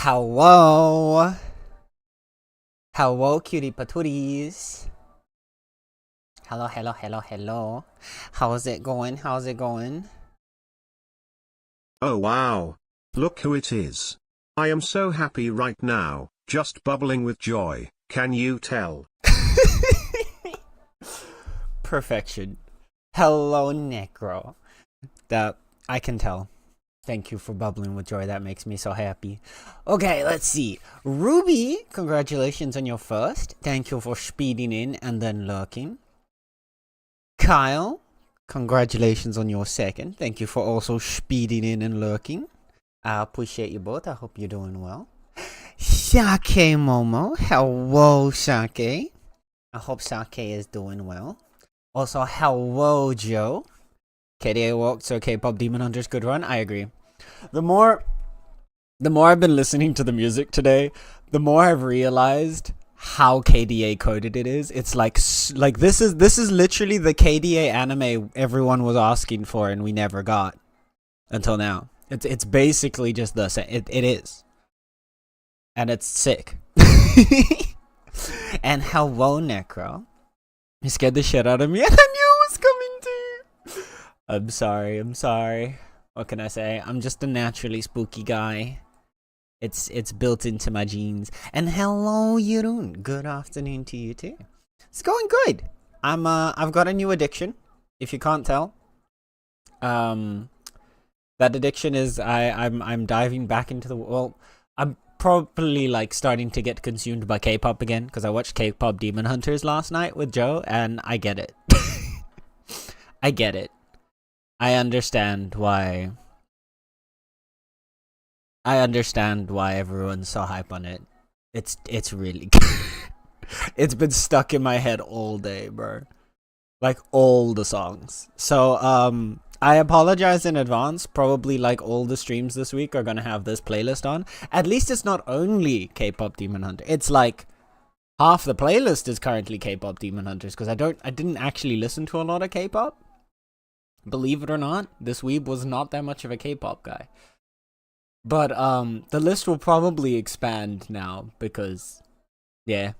Hello. Hello, cutie patooties. Hello, hello, hello, hello. How's it going? How's it going? Oh wow. Look who it is. I am so happy right now, just bubbling with joy, can you tell? Perfection. Hello, Necro. That I can tell. Thank you for bubbling with joy. That makes me so happy. Okay, let's see. Ruby, congratulations on your first. Thank you for speeding in and then lurking. Kyle, congratulations on your second. Thank you for also speeding in and lurking. I appreciate you both. I hope you're doing well. Sake Momo. Hello, Sake. I hope Sake is doing well. Also, hello, Joe. KDA walked, so K-pop Demon Hunters good run. I agree. The more I've been listening to the music today, the more I've realized how KDA coded it is. It's like this is literally the KDA anime everyone was asking for and we never got until now. It's basically just the same. It is, and it's sick. And hello, Necro. You scared the shit out of me, and I knew it was coming to you. I'm sorry. What can I say? I'm just a naturally spooky guy. It's built into my genes. And hello, Yurun. Good afternoon to you too. It's going good. I've got a new addiction, if you can't tell. That addiction is I'm diving back into the I'm probably like starting to get consumed by K-pop again because I watched K-pop Demon Hunters last night with Joe, and I get it. I get it. I understand why everyone's so hype on it. It's really good. It's been stuck in my head all day, bro. Like all the songs. So I apologize in advance. Probably like all the streams this week are gonna have this playlist on. At least it's not only K-pop Demon Hunter. It's like half the playlist is currently K-pop Demon Hunters because I didn't actually listen to a lot of K-pop. Believe it or not, this weeb was not that much of a K-pop guy. But the list will probably expand now because yeah,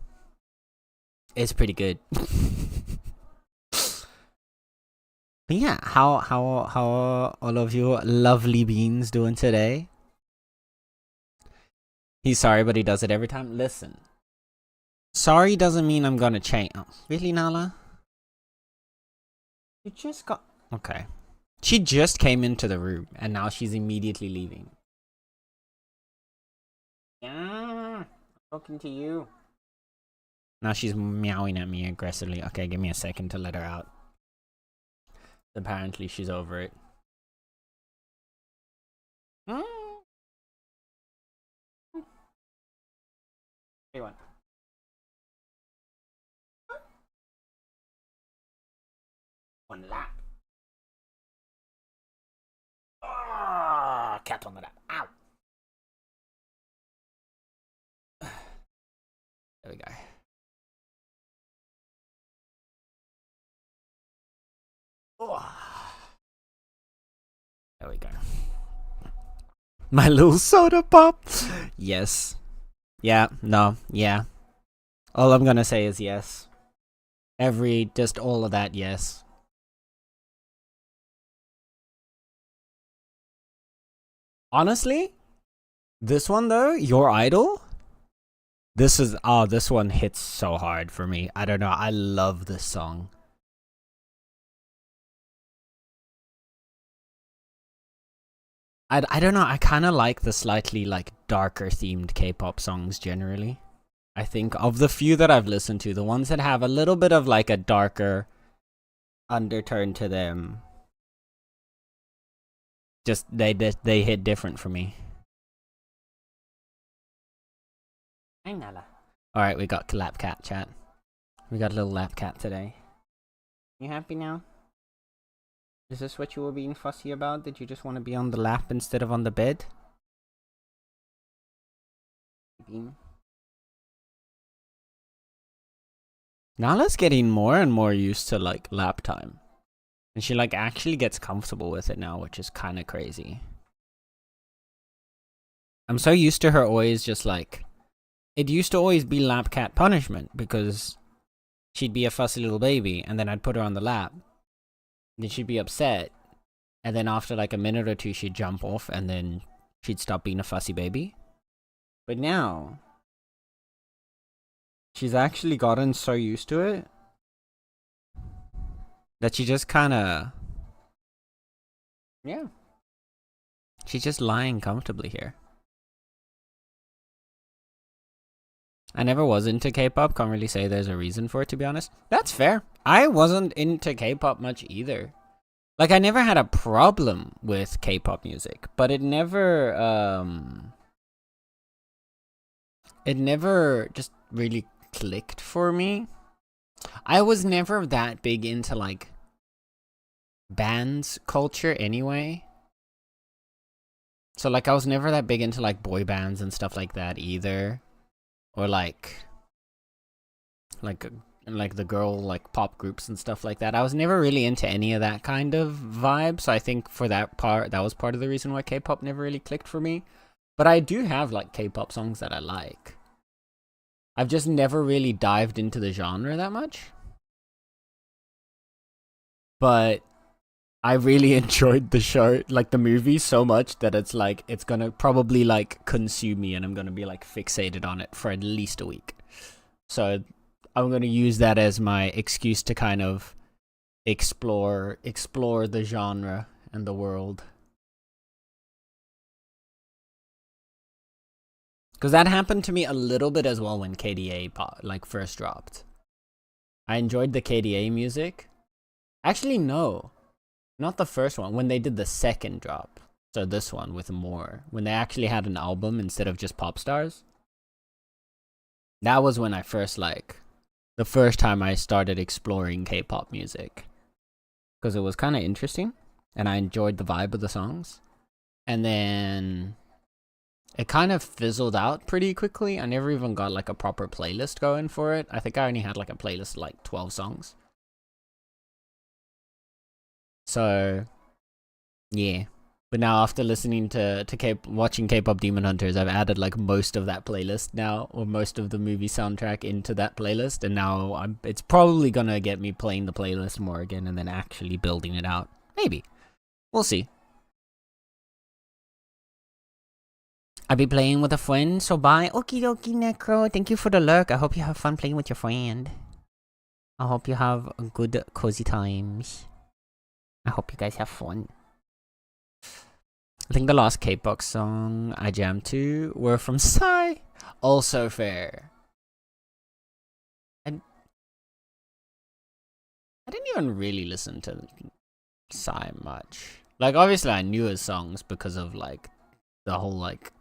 it's pretty good. But yeah, how are all of you lovely beans doing today? He's sorry, but he does it every time. Listen, sorry doesn't mean I'm gonna change. Oh, really, Nala? You just got okay. She just came into the room and now she's immediately leaving. Yeah, I'm talking to you. Now she's meowing at me aggressively. Okay, give me a second to let her out. Apparently she's over it. Hey, what? One lap. Oh, cat on the lap. Ow. There we go. Oh. There we go. My little soda pop. Yes. Yeah. No. Yeah. All I'm gonna say is yes. Just all of that, yes. Honestly, this one though, Your Idol. This one hits so hard for me. I don't know. I love this song. I don't know. I kind of like the slightly like darker themed K-pop songs generally. I think of the few that I've listened to, the ones that have a little bit of like a darker undertone to them, just they hit different for me. Hey Nala. All right, we got lap cat chat. We got a little lap cat today. You happy now? Is this what you were being fussy about? Did you just want to be on the lap instead of on the bed? Beam. Nala's getting more and more used to like lap time. And she like actually gets comfortable with it now, which is kind of crazy. I'm so used to her always just like, it used to always be lap cat punishment because she'd be a fussy little baby and then I'd put her on the lap. Then she'd be upset. And then after like a minute or two, she'd jump off and then she'd stop being a fussy baby. But now, she's actually gotten so used to it that she just kind of, yeah. She's just lying comfortably here. I never was into K-pop. Can't really say there's a reason for it, to be honest. That's fair. I wasn't into K-pop much either. Like, I never had a problem with K-pop music, but it never just really clicked for me. I was never that big into, like, bands culture anyway. So, like, I was never that big into, like, boy bands and stuff like that either. Or, like the girl, like, pop groups and stuff like that. I was never really into any of that kind of vibe. So I think for that part, that was part of the reason why K-pop never really clicked for me. But I do have, like, K-pop songs that I like. I've just never really dived into the genre that much. But I really enjoyed the show, like the movie, so much that it's like, it's gonna probably like consume me and I'm gonna be like fixated on it for at least a week. So I'm gonna use that as my excuse to kind of explore the genre and the world. Because that happened to me a little bit as well when KDA like first dropped. I enjoyed the KDA music. Actually, no. Not the first one, when they did the second drop. So this one with more. When they actually had an album instead of just pop stars. That was when I first, like, the first time I started exploring K-pop music. Because it was kind of interesting. And I enjoyed the vibe of the songs. And then it kind of fizzled out pretty quickly. I never even got, like, a proper playlist going for it. I think I only had, like, a playlist of, like, 12 songs. So, yeah. But now after listening to watching K-pop Demon Hunters, I've added like most of that playlist now, or most of the movie soundtrack into that playlist, and now it's probably gonna get me playing the playlist more again and then actually building it out. Maybe. We'll see. I'll be playing with a friend, so bye. Okie dokie, Necro. Thank you for the lurk. I hope you have fun playing with your friend. I hope you have good, cozy times. I hope you guys have fun. I think the last K-pop song I jammed to were from Psy. Also fair. And I didn't even really listen to Psy much. Like, obviously I knew his songs because of, like, the whole, like,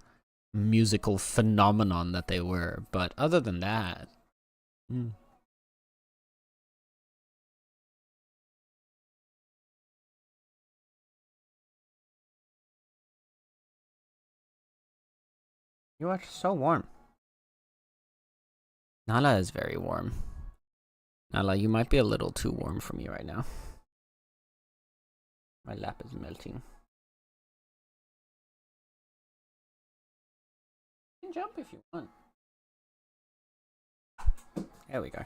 musical phenomenon that they were. But other than that... You are so warm. Nala is very warm. Nala, you might be a little too warm for me right now. My lap is melting. You can jump if you want. There we go.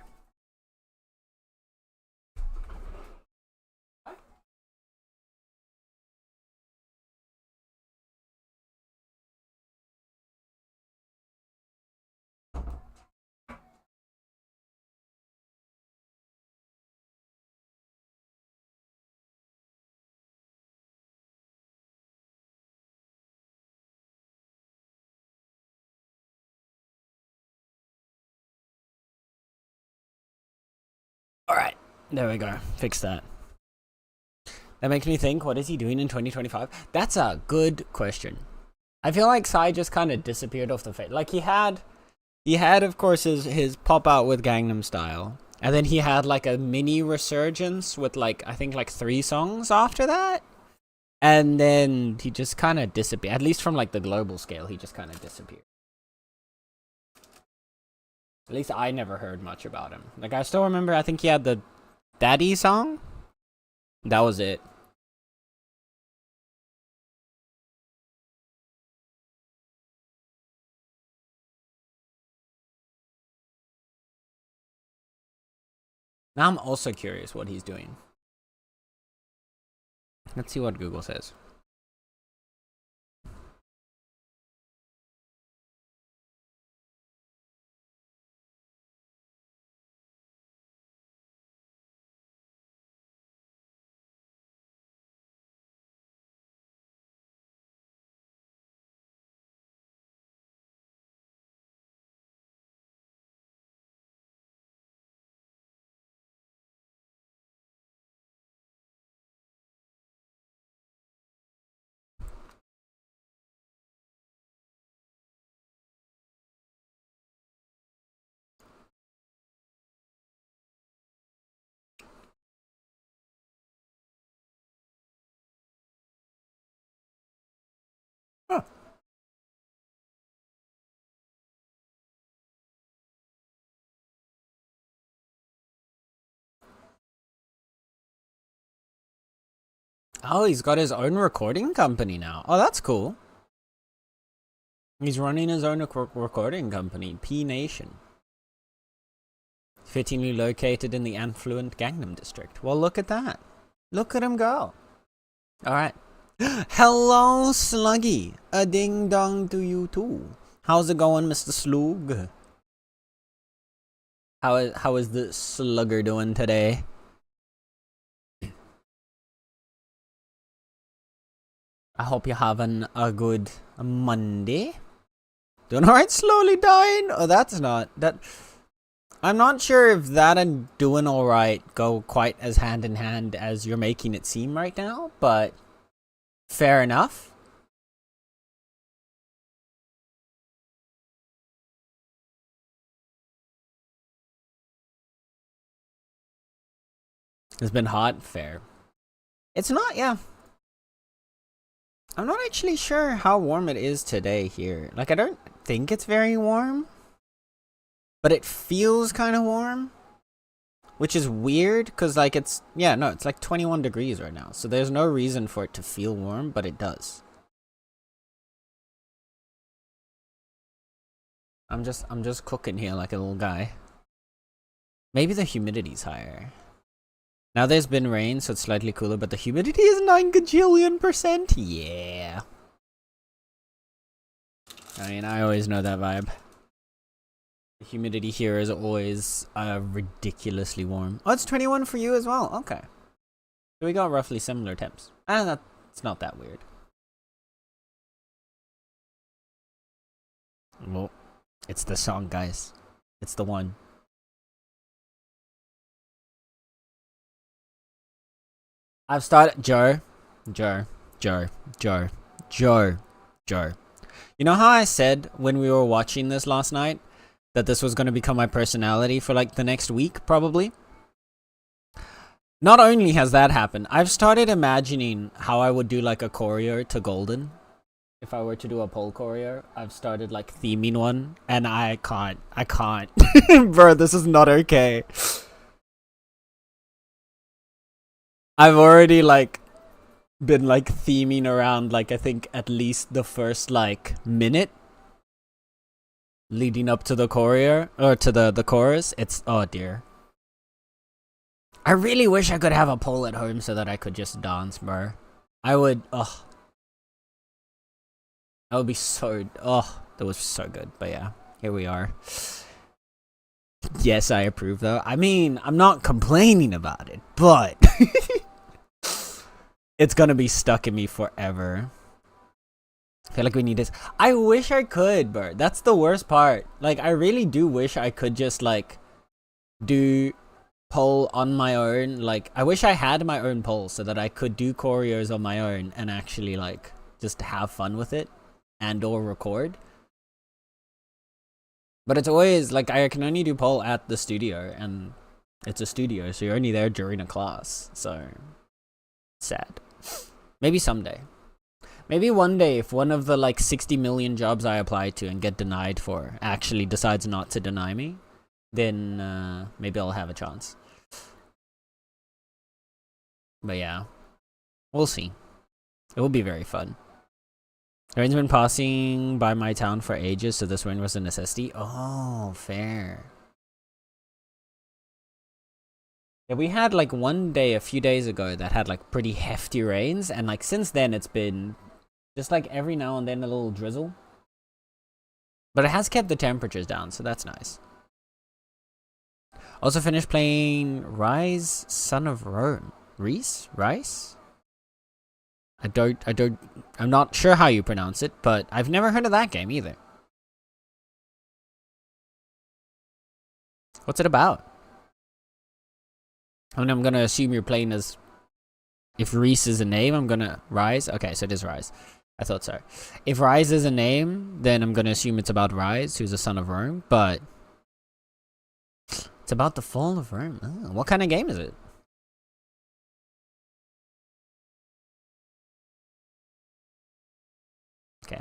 Alright, there we go. Fix that. That makes me think, what is he doing in 2025? That's a good question. I feel like Psy just kind of disappeared off the face. Like, he had, of course, his pop out with Gangnam Style. And then he had, like, a mini resurgence with, like, I think, like, 3 songs after that. And then he just kind of disappeared. At least from, like, the global scale, he just kind of disappeared. At least I never heard much about him. Like, I still remember, I think he had the Daddy song. That was it. Now I'm also curious what he's doing. Let's see what Google says. Huh. Oh, he's got his own recording company now. Oh, that's cool. He's running his own recording company, P Nation. Fittingly located in the affluent Gangnam district. Well, look at that. Look at him go. Alright. Hello, Sluggy. A ding dong to you too. How's it going, Mr. Slug? How is the slugger doing today? I hope you're having a good Monday. Doing alright, slowly dying? Oh, that's not that. I'm not sure if that and doing alright go quite as hand in hand as you're making it seem right now, but fair enough. It's been hot, fair. It's not, yeah. I'm not actually sure how warm it is today here. Like, I don't think it's very warm, but it feels kind of warm, which is weird because, like, it's like 21 degrees right now, so there's no reason for it to feel warm, but it does. I'm just cooking here like a little guy. Maybe the humidity's higher. Now there's been rain, so it's slightly cooler, but the humidity is 9 gajillion%. Yeah. I mean, I always know that vibe. The humidity here is always ridiculously warm. Oh, it's 21 for you as well. Okay. So we got roughly similar temps. That's not that weird. Well, it's the song, guys. It's the one. I've started Joe. You know how I said when we were watching this last night that this was going to become my personality for like the next week, probably? Not only has that happened, I've started imagining how I would do like a choreo to Golden. If I were to do a poll choreo, I've started like theming one, and I can't. Bro, this is not okay. I've already like been like theming around like I think at least the first like minute leading up to the choreo or to the chorus. It's oh dear. I really wish I could have a pole at home so that I could just dance, bro. I would that would be so that was so good. But yeah, here we are. Yes, I approve though. I mean, I'm not complaining about it, but it's gonna be stuck in me forever. I feel like we need this. I wish I could, bro. That's the worst part. Like, I really do wish I could just like do poll on my own. Like, I wish I had my own poll so that I could do choreos on my own and actually like just have fun with it and or record. But it's always like I can only do poll at the studio, and it's a studio, so you're only there during a class. So sad. Maybe someday. Maybe one day, if one of the like 60 million jobs I apply to and get denied for actually decides not to deny me, then maybe I'll have a chance. But yeah, we'll see. It will be very fun. The rain's been passing by my town for ages, so this rain was a necessity. Oh, fair. Yeah, we had like one day a few days ago that had like pretty hefty rains, and like since then it's been just like every now and then a little drizzle. But it has kept the temperatures down, so that's nice. Also finished playing Rise, Son of Rome. Rice? I'm not sure how you pronounce it, but I've never heard of that game either. What's it about? I mean, I'm gonna assume you're playing as... If Reese is a name, I'm gonna... Rise? Okay, so it is Rise. I thought so. If Rise is a name, then I'm gonna assume it's about Rise, who's a son of Rome, but... It's about the fall of Rome. Oh, what kind of game is it? Okay.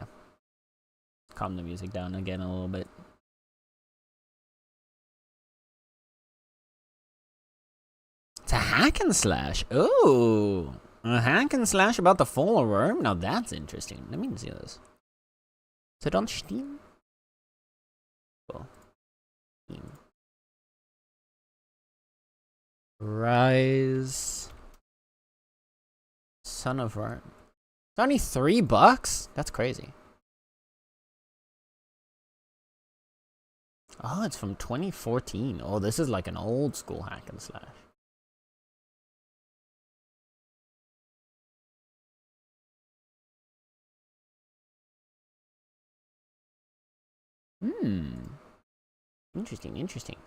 Calm the music down again a little bit. It's a hack and slash. Ooh. A hack and slash about the fall of Rome? Now that's interesting. Let me see this. Is it on Steam? Cool. Steam. Rise. Son of Rome. It's only $3? That's crazy. Oh, it's from 2014. Oh, this is like an old school hack and slash. Interesting.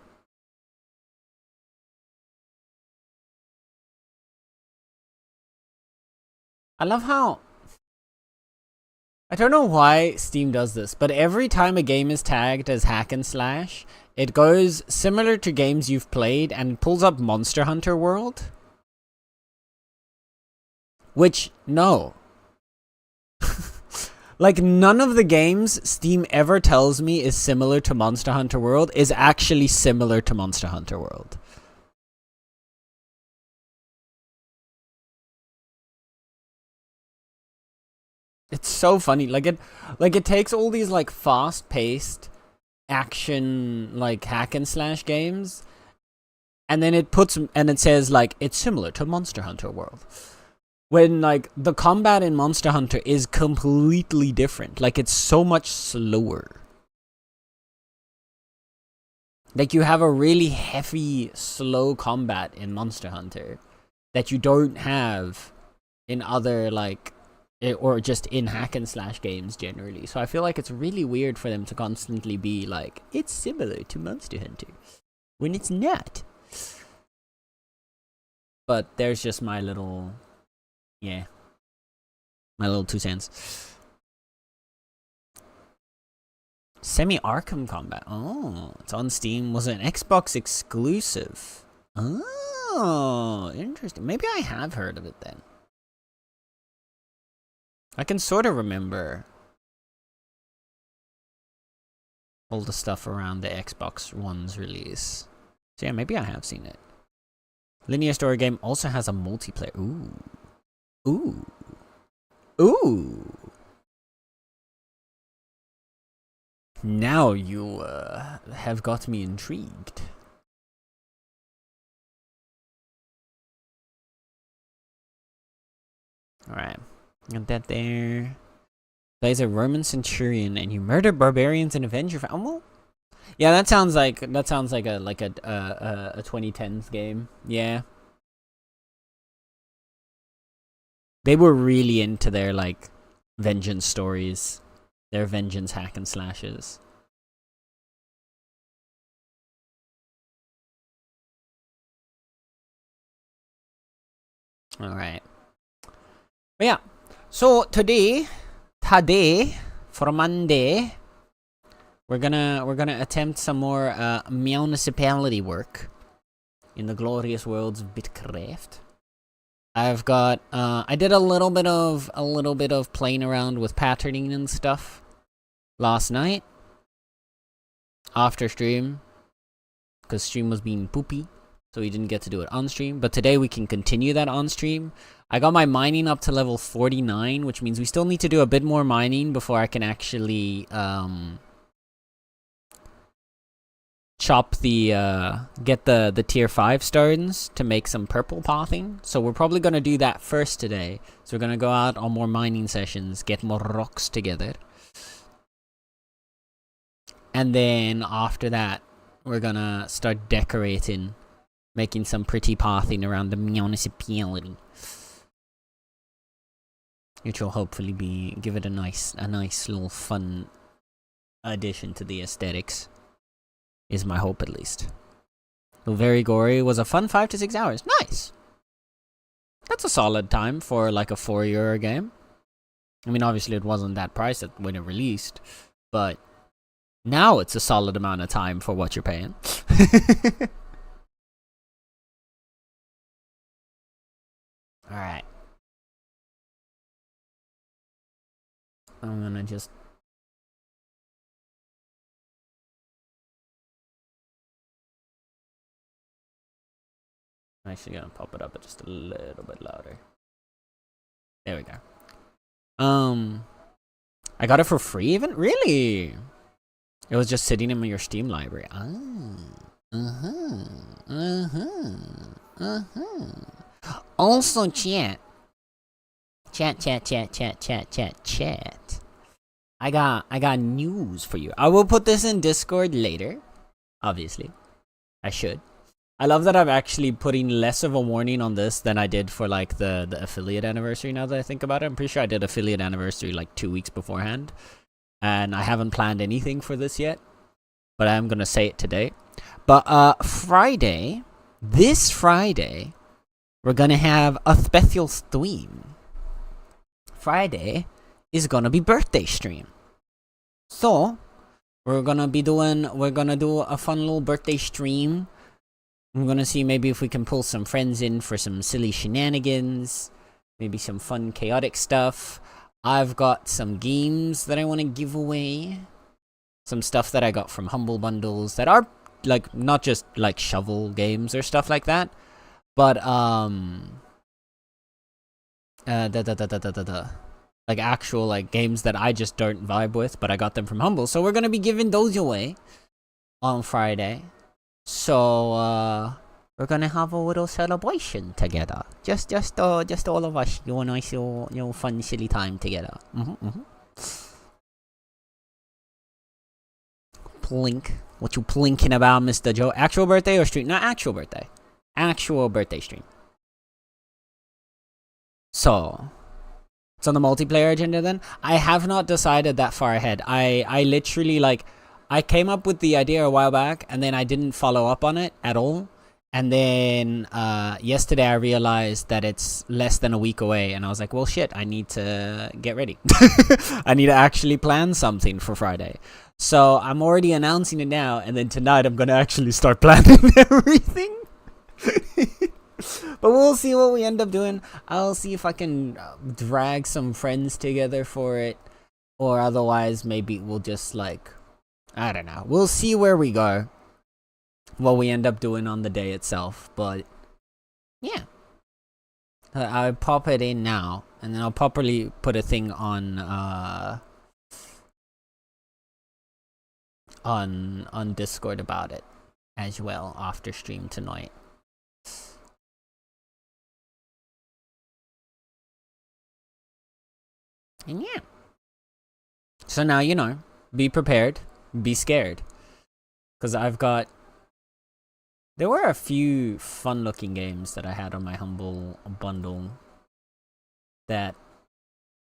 I love how... I don't know why Steam does this, but every time a game is tagged as hack and slash, it goes similar to games you've played and pulls up Monster Hunter World. Which, no. Like, none of the games Steam ever tells me is similar to Monster Hunter World is actually similar to Monster Hunter World. It's so funny. Like it takes all these like fast-paced action like hack and slash games, and then it says like it's similar to Monster Hunter World. When like the combat in Monster Hunter is completely different. Like it's so much slower. Like you have a really heavy, slow combat in Monster Hunter that you don't have in other like or just in hack and slash games generally. So I feel like it's really weird for them to constantly be like, it's similar to Monster Hunter, when it's not. But there's just my little, my little 2 cents. Semi-Arkham Combat. Oh, it's on Steam. Was an Xbox exclusive. Oh, interesting. Maybe I have heard of it then. I can sort of remember all the stuff around the Xbox One's release. So yeah, maybe I have seen it. Linear story game also has a multiplayer. Ooh. Now you have got me intrigued. Alright. Got that there. Plays a Roman centurion and you murder barbarians and avenge your family. Yeah, that sounds like a 2010s game. Yeah. They were really into their like vengeance stories. Their vengeance hack and slashes. Alright. But yeah. So today for Monday, we're gonna attempt some more Meownicipality work in the glorious worlds of Bitcraft. I've got I did a little bit of playing around with patterning and stuff last night after stream, because stream was being poopy, so we didn't get to do it on stream. But today we can continue that on stream. I got my mining up to level 49, which means we still need to do a bit more mining before I can actually chop the get the tier 5 stones to make some purple pathing. So we're probably gonna do that first today. So we're gonna go out on more mining sessions, get more rocks together. And then after that, we're gonna start decorating, making some pretty pathing around the municipality. Which will hopefully give it a nice little fun addition to the aesthetics. Is my hope, at least. So very gory was a fun 5 to 6 hours. Nice. That's a solid time for like a €4 game. I mean, obviously it wasn't that price when it released, but now it's a solid amount of time for what you're paying. All right. I'm gonna just. I'm actually gonna pop it up just a little bit louder. There we go. I got it for free even? Really? It was just sitting in your Steam library. Also, chat. I got news for you. I will put this in Discord later. Obviously. I should. I love that I'm actually putting less of a warning on this than I did for like the affiliate anniversary, now that I think about it. I'm pretty sure I did affiliate anniversary like 2 weeks beforehand. And I haven't planned anything for this yet. But I'm gonna say it today. But this Friday, we're gonna have a special stream. Friday is gonna be birthday stream. So we're gonna do a fun little birthday stream. I'm gonna see maybe if we can pull some friends in for some silly shenanigans, maybe some fun chaotic stuff. I've got some games that I want to give away, some stuff that I got from Humble Bundles that are like not just like shovel games or stuff like that, but like actual like games that I just don't vibe with, but I got them from Humble. So we're gonna be giving those away on Friday. So we're gonna have a little celebration together. Just all of us, nice little fun silly time together. Plink. What you plinking about, Mr. Joe? Actual birthday or stream? No, actual birthday. Actual birthday stream. So it's on the multiplayer agenda then? I have not decided that far ahead. I literally like I came up with the idea a while back and then I didn't follow up on it at all. And then yesterday I realized that it's less than a week away and I was like, well shit, I need to get ready. I need to actually plan something for Friday. So I'm already announcing it now, and then tonight I'm gonna actually start planning everything. But we'll see what we end up doing. I'll see if I can drag some friends together for it, or otherwise maybe we'll just like, I don't know. We'll see where we go, what we end up doing on the day itself. But yeah, I'll pop it in now, and then I'll properly put a thing on Discord about it as well after stream tonight. And yeah. So now you know. Be prepared. Be scared. Because there were a few fun looking games that I had on my Humble bundle that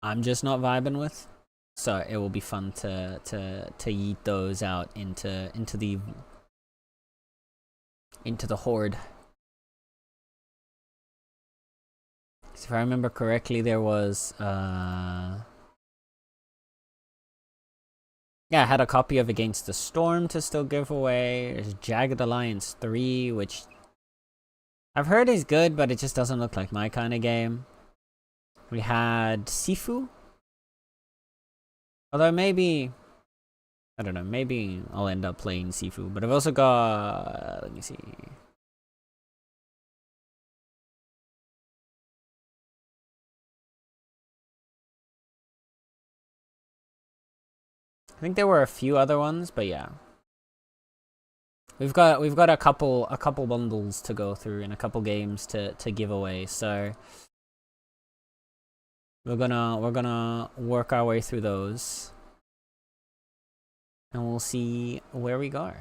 I'm just not vibing with. So it will be fun to yeet those out into the horde. So if I remember correctly, there was yeah, I had a copy of Against the Storm to still give away. There's Jagged Alliance 3, which I've heard is good, but it just doesn't look like my kind of game. We had Sifu. Although maybe, I don't know, maybe I'll end up playing Sifu. But I've also got, let me see. I think there were a few other ones, but yeah. we've got a couple bundles to go through and a couple games to give away. So we're gonna work our way through those, and we'll see where we go.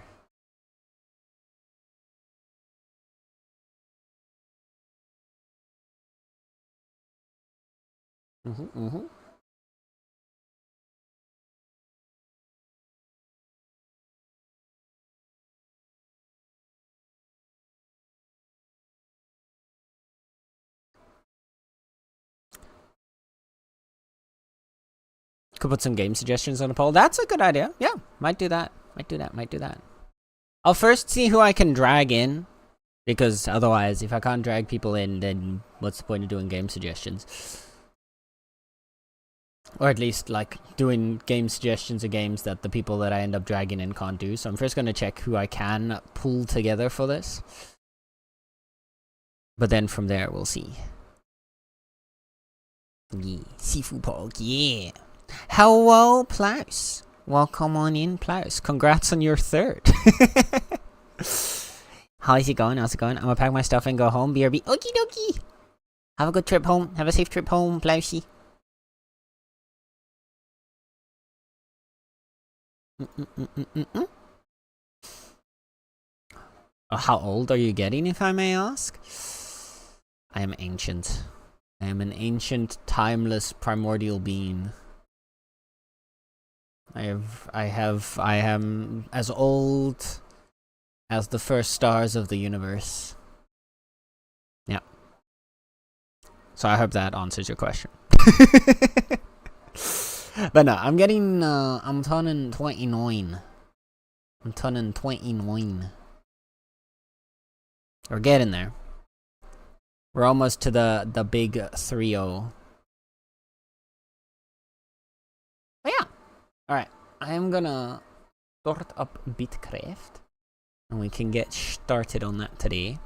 Could put some game suggestions on a poll. That's a good idea. Yeah, might do that. Might do that. I'll first see who I can drag in, because otherwise, if I can't drag people in, then what's the point of doing game suggestions? Or at least, like, doing game suggestions of games that the people that I end up dragging in can't do. So I'm first going to check who I can pull together for this. But then from there, we'll see. Yeah, Seafood Pork, yeah. Hello, Plaus. Welcome on in, Plaus. Congrats on your third. How's it going? I'm gonna pack my stuff and go home. BRB. Okie dokie. Have a good trip home. Have a safe trip home, Plausy. How old are you getting, if I may ask? I am ancient. I am an ancient, timeless, primordial being. I am as old as the first stars of the universe. Yeah. So I hope that answers your question. But no, I'm turning 29. I'm turning 29. We're getting there. We're almost to the big 3-0. But yeah. Alright. I am gonna start up Bitcraft. And we can get started on that today.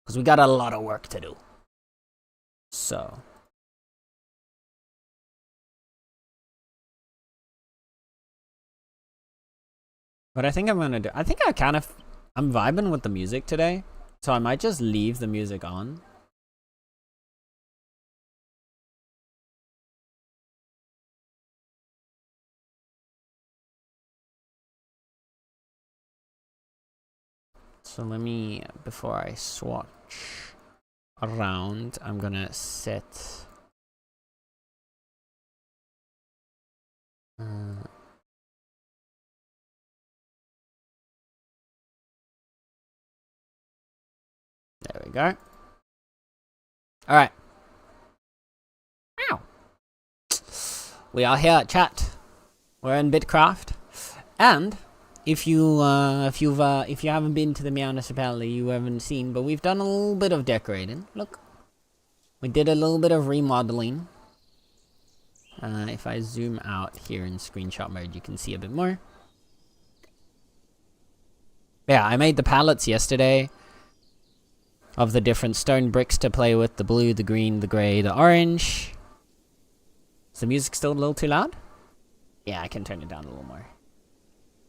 Because we got a lot of work to do. So. What I think I'm gonna do, I'm vibing with the music today, so I might just leave the music on. So let me, before I swatch around, I'm gonna set there we go. Alright. Wow. We are here, chat. We're in Bitcraft. And if you haven't been to the Meownicipal, you haven't seen, but we've done a little bit of decorating. Look. We did a little bit of remodeling. If I zoom out here in screenshot mode, you can see a bit more. Yeah, I made the palettes yesterday of the different stone bricks to play with. The blue, the green, the grey, the orange. Is the music still a little too loud? Yeah, I can turn it down a little more.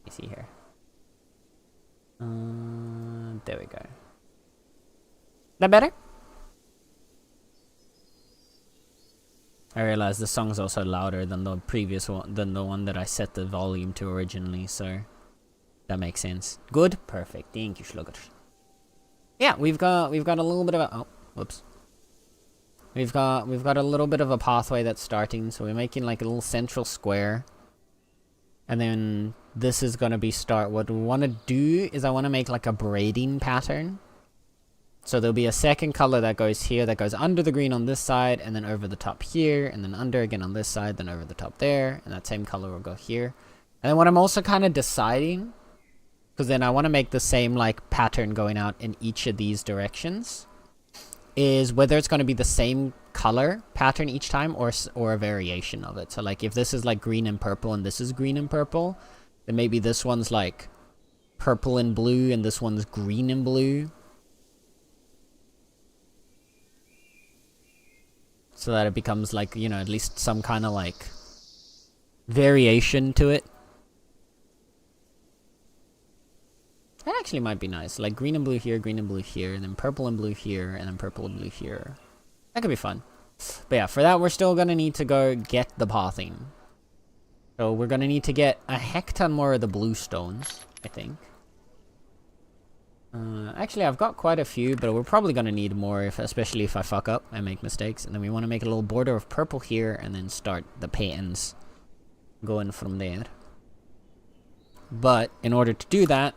Let me see here. There we go. That better? I realize the song's also louder than the previous one, than the one that I set the volume to originally, so that makes sense. Good? Perfect. Thank you, Schlugger. Yeah, we've got a little bit of a, oh, whoops. We've got a little bit of a pathway that's starting, so we're making like a little central square. And then this is gonna be what we wanna do is I wanna make like a braiding pattern. So there'll be a second color that goes here, that goes under the green on this side, and then over the top here, and then under again on this side, then over the top there, and that same color will go here. And then what I'm also kind of deciding, because then I want to make the same like pattern going out in each of these directions, is whether it's going to be the same color pattern each time or a variation of it. So like if this is like green and purple and this is green and purple, then maybe this one's like purple and blue and this one's green and blue. So that it becomes like, you know, at least some kind of like variation to it. That actually might be nice. Like green and blue here, and then purple and blue here, and then purple and blue here. That could be fun. But yeah, for that we're still gonna need to go get the pathing. So we're gonna need to get a heck ton more of the blue stones, I think. Actually, I've got quite a few, but we're probably gonna need more, especially if I fuck up and make mistakes. And then we want to make a little border of purple here, and then start the patterns going from there. But in order to do that,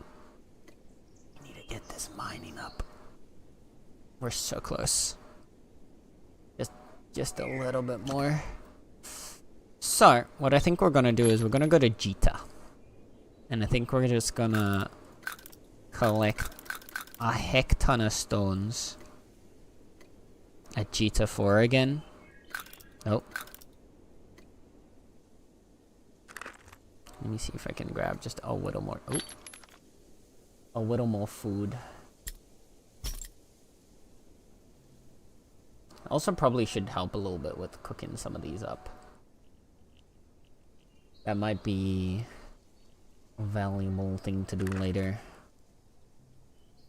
we need to get this mining up. We're so close. Just a little bit more. So, what I think we're gonna do is we're gonna go to Jita. And I think we're just gonna collect a heck ton of stones at Jita 4 again. Nope. Let me see if I can grab just a little more. Oh. A little more food. Also probably should help a little bit with cooking some of these up. That might be a valuable thing to do later.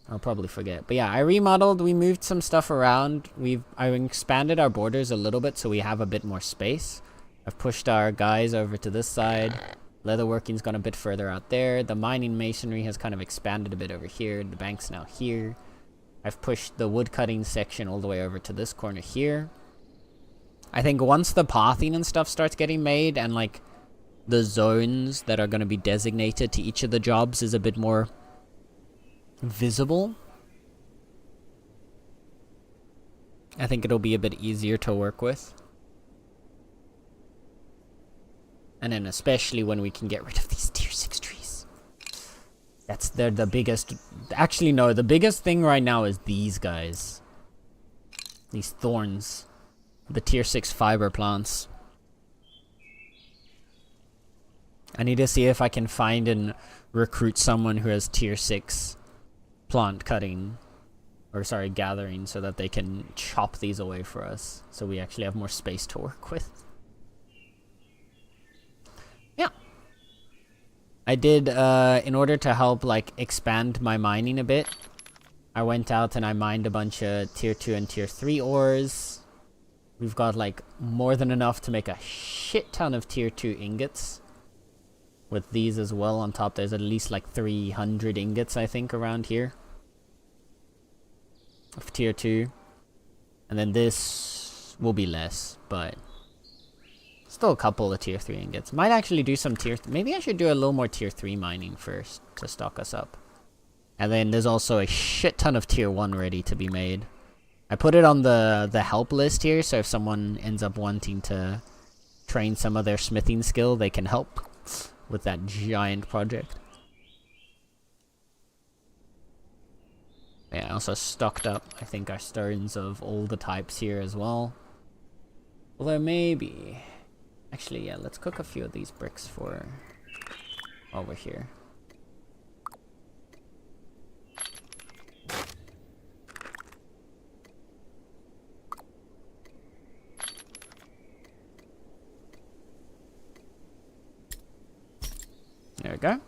I'll probably forget. But yeah, I remodeled, we moved some stuff around. I expanded our borders a little bit so we have a bit more space. I've pushed our guys over to this side. Leatherworking's gone a bit further out there. The mining masonry has kind of expanded a bit over here. The bank's now here. I've pushed the woodcutting section all the way over to this corner here. I think once the pathing and stuff starts getting made and like the zones that are going to be designated to each of the jobs is a bit more visible, I think it'll be a bit easier to work with. And then especially when we can get rid of these tier 6 trees. They're the biggest. Actually, no, the biggest thing right now is these guys. These thorns. The tier 6 fiber plants. I need to see if I can find and recruit someone who has tier 6 plant cutting. Or sorry, gathering, so that they can chop these away for us. So we actually have more space to work with. Yeah. I did, in order to help, like, expand my mining a bit, I went out and I mined a bunch of tier 2 and tier 3 ores. We've got, like, more than enough to make a shit ton of tier 2 ingots. With these as well on top, there's at least, like, 300 ingots, I think, around here. Of tier 2. And then this will be less, but still a couple of tier 3 ingots. Might actually do some tier... Maybe I should do a little more tier 3 mining first to stock us up. And then there's also a shit ton of tier 1 ready to be made. I put it on the help list here, so if someone ends up wanting to train some of their smithing skill, they can help with that giant project. Yeah, I also stocked up, I think, our stones of all the types here as well. Although maybe... Actually, yeah, let's cook a few of these bricks for over here. There we go.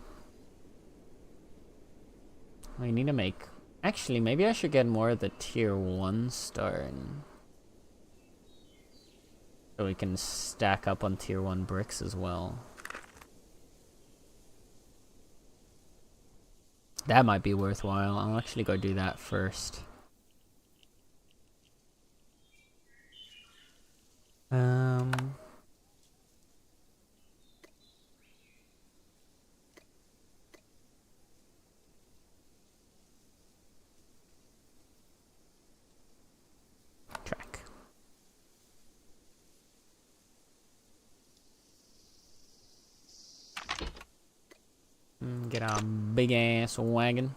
We need to make... Actually, maybe I should get more of the tier 1 stone. So we can stack up on tier 1 bricks as well. That might be worthwhile. I'll actually go do that first. Track. Get our big ass wagon.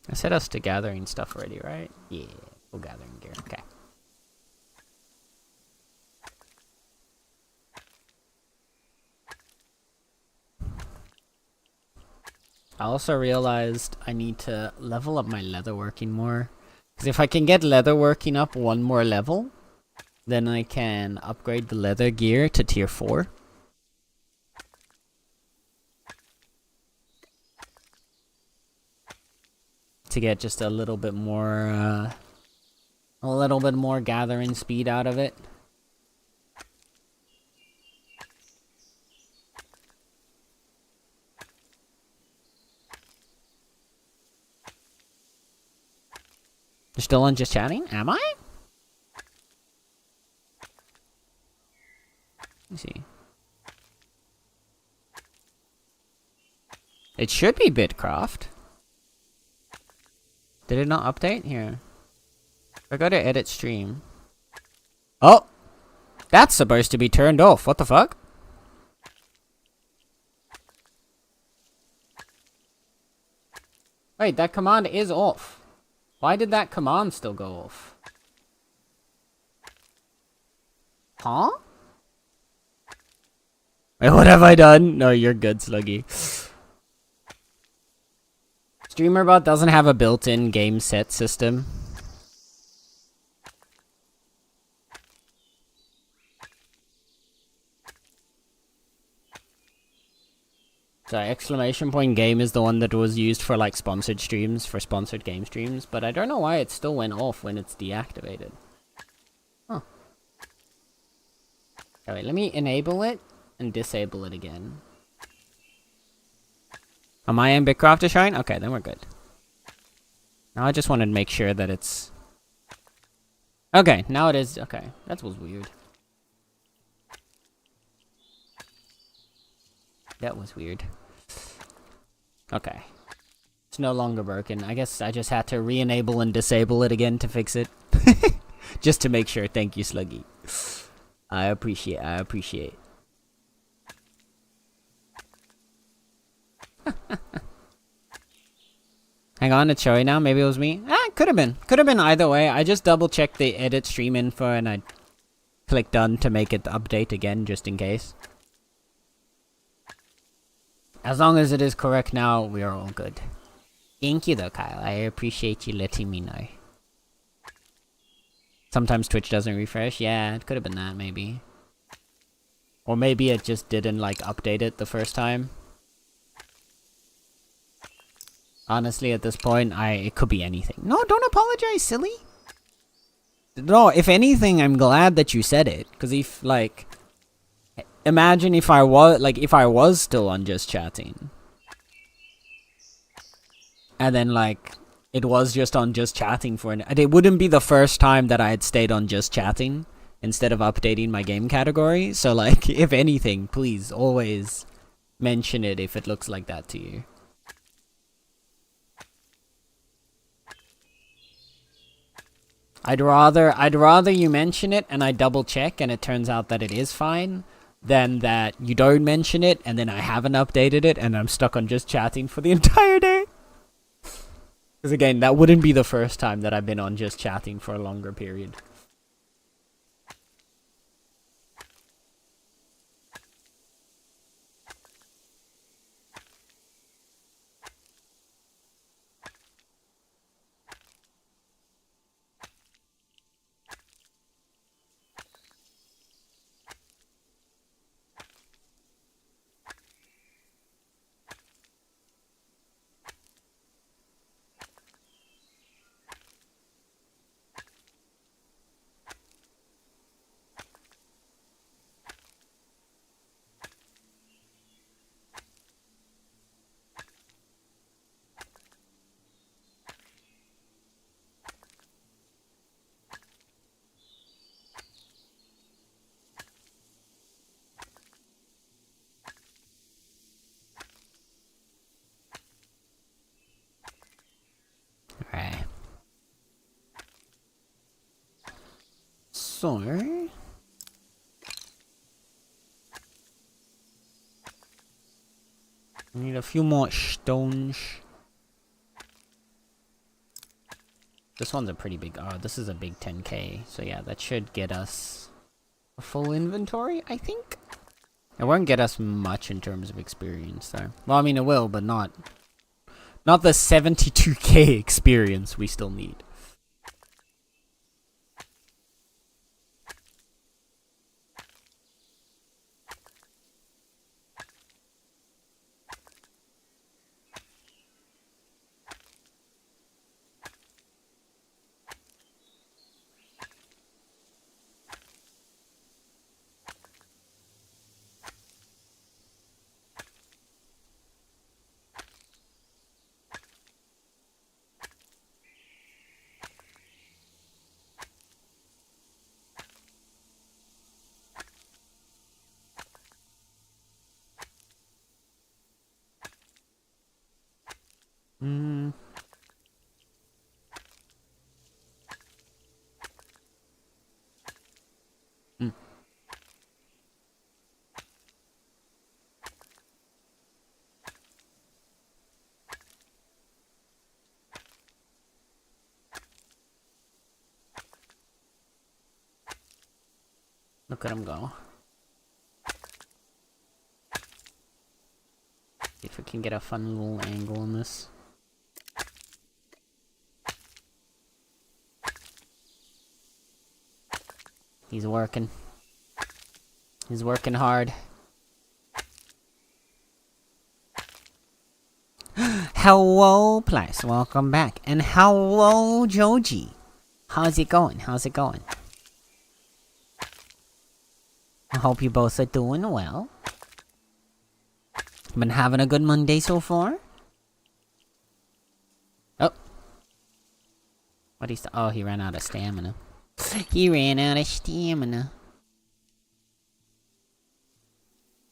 I set us to gathering stuff already, right? Yeah, full gathering gear. Okay. I also realized I need to level up my leatherworking more. Because if I can get leatherworking up one more level, then I can upgrade the leather gear to tier 4. To get just a little bit more gathering speed out of it. You're still on just chatting? Am I? Let me see. It should be Bitcraft. Did it not update? Here. I go to edit stream. Oh! That's supposed to be turned off. What the fuck? Wait, that command is off. Why did that command still go off? Huh? Wait, what have I done? No, you're good, Sluggy. StreamerBot doesn't have a built-in game set system. So exclamation point game is the one that was used for like sponsored streams, for sponsored game streams, but I don't know why it still went off when it's deactivated. Huh. Okay, wait, let me enable it and disable it again. Am I in Bitcraft to shine? Okay, then we're good. Now I just wanted to make sure that it's... Okay, now it is... Okay, that was weird. That was weird. Okay. It's no longer broken. I guess I just had to re-enable and disable it again to fix it. Just to make sure. Thank you, Sluggy. I appreciate. Hang on, it's showing now. Maybe it was me. Ah, could have been. Could have been either way. I just double-checked the edit stream info and I clicked done to make it update again, just in case. As long as it is correct now, we are all good. Thank you though, Kyle. I appreciate you letting me know. Sometimes Twitch doesn't refresh. Yeah, it could have been that, maybe. Or maybe it just didn't, like, update it the first time. Honestly, at this point, it could be anything. No, don't apologize, silly. No, if anything, I'm glad that you said it. Because if, like... Imagine if I was still on just chatting. And then, like, it was just on just chatting for it wouldn't be the first time that I had stayed on just chatting instead of updating my game category. So, like, if anything, please always mention it if it looks like that to you. I'd rather you mention it and I double check and it turns out that it is fine than that you don't mention it and then I haven't updated it and I'm stuck on just chatting for the entire day. Because again, that wouldn't be the first time that I've been on just chatting for a longer period. Alright. So... I need a few more stones. This one's a pretty big... Oh, this is a big 10k. So yeah, that should get us a full inventory, I think. It won't get us much in terms of experience, though. Well, I mean, it will, but not Not the 72k experience we still need. Mm. Mm. Look at him go. See if we can get a fun little angle on this. He's working. He's working hard. Hello, Place. Welcome back. And hello, Joji. How's it going? How's it going? I hope you both are doing well. Been having a good Monday so far? Oh. What is? Oh, he ran out of stamina. He ran out of stamina.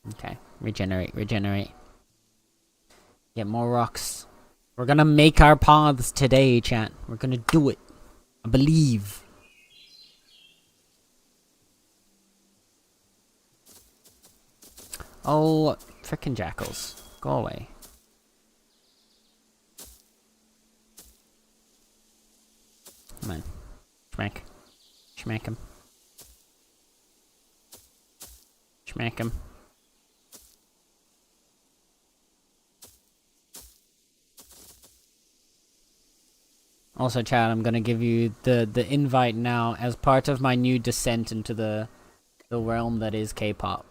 Okay. Regenerate, regenerate. Get more rocks. We're gonna make our paths today, chat. We're gonna do it. I believe. Oh, frickin' jackals. Go away. Come on. Schmack. Schmack him. Schmack him. Also, chat, I'm gonna give you the invite now as part of my new descent into the realm that is K-pop.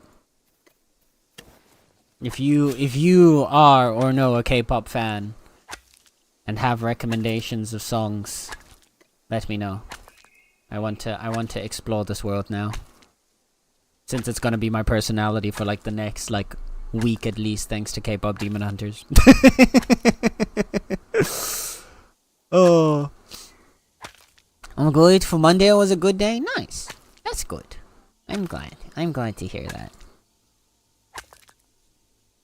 If you are or know a K-pop fan and have recommendations of songs, let me know. I want to explore this world now. Since it's gonna be my personality for like the next like week at least, thanks to K-pop Demon Hunters. Oh. I'm good. For Monday was a good day? Nice. That's good. I'm glad. I'm glad to hear that.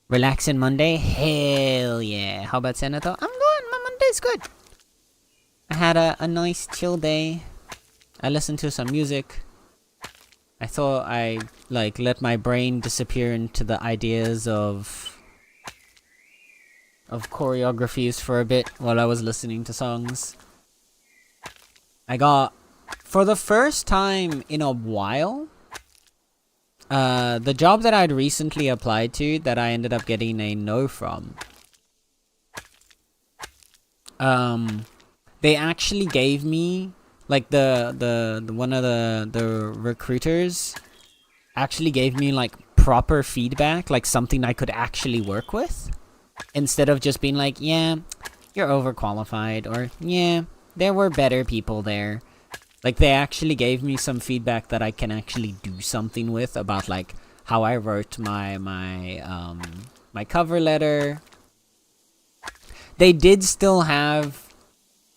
Relaxing Monday? Hell yeah. How about Senator? I'm good. My Monday's good. I had a nice chill day. I listened to some music. I thought I like let my brain disappear into the ideas of choreographies for a bit while I was listening to songs. I got, for the first time in a while, the job that I'd recently applied to that I ended up getting a no from. They actually gave me, like the one of the recruiters actually gave me like proper feedback, like something I could actually work with. Instead of just being like, yeah, you're overqualified, or yeah, there were better people there. Like, they actually gave me some feedback that I can actually do something with about like how I wrote my cover letter. They did still have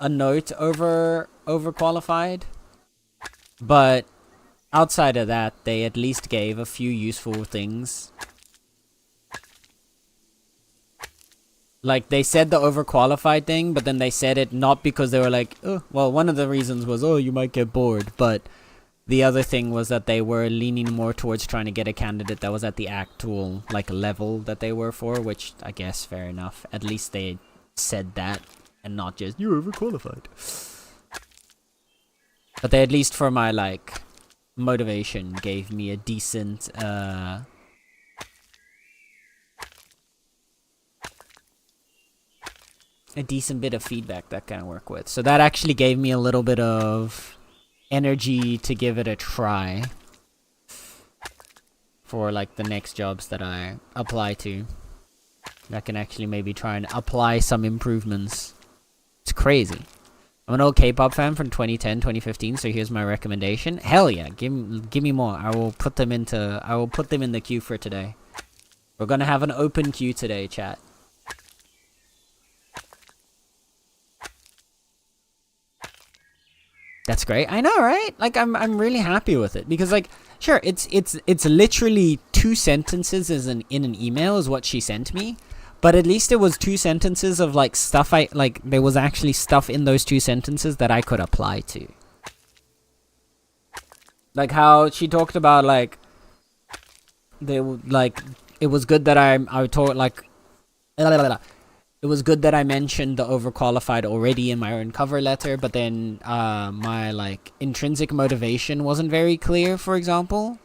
a note overqualified, but outside of that, they at least gave a few useful things. Like, they said the overqualified thing, but then they said it not because they were like, oh, well, one of the reasons was, oh, you might get bored, but the other thing was that they were leaning more towards trying to get a candidate that was at the actual, like, level that they were for, which, I guess, fair enough. At least they said that, and not just, you're overqualified. But they, at least for my, like, motivation, gave me a decent, a decent bit of feedback that can work with. So that actually gave me a little bit of energy to give it a try for like the next jobs that I apply to. I can actually maybe try and apply some improvements. It's crazy. I'm an old K-pop fan from 2010, 2015, so here's my recommendation. Hell yeah, give me more. I will put them in the queue for today. We're gonna have an open queue today, chat. That's great. I know, right? Like I'm really happy with it because like sure, it's literally 2 sentences in an email is what she sent me. But at least it was 2 sentences of like stuff there was actually stuff in those 2 sentences that I could apply to. Like how she talked about like it was good that I taught like it was good that I mentioned the overqualified already in my own cover letter, but then my like intrinsic motivation wasn't very clear, for example.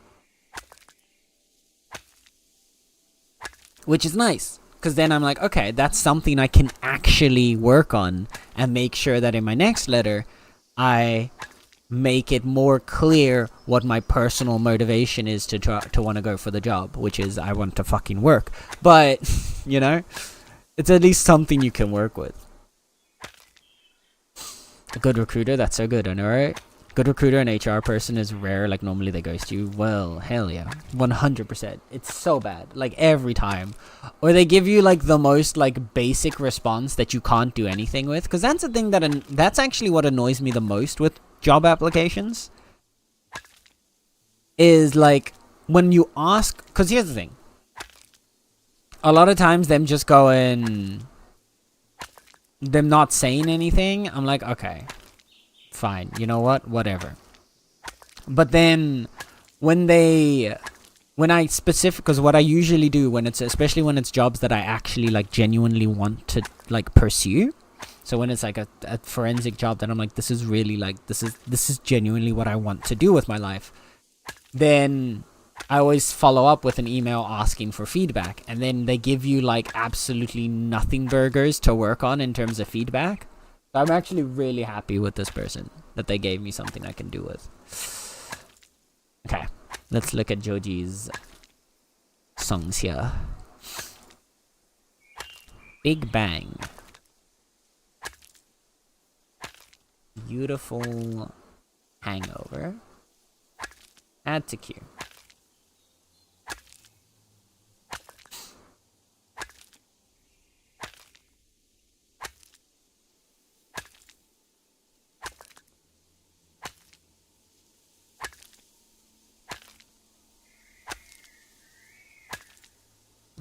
Which is nice. Because then I'm like, okay, that's something I can actually work on and make sure that in my next letter, I make it more clear what my personal motivation is to want to go for the job, which is I want to fucking work. But, you know, it's at least something you can work with. A good recruiter, that's so good, I know, right? Good recruiter and HR person is rare, like normally they ghost you. Well, hell yeah. 100%. It's so bad. Like every time. Or they give you like the most like basic response that you can't do anything with. Because that's the thing that's actually what annoys me the most with job applications. Is like when you ask, because here's the thing. A lot of times them just going, them not saying anything. I'm like, okay. Fine, you know what? Whatever. But then when I specific, because what I usually do when it's, especially when it's jobs that I actually like genuinely want to like pursue. So when it's like a forensic job that I'm like, this is really like, this is genuinely what I want to do with my life. Then I always follow up with an email asking for feedback. And then they give you like absolutely nothing burgers to work on in terms of feedback. I'm actually really happy with this person that they gave me something I can do with. Okay, let's look at Joji's songs here. Big Bang. Beautiful Hangover. Add to queue.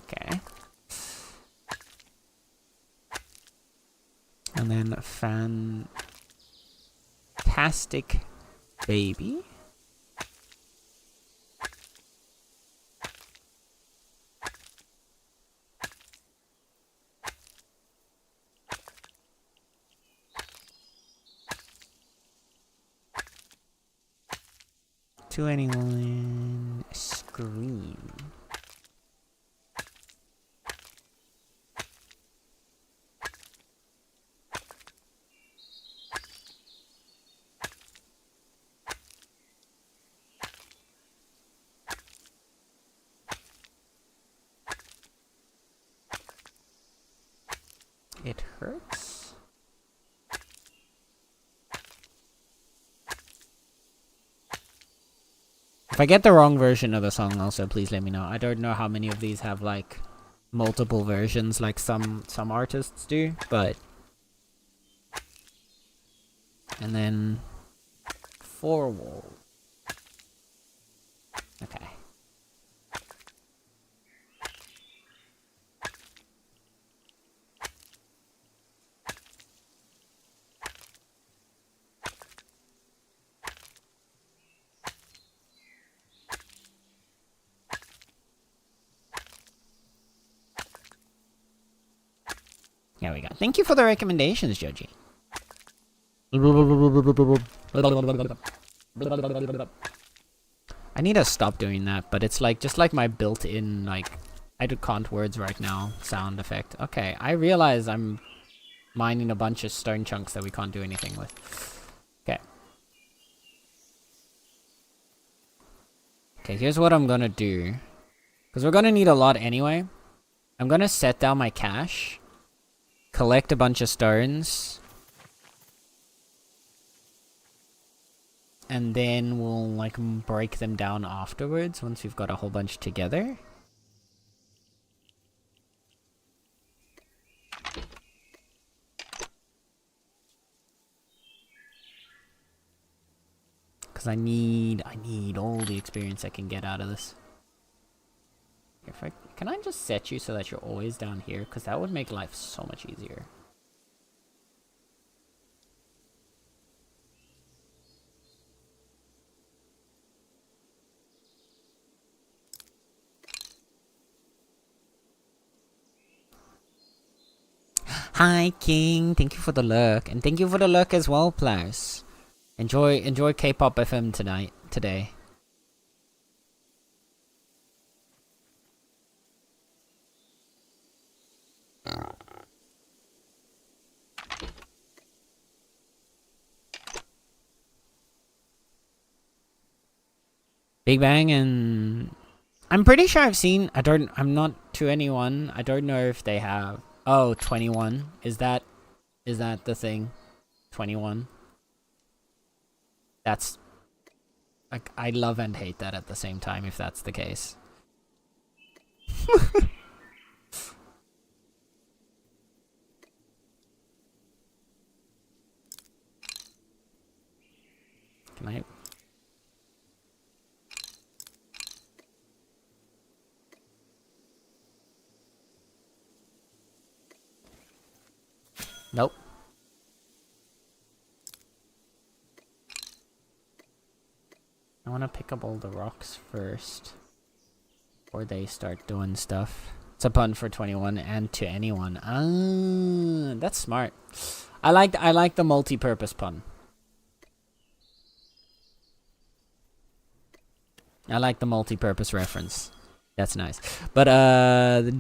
Okay. And then Fantastic Baby. To anyone, Scream. It hurts. If I get the wrong version of the song, also please let me know. I don't know how many of these have like multiple versions like some artists do, but and then Four Wall. Okay. Here we go. Thank you for the recommendations, Joji. I need to stop doing that, but it's like just like my built-in like I can't words right now sound effect. Okay, I realize I'm mining a bunch of stone chunks that we can't do anything with. Okay. Okay, here's what I'm gonna do. Because we're gonna need a lot anyway. I'm gonna set down my cache. Collect a bunch of stones. And then we'll, like, break them down afterwards once we've got a whole bunch together. Because I need all the experience I can get out of this. Can I just set you so that you're always down here? Because that would make life so much easier. Hi, King. Thank you for the lurk. And thank you for the lurk as well, Plaus. Enjoy K-pop FM today. Big Bang and... I'm pretty sure I've seen... I'm not to anyone. I don't know if they have... Oh, 21. Is that the thing? 21? That's... Like, I love and hate that at the same time, if that's the case. Can I... Nope. I want to pick up all the rocks first. Before they start doing stuff. It's a pun for 21 and to anyone. Ah, that's smart. I like the multi-purpose pun. I like the multi-purpose reference. That's nice. But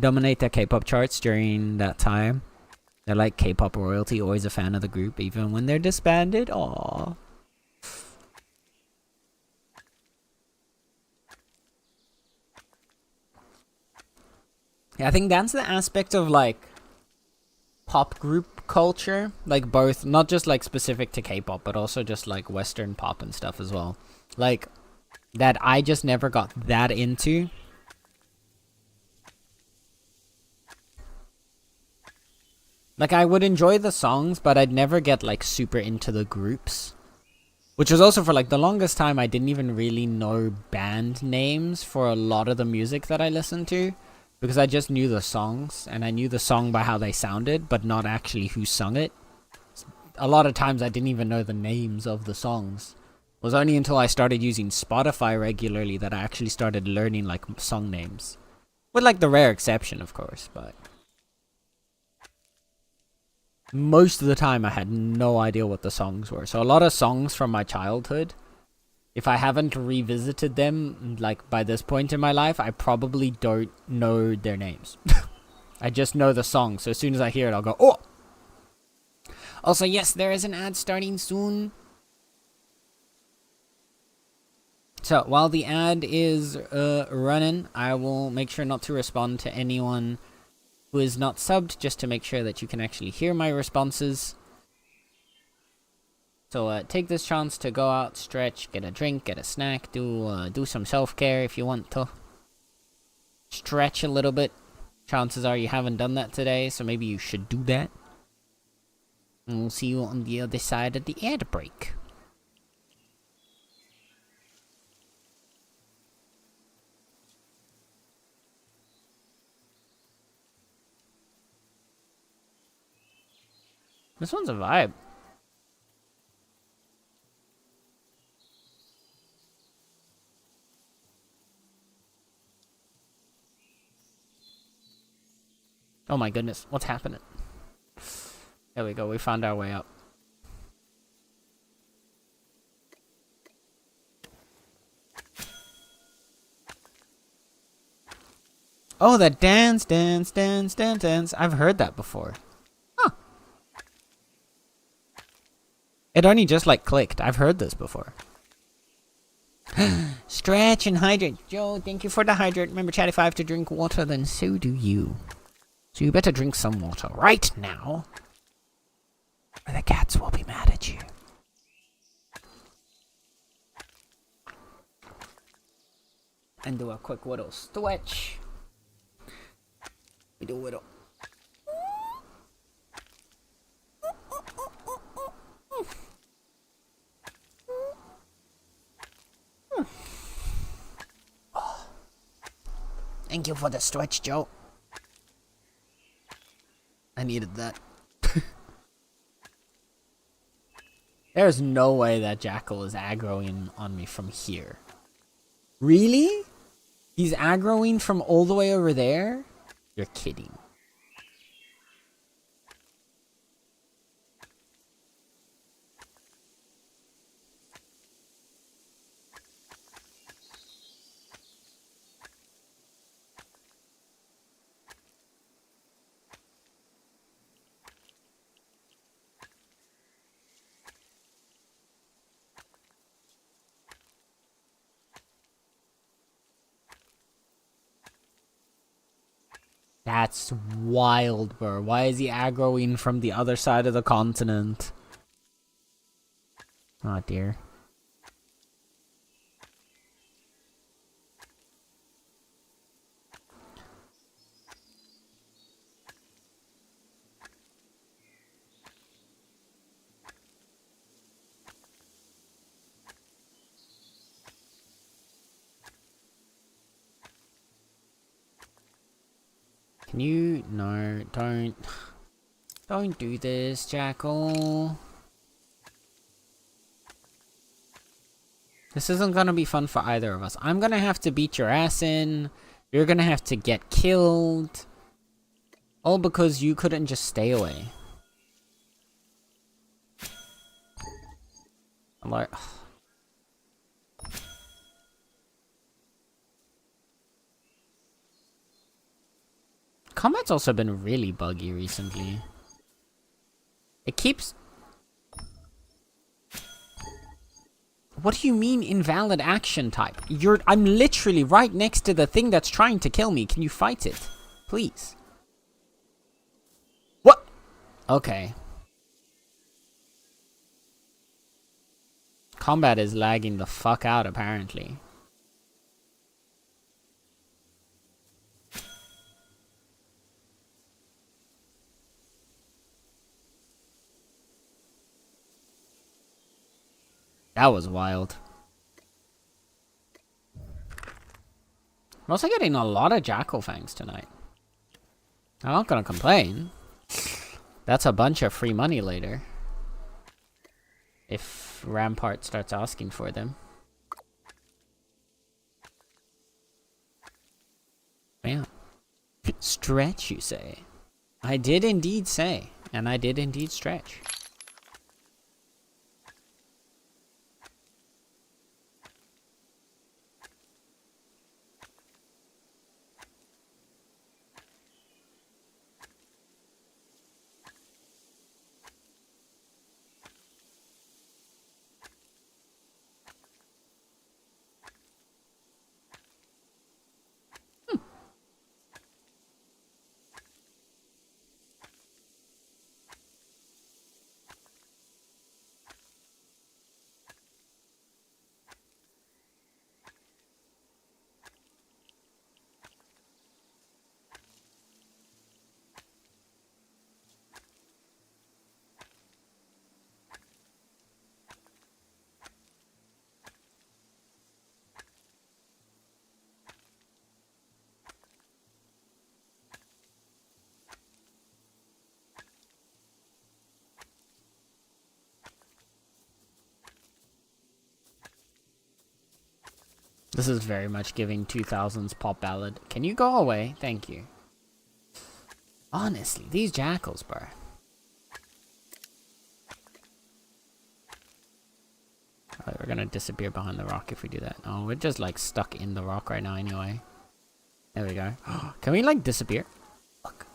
dominate the K-pop charts during that time. They're like K-pop royalty, always a fan of the group, even when they're disbanded. Aww. Yeah, I think that's the aspect of like pop group culture, like both, not just like specific to K-pop, but also just like Western pop and stuff as well. Like that I just never got that into. Like, I would enjoy the songs, but I'd never get, like, super into the groups. Which was also for, like, the longest time, I didn't even really know band names for a lot of the music that I listened to. Because I just knew the songs, and I knew the song by how they sounded, but not actually who sung it. A lot of times, I didn't even know the names of the songs. It was only until I started using Spotify regularly that I actually started learning, like, song names. With, like, the rare exception, of course, but... most of the time I had no idea what the songs were. So a lot of songs from my childhood, if I haven't revisited them like by this point in my life, I probably don't know their names. I just know the song. So as soon as I hear it, I'll go, oh! Also, yes, there is an ad starting soon. So while the ad is running, I will make sure not to respond to anyone who is not subbed, just to make sure that you can actually hear my responses. So take this chance to go out, stretch, get a drink, get a snack, do some self-care if you want to. Stretch a little bit. Chances are you haven't done that today, so maybe you should do that. And we'll see you on the other side of the ad break. This one's a vibe. Oh my goodness, what's happening? There we go, we found our way up. Oh, that dance, dance, dance, dance, dance. I've heard that before. Huh. It only just like clicked. I've heard this before. Stretch and hydrate. Joe, thank you for the hydrate. Remember, chat, if I have to drink water, then so do you. So you better drink some water right now, or the cats will be mad at you. And do a quick whittle stretch. We do whittle. Thank you for the stretch, Joe. I needed that. There's no way that Jackal is aggroing on me from here. Really? He's aggroing from all the way over there? You're kidding. That's wild, bro. Why is he aggroing from the other side of the continent? Oh, dear. Can you? No, don't. Don't do this, Jackal. This isn't gonna be fun for either of us. I'm gonna have to beat your ass in. You're gonna have to get killed. All because you couldn't just stay away. I'm like... Combat's also been really buggy recently. It keeps... What do you mean invalid action type? I'm literally right next to the thing that's trying to kill me. Can you fight it? Please. What? Okay. Combat is lagging the fuck out apparently. That was wild. I'm also getting a lot of Jackal Fangs tonight. I'm not gonna complain. That's a bunch of free money later. If Rampart starts asking for them. Man. Stretch, you say? I did indeed say. And I did indeed stretch. This is very much giving 2000s pop ballad. Can you go away? Thank you. Honestly, these jackals, bro. Alright, we're gonna disappear behind the rock if we do that. Oh, we're just like stuck in the rock right now anyway. There we go. Can we like disappear? Look.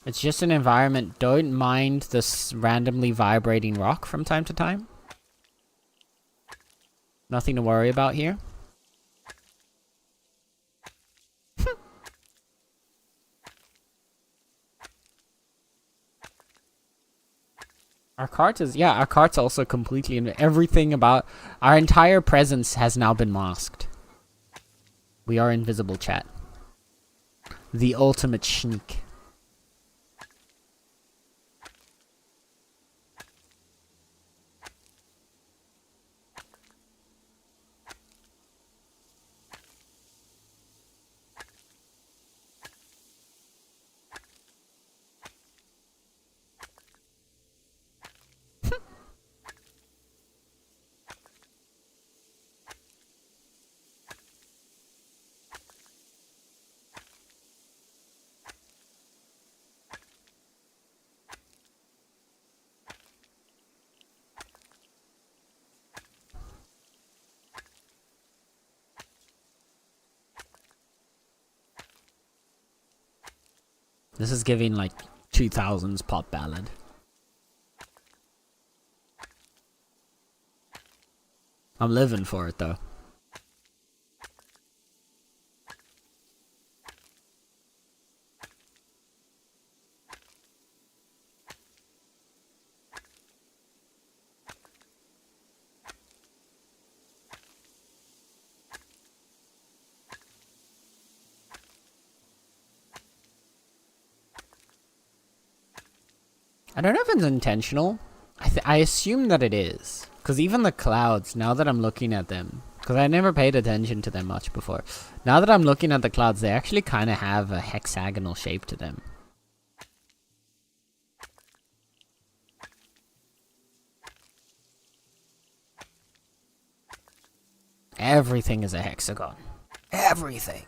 It's just an environment. Don't mind this randomly vibrating rock from time to time. Nothing to worry about here. Our cart is, yeah, our cart's also completely, everything about, our entire presence has now been masked. We are invisible, chat. The ultimate sneak. This is giving like 2000s pop ballad. I'm living for it though. I don't know if it's intentional. I assume that it is. Because even the clouds, now that I'm looking at them, because I never paid attention to them much before. Now that I'm looking at the clouds, they actually kind of have a hexagonal shape to them. Everything is a hexagon. Everything.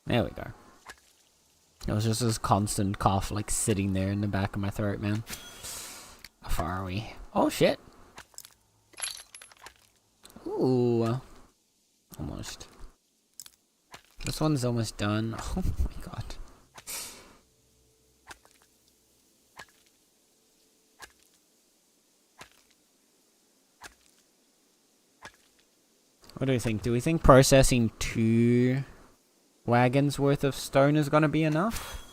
There we go. It was just this constant cough, like, sitting there in the back of my throat, man. How far are we? Oh, shit. Ooh. Almost. This one's almost done. Oh my god. What do we think? Do we think processing 2 wagons worth of stone is gonna be enough?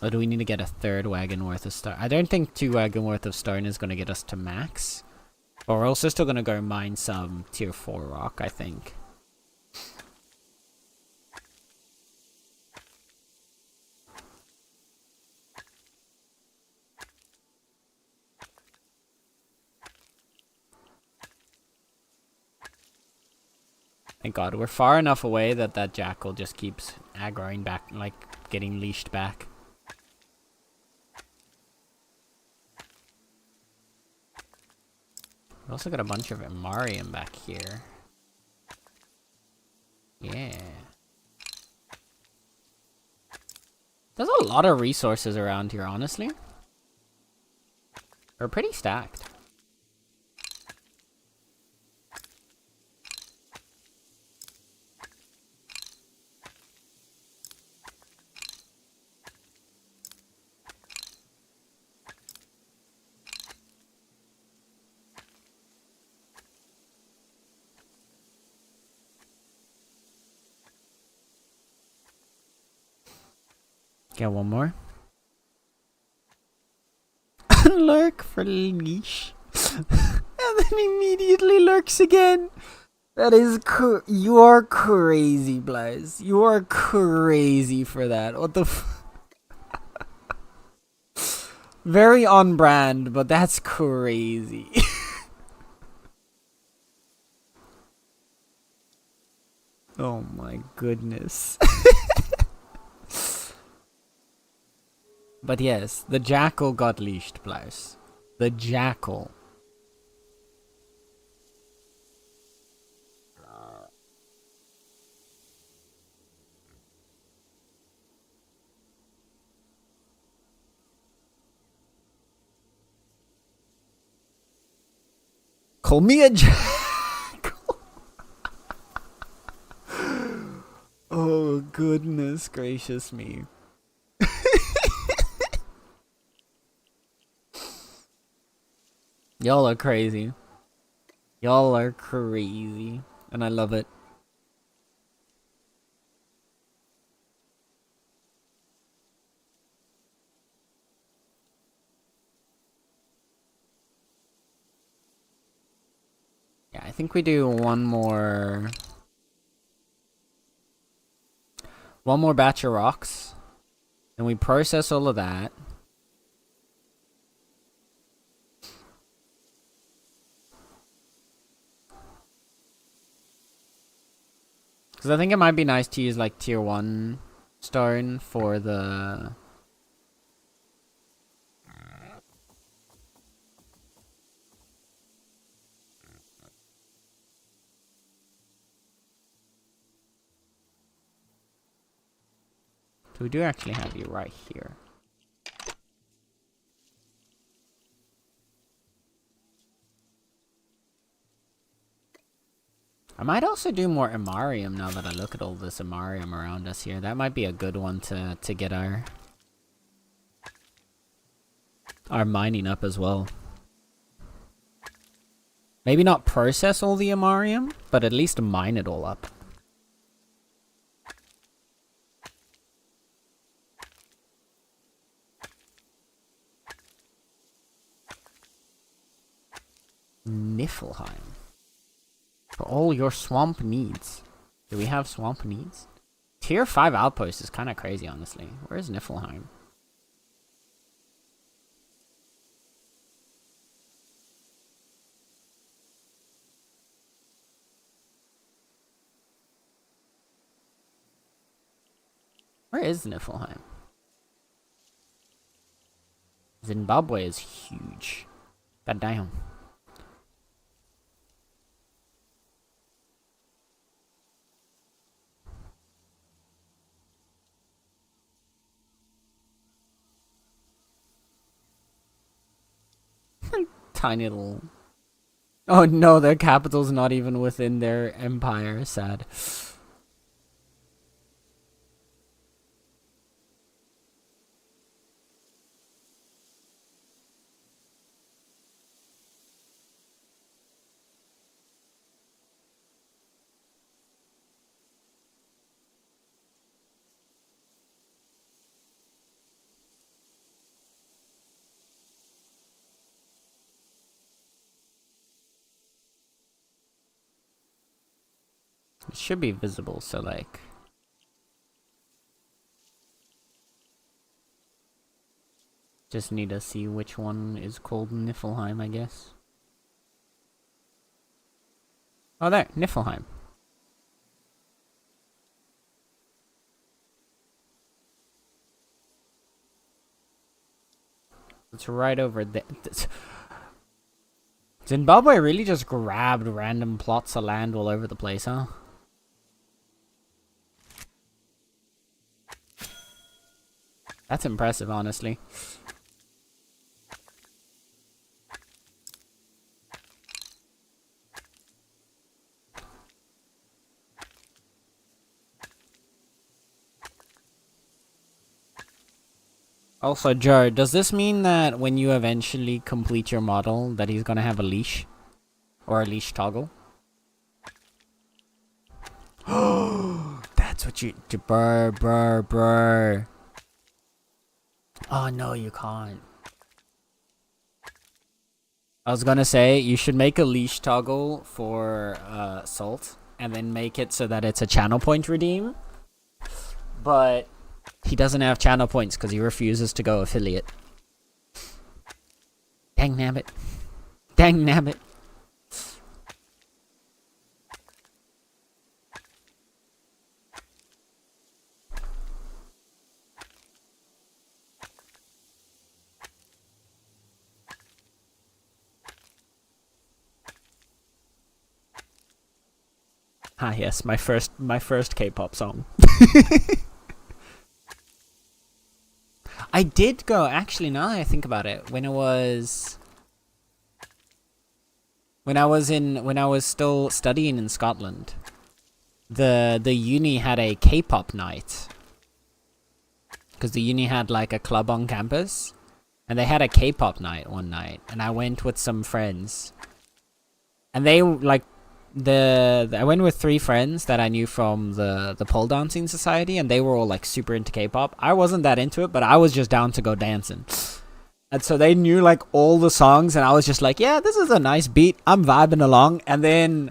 Or do we need to get a 3rd wagon worth of stone? I don't think 2 wagon worth of stone is gonna get us to max. But we're also still gonna go mine some tier 4 rock, I think. Thank god, we're far enough away that that jackal just keeps aggroing back, like, getting leashed back. We also got a bunch of Imarium back here. Yeah. There's a lot of resources around here, honestly. We're pretty stacked. Get one more. Lurk for leash. then immediately lurks again. That is you are crazy, Blaze. You are crazy for that. What the very on brand, but that's crazy. Oh my goodness. But yes, the jackal got leashed, Blaze. The jackal. Call me a jackal. Oh goodness gracious me. Y'all are crazy. Y'all are crazy. And I love it. Yeah, I think we do one more batch of rocks. And we process all of that. Because I think it might be nice to use like tier 1 stone for the... So we do actually have you right here. I might also do more Imarium now that I look at all this Imarium around us here. That might be a good one to get our mining up as well. Maybe not process all the Imarium, but at least mine it all up. Niflheim. For all your swamp needs. Do we have swamp needs? Tier 5 outpost is kind of crazy, honestly. Where's Niflheim? Where is Niflheim? Zimbabwe is huge. God damn. Tiny little... Oh no, their capital's not even within their empire. Sad. It should be visible, so like... Just need to see which one is called Niflheim, I guess. Oh, there, Niflheim. It's right over there. Zimbabwe really just grabbed random plots of land all over the place, huh? That's impressive, honestly. Also, Joe, does this mean that when you eventually complete your model, that he's gonna have a leash? Or a leash toggle? That's what you... Brr. Oh, no, you can't. I was gonna say you should make a leash toggle for Salt, and then make it so that it's a channel point redeem. But he doesn't have channel points because he refuses to go affiliate. Dang nabbit. Dang nabbit. Ah yes, my first K-pop song. I did go, actually, now that I think about it, when I was still studying in Scotland, the uni had a K-pop night. Because the uni had like a club on campus, and they had a K-pop night one night, and I went with some friends. And they like I went with 3 friends that I knew from the pole dancing society, and they were all like super into K-pop. I wasn't that into it, but I was just down to go dancing. And so they knew like all the songs, and I was just like, yeah, this is a nice beat. I'm vibing along. And then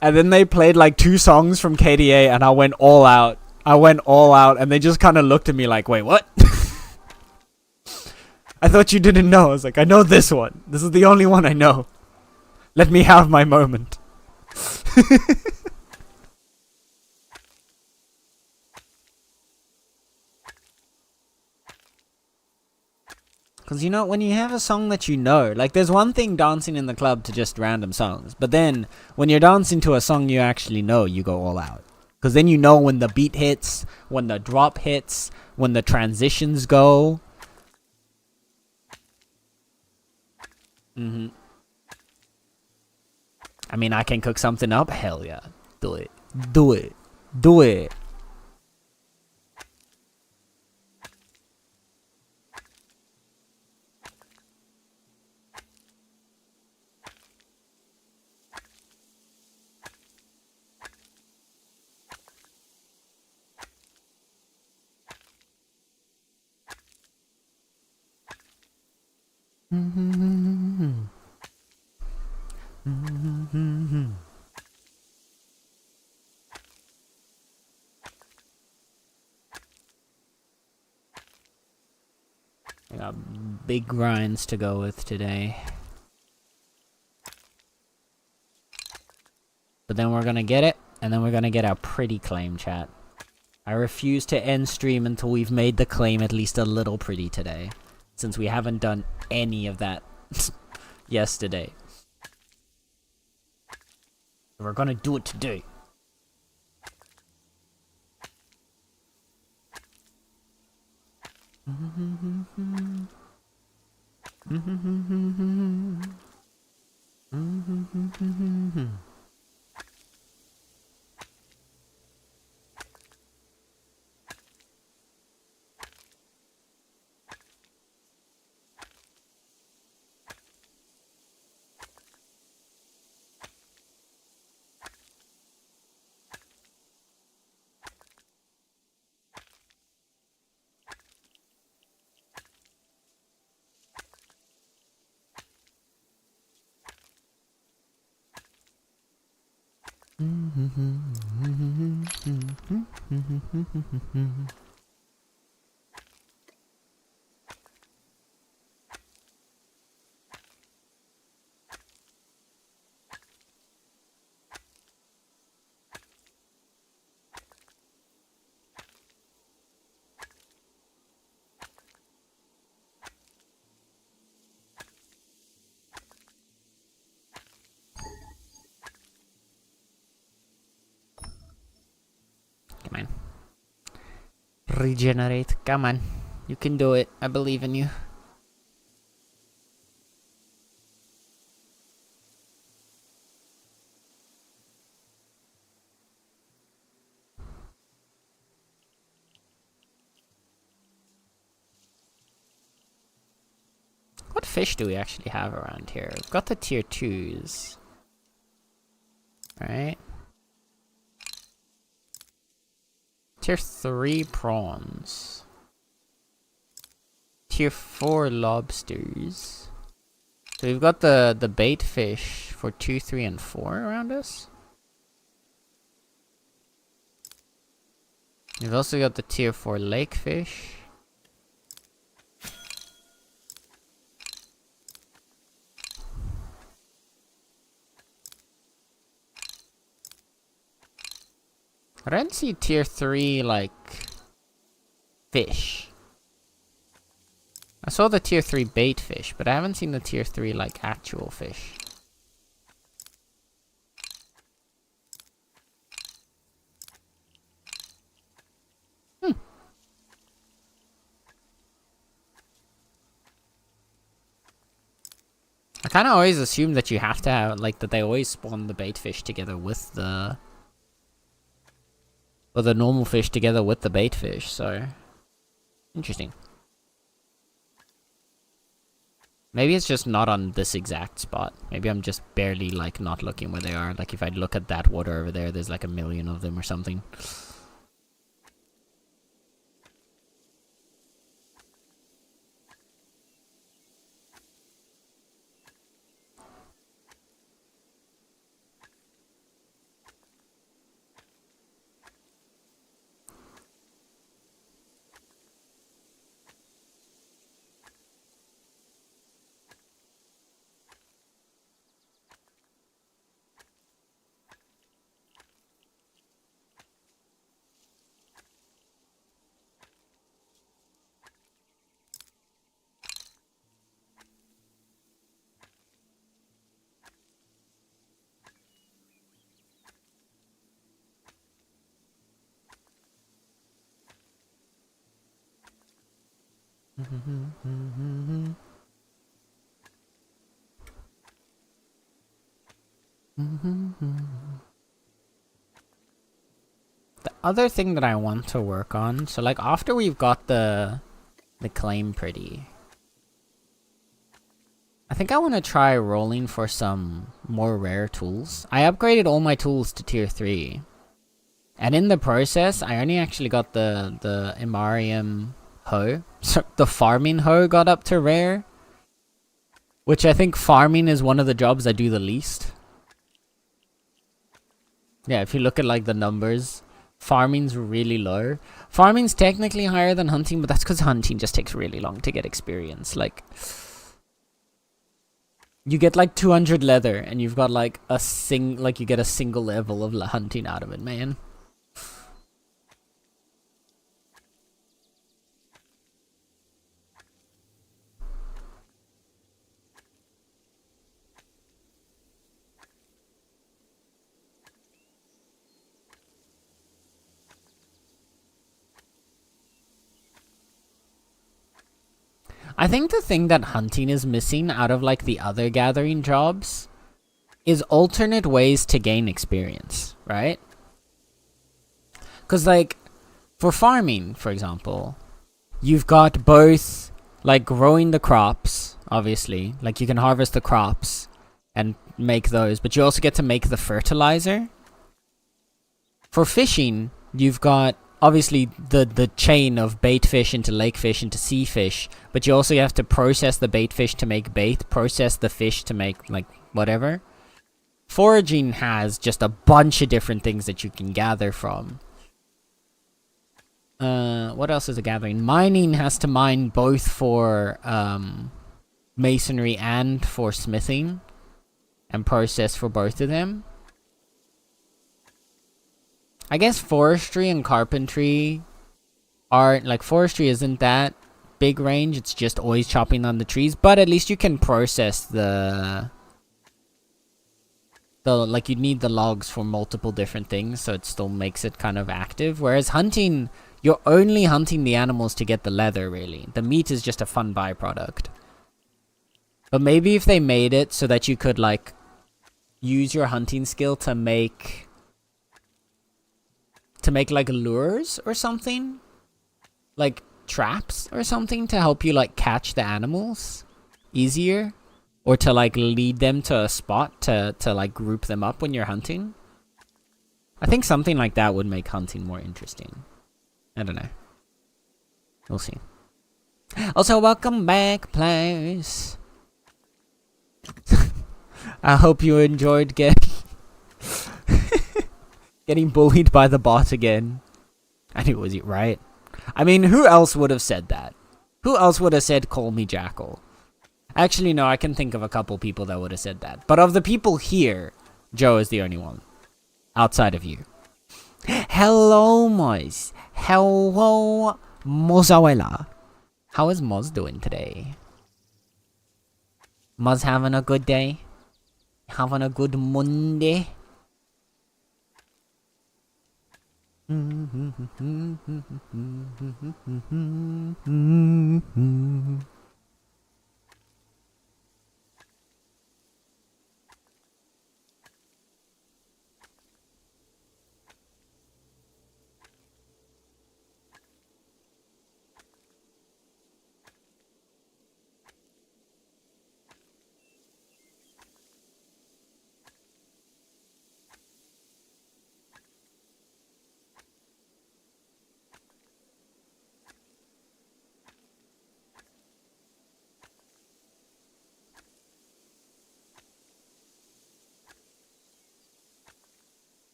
they played like 2 songs from KDA, and I went all out. And they just kind of looked at me like, wait, what? I thought you didn't know. I was like, I know this one. This is the only one I know. Let me have my moment. Because, you know, when you have a song that you know, like, there's one thing dancing in the club to just random songs. But then, when you're dancing to a song you actually know, you go all out. Because then you know when the beat hits, when the drop hits, when the transitions go. I mean, I can cook something up? Hell yeah. Do it. Do it. Do it. I got big grinds to go with today. But then we're gonna get it, and then we're gonna get our pretty claim, chat. I refuse to end stream until we've made the claim at least a little pretty today. Since we haven't done any of that yesterday. We're gonna do it today. Come on. Regenerate. Come on. You can do it. I believe in you. What fish do we actually have around here? We've got the tier 2s. Right? Tier 3 prawns. Tier 4 lobsters. So we've got the bait fish for 2, 3, and 4 around us. We've also got the tier 4 lake fish. I don't see tier 3 like fish. I saw the tier 3 bait fish, but I haven't seen the tier 3 like actual fish. I kind of always assume that you have to have, like, that they always spawn the bait fish together with the... or the normal fish together with the bait fish, so... Interesting. Maybe it's just not on this exact spot. Maybe I'm just barely, like, not looking where they are. Like, if I look at that water over there, there's like 1 million of them or something. The other thing that I want to work on, so like after we've got the claim pretty, I think I want to try rolling for some more rare tools. I upgraded all my tools to tier 3. And in the process, I only actually got the Imarium hoe. So the farming hoe got up to rare. Which I think farming is one of the jobs I do the least. Yeah, if you look at like the numbers, farming's really low. Farming's technically higher than hunting, but that's because hunting just takes really long to get experience. Like, you get like 200 leather, and you've got like you get a single level of hunting out of it, man. I think the thing that hunting is missing out of like the other gathering jobs is alternate ways to gain experience, right? Because like for farming, for example, you've got both like growing the crops, obviously, like you can harvest the crops and make those, but you also get to make the fertilizer. For fishing, you've got obviously the chain of bait fish into lake fish into sea fish, but you also have to process the bait fish to make bait, process the fish to make like whatever. Foraging has just a bunch of different things that you can gather from. What else is a gathering? Mining has to mine both for masonry and for smithing, and process for both of them. I guess forestry and carpentry are, like, forestry isn't that big range, it's just always chopping on the trees, but at least you can process like, you need the logs for multiple different things, so it still makes it kind of active. Whereas hunting, you're only hunting the animals to get the leather, really. The meat is just a fun byproduct. But maybe if they made it so that you could, like, use your hunting skill to make like lures or something, like traps or something to help you like catch the animals easier, or to like lead them to a spot to like group them up when you're hunting. I think something like that would make hunting more interesting. I don't know. We'll see. Also, welcome back, players. I hope you enjoyed getting getting bullied by the bot again. And it was right. I mean, who else would have said that? Who else would have said, call me Jackal? Actually, no, I can think of a couple people that would have said that. But of the people here, Joe is the only one. Outside of you. Hello, Moz. Hello, Mozawela. How is Moz doing today? Moz having a good day? Having a good Monday?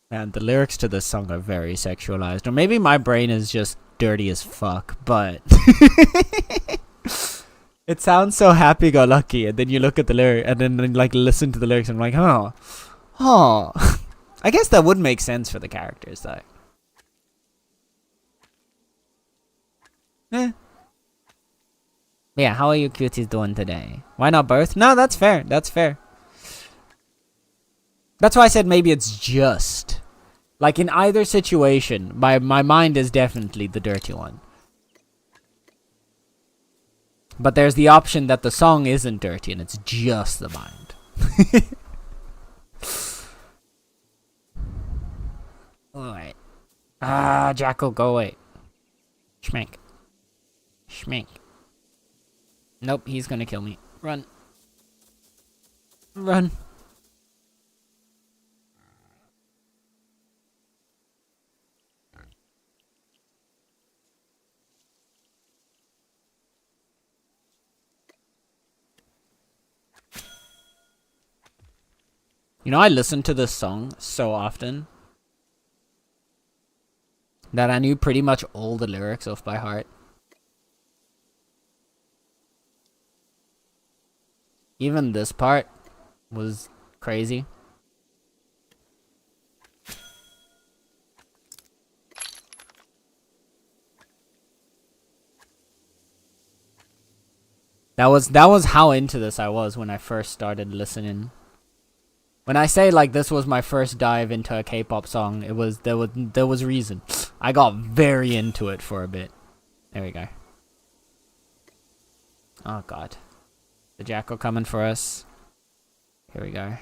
Man, the lyrics to this song are very sexualized. Or maybe my brain is just dirty as fuck, but... it sounds so happy-go-lucky, and then you look at the lyric, and then like listen to the lyrics, and I'm like, oh. I guess that would make sense for the characters, though. Yeah, how are you cuties doing today? Why not both? No, that's fair. That's fair. That's why I said maybe it's just. Like, in either situation, my mind is definitely the dirty one. But there's the option that the song isn't dirty and it's just the mind. Alright. Jackal, go away. Schmank. Schmank. Nope, he's gonna kill me. Run. Run. You know, I listened to this song so often that I knew pretty much all the lyrics off by heart. Even this part was crazy. That was how into this I was when I first started listening. When I say like this was my first dive into a K-pop song, it was there was reason. I got very into it for a bit. There we go. Oh god. The Jackal coming for us. Here we go.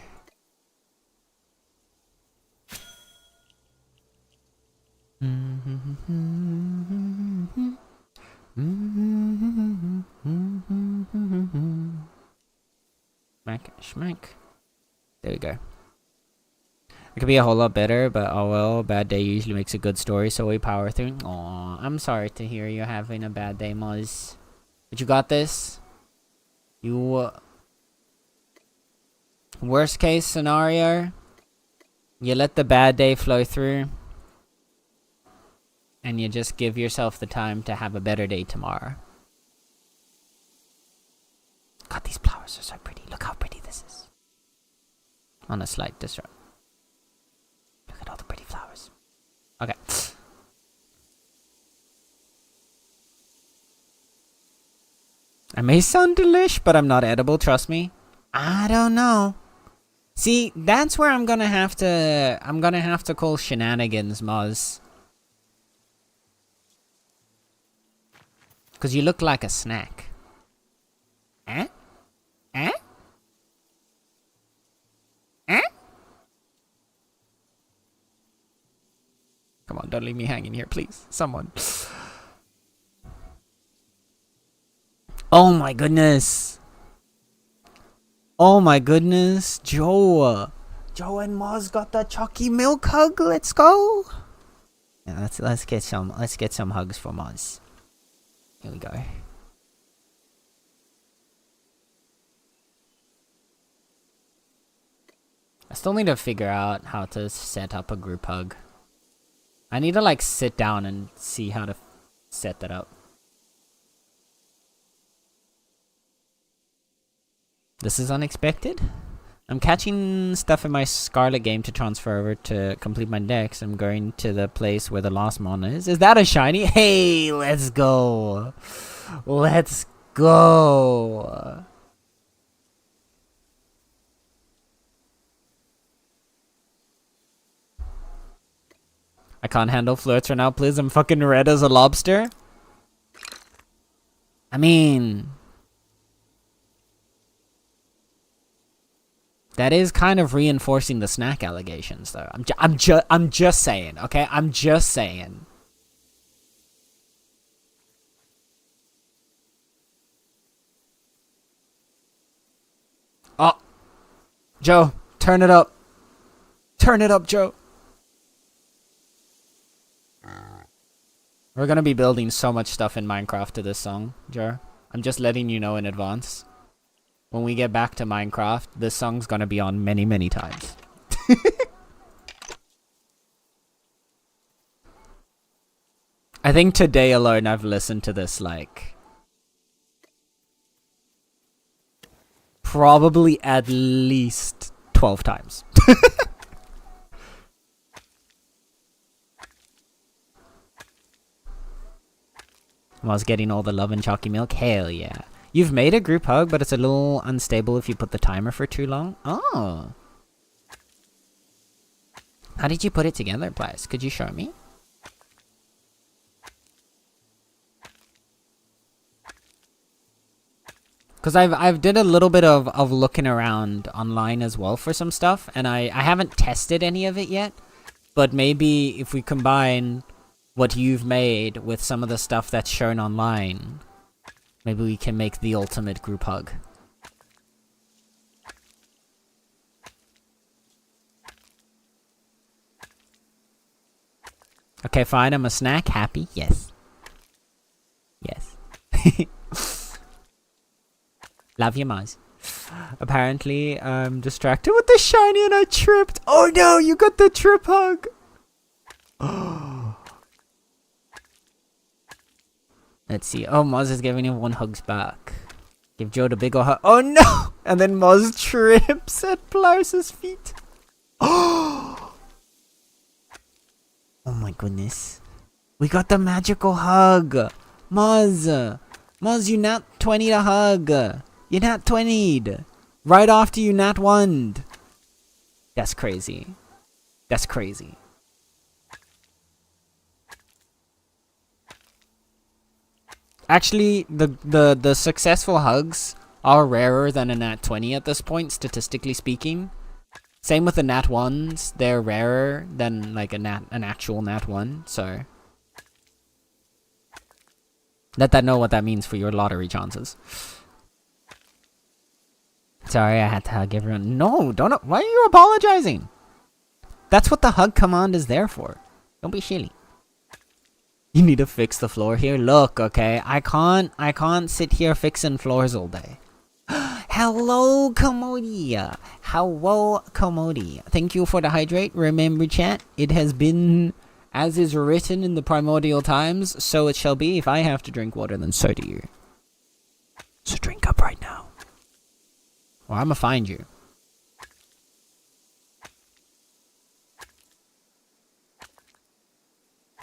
Schmack, schmack. There we go. It could be a whole lot better, but oh well, a bad day usually makes a good story, so we power through. Aw, I'm sorry to hear you're having a bad day, Muzz. But you got this. You, worst case scenario, you let the bad day flow through, and you just give yourself the time to have a better day tomorrow. God, these flowers are so pretty. Look how pretty this is. On a slight disrupt. Look at all the pretty flowers. Okay. I may sound delish, but I'm not edible, trust me. I don't know. See, that's where I'm gonna have to call shenanigans, Moz. Cause you look like a snack. Eh? Eh? Eh? Come on, don't leave me hanging here, please. Someone. Oh my goodness. Oh my goodness. Joe. Joe and Moz got the chalky milk hug. Let's go. Yeah, let's get some hugs for Moz. Here we go. I still need to figure out how to set up a group hug. I need to like sit down and see how to set that up. This is unexpected. I'm catching stuff in my Scarlet game to transfer over to complete my decks. I'm going to the place where the last mon is. Is that a shiny? Hey, let's go. Let's go. I can't handle flirts right now, please. I'm fucking red as a lobster. I mean, that is kind of reinforcing the snack allegations, though. I'm just saying, okay? I'm just saying. Oh, Joe, turn it up. Turn it up, Joe. We're gonna be building so much stuff in Minecraft to this song, Joe. I'm just letting you know in advance. When we get back to Minecraft, this song's gonna be on many, many times. I think today alone I've listened to this like probably at least 12 times. I was getting all the love and chalky milk. Hell yeah. You've made a group hug, but it's a little unstable if you put the timer for too long. Oh. How did you put it together, please? Could you show me? Because I've did a little bit of looking around online as well for some stuff, and I haven't tested any of it yet. But maybe if we combine what you've made with some of the stuff that's shown online, maybe we can make the ultimate group hug. Okay, fine, I'm a snack. Happy? Yes. Yes. Love you, Maz. Apparently, I'm distracted with the shiny and I tripped. Oh no, you got the trip hug. Let's see. Oh, Maz is giving him 1 hugs back. Give Joe the big ol' hug. Oh no! And then Maz trips at Plouse's feet. Oh my goodness. We got the magical hug. Maz. Maz, you nat 20'd a hug. You nat 20'd. Right after you nat 1'd. That's crazy. That's crazy. Actually, the successful hugs are rarer than a nat 20 at this point, statistically speaking. Same with the nat 1s, they're rarer than like an actual nat 1, so let that know what that means for your lottery chances. Sorry, I had to hug everyone. No, don't. Why are you apologizing? That's what the hug command is there for. Don't be silly. You need to fix the floor here. Look, okay, I can't sit here fixing floors all day. Hello, Commodie. Hello, Commodie. Thank you for the hydrate. Remember, chat, it has been as is written in the primordial times, so it shall be. If I have to drink water, then so do you. So drink up right now. Or I'ma find you.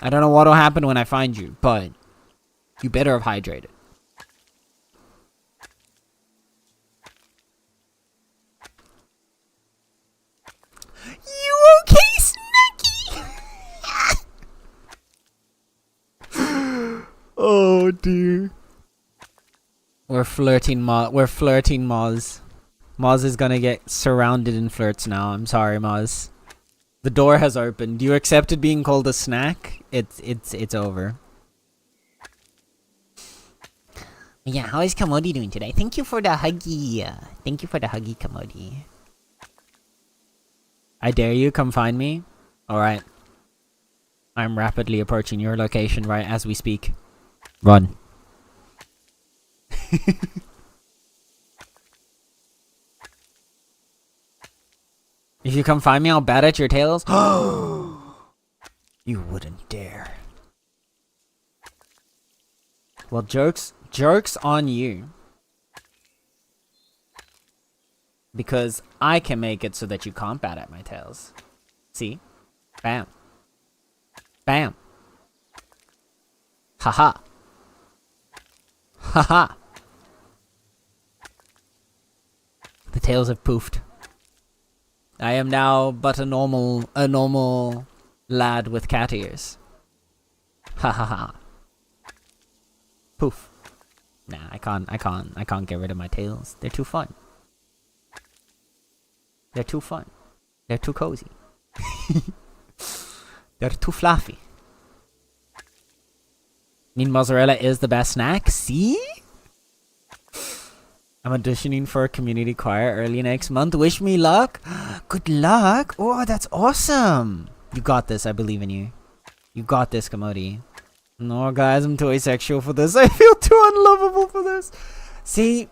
I don't know what'll happen when I find you, but you better have hydrated. You okay, Snacky? Oh dear. We're flirting, Moz. Moz is gonna get surrounded in flirts now. I'm sorry, Moz. The door has opened. You accepted being called a snack? It's over. Yeah, how is Commodie doing today? Thank you for the huggy. Thank you for the huggy, Commodie. I dare you, come find me. Alright. I'm rapidly approaching your location right as we speak. Run. If you come find me, I'll bat at your tails. You wouldn't dare. Well, joke's on you. Because I can make it so that you can't bat at my tails. See? Bam. Bam. Haha. Haha. The tails have poofed. I am now but a normal lad with cat ears. Ha ha ha. Poof. Nah, I can't get rid of my tails. They're too fun. They're too fun. They're too cozy. They're too fluffy. Mean mozzarella is the best snack? See? I'm auditioning for a community choir early next month. Wish me luck. Good luck. Oh, that's awesome. You got this. I believe in you. You got this, Kamodi. No, guys, I'm too asexual for this. I feel too unlovable for this. See?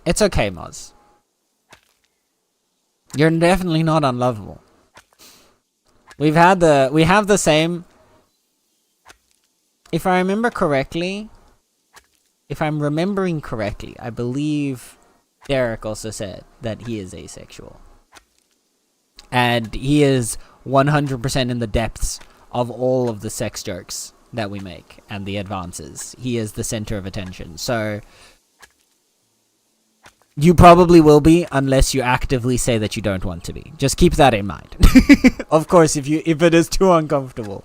It's okay, Moz. You're definitely not unlovable. We have the same... If I remember correctly... If I'm remembering correctly, I believe Derek also said that he is asexual. And he is 100% in the depths of all of the sex jokes that we make and the advances. He is the center of attention. So you probably will be unless you actively say that you don't want to be. Just keep that in mind. Of course, if it is too uncomfortable,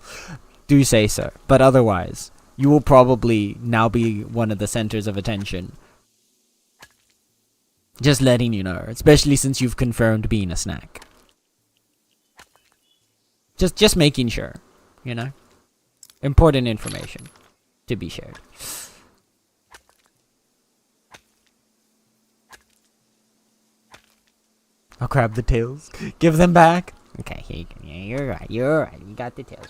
do say so. But otherwise, you will probably now be one of the centers of attention. Just letting you know, especially since you've confirmed being a snack. Just making sure, you know? Important information to be shared. I'll grab the tails. Give them back. Okay, here you go. Yeah, you're right. We got the tails.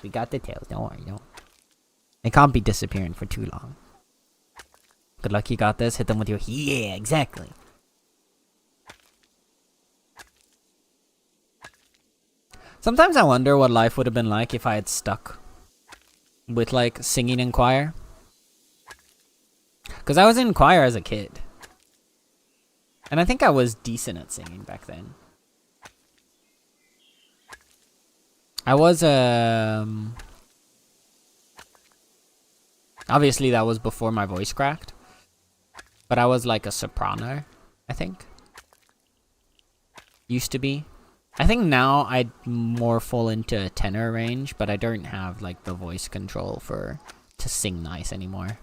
Don't worry, don't. They can't be disappearing for too long. Good luck, you got this. Hit them with your... Yeah, exactly. Sometimes I wonder what life would have been like if I had stuck with, like, singing in choir. Because I was in choir as a kid. And I think I was decent at singing back then. I was, obviously, that was before my voice cracked. But I was like a soprano, I think. Used to be. I think now I'd more fall into tenor range, but I don't have like the voice control to sing nice anymore.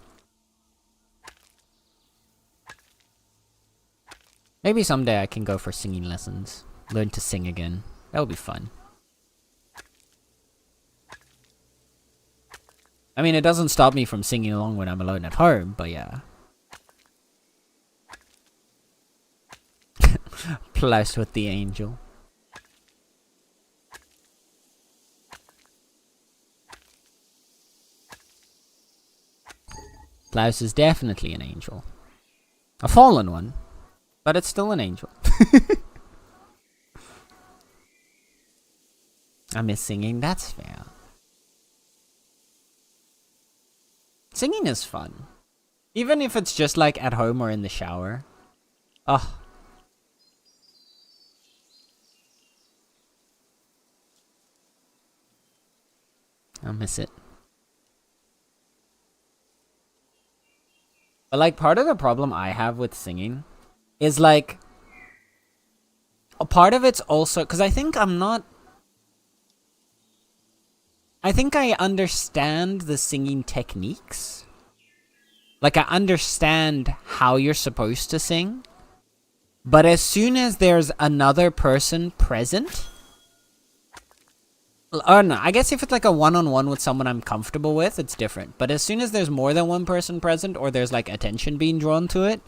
Maybe someday I can go for singing lessons. Learn to sing again. That would be fun. I mean, it doesn't stop me from singing along when I'm alone at home, but yeah. Plus with the angel. Klaus is definitely an angel. A fallen one, but it's still an angel. I miss singing, that's fair. Singing is fun. Even if it's just like at home or in the shower. Oh. I miss it. But like part of the problem I have with singing is like a part of it's also because I think I understand the singing techniques. Like I understand how you're supposed to sing. But as soon as there's another person present, or no, I guess if it's like a one-on-one with someone I'm comfortable with, it's different. But as soon as there's more than one person present, or there's like attention being drawn to it,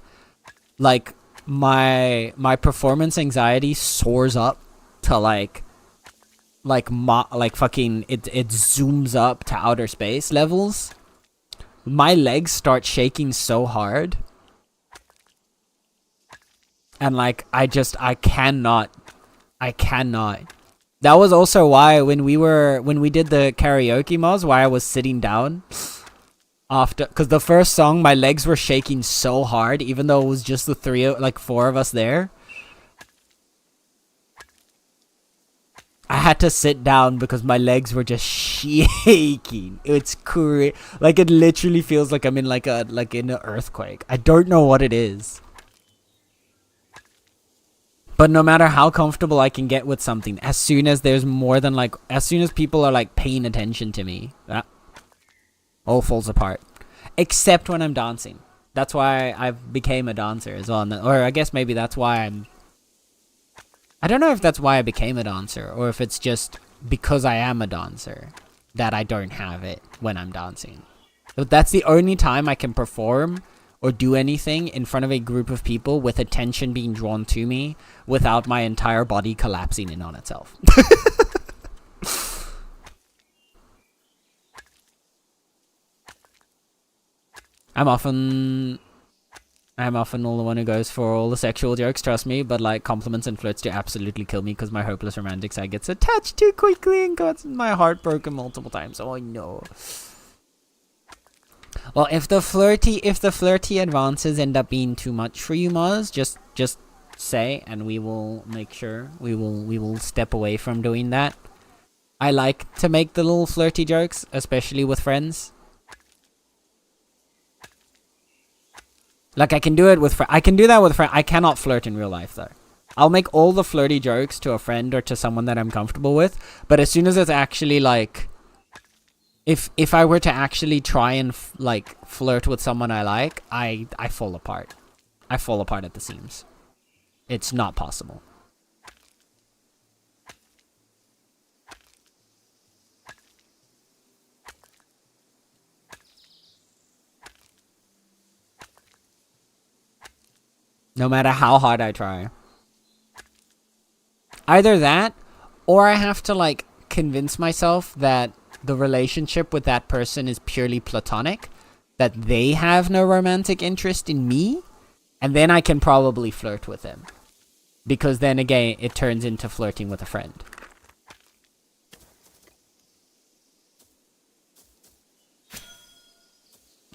like my performance anxiety soars up to like fucking it zooms up to outer space levels. My legs start shaking so hard, and like I I cannot. That was also why when we did the karaoke mods, why I was sitting down after, because the first song my legs were shaking so hard, even though it was just the four of us there. I had to sit down because my legs were just shaking. It's crazy. Like, it literally feels like I'm in in an earthquake. I don't know what it is. But no matter how comfortable I can get with something, as soon as there's more than as soon as people are paying attention to me, that all falls apart. Except when I'm dancing. That's why I became a dancer as well. Or I guess maybe that's why I don't know if that's why I became a dancer, or if it's just because I am a dancer that I don't have it when I'm dancing. But that's the only time I can perform or do anything in front of a group of people with attention being drawn to me without my entire body collapsing in on itself. I'm often all the one who goes for all the sexual jokes, trust me, but compliments and flirts do absolutely kill me because my hopeless romantic side gets attached too quickly and got my heart broken multiple times. Oh no. Well, if the flirty advances end up being too much for you, Maz, just say, and we will make sure we will step away from doing that. I like to make the little flirty jokes, especially with friends. I can do it with I can do that with friends. I cannot flirt in real life though. I'll make all the flirty jokes to a friend or to someone that I'm comfortable with, but as soon as it's actually if I were to actually try and flirt with someone I like, I fall apart. I fall apart at the seams. It's not possible. No matter how hard I try. Either that, or I have to convince myself that the relationship with that person is purely platonic, that they have no romantic interest in me, and then I can probably flirt with them. Because then again, it turns into flirting with a friend.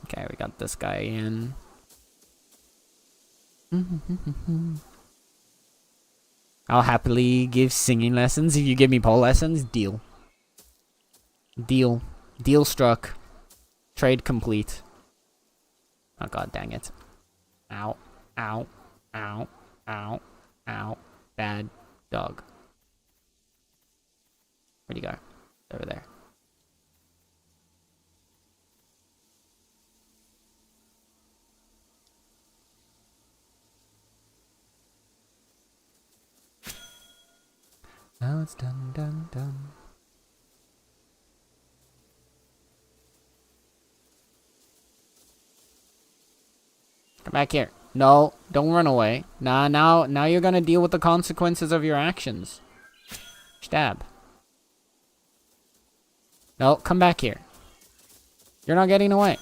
Okay, we got this guy in. I'll happily give singing lessons if you give me pole lessons. Deal. Deal. Deal struck. Trade complete. Oh god dang it. Ow. Ow. Ow. Ow. Ow. Bad dog. Where'd he go? Over there. Now it's done, done, done. Come back here. No, don't run away. Nah, now you're gonna deal with the consequences of your actions. Stab. No, come back here. You're not getting away.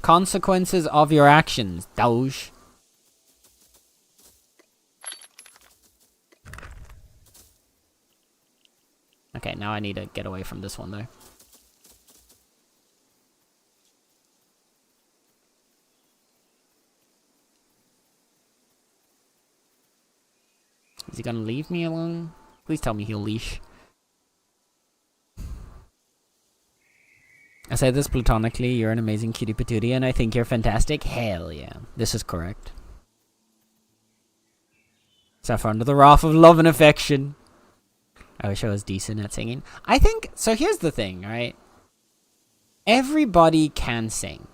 Consequences of your actions, Doge. Okay, now I need to get away from this one, though. Is he gonna leave me alone? Please tell me he'll leash. I say this platonically, you're an amazing cutie patootie, and I think you're fantastic. Hell yeah. This is correct. Suffer under the wrath of love and affection. I wish I was decent at singing. I think, so here's the thing, right? Everybody can sing.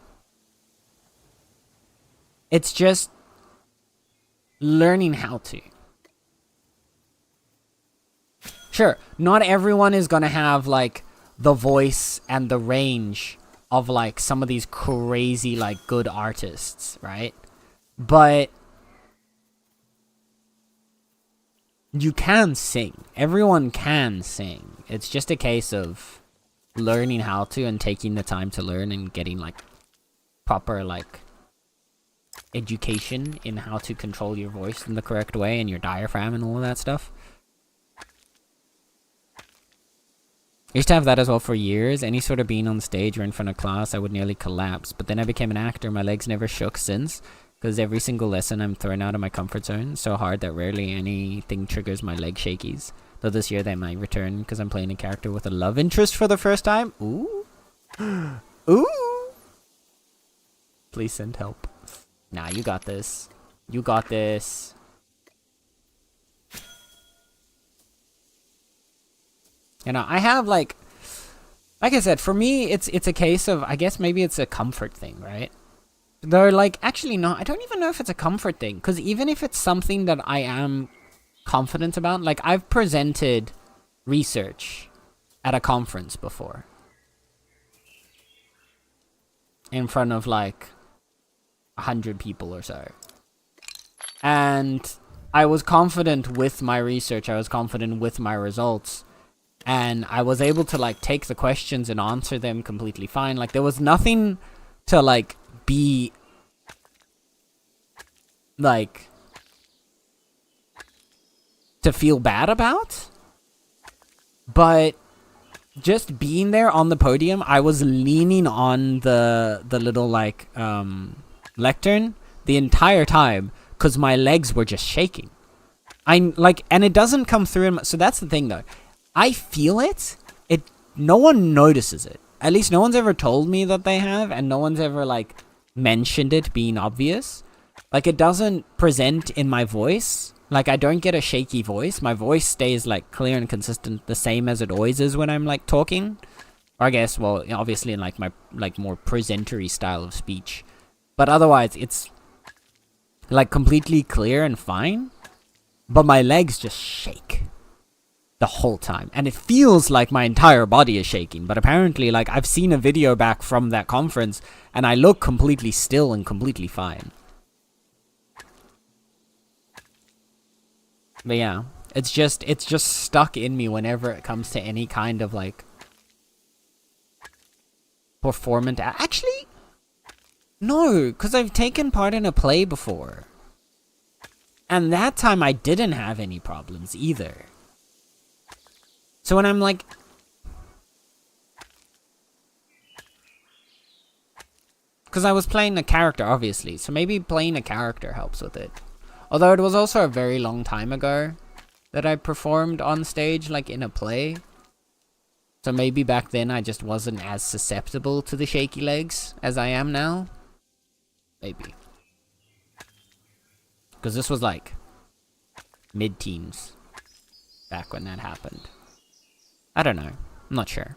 It's just learning how to. Sure, not everyone is gonna have, the voice and the range of, some of these crazy, good artists, right? But you can sing. Everyone can sing. It's just a case of learning how to and taking the time to learn and getting, proper, education in how to control your voice in the correct way and your diaphragm and all of that stuff. I used to have that as well for years. Any sort of being on stage or in front of class, I would nearly collapse. But then I became an actor. My legs never shook since. Because every single lesson I'm thrown out of my comfort zone so hard that rarely anything triggers my leg shakies. Though this year they might return because I'm playing a character with a love interest for the first time. Ooh. Ooh. Please send help. Nah, you got this. You got this. You know, I have like I said, for me, it's a case of, I guess maybe it's a comfort thing, right? Though, like, actually, no, I don't even know if it's a comfort thing. Because even if it's something that I am confident about, like, I've presented research at a conference before. In front of, like, 100 people or so. And I was confident with my research. I was confident with my results. And I was able to, like, take the questions and answer them completely fine. Like, there was nothing to, like, be, like, to feel bad about. But just being there on the podium, I was leaning on the little, like, lectern the entire time. Because my legs were just shaking. I'm, like, and it doesn't come through in my, so that's the thing, though. I feel it. No one notices it. At least no one's ever told me that they have, and no one's ever, like, mentioned it being obvious. Like, it doesn't present in my voice. Like, I don't get a shaky voice. My voice stays, like, clear and consistent, the same as it always is when I'm, like, talking. Or I guess, well, obviously in, like, my, like, more presentery style of speech. But otherwise, it's, like, completely clear and fine. But my legs just shake the whole time. And it feels like my entire body is shaking. But apparently, like, I've seen a video back from that conference, and I look completely still and completely fine. But yeah, it's just stuck in me whenever it comes to any kind of, like, performance. Actually, no, because I've taken part in a play before. And that time I didn't have any problems either. So when I'm like, because I was playing a character, obviously, so maybe playing a character helps with it. Although it was also a very long time ago that I performed on stage, like in a play. So maybe back then I just wasn't as susceptible to the shaky legs as I am now. Maybe. Because this was like mid-teens back when that happened. I don't know. I'm not sure.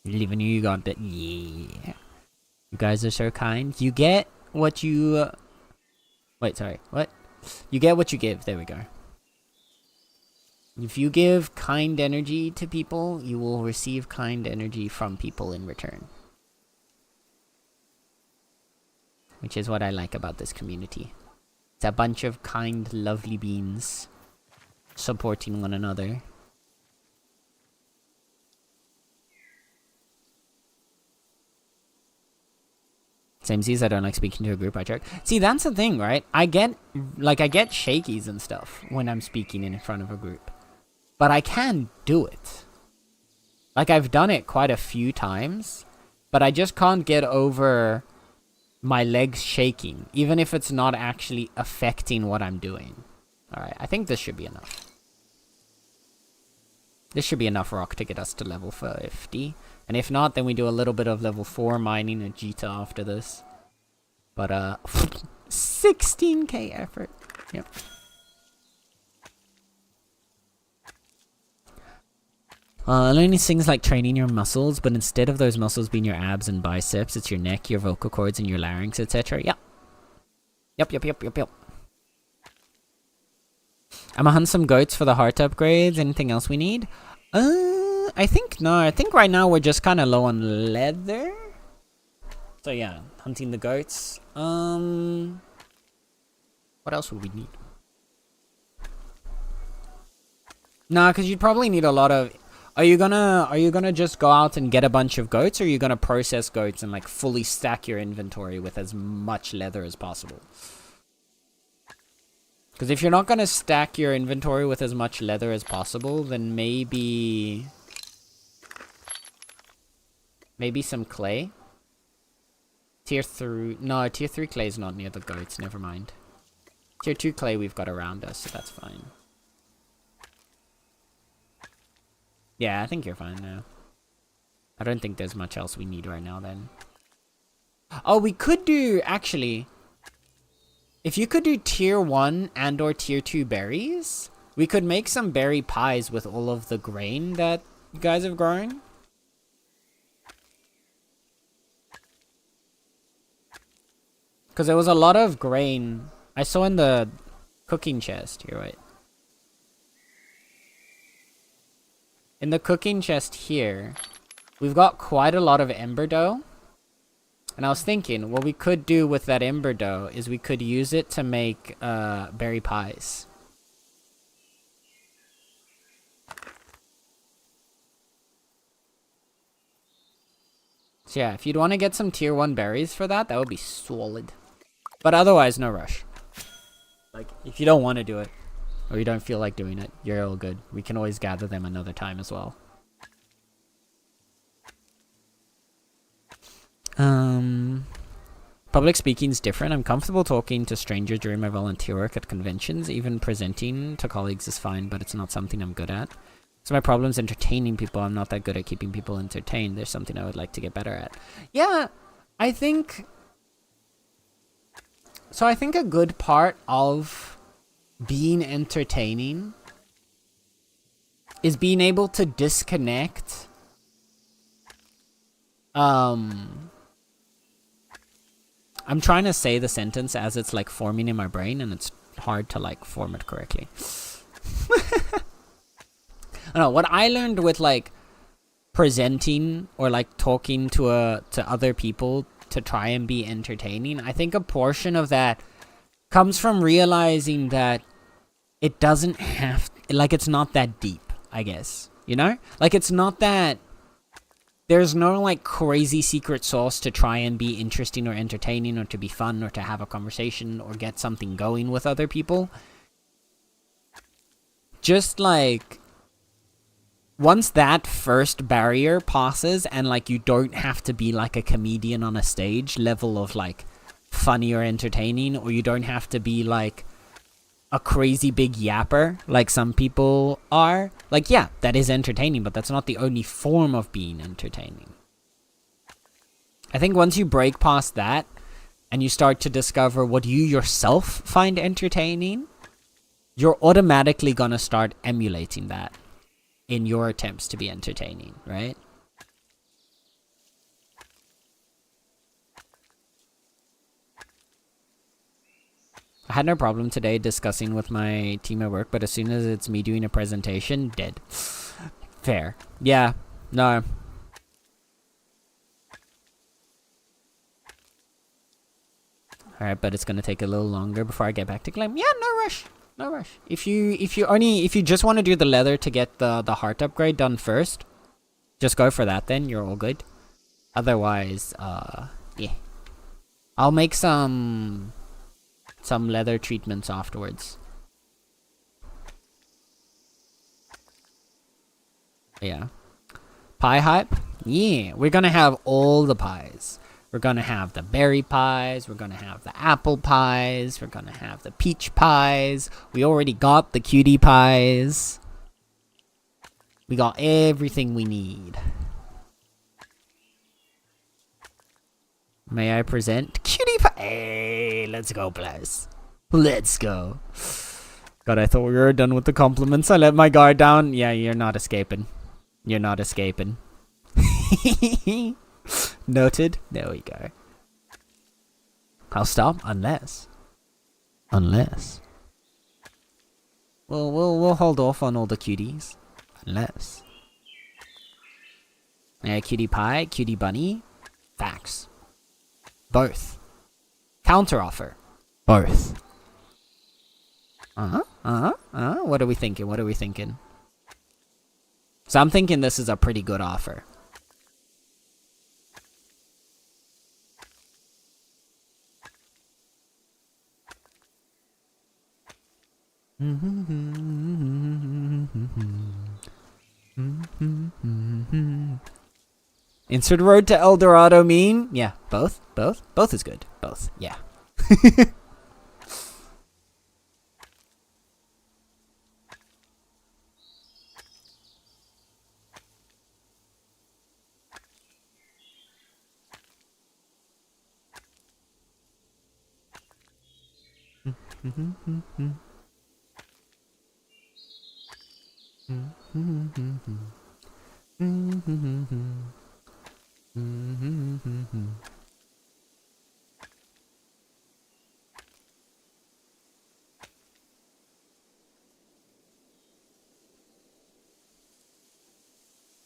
Leaving you got that. Yeah. You guys are so kind. You get what you... wait, sorry. What? You get what you give. There we go. If you give kind energy to people, you will receive kind energy from people in return. Which is what I like about this community. It's a bunch of kind, lovely beings supporting one another. Same seas, I don't like speaking to a group, I joke. See, that's the thing, right? I get shakies and stuff when I'm speaking in front of a group. But I can do it. Like, I've done it quite a few times. But I just can't get over my legs shaking. Even if it's not actually affecting what I'm doing. Alright, I think this should be enough. This should be enough rock to get us to level 50. And if not, then we do a little bit of level 4 mining and Jita after this. But, 16k effort. Yep. Learning things like training your muscles, but instead of those muscles being your abs and biceps, it's your neck, your vocal cords, and your larynx, etc. Yep. Yep. I'm gonna hunt some goats for the heart upgrades. Anything else we need? I think no. I think right now we're just kind of low on leather. So yeah, hunting the goats. What else would we need? Nah, because you'd probably need a lot of. Are you gonna just go out and get a bunch of goats, or are you gonna process goats and like fully stack your inventory with as much leather as possible? Because if you're not gonna stack your inventory with as much leather as possible, then maybe some clay. Tier 3... No, Tier 3 clay is not near the goats. Never mind. Tier 2 clay we've got around us, so that's fine. Yeah, I think you're fine now. I don't think there's much else we need right now then. Oh, we could do... Actually... If you could do Tier 1 and or Tier 2 berries, we could make some berry pies with all of the grain that you guys have grown. Because there was a lot of grain I saw in the cooking chest. Here, wait. In the cooking chest here, we've got quite a lot of ember dough. And I was thinking, what we could do with that ember dough is we could use it to make berry pies. So yeah, if you'd want to get some tier 1 berries for that, that would be solid. But otherwise, no rush. Like, if you don't want to do it, or you don't feel like doing it, you're all good. We can always gather them another time as well. Public speaking's different. I'm comfortable talking to strangers during my volunteer work at conventions. Even presenting to colleagues is fine, but it's not something I'm good at. So my problem's entertaining people. I'm not that good at keeping people entertained. There's something I would like to get better at. Yeah, I think... So I think a good part of being entertaining is being able to disconnect I'm trying to say the sentence as it's like forming in my brain, and it's hard to like form it correctly. I don't know, what I learned with like presenting or like talking to other people to try and be entertaining, I think a portion of that comes from realizing that it doesn't have, like, it's not that deep, I guess, you know? Like, it's not that there's no like crazy secret sauce to try and be interesting or entertaining or to be fun or to have a conversation or get something going with other people. Just like once that first barrier passes and like you don't have to be like a comedian on a stage level of like funny or entertaining, or you don't have to be like a crazy big yapper like some people are. Like, yeah, that is entertaining, but that's not the only form of being entertaining. I think once you break past that and you start to discover what you yourself find entertaining, you're automatically gonna start emulating that in your attempts to be entertaining, right? I had no problem today discussing with my team at work, but as soon as it's me doing a presentation, dead. Fair. Yeah. No. Alright, but it's gonna take a little longer before I get back to claim. Yeah, no rush. No rush. If you just want to do the leather to get the heart upgrade done first, just go for that then, you're all good. Otherwise, yeah. I'll make some leather treatments afterwards. Yeah. Pie hype? Yeah, we're gonna have all the pies. We're gonna have the berry pies, we're gonna have the apple pies, we're gonna have the peach pies. We already got the cutie pies. We got everything we need. May I present cutie pie? Hey, let's go, please. Let's go. God, I thought we were done with the compliments. I let my guard down. Yeah, you're not escaping. You're not escaping. Noted. There we go. I'll stop unless. What We'll hold off on all the cuties. Unless. Yeah, cutie pie, cutie bunny. Facts. Both. Counter offer. Both. What are we thinking? What are we thinking? So I'm thinking this is a pretty good offer. Insert road to El Dorado mean? Yeah, both? Both? Both is good. Both, yeah.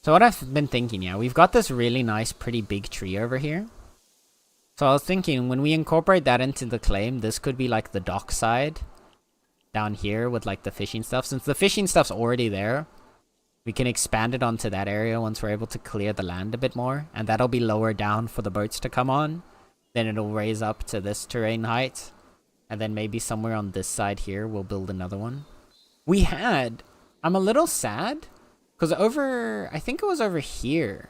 So what I've been thinking, yeah, we've got this really nice, pretty big tree over here. So I was thinking, when we incorporate that into the claim, this could be like the dock side down here with like the fishing stuff. Since the fishing stuff's already there, we can expand it onto that area once we're able to clear the land a bit more. And that'll be lower down for the boats to come on. Then it'll raise up to this terrain height. And then maybe somewhere on this side here, we'll build another one. I'm a little sad. Because I think it was over here,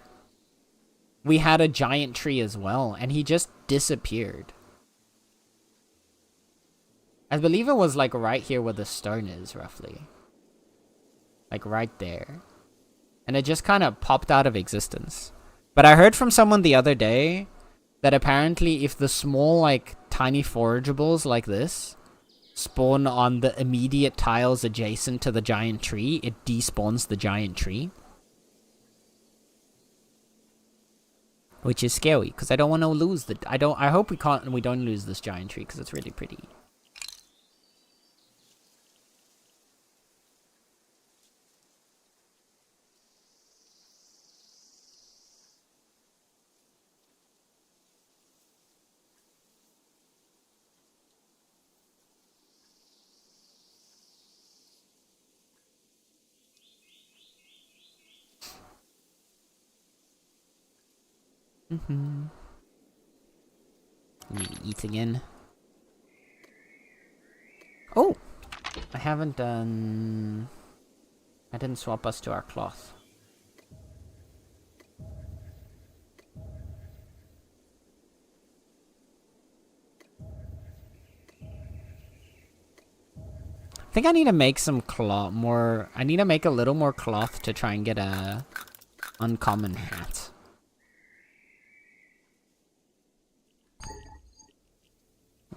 we had a giant tree as well, and he just disappeared. I believe it was like right here where the stone is, roughly. Like right there. And it just kind of popped out of existence. But I heard from someone the other day that apparently if the small, like, tiny forageables like this spawn on the immediate tiles adjacent to the giant tree, it despawns the giant tree. Which is scary, because I don't want to lose the... I hope we don't lose this giant tree, because it's really pretty. Let me eat again. Oh! I haven't done... I didn't swap us to our cloth. I think I need to make some cloth more... I need to make a little more cloth to try and get a uncommon hat.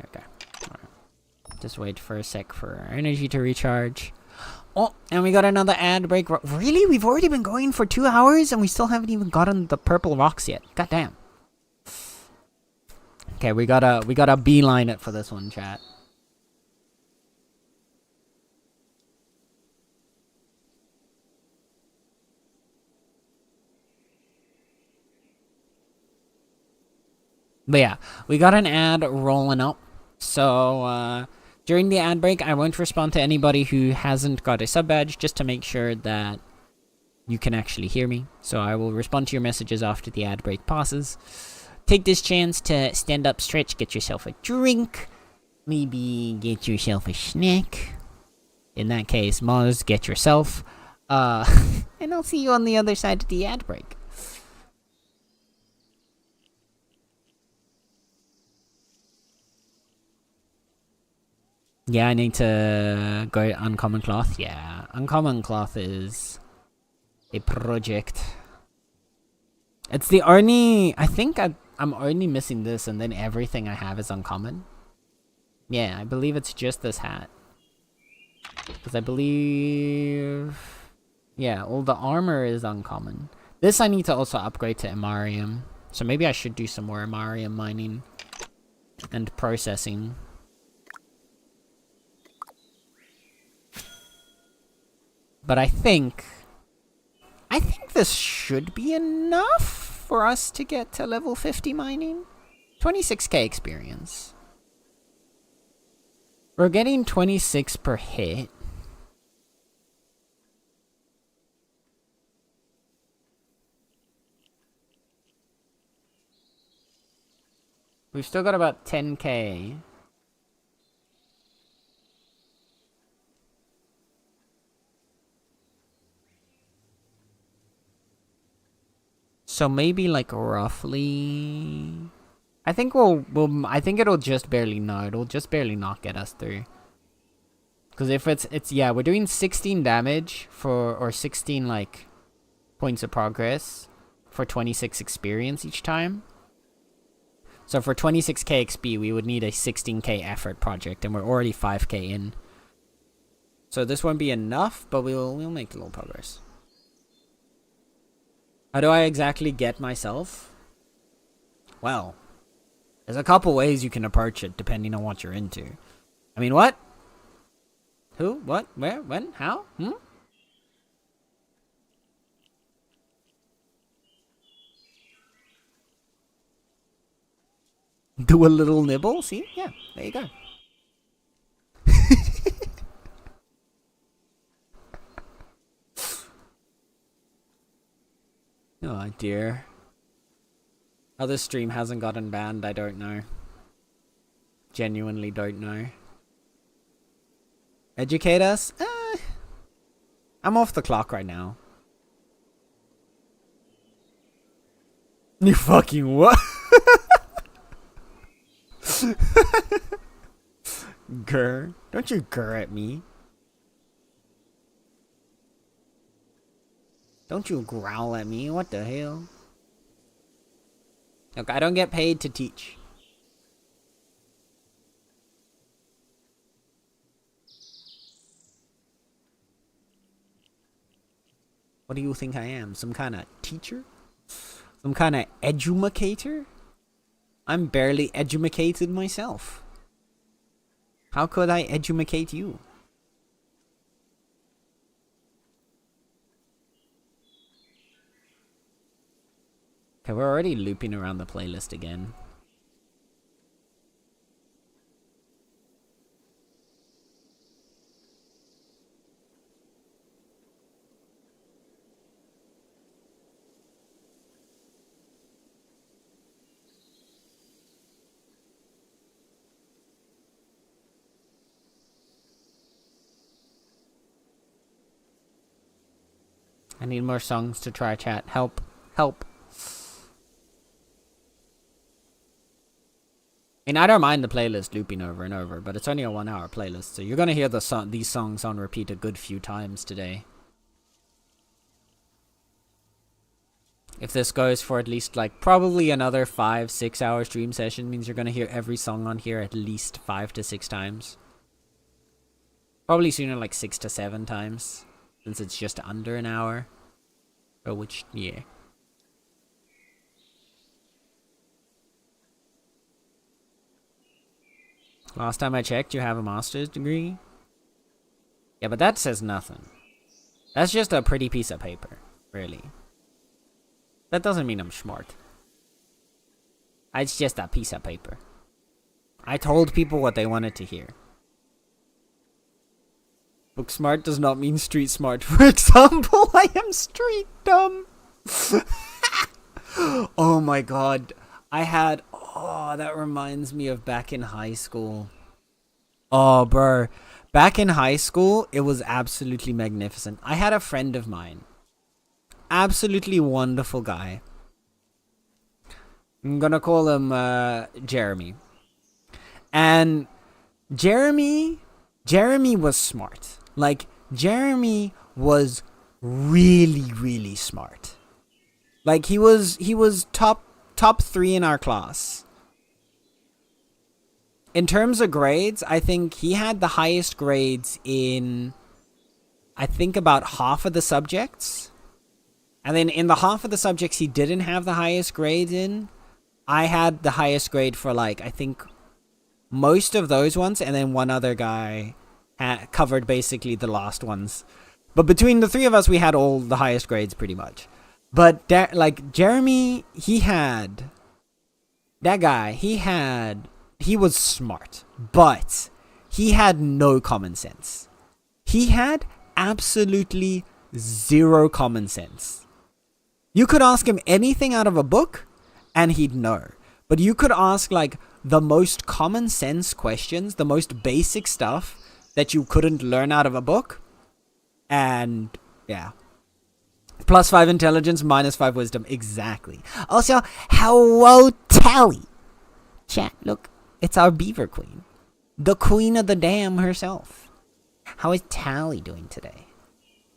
Okay. Alright. Just wait for a sec for our energy to recharge. Oh, and we got another ad break. Really? We've already been going for 2 hours and we still haven't even gotten the purple rocks yet. God damn. Okay, we gotta beeline it for this one, chat. But yeah, we got an ad rolling up. So, during the ad break, I won't respond to anybody who hasn't got a sub badge, just to make sure that you can actually hear me. So I will respond to your messages after the ad break passes. Take this chance to stand up, stretch, get yourself a drink. Maybe get yourself a snack. In that case, Mars, get yourself. And I'll see you on the other side of the ad break. Yeah, I need to go Uncommon Cloth. Yeah, Uncommon Cloth is a project. It's the only... I think I'm only missing this and then everything I have is uncommon. Yeah, I believe it's just this hat. Because I believe... Yeah, all the armor is uncommon. This I need to also upgrade to Imarium. So maybe I should do some more Imarium mining and processing. But I think this should be enough for us to get to level 50 mining. 26k experience. We're getting 26 per hit. We've still got about 10k. So maybe like roughly, I think I think it'll just barely not get us through. Cuz if it's yeah, we're doing 16 damage or 16 like points of progress for 26 experience each time. So for 26k XP, we would need a 16k effort project, and we're already 5k in. So this won't be enough, but we'll make a little progress. How do I exactly get myself? Well, there's a couple ways you can approach it depending on what you're into. I mean, what? Who? What? Where? When? How? Do a little nibble? See? Yeah, there you go. Oh dear. How this stream hasn't gotten banned, I don't know. Genuinely don't know. Educate us? I'm off the clock right now. You fucking what? Grr. Don't you grr at me. Don't you growl at me. What the hell? Look, I don't get paid to teach. What do you think I am? Some kind of teacher? Some kind of edumacator? I'm barely edumacated myself. How could I edumacate you? Okay, we're already looping around the playlist again. I need more songs to try, chat. Help. Help. I mean, I don't mind the playlist looping over and over, but it's only a 1 hour playlist, so you're gonna hear these songs on repeat a good few times today. If this goes for at least like probably another 5-6 hour stream session, means you're gonna hear every song on here at least 5 to 6 times. Probably sooner, like 6 to 7 times, since it's just under an hour. Oh, which, yeah. Last time I checked, you have a master's degree? Yeah, but that says nothing. That's just a pretty piece of paper, really. That doesn't mean I'm smart. It's just a piece of paper. I told people what they wanted to hear. Book smart does not mean street smart. For example, I am street dumb. Oh my god. Oh, that reminds me of back in high school. Oh, bro. Back in high school, it was absolutely magnificent. I had a friend of mine. Absolutely wonderful guy. I'm gonna call him Jeremy. And Jeremy was smart. Like, Jeremy was really, really smart. Like, he was top 3 in our class. In terms of grades, I think he had the highest grades in, I think, about half of the subjects. And then in the half of the subjects he didn't have the highest grades in, I had the highest grade for, like, I think most of those ones, and then one other guy covered basically the last ones. But between the three of us, we had all the highest grades pretty much. But like Jeremy, he was smart, but he had no common sense. He had absolutely zero common sense. You could ask him anything out of a book and he'd know. But you could ask like the most common sense questions, the most basic stuff that you couldn't learn out of a book. And yeah. +5 intelligence, -5 wisdom. Exactly. Also, hello, Tally. Chat, look, it's our beaver queen. The queen of the dam herself. How is Tally doing today?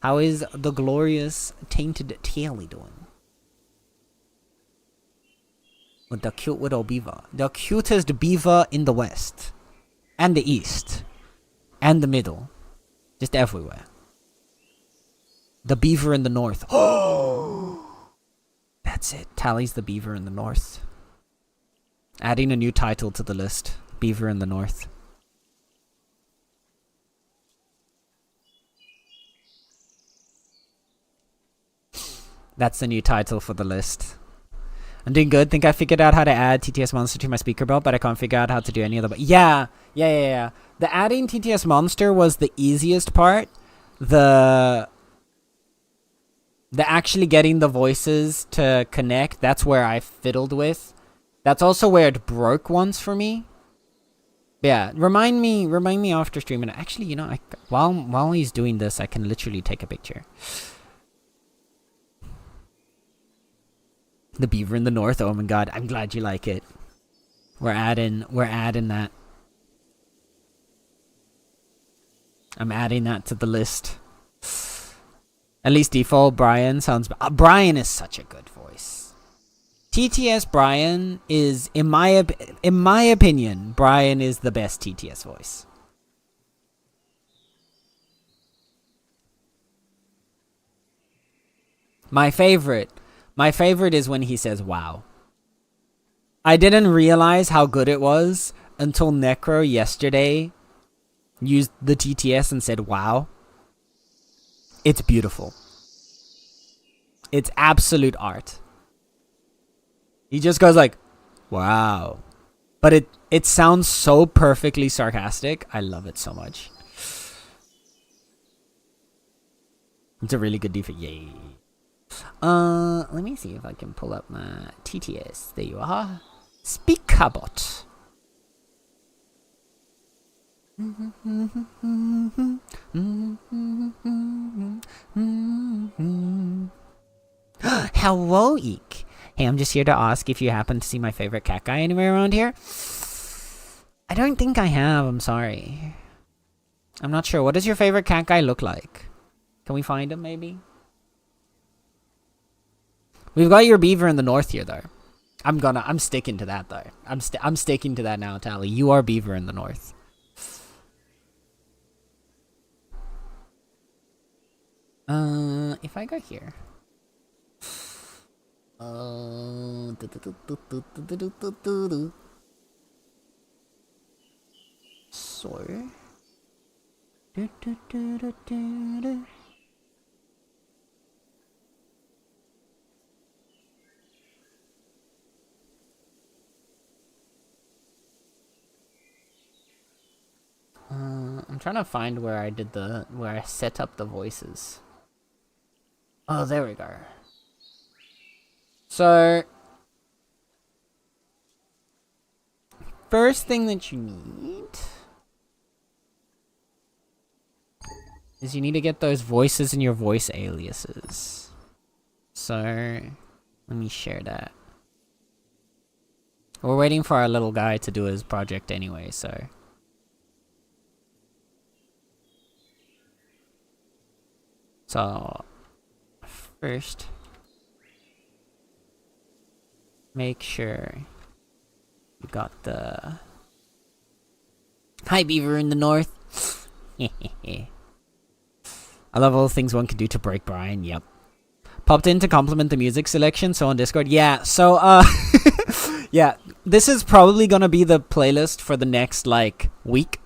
How is the glorious tainted Tally doing? With the cute little beaver. The cutest beaver in the west. And the east. And the middle. Just everywhere. The beaver in the north. Oh! That's it. Tally's the beaver in the north. Adding a new title to the list. Beaver in the north. That's the new title for the list. I'm doing good. Think I figured out how to add TTS Monster to my speaker belt, but I can't figure out how to do any of the... Yeah. The adding TTS Monster was the easiest part. The actually getting the voices to connect, that's where I fiddled with. That's also where it broke once for me. Yeah, remind me after streaming. Actually, you know, while he's doing this, I can literally take a picture. The beaver in the north. Oh my god, I'm glad you like it. We're adding that. I'm adding that to the list. At least default Brian sounds... Brian is such a good voice. TTS Brian is, in my opinion, Brian is the best TTS voice. My favorite is when he says wow. I didn't realize how good it was until Necro yesterday used the TTS and said wow. It's beautiful. It's absolute art. He just goes like, wow. But it sounds so perfectly sarcastic. I love it so much. It's a really good defense. Yay. Let me see if I can pull up my TTS. There you are. Speakabot. Hello, Eek. Hey, I'm just here to ask if you happen to see my favorite cat guy anywhere around here. I don't think I have. I'm sorry. I'm not sure. What does your favorite cat guy look like? Can we find him, maybe? We've got your beaver in the north here, though. I'm sticking to that, though. I'm sticking to that now, Tally. You are beaver in the north. If I go here. So. I'm trying to find where I set up the voices. Oh, there we go. So, first thing that you need is you need to get those voices in your voice aliases. So, let me share that. We're waiting for our little guy to do his project anyway, so. So, first, make sure you got the... Hi, Beaver in the North. I love all the things one can do to break Brian, yep. Popped in to compliment the music selection, so on Discord. Yeah, so, yeah, this is probably gonna be the playlist for the next, like, week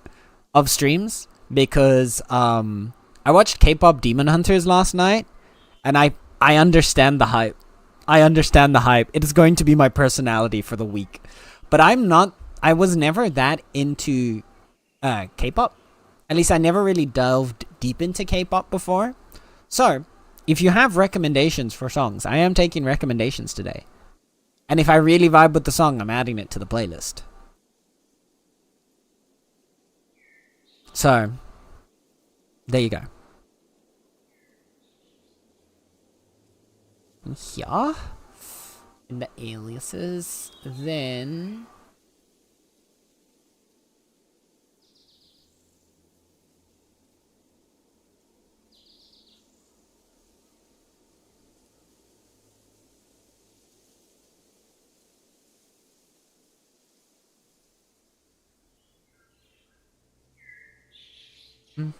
of streams, because, I I watched K-pop Demon Hunters last night, and I understand the hype. I understand the hype. It is going to be my personality for the week. But I was never that into K-pop. At least I never really delved deep into K-pop before. So, if you have recommendations for songs, I am taking recommendations today. And if I really vibe with the song, I'm adding it to the playlist. So, there you go. Yeah. In the aliases, then... I'm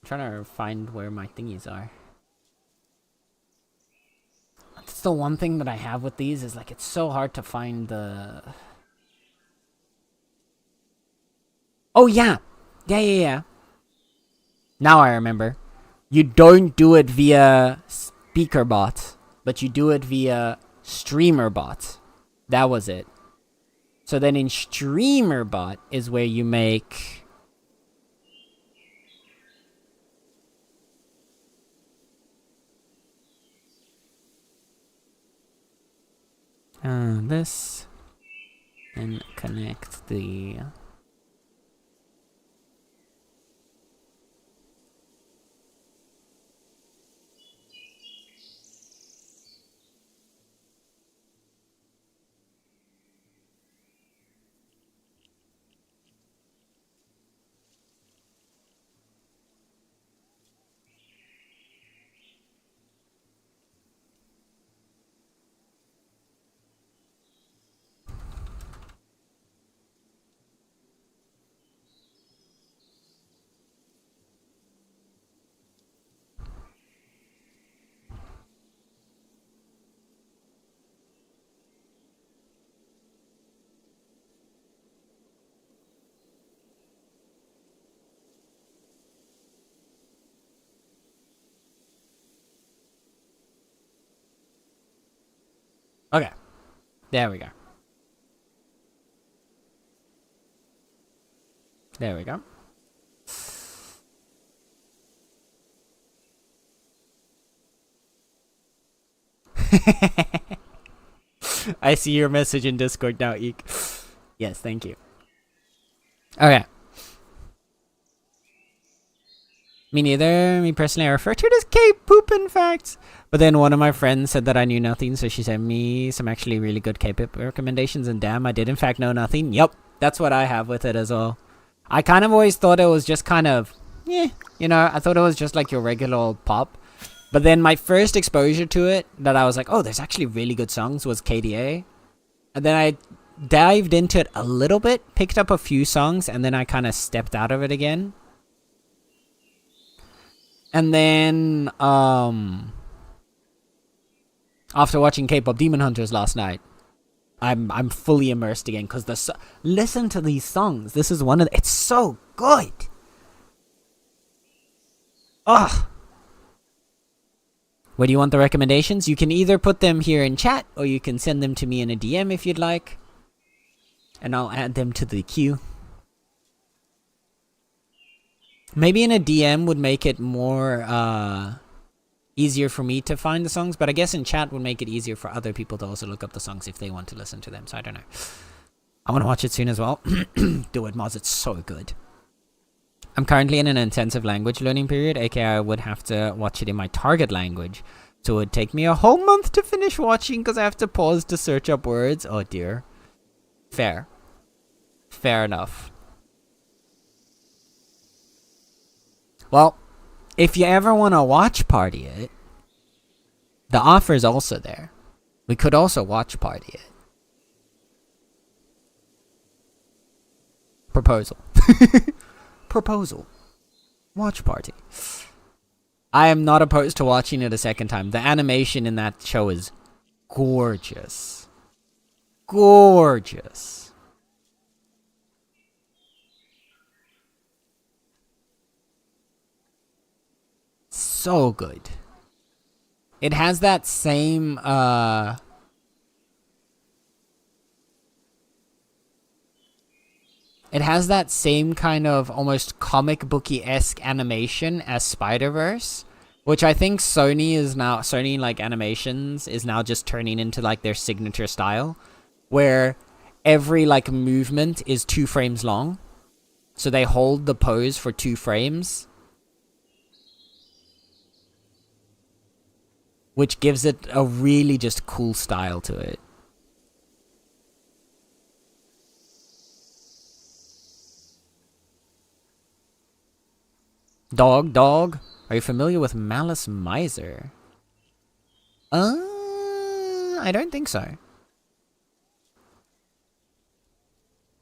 trying to find where my thingies are. That's the one thing that I have with these is like it's so hard to find the... Oh yeah. Yeah. Now I remember. You don't do it via speaker bot, but you do it via streamer bot. That was it. So then in streamer bot is where you make... this. And connect the... Okay. There we go. There we go. I see your message in Discord now, Eek. Yes, thank you. Okay. Me neither. Me personally, I refer to it as K-poopin' facts. But then one of my friends said that I knew nothing, so she sent me some actually really good K-pop recommendations, and damn, I did in fact know nothing. Yup, that's what I have with it as well. I kind of always thought it was just kind of, I thought it was just like your regular old pop. But then my first exposure to it, that I was like, oh, there's actually really good songs, was KDA. And then I dived into it a little bit, picked up a few songs, and then I kind of stepped out of it again. And then, after watching K-pop Demon Hunters last night, I'm fully immersed again, because listen to these songs. This is one of it's so good. Ugh. Where do you want the recommendations? You can either put them here in chat, or you can send them to me in a DM if you'd like. And I'll add them to the queue. Maybe in a DM would make it more easier for me to find the songs, but I guess in chat would make it easier for other people to also look up the songs if they want to listen to them, so I don't know. I want to watch it soon as well. Do it, Moz, it's so good. I'm currently in an intensive language learning period, aka I would have to watch it in my target language. So it would take me a whole month to finish watching because I have to pause to search up words. Oh dear. Fair. Fair enough. Well, if you ever want to watch party it, the offer is also there. We could also watch party it. Proposal. Proposal. Watch party. I am not opposed to watching it a second time. The animation in that show is gorgeous. Gorgeous. so good. It has that same it has that same kind of almost comic booky-esque animation as Spider-Verse, which I think Sony like animations is now just turning into like their signature style, where every like movement is 2 frames long. So they hold the pose for 2 frames, which gives it a really just cool style to it. Dog. Are you familiar with Malice Miser? I don't think so.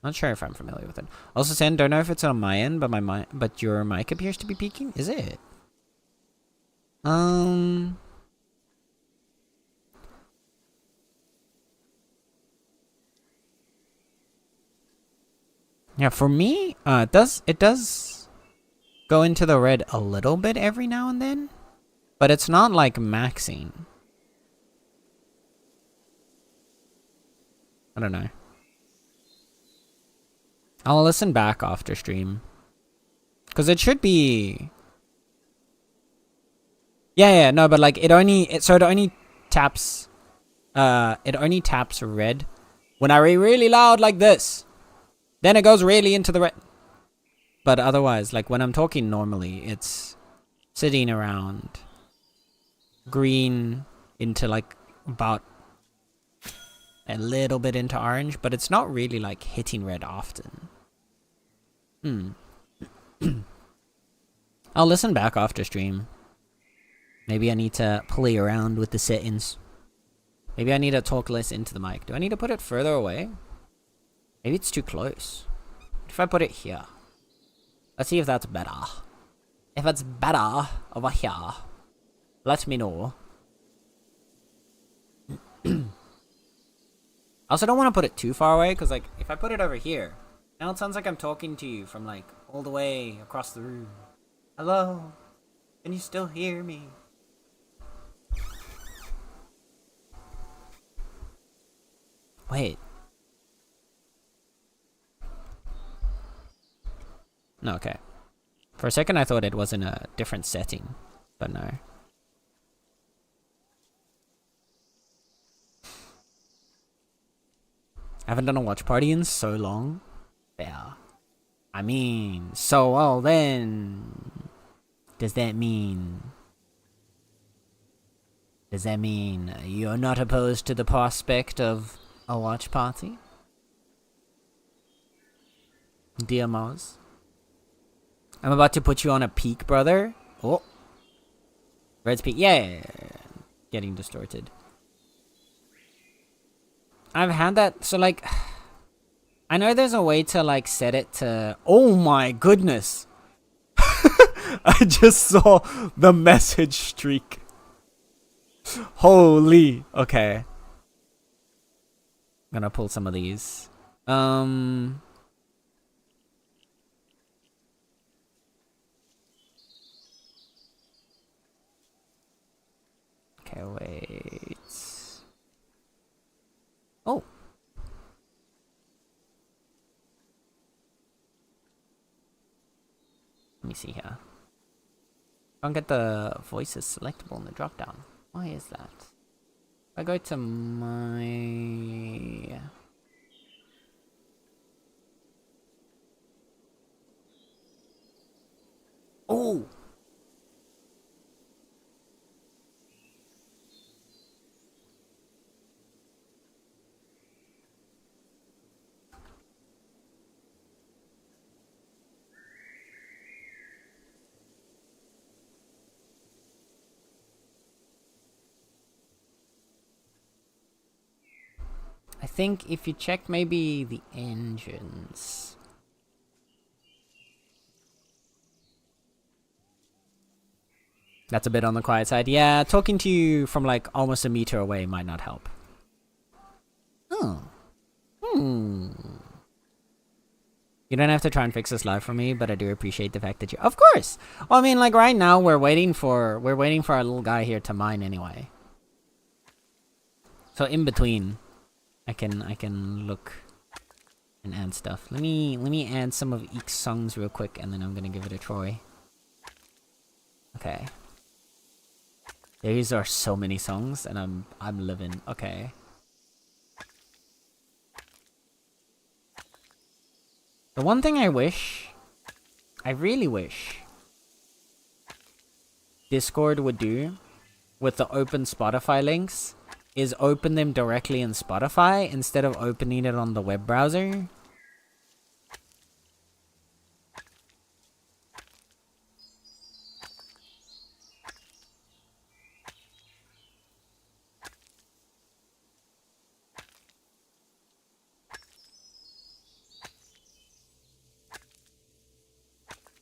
Not sure if I'm familiar with it. Also, Sen, don't know if it's on my end, but your mic appears to be peaking. Is it? Yeah, for me, it does go into the red a little bit every now and then, but it's not like maxing. I don't know. I'll listen back after stream, cause it should be. Yeah, no, but like it only taps. It only taps red when I read really loud like this. Then it goes really into the red. But otherwise, like when I'm talking normally, it's sitting around green into like about a little bit into orange, but it's not really like hitting red often. I'll listen back after stream. Maybe I need to play around with the settings. Maybe I need to talk less into the mic. Do I need to put it further away? Maybe it's too close. If I put it here. Let's see if that's better. If it's better over here, let me know. I also don't want to put it too far away, because like if I put it over here, now it sounds like I'm talking to you from like all the way across the room. Hello? Can you still hear me? Wait. No, okay. For a second I thought it was in a different setting, but no. I haven't done a watch party in so long. Yeah. I mean, so well then. Does that mean you're not opposed to the prospect of a watch party? Dear Moz. I'm about to put you on a peak, brother. Oh. Red's peak. Yeah. Getting distorted. I've had that. So, like, I know there's a way to, like, set it to. Oh my goodness. I just saw the message streak. Holy. Okay. I'm gonna pull some of these. Okay, wait. Oh. Let me see here. Don't get the voices selectable in the drop down. Why is that? If I go to my... Oh! I think if you check maybe the engines. That's a bit on the quiet side. Yeah, talking to you from like almost a meter away might not help. Oh. You don't have to try and fix this live for me, but I do appreciate the fact that you... Of course! Well, I mean, like, right now, we're waiting for our little guy here to mine anyway. So, in between, I can look and add stuff. Let me add some of each songs real quick, and then I'm gonna give it a try. Okay. These are so many songs, and I'm living. Okay. The one thing I really wish Discord would do with the open Spotify links is open them directly in Spotify instead of opening it on the web browser.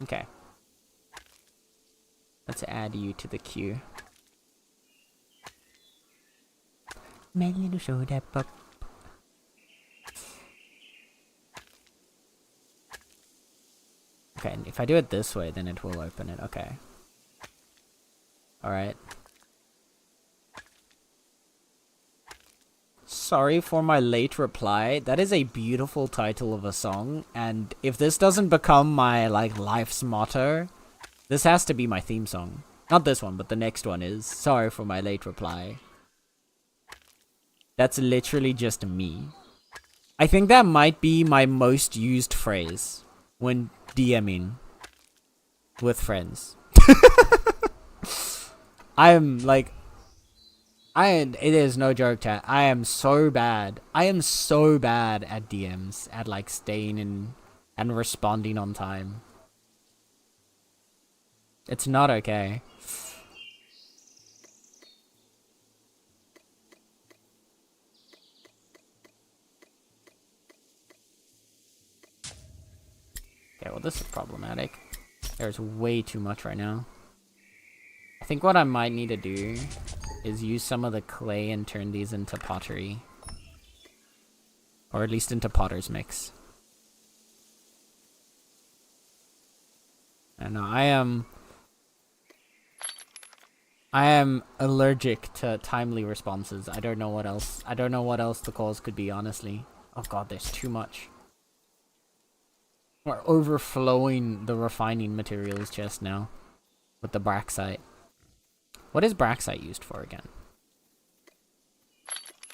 Okay. Let's add you to the queue. My little soda pop. Okay, and if I do it this way, then it will open it. Okay. Alright. Sorry for my late reply. That is a beautiful title of a song, and if this doesn't become my, like, life's motto, this has to be my theme song. Not this one, but the next one is sorry for my late reply. That's literally just me. I think that might be my most used phrase when DMing with friends. I'm like, it is no joke, chat. I am so bad. I am so bad at DMs, at like staying in and responding on time. It's not okay. Okay, well this is problematic. There's way too much right now. I think what I might need to do is use some of the clay and turn these into pottery. Or at least into potter's mix. I don't know, I am allergic to timely responses. I don't know what else the cause could be, honestly. Oh god, there's too much. We're overflowing the refining materials chest now. With the braxite. What is braxite used for again?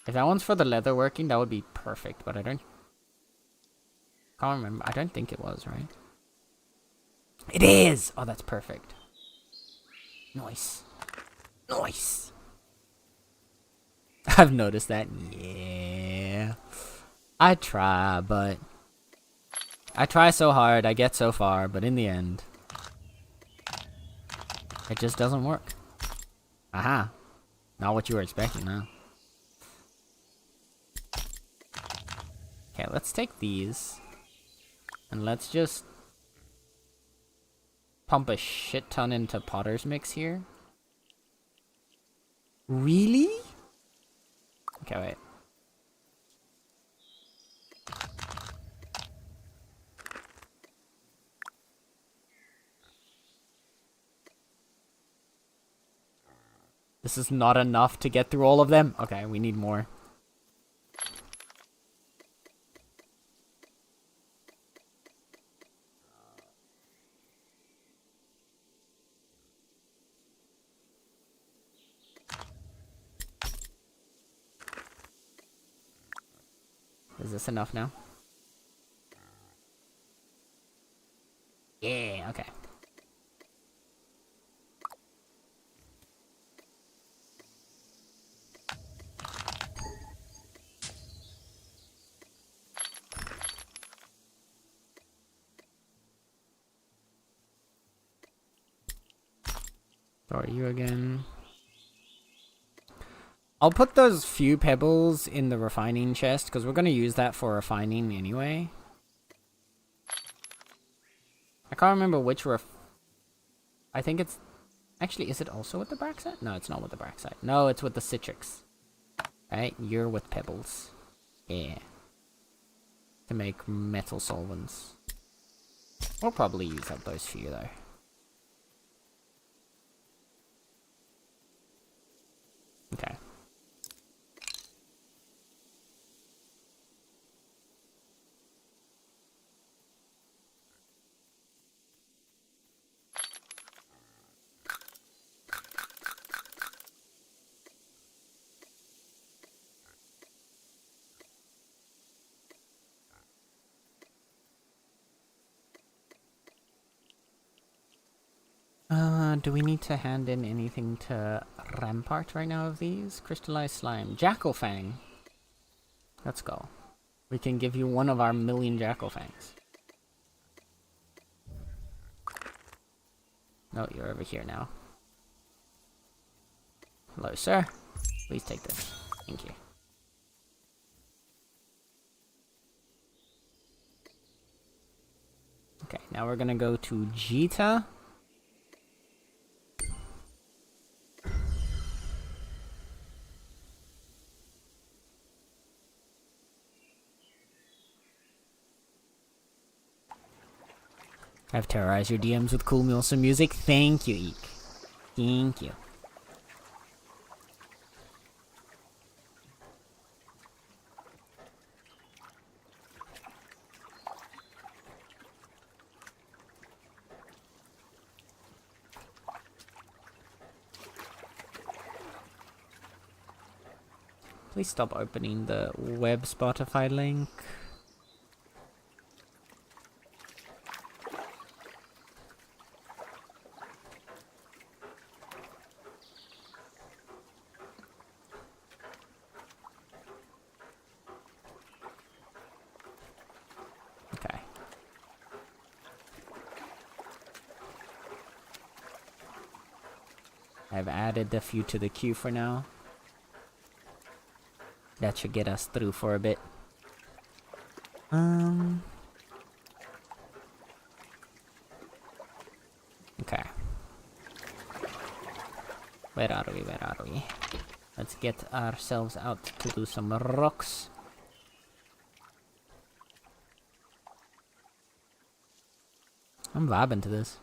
If that one's for the leather working, that would be perfect, but I can't remember. I don't think it was, right? It is! Oh, that's perfect. Nice. Nice! I've noticed that. Yeah. I try, but... I try so hard, I get so far, but in the end... it just doesn't work. Aha. Not what you were expecting, huh? Okay, let's take these. And let's just... pump a shit ton into potter's mix here. Really? Okay, wait. This is not enough to get through all of them? Okay, we need more. Is this enough now? Yeah, okay. So are you again? I'll put those few pebbles in the refining chest, because we're going to use that for refining anyway. I can't remember which I think it's... Actually, is it also with the braxite? No, it's not with the braxite. No, it's with the citrix. Right? You're with pebbles. Yeah. To make metal solvents. We'll probably use up those few though. Okay. Do we need to hand in anything to Rampart right now of these? Crystallized slime. Jackal Fang. Let's go. We can give you one of our 1,000,000 Jackal Fangs. No, you're over here now. Hello, sir. Please take this. Thank you. Okay, now we're gonna go to Jita. I've terrorized your DMs with cool meals and music. Thank you, Eek. Thank you. Please stop opening the web Spotify link. Okay. I've added a few to the queue for now. That should get us through for a bit. Okay. Where are we? Where are we? Let's get ourselves out to do some rocks. I'm vibing to this.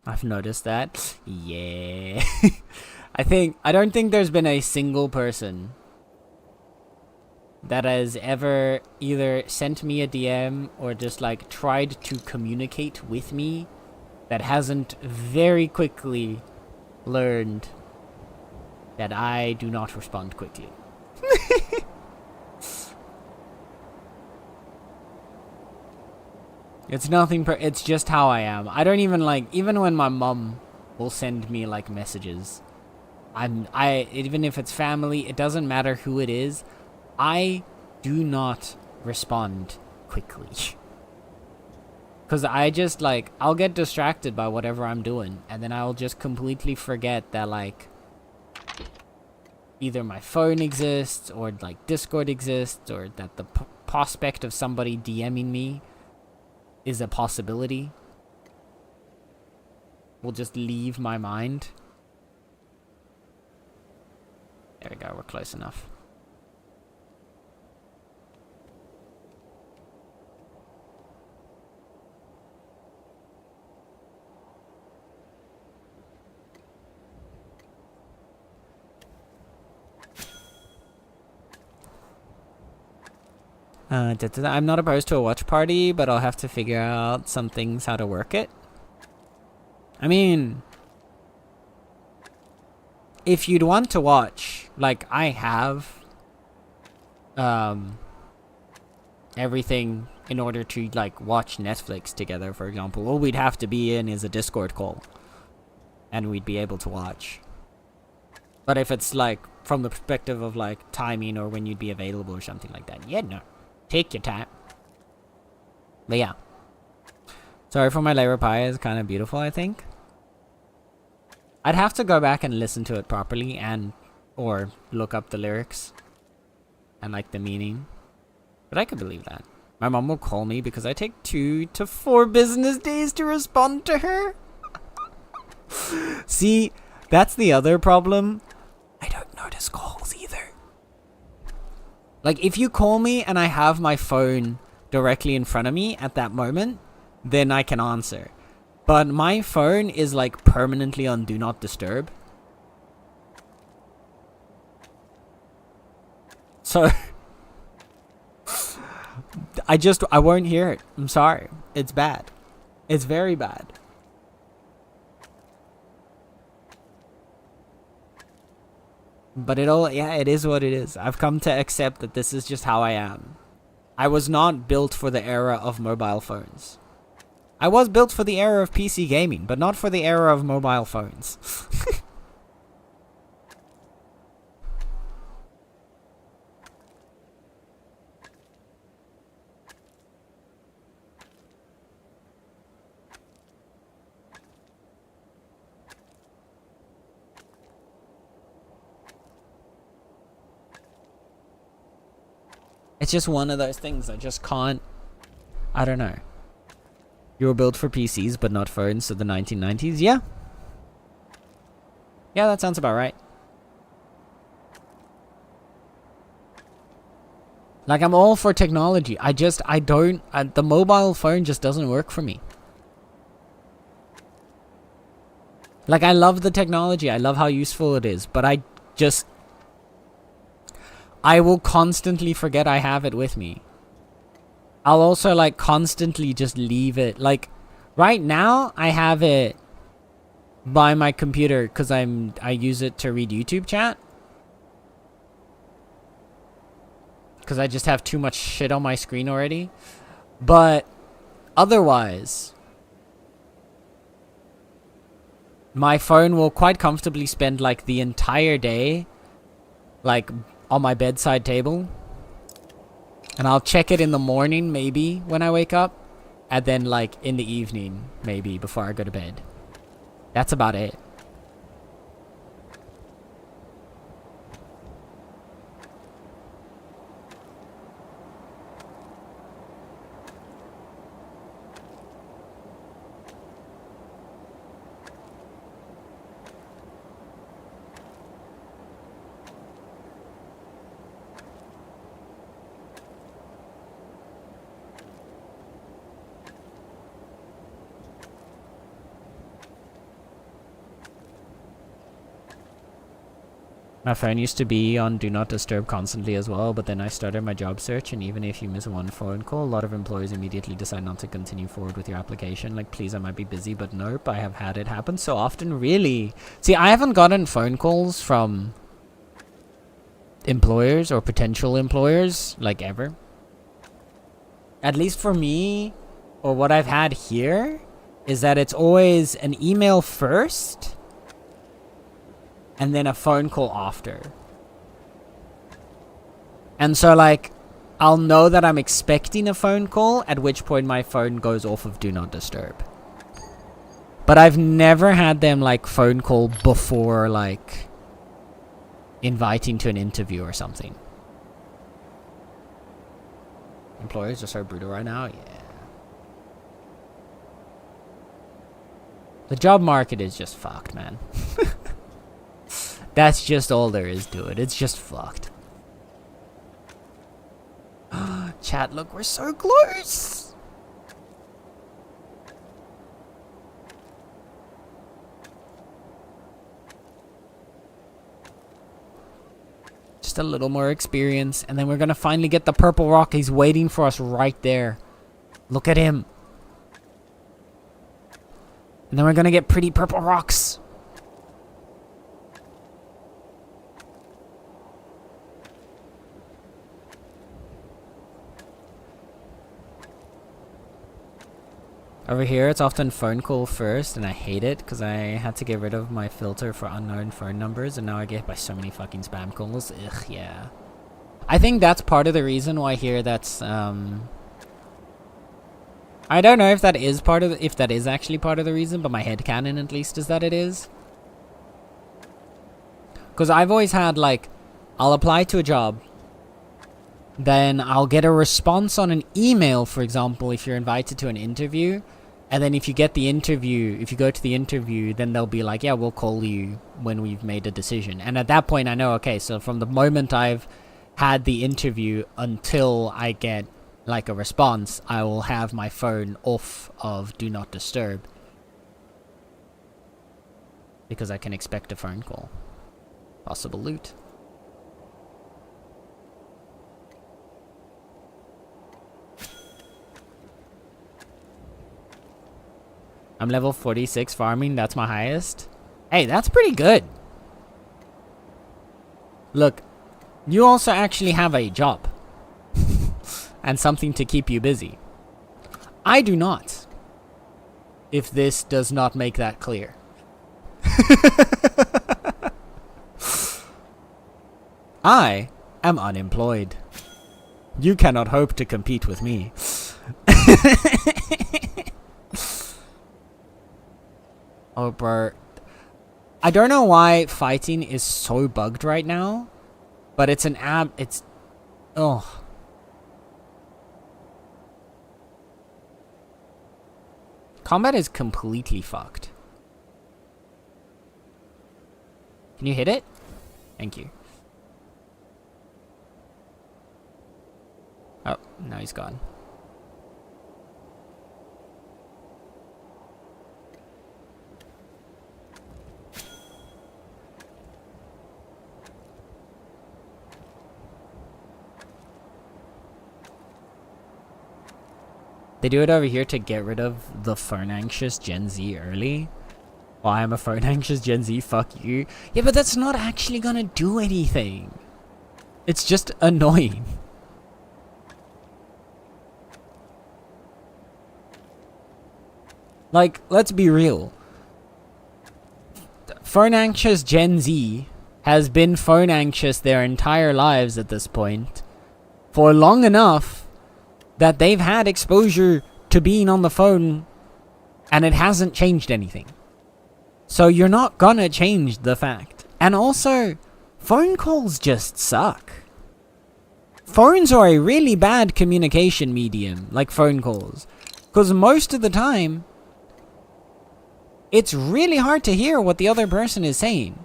I've noticed that. Yeah. I don't think there's been a single person that has ever either sent me a DM or just like tried to communicate with me that hasn't very quickly learned that I do not respond quickly. It's nothing it's just how I am. I don't even like, even when my mum will send me like messages, even if it's family, it doesn't matter who it is, I do not respond quickly. Cause I just like, I'll get distracted by whatever I'm doing, and then I'll just completely forget that like, either my phone exists, or like Discord exists, or that the prospect of somebody DMing me is a possibility. Will just leave my mind. There we go, we're close enough. I'm not opposed to a watch party, but I'll have to figure out some things how to work it. I mean, if you'd want to watch, like I have, everything in order to like watch Netflix together, for example, all we'd have to be in is a Discord call, and we'd be able to watch. But if it's like from the perspective of like timing or when you'd be available or something like that, yeah, no. Take your time. But yeah. Sorry for my Labour Pie is kind of beautiful, I think. I'd have to go back and listen to it properly or look up the lyrics and like the meaning. But I could believe that. My mom will call me because I take 2 to 4 business days to respond to her. See, that's the other problem. notice calls either. Like, if you call me and I have my phone directly in front of me at that moment, then I can answer. But my phone is, like, permanently on Do Not Disturb. So, I won't hear it. I'm sorry. It's bad. It's very bad. But it is what it is. I've come to accept that this is just how I am. I was not built for the era of mobile phones. I was built for the era of PC gaming, but not for the era of mobile phones. It's just one of those things. I just can't. I don't know. You were built for PCs, but not phones, so the 1990s? Yeah. Yeah, that sounds about right. Like, I'm all for technology. The mobile phone just doesn't work for me. Like, I love the technology. I love how useful it is, but I will constantly forget I have it with me. I'll also, like, constantly just leave it. Like, right now, I have it by my computer because I use it to read YouTube chat. Because I just have too much shit on my screen already. But otherwise, my phone will quite comfortably spend, like, the entire day, like, on my bedside table, and I'll check it in the morning maybe when I wake up, and then, like, in the evening maybe before I go to bed. That's about it. My phone used to be on Do Not Disturb constantly as well, but then I started my job search, and even if you miss one phone call, a lot of employers immediately decide not to continue forward with your application. Like, please, I might be busy, but nope, I have had it happen so often. Really? See, I haven't gotten phone calls from employers or potential employers, like, ever. At least for me, or what I've had here, is that it's always an email first, and then a phone call after. And so, like, I'll know that I'm expecting a phone call, at which point my phone goes off of Do Not Disturb. But I've never had them, like, phone call before, like, inviting to an interview or something. Employers are so brutal right now, yeah. The job market is just fucked, man. That's just all there is to it. It's just fucked. Chat, look, we're so close. Just a little more experience, and then we're gonna finally get the purple rock. He's waiting for us right there. Look at him. And then we're gonna get pretty purple rocks. Over here, it's often phone call first, and I hate it because I had to get rid of my filter for unknown phone numbers, and now I get by so many fucking spam calls. Ugh, yeah. I think that's part of the reason why here that's, I don't know if that is part of the, if that is actually part of the reason, but my headcanon at least is that it is. Because I've always had, like, I'll apply to a job, then I'll get a response on an email, for example, if you're invited to an interview, And then if you get the interview, if you go to the interview, then they'll be like, yeah, we'll call you when we've made a decision. And at that point, I know, okay, so from the moment I've had the interview until I get like a response, I will have my phone off of do not disturb. Because I can expect a phone call. Possible loot. I'm level 46 farming, that's my highest. Hey, that's pretty good. Look, you also actually have a job. And something to keep you busy. I do not. If this does not make that clear. I am unemployed. You cannot hope to compete with me. Oh, bro. I don't know why fighting is so bugged right now. But it's an it's... Oh. Combat is completely fucked. Can you hit it? Thank you. Oh, now he's gone. They do it over here to get rid of the phone-anxious Gen Z early. Well, I'm a phone-anxious Gen Z, fuck you. Yeah, but that's not actually gonna do anything. It's just annoying. Like, let's be real. Phone-anxious Gen Z has been phone-anxious their entire lives at this point. For long enough that they've had exposure to being on the phone and it hasn't changed anything. So you're not gonna change the fact. And also, phone calls just suck. Phones are a really bad communication medium, like phone calls. Because most of the time, it's really hard to hear what the other person is saying.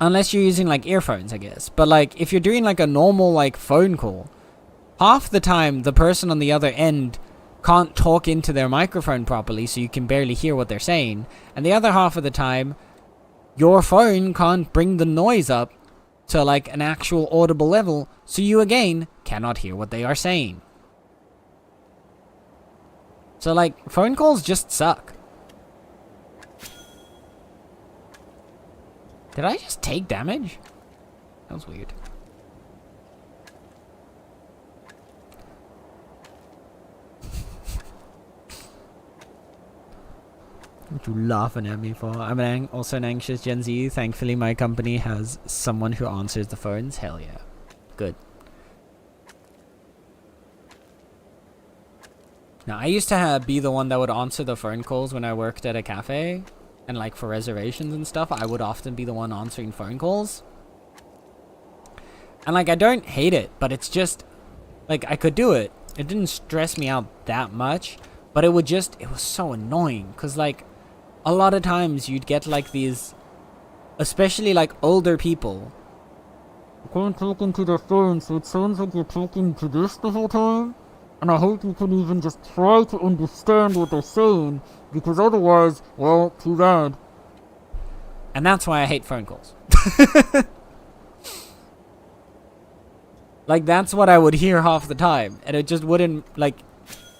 Unless you're using like earphones, I guess. But like, if you're doing like a normal like phone call, half the time the person on the other end can't talk into their microphone properly, so you can barely hear what they're saying. And the other half of the time, your phone can't bring the noise up to like an actual audible level, so you again cannot hear what they are saying. So like, phone calls just suck. Did I just take damage? That was weird. What you laughing at me for? I'm also an anxious Gen Z. Thankfully, my company has someone who answers the phones. Hell yeah. Good. Now, I used to be the one that would answer the phone calls when I worked at a cafe. And like for reservations and stuff, I would often be the one answering phone calls. And like, I don't hate it, but it's just, like, I could do it. It didn't stress me out that much. But it was so annoying. Because like, a lot of times you'd get like these, especially like older people. You can't talk into the phone, so it sounds like you're talking to this the whole time. And I hope you can even just try to understand what they're saying, because otherwise, well, too bad. And that's why I hate phone calls. Like, that's what I would hear half the time, and it just wouldn't, like,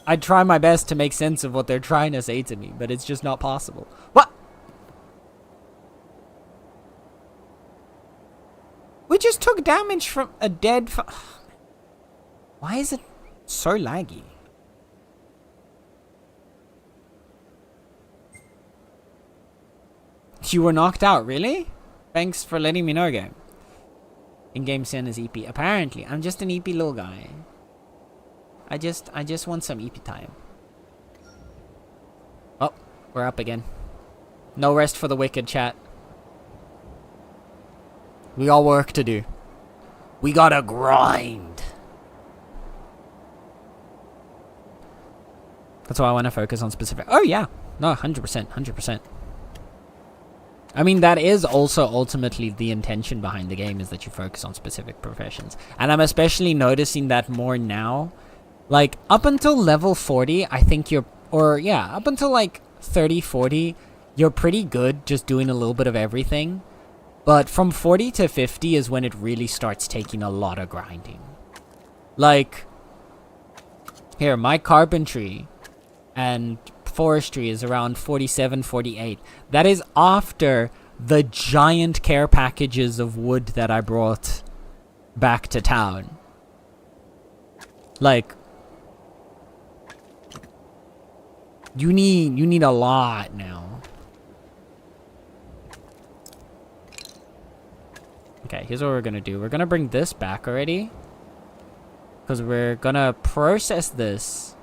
I'd try my best to make sense of what they're trying to say to me, but it's just not possible. What? We just took damage from a dead Why is it so laggy? You were knocked out, really? Thanks for letting me know, game. In-game sin is EP. Apparently, I'm just an EP little guy. I just want some EP time. Oh, we're up again. No rest for the wicked, chat. We got work to do. We gotta grind. That's why I want to focus on specific. Oh yeah, no, 100%, 100%. I mean, that is also ultimately the intention behind the game, is that you focus on specific professions. And I'm especially noticing that more now. Like, up until level 40, I think you're... Or, yeah, up until, like, 30, 40, you're pretty good just doing a little bit of everything. But from 40 to 50 is when it really starts taking a lot of grinding. Like, here, my carpentry and forestry is around 47, 48. That is after the giant care packages of wood that I brought back to town. Like, you need a lot now. Okay, here's what we're gonna do. We're gonna bring this back already, because we're gonna process this.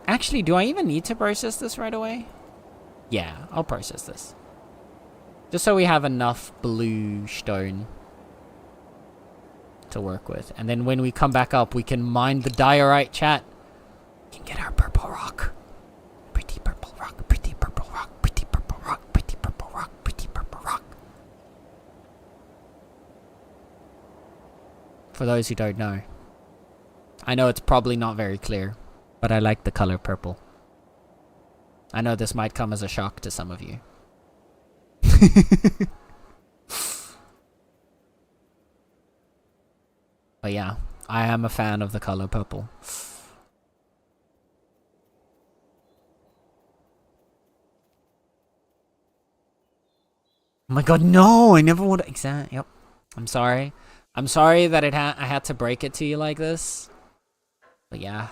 Actually, do I even need to process this right away? Yeah, I'll process this. Just so we have enough blue stone to work with. And then when we come back up, we can mine the diorite, chat. We can get our purple rock. Pretty purple rock, pretty purple rock, pretty purple rock, pretty purple rock, pretty purple rock. For those who don't know. I know it's probably not very clear, but I like the color purple. I know this might come as a shock to some of you. But yeah, I am a fan of the color purple. Oh my god, no! I never would... Yep. I'm sorry. I'm sorry that I had to break it to you like this. But yeah.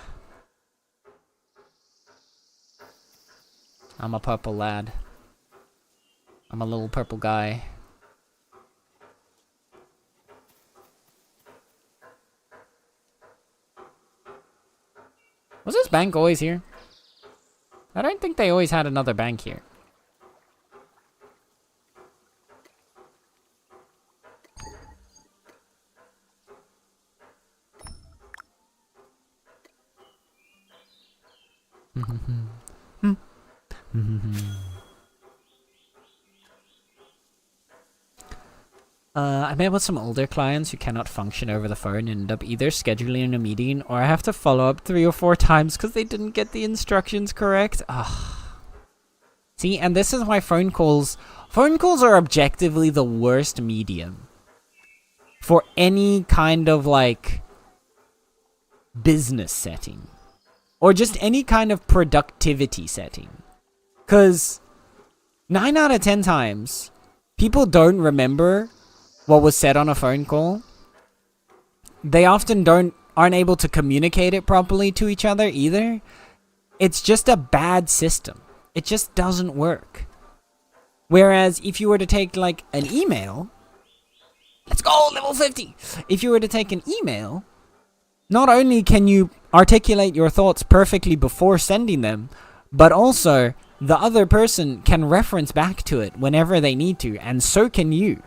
I'm a purple lad. I'm a little purple guy. Was this bank always here? I don't think they always had another bank here. I met with some older clients who cannot function over the phone and end up either scheduling a meeting or I have to follow up 3 or 4 times because they didn't get the instructions correct. Ugh. See, and this is why phone calls are objectively the worst medium for any kind of like business setting or just any kind of productivity setting. Because 9 out of 10 times, people don't remember what was said on a phone call. They often aren't able to communicate it properly to each other either. It's just a bad system. It just doesn't work. Whereas if you were to take like an email, let's go level 50. If you were to take an email, not only can you articulate your thoughts perfectly before sending them, but also the other person can reference back to it whenever they need to, and so can you.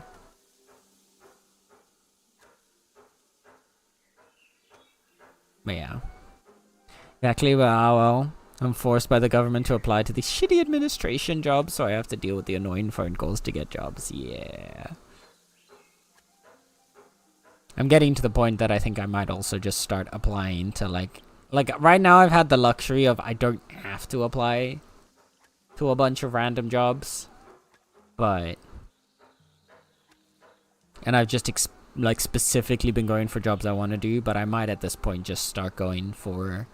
But yeah. Exactly, well, I'm forced by the government to apply to these shitty administration jobs, so I have to deal with the annoying phone calls to get jobs. Yeah. I'm getting to the point that I think I might also just start applying to like right now I've had the luxury of I don't have to apply to a bunch of random jobs, but and I've just like specifically been going for jobs I want to do, but I might at this point just start going for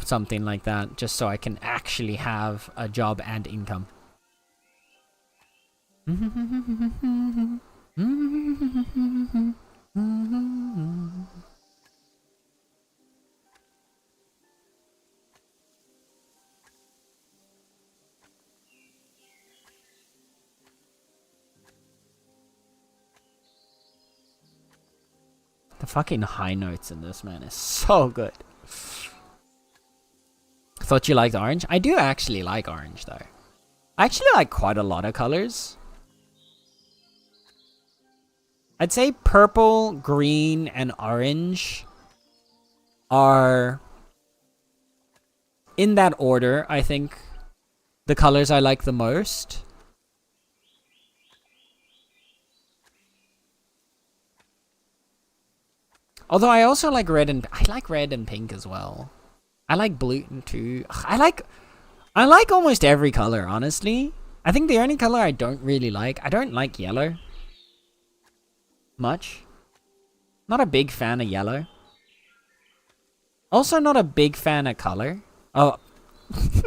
something like that just so I can actually have a job and income. The fucking high notes in this, man, is so good. Thought you liked orange? I do actually like orange, though. I actually like quite a lot of colors. I'd say purple, green, and orange are in that order, I think, the colors I like the most. Although I also like red and pink as well. I like blue too. I like almost every color, honestly. I think the only color I don't really like, I don't like yellow much. Not a big fan of yellow. Also not a big fan of color. Oh,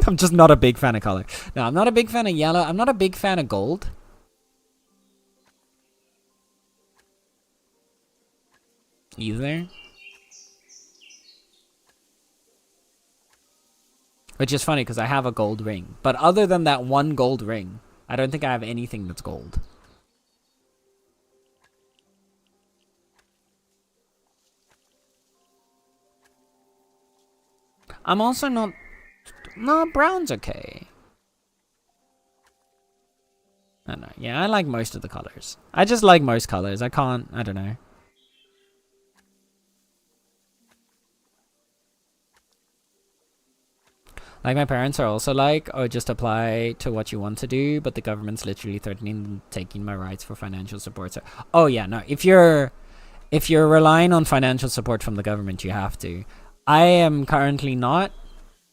I'm just not a big fan of color. No, I'm not a big fan of yellow. I'm not a big fan of gold. Either. Which is funny because I have a gold ring. But other than that one gold ring, I don't think I have anything that's gold. I'm also not... No, brown's okay. I don't know. Yeah, I like most of the colors. I just like most colors. I don't know. Like, my parents are also like, oh, just apply to what you want to do, but the government's literally threatening taking my rights for financial support. So, oh yeah, no. If you're relying on financial support from the government, you have to. I am currently not.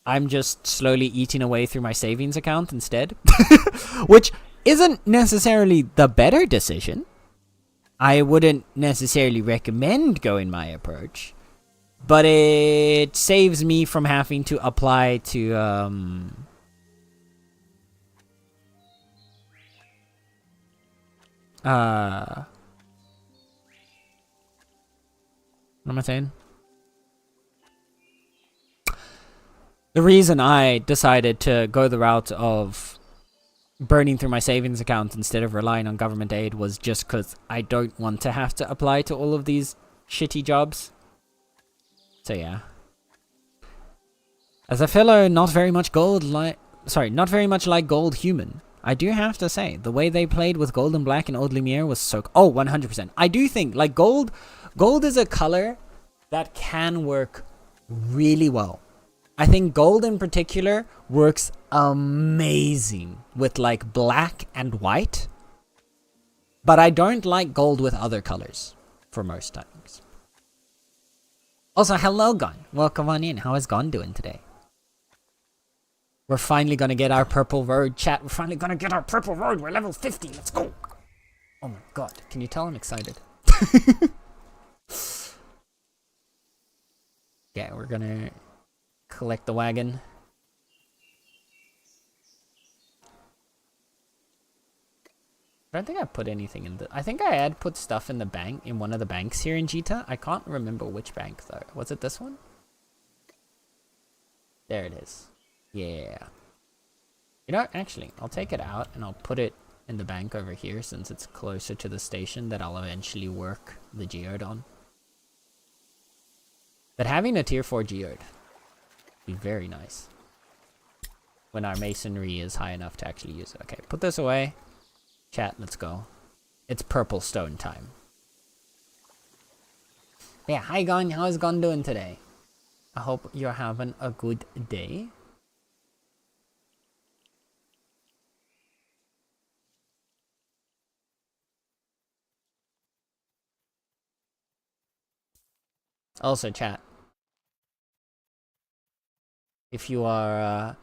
I'm just slowly eating away through my savings account instead. Which isn't necessarily the better decision. I wouldn't necessarily recommend going my approach. But it saves me from having to apply to what am I saying? The reason I decided to go the route of burning through my savings account instead of relying on government aid was just because I don't want to have to apply to all of these shitty jobs. So yeah. As a fellow not very much like gold human, I do have to say, the way they played with gold and black in Old Lumiere was so... Oh, 100%. I do think, like, gold is a color that can work really well. I think gold in particular works amazing with, like, black and white. But I don't like gold with other colors for most times. Also, hello, Gon. Welcome on in. How is Gon doing today? We're finally gonna get our purple road, chat. We're finally gonna get our purple road. We're level 50. Let's go. Oh my god. Can you tell I'm excited? Yeah, we're gonna collect the wagon. I don't think I put anything in the... I think I had put stuff in the bank, in one of the banks here in Jita. I can't remember which bank though. Was it this one? There it is. Yeah. You know, actually, I'll take it out and I'll put it in the bank over here since it's closer to the station that I'll eventually work the geode on. But having a tier 4 geode would be very nice when our masonry is high enough to actually use it. Okay, put this away. Chat, let's go. It's purple stone time. Yeah, hi Gon, how's Gon doing today? I hope you're having a good day. Also, chat. If you are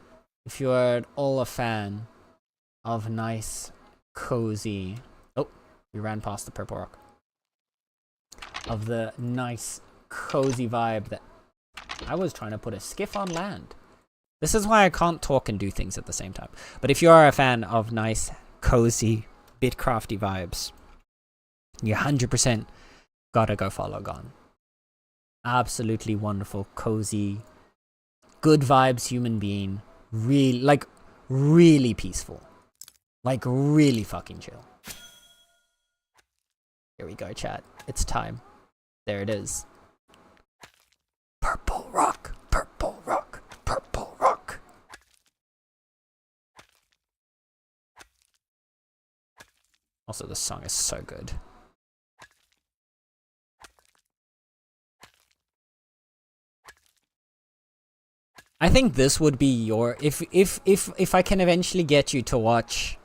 at all a fan of nice, cozy... Oh, we ran past the purple rock. Of the nice, cozy vibe that... I was trying to put a skiff on land. This is why I can't talk and do things at the same time. But if you are a fan of nice, cozy, bit crafty vibes, you 100% gotta go follow Gon. Absolutely wonderful, cozy, good vibes human being. Really peaceful. Like, really fucking chill. Here we go, chat. It's time. There it is. Purple rock, purple rock, purple rock. Also, this song is so good. I think this would be your if I can eventually get you to watch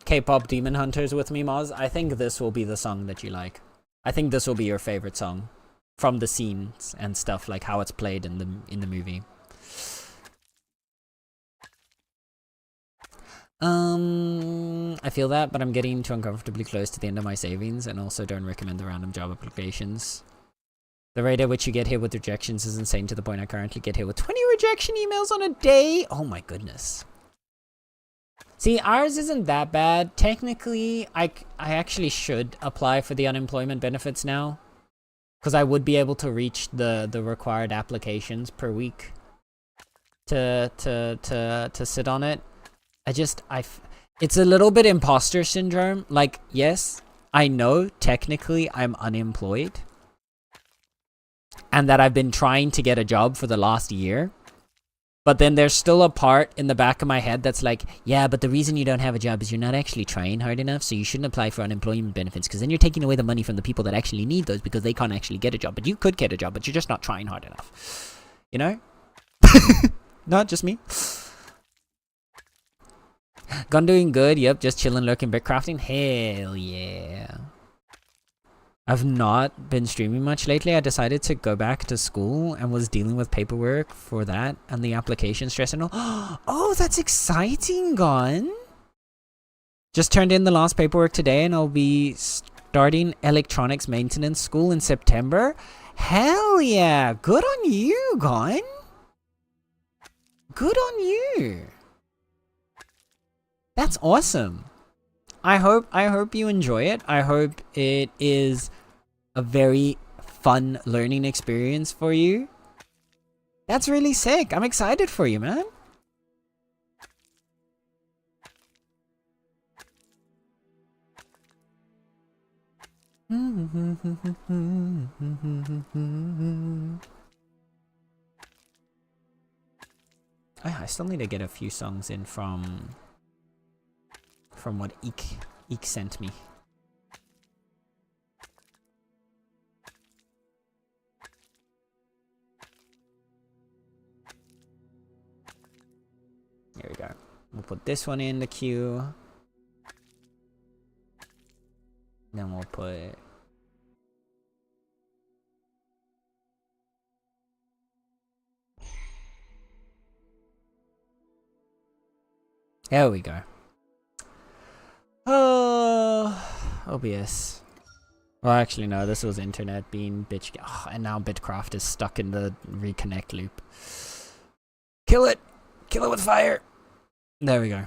K-pop Demon Hunters with me, Moz, I think this will be the song that you like. I think this will be your favorite song from the scenes and stuff, like how it's played in the movie. I feel that, but I'm getting too uncomfortably close to the end of my savings, and also don't recommend the random job applications. The rate at which you get hit with rejections is insane, to the point I currently get hit with 20 rejection emails on a day. Oh my goodness. See, ours isn't that bad. Technically, I actually should apply for the unemployment benefits now, because I would be able to reach the required applications per week to sit on it. It's a little bit imposter syndrome. Like, yes, I know technically I'm unemployed and that I've been trying to get a job for the last year. But then there's still a part in the back of my head that's like, yeah, but the reason you don't have a job is you're not actually trying hard enough, so you shouldn't apply for unemployment benefits, because then you're taking away the money from the people that actually need those, because they can't actually get a job. But you could get a job, but you're just not trying hard enough. You know? Not just me. Gun doing good, yep, just chilling, lurking, bit crafting. Hell yeah. I've not been streaming much lately. I decided to go back to school and was dealing with paperwork for that and the application stress and all. Oh, that's exciting, Gun. Just turned in the last paperwork today, and I'll be starting electronics maintenance school in September. Hell yeah. Good on you, Gun. Good on you. That's awesome. I hope you enjoy it. I hope it is a very fun learning experience for you. That's really sick. I'm excited for you, man. I still need to get a few songs in from what Eek sent me. There we go. We'll put this one in the queue. Then we'll put... There we go. Oh, OBS. Well, actually, no, this was internet being bitch. Oh, and now Bitcraft is stuck in the reconnect loop. Kill it! Kill it with fire! There we go.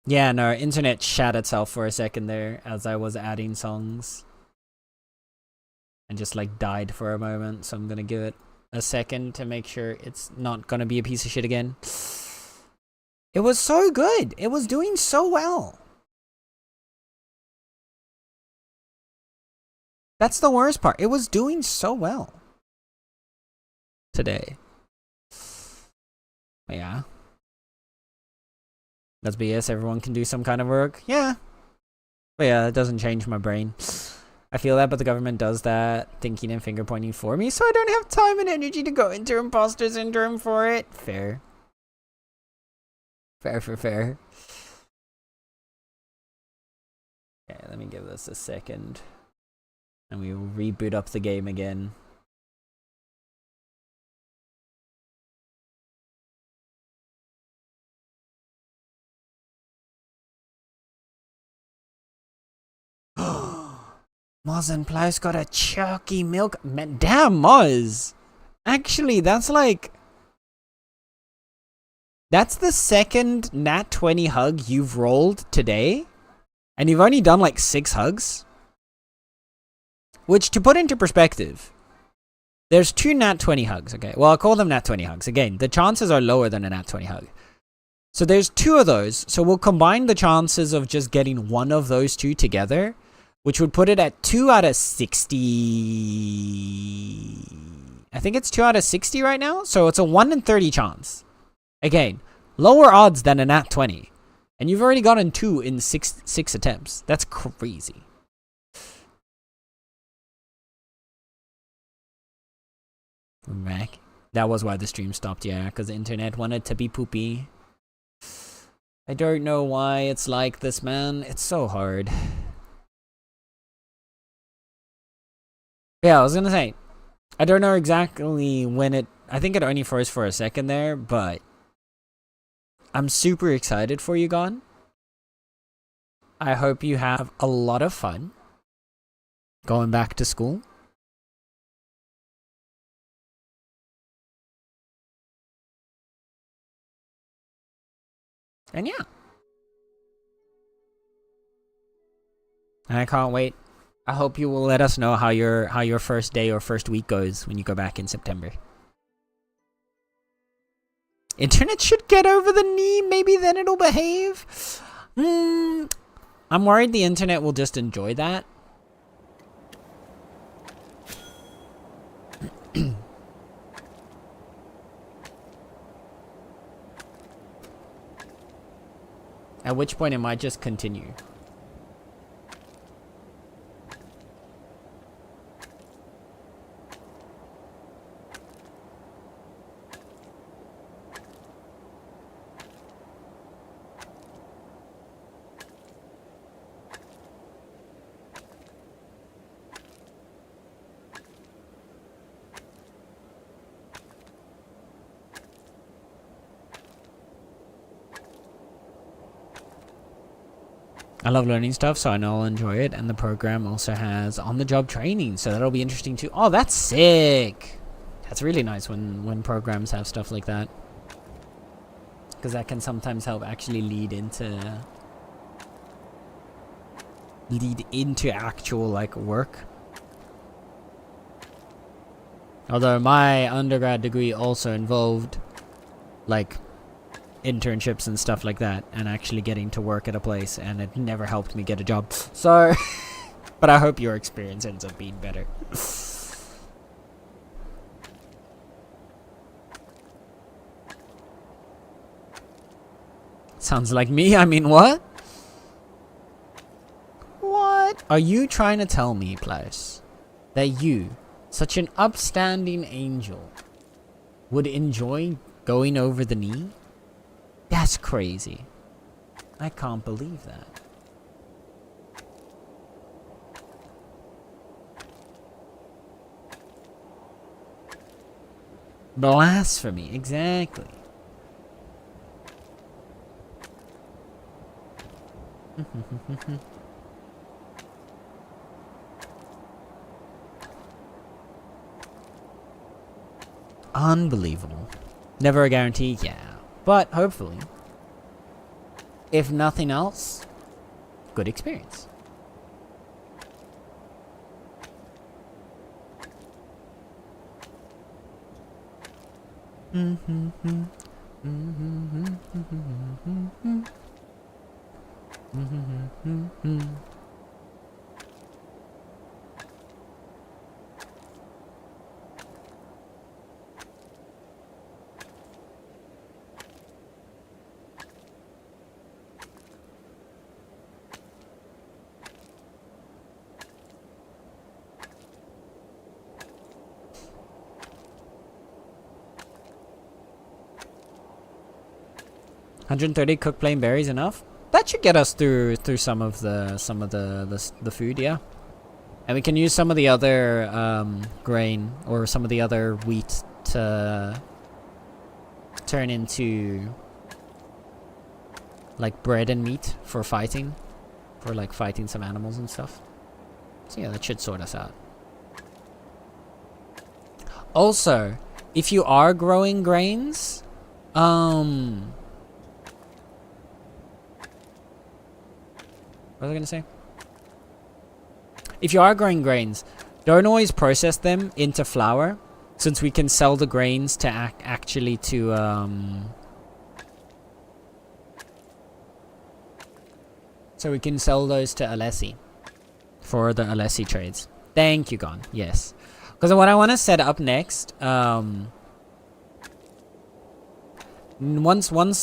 Yeah, no, internet shat itself for a second there as I was adding songs. And just like died for a moment, so I'm gonna give it a second to make sure it's not gonna be a piece of shit again. It was so good. It was doing so well. That's the worst part. It was doing so well today. But yeah. That's BS. Everyone can do some kind of work. Yeah. But yeah, it doesn't change my brain. I feel that, but the government does that thinking and finger pointing for me, so I don't have time and energy to go into imposter syndrome for it. Fair. Fair. Okay, let me give this a second. And we will reboot up the game again. Moz and Plies got a chalky milk. Man, damn, Moz. Actually, that's like... That's the second Nat 20 hug you've rolled today. And you've only done like 6 hugs. Which, to put into perspective, there's 2 Nat 20 hugs, okay? Well, I'll call them Nat 20 hugs. Again, the chances are lower than a Nat 20 hug. So there's 2 of those. So we'll combine the chances of just getting one of those 2 together, which would put it at 2 out of 60. I think it's 2 out of 60 right now. So it's a 1 in 30 chance. Again, lower odds than a Nat 20. And you've already gotten 2 in 6 attempts. That's crazy. We're back. That was why the stream stopped, yeah, because the internet wanted to be poopy. I don't know why it's like this, man. It's so hard. Yeah, I was gonna say, I don't know exactly when it... I think it only froze for a second there, but I'm super excited for you, Gon. I hope you have a lot of fun going back to school. And yeah. I can't wait. I hope you will let us know how your first day or first week goes when you go back in September. Internet should get over the knee, maybe then it'll behave. I'm worried the internet will just enjoy that. At which point it might just continue. I love learning stuff, so I know I'll enjoy it. And the program also has on-the-job training, so that'll be interesting too. Oh, that's sick! That's really nice when programs have stuff like that. Because that can sometimes help actually lead into actual, like, work. Although my undergrad degree also involved, like, internships and stuff like that, and actually getting to work at a place, and it never helped me get a job. So, but I hope your experience ends up being better. Sounds like me. I mean, what? What? Are you trying to tell me, Klaus, that you, such an upstanding angel, would enjoy going over the knee? That's crazy. I can't believe that. Blasphemy, exactly. Unbelievable. Never a guarantee, yeah. But hopefully, if nothing else, good experience. $130 cooked plain berries enough? That should get us through some of the food, yeah. And we can use some of the other grain or some of the other wheat to turn into like bread and meat for fighting, for like fighting some animals and stuff. So yeah, that should sort us out. Also, if you are growing grains, what was I gonna say? If you are growing grains, don't always process them into flour, since we can sell the grains to actually to so we can sell those to Alessi for the Alessi trades. Thank you, Gon. Yes, because what I want to set up next, once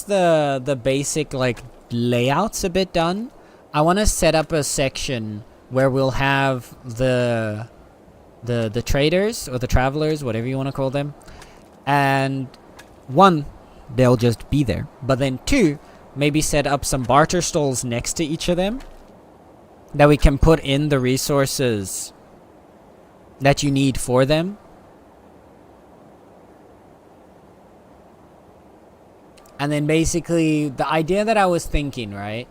the basic like layout's a bit done, I want to set up a section where we'll have the the traders or the travelers, whatever you want to call them. And one, they'll just be there. But then two, maybe set up some barter stalls next to each of them that we can put in the resources that you need for them. And then basically the idea that I was thinking, right,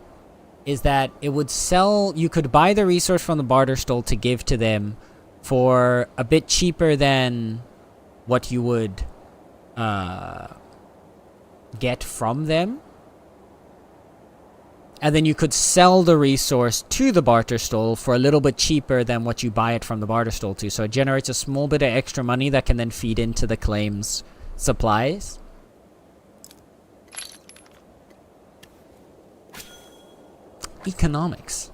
is that it would sell, you could buy the resource from the barter stall to give to them for a bit cheaper than what you would get from them. And then you could sell the resource to the barter stall for a little bit cheaper than what you buy it from the barter stall to. So it generates a small bit of extra money that can then feed into the claims supplies. Economics.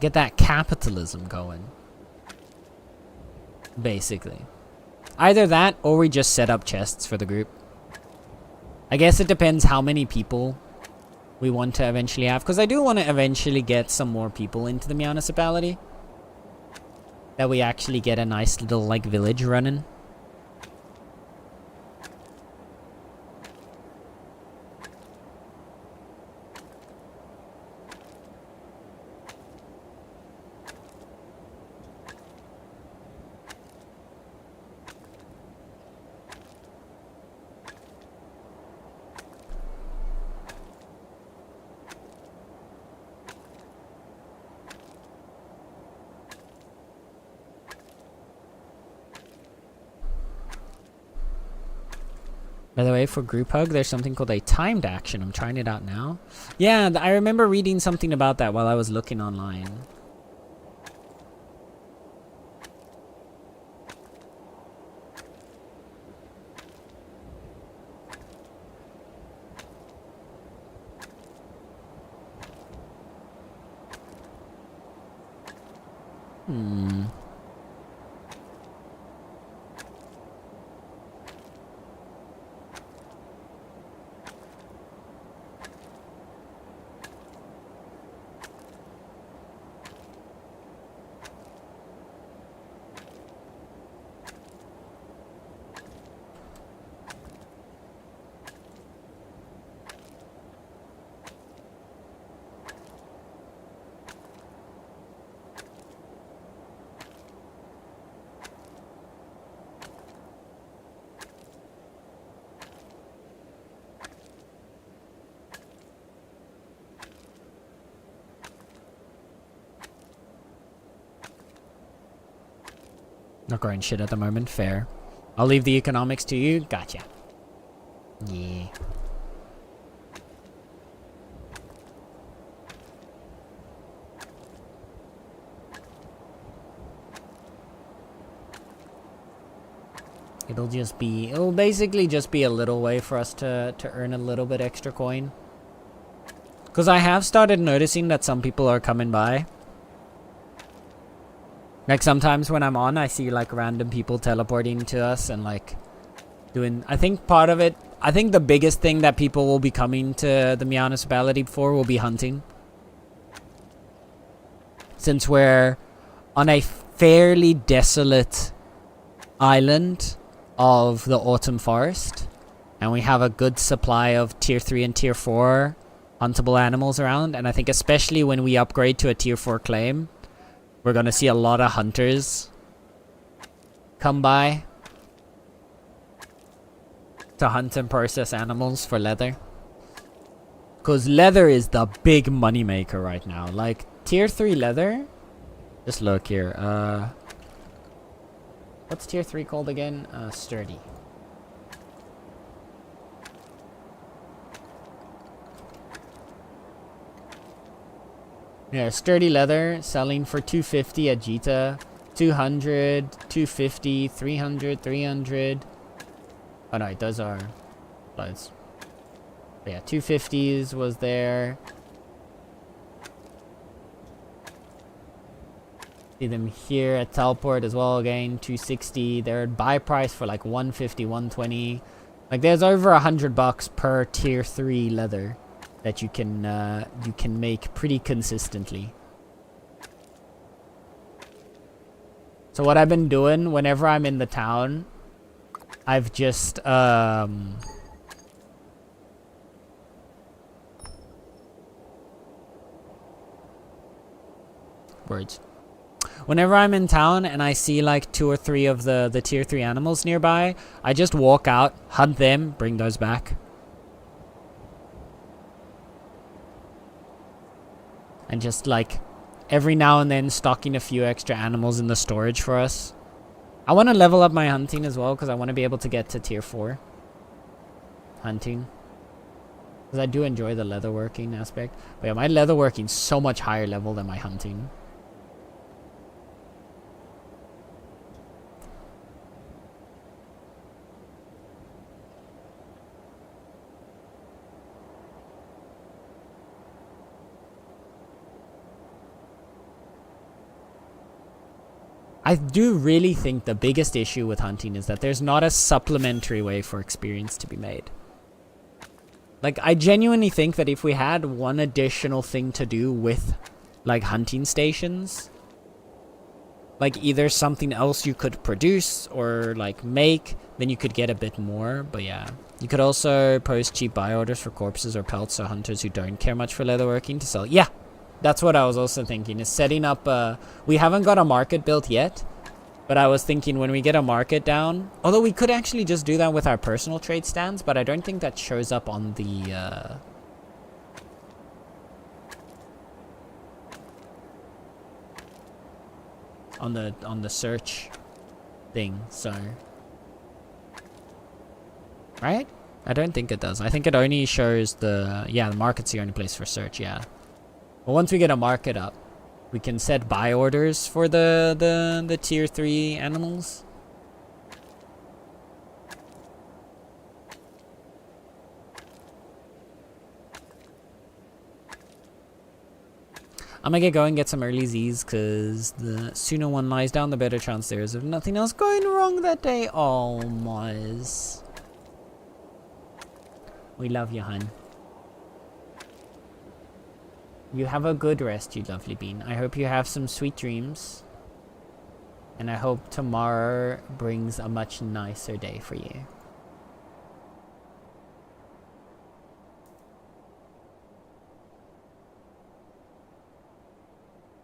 Get that capitalism going. Basically. Either that or we just set up chests for the group. I guess it depends how many people we want to eventually have. Because I do want to eventually get some more people into the Meownicipality. That we actually get a nice little like village running. By the way, for group hug, there's something called a timed action. I'm trying it out now. Yeah, I remember reading something about that while I was looking online. Not growing shit at the moment. Fair. I'll leave the economics to you. Gotcha. Yeah. It'll basically just be a little way for us to earn a little bit extra coin. Because I have started noticing that some people are coming by. Like sometimes when I'm on, I see like random people teleporting to us and like doing, I think part of it, I think the biggest thing that people will be coming to the Meownicipality for will be hunting. Since we're on a fairly desolate island of the Autumn Forest. And we have a good supply of tier 3 and tier 4 huntable animals around. And I think especially when we upgrade to a tier 4 claim, we're going to see a lot of hunters come by to hunt and process animals for leather. Because leather is the big money maker right now. Like, tier 3 leather? Just look here. What's tier 3 called again? Sturdy. Yeah, sturdy leather selling for 250 at Jita, 200, 250, 300, 300. Oh no, those are clothes. But yeah, 250s was there. See them here at Teleport as well again, 260. They're at buy price for like 150, 120. Like there's over $100 per tier 3 leather that you can make pretty consistently. So what I've been doing whenever I'm in the town, I've just words. Whenever I'm in town and I see like 2 or 3 of the tier 3 animals nearby, I just walk out, hunt them, bring those back. And just like every now and then stocking a few extra animals in the storage for us. I want to level up my hunting as well because I want to be able to get to tier 4 hunting. Because I do enjoy the leatherworking aspect. But yeah, my leatherworking's so much higher level than my hunting. I do really think the biggest issue with hunting is that there's not a supplementary way for experience to be made. Like, I genuinely think that if we had one additional thing to do with, like, hunting stations, like, either something else you could produce or, like, make, then you could get a bit more, but yeah. You could also post cheap buy orders for corpses or pelts so hunters who don't care much for leatherworking to sell. Yeah! That's what I was also thinking, is setting up we haven't got a market built yet, but I was thinking when we get a market down, although we could actually just do that with our personal trade stands, but I don't think that shows up on the on the search thing, so right? I don't think it does. I think it only shows the market's the only place for search, yeah. But once we get a market up, we can set buy orders for the tier 3 animals. I'm gonna get going, get some early Z's, because the sooner one lies down, the better chance there is of nothing else going wrong that day. Oh, Moz. We love you, hun. You have a good rest, you lovely bean. I hope you have some sweet dreams. And I hope tomorrow brings a much nicer day for you.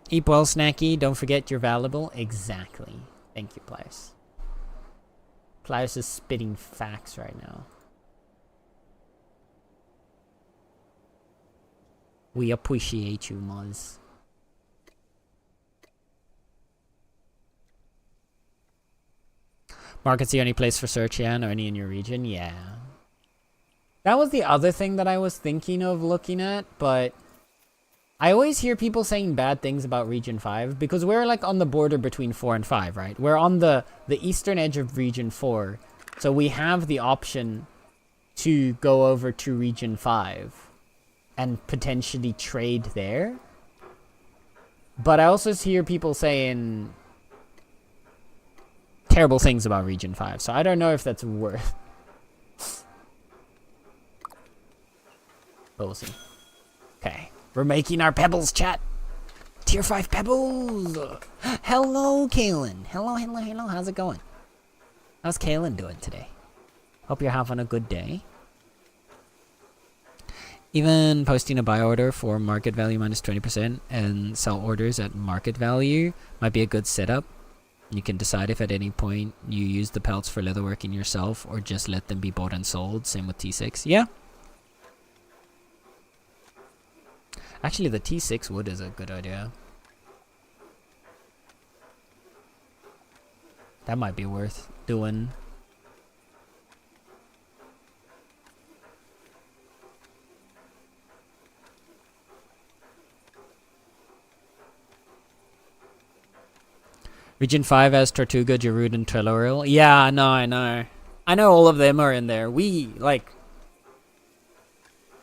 Eat well, Snacky. Don't forget you're valuable. Exactly. Thank you, Pliers. Pliers is spitting facts right now. We appreciate you, Moz. Market's the only place for search, yeah, and only in your region, yeah. That was the other thing that I was thinking of looking at, but I always hear people saying bad things about Region 5, because we're like on the border between 4 and 5, right? We're on the eastern edge of Region 4, so we have the option to go over to Region 5. And potentially trade there. But I also hear people saying terrible things about Region 5. So I don't know if that's worth. But we'll see. Okay. We're making our pebbles, chat. Tier 5 pebbles. Hello, Kaylin. Hello. How's it going? How's Kaylin doing today? Hope you're having a good day. Even posting a buy order for market value minus 20% and sell orders at market value might be a good setup. You can decide if at any point you use the pelts for leatherworking yourself or just let them be bought and sold. Same with T6. Yeah. Actually, the T6 wood is a good idea. That might be worth doing. Region 5 has Tortuga, Jarud, and Treloril. Yeah, I know. I know all of them are in there. We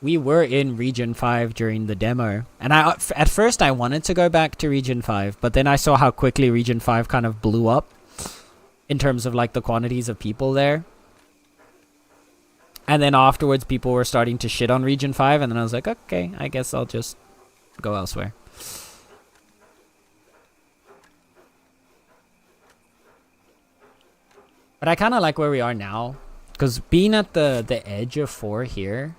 were in Region 5 during the demo. And at first I wanted to go back to Region 5, but then I saw how quickly Region 5 kind of blew up in terms of like the quantities of people there. And then afterwards people were starting to shit on Region 5, and then I was like, okay, I guess I'll just go elsewhere. But I kind of like where we are now. Because being at the edge of 4 here,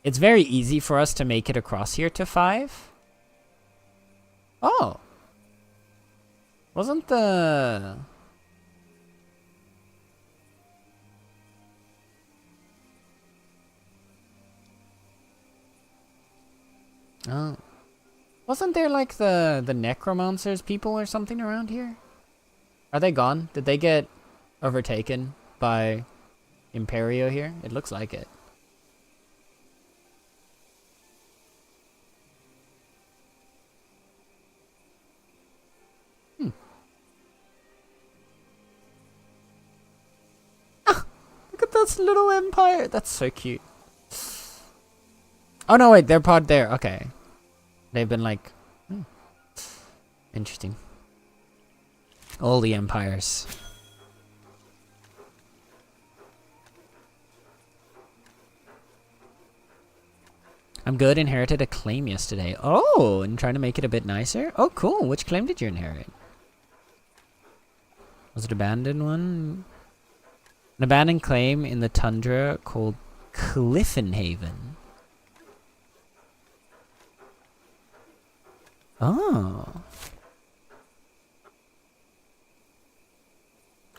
it's very easy for us to make it across here to 5. Oh. Wasn't the... Oh. Wasn't there like the necromancers people or something around here? Are they gone? Did they get overtaken by Imperio here? It looks like it. Ah, look at this little empire. That's so cute. Oh no, wait, they're pod there. Okay. They've been like... Interesting. All the empires. I'm good. Inherited a claim yesterday. Oh, and trying to make it a bit nicer? Oh, cool. Which claim did you inherit? Was it abandoned one? An abandoned claim in the tundra called Cliffinhaven. Oh.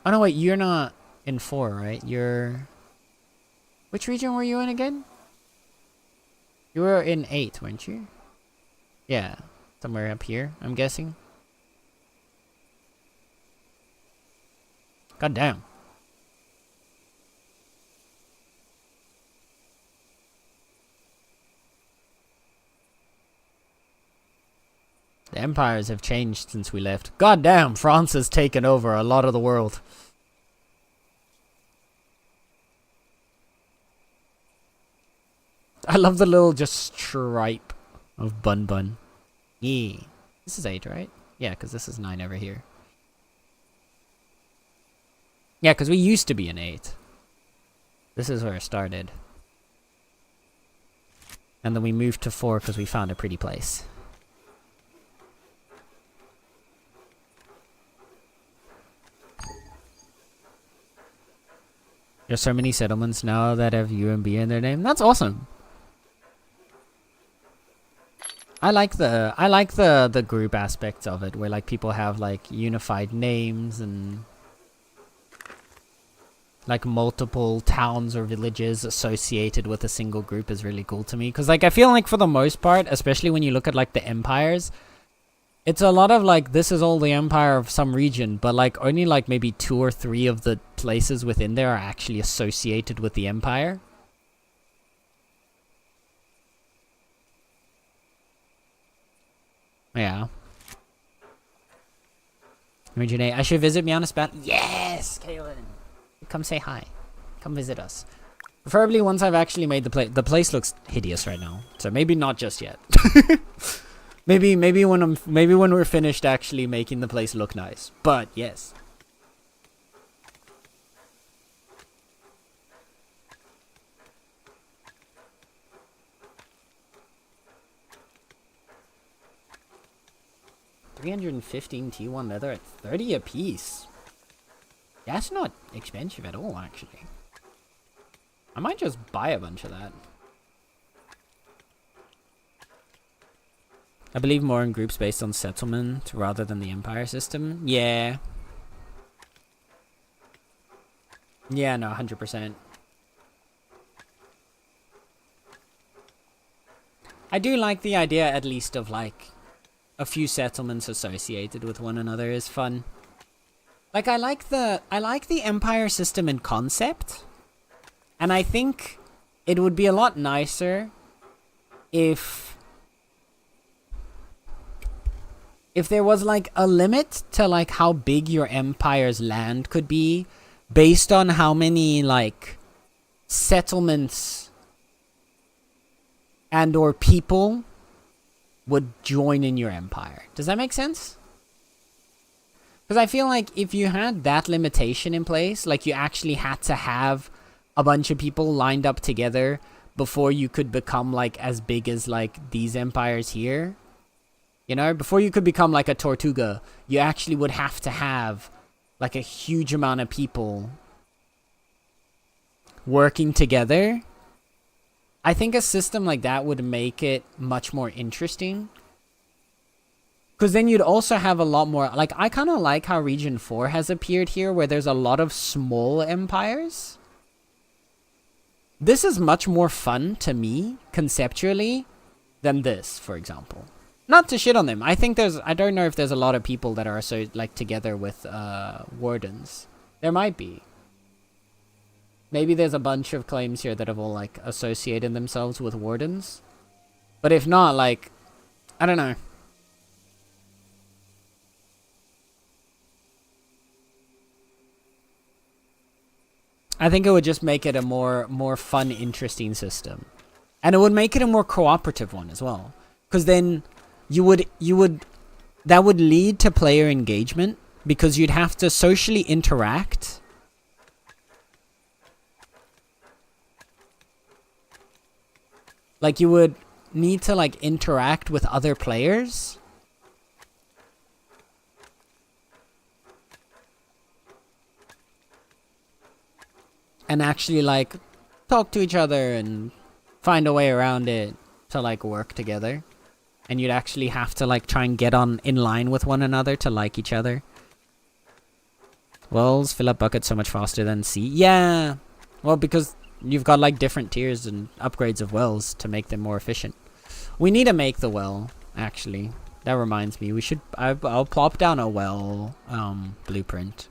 Oh no, wait, you're not in 4, right? You're... Which region were you in again? You were in 8, weren't you? Yeah, somewhere up here, I'm guessing. God damn. The empires have changed since we left. God damn, France has taken over a lot of the world. I love the little just stripe of Bun Bun. Yeah. This is 8, right? Yeah, because this is 9 over here. Yeah, because we used to be an 8. This is where it started. And then we moved to 4 because we found a pretty place. There's so many settlements now that have UMB in their name. That's awesome. I like the group aspects of it, where like people have like unified names and like multiple towns or villages associated with a single group is really cool to me. Because like I feel like for the most part, especially when you look at like the empires, it's a lot of like this is all the empire of some region, but like only like maybe 2 or 3 of the places within there are actually associated with the empire. Yeah. Originate. I should visit Meownicipal. Yes, Kaylin. Come say hi. Come visit us. Preferably once I've actually made the place. The place looks hideous right now, so maybe not just yet. maybe when we're finished actually making the place look nice. But yes. $315 T1 leather at 30 a piece. That's not expensive at all, actually. I might just buy a bunch of that. I believe more in groups based on settlement rather than the empire system. Yeah. Yeah, no, 100%. I do like the idea, at least, of like a few settlements associated with one another is fun. Like I like the empire system in concept, and I think it would be a lot nicer if there was like a limit to like how big your empire's land could be based on how many like settlements and or people would join in your empire. Does that make sense? Because I feel like if you had that limitation in place, like you actually had to have a bunch of people lined up together before you could become like as big as like these empires here. You know, before you could become like a Tortuga, you actually would have to have like a huge amount of people working together, I think a system like that would make it much more interesting. Because then you'd also have a lot more... Like, I kind of like how Region 4 has appeared here, where there's a lot of small empires. This is much more fun to me, conceptually, than this, for example. Not to shit on them. I think there's... I don't know if there's a lot of people that are so like together with wardens. There might be. Maybe there's a bunch of claims here that have all, like, associated themselves with wardens. But if not, like... I don't know. I think it would just make it a more fun, interesting system. And it would make it a more cooperative one as well. Because then that would lead to player engagement, because you'd have to socially interact. Like, you would need to, like, interact with other players. And actually, like, talk to each other and find a way around it to, like, work together. And you'd actually have to, like, try and get in line with one another to like each other. Wells fill up buckets so much faster than sea. Yeah. Well, because you've got, like, different tiers and upgrades of wells to make them more efficient. We need to make the well, actually. That reminds me. We should... I'll plop down a well blueprint.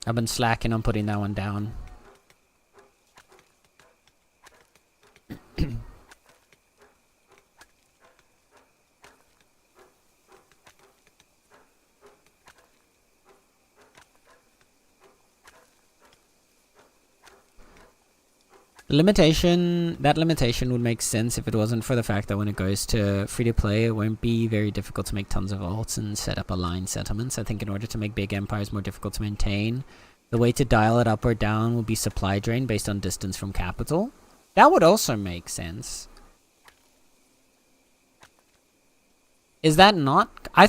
I've been slacking on putting that one down. That limitation would make sense if it wasn't for the fact that when it goes to free-to-play, it won't be very difficult to make tons of alts and set up aligned settlements. I think in order to make big empires more difficult to maintain, the way to dial it up or down will be supply drain based on distance from capital. That would also make sense. Is that not? I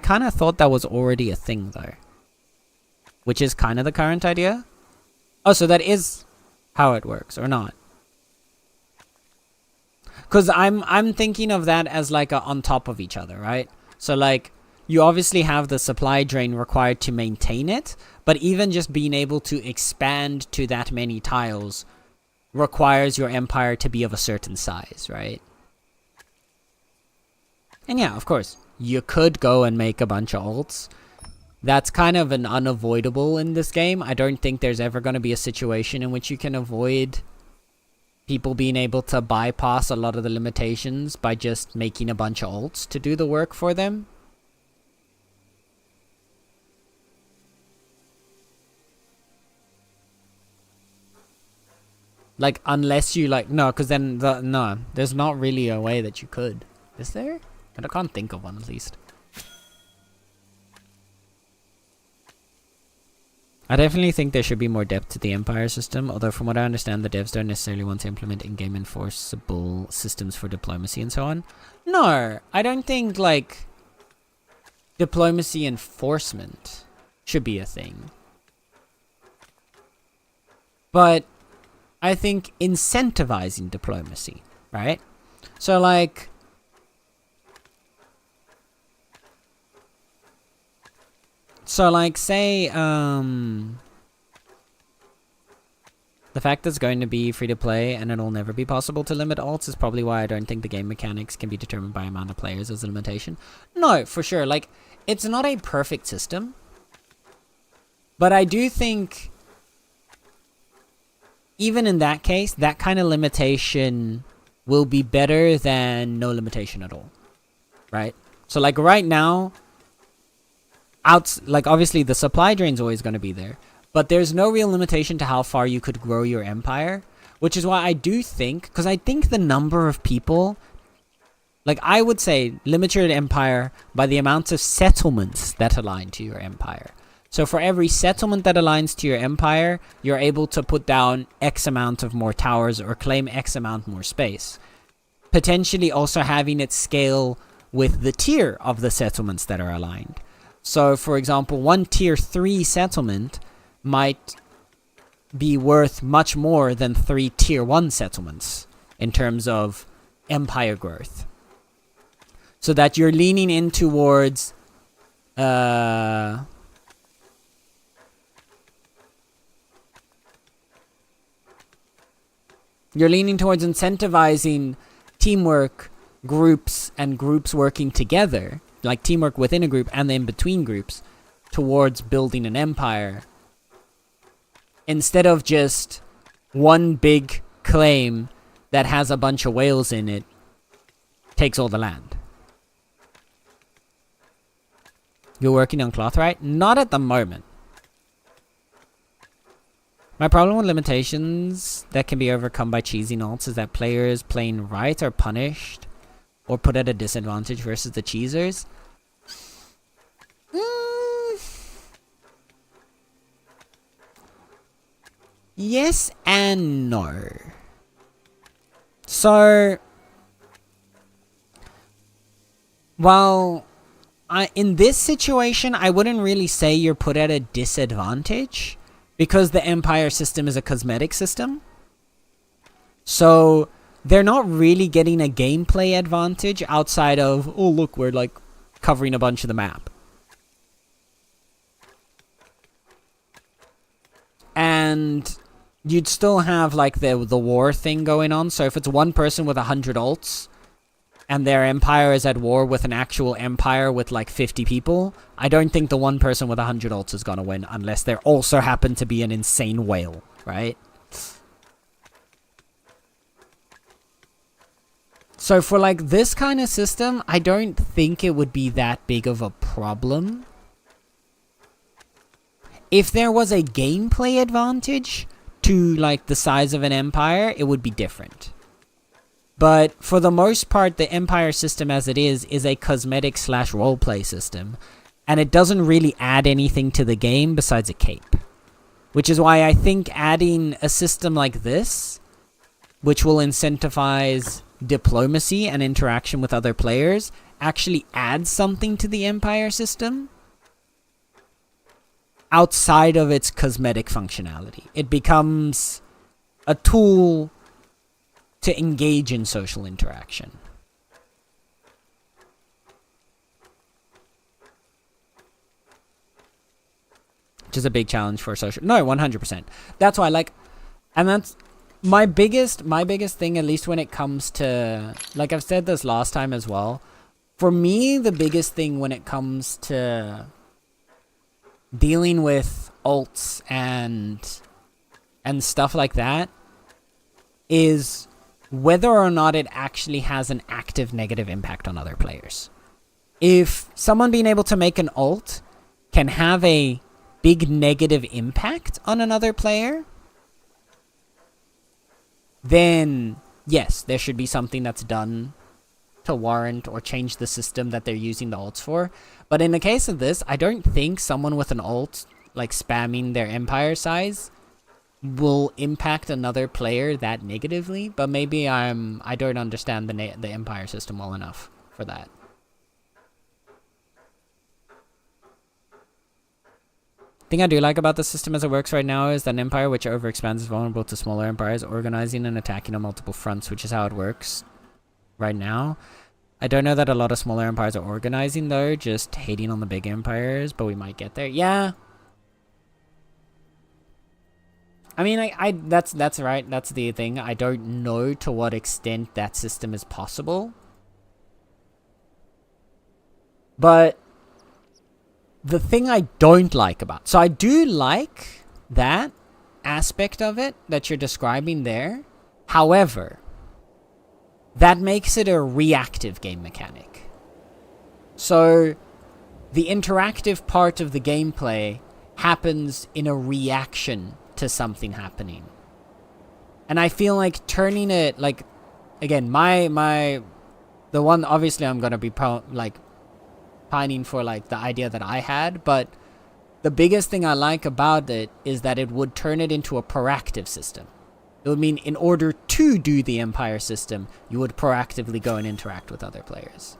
kind of thought that was already a thing, though. Which is kind of the current idea. Oh, so that is... how it works, or not? Because I'm thinking of that as like on top of each other, right? So like you obviously have the supply drain required to maintain it, but even just being able to expand to that many tiles requires your empire to be of a certain size, right? And yeah, of course, you could go and make a bunch of alts. That's kind of an unavoidable in this game. I don't think there's ever going to be a situation in which you can avoid people being able to bypass a lot of the limitations by just making a bunch of alts to do the work for them. Like, unless you, like... No, because then... No, there's not really a way that you could. Is there? I can't think of one, at least. I definitely think there should be more depth to the Empire system, although from what I understand, the devs don't necessarily want to implement in-game enforceable systems for diplomacy and so on. No, I don't think, like, diplomacy enforcement should be a thing. But I think incentivizing diplomacy, right? So, like... So, like, say, the fact that it's going to be free-to-play and it'll never be possible to limit alts is probably why I don't think the game mechanics can be determined by amount of players as a limitation. No, for sure. Like, it's not a perfect system. But I do think, even in that case, that kind of limitation will be better than no limitation at all. Right? So, like, right now... like, obviously, the supply drain's always going to be there. But there's no real limitation to how far you could grow your empire. Which is why I do think... Because I think the number of people... Like, I would say, limit your empire by the amount of settlements that align to your empire. So for every settlement that aligns to your empire, you're able to put down X amount of more towers or claim X amount more space. Potentially also having it scale with the tier of the settlements that are aligned. So, for example, one tier 3 settlement might be worth much more than 3 tier 1 settlements in terms of empire growth. So that you're leaning in towards you're leaning towards incentivizing teamwork, groups, and groups working together, like teamwork within a group and then between groups, towards building an empire, instead of just one big claim that has a bunch of whales in it, takes all the land. You're working on cloth, right? Not at the moment. My problem with limitations that can be overcome by cheesing alts is that players playing right are punished or put at a disadvantage versus the cheesers. Yes and no. So, while in this situation, I wouldn't really say you're put at a disadvantage, because the empire system is a cosmetic system. So they're not really getting a gameplay advantage outside of, oh look, we're like covering a bunch of the map. And you'd still have like the war thing going on. So if it's one person with 100 alts and their empire is at war with an actual empire with like 50 people, I don't think the one person with 100 alts is gonna win unless there also happen to be an insane whale, right? So for like this kind of system, I don't think it would be that big of a problem. If there was a gameplay advantage to like the size of an empire, it would be different. But for the most part, the empire system as it is a cosmetic / roleplay system. And it doesn't really add anything to the game besides a cape. Which is why I think adding a system like this, which will incentivize diplomacy and interaction with other players, actually adds something to the empire system outside of its cosmetic functionality. It becomes a tool to engage in social interaction. Which is a big challenge for social... No, 100%. That's why, like... And that's... My biggest thing, at least when it comes to... Like I've said this last time as well. For me, the biggest thing when it comes to dealing with alts and stuff like that is whether or not it actually has an active negative impact on other players. If someone being able to make an alt can have a big negative impact on another player, then yes, there should be something that's done to warrant or change the system that they're using the alts for. But in the case of this, I don't think someone with an alt, like spamming their empire size, will impact another player that negatively. But maybe I don't understand the empire system well enough for that. Thing I do like about the system as it works right now is that an empire which overexpands is vulnerable to smaller empires organizing and attacking on multiple fronts, which is how it works right now. I don't know that a lot of smaller empires are organizing though, just hating on the big empires, but we might get there. Yeah. I mean, that's right. That's the thing. I don't know to what extent that system is possible. But the thing I don't like about... So I do like that aspect of it that you're describing there. However, that makes it a reactive game mechanic. So the interactive part of the gameplay happens in a reaction to something happening. And I feel like turning it, like, again, the one, obviously I'm going to be pining for like the idea that I had, but the biggest thing I like about it is that it would turn it into a proactive system. It would mean in order to do the empire system, you would proactively go and interact with other players.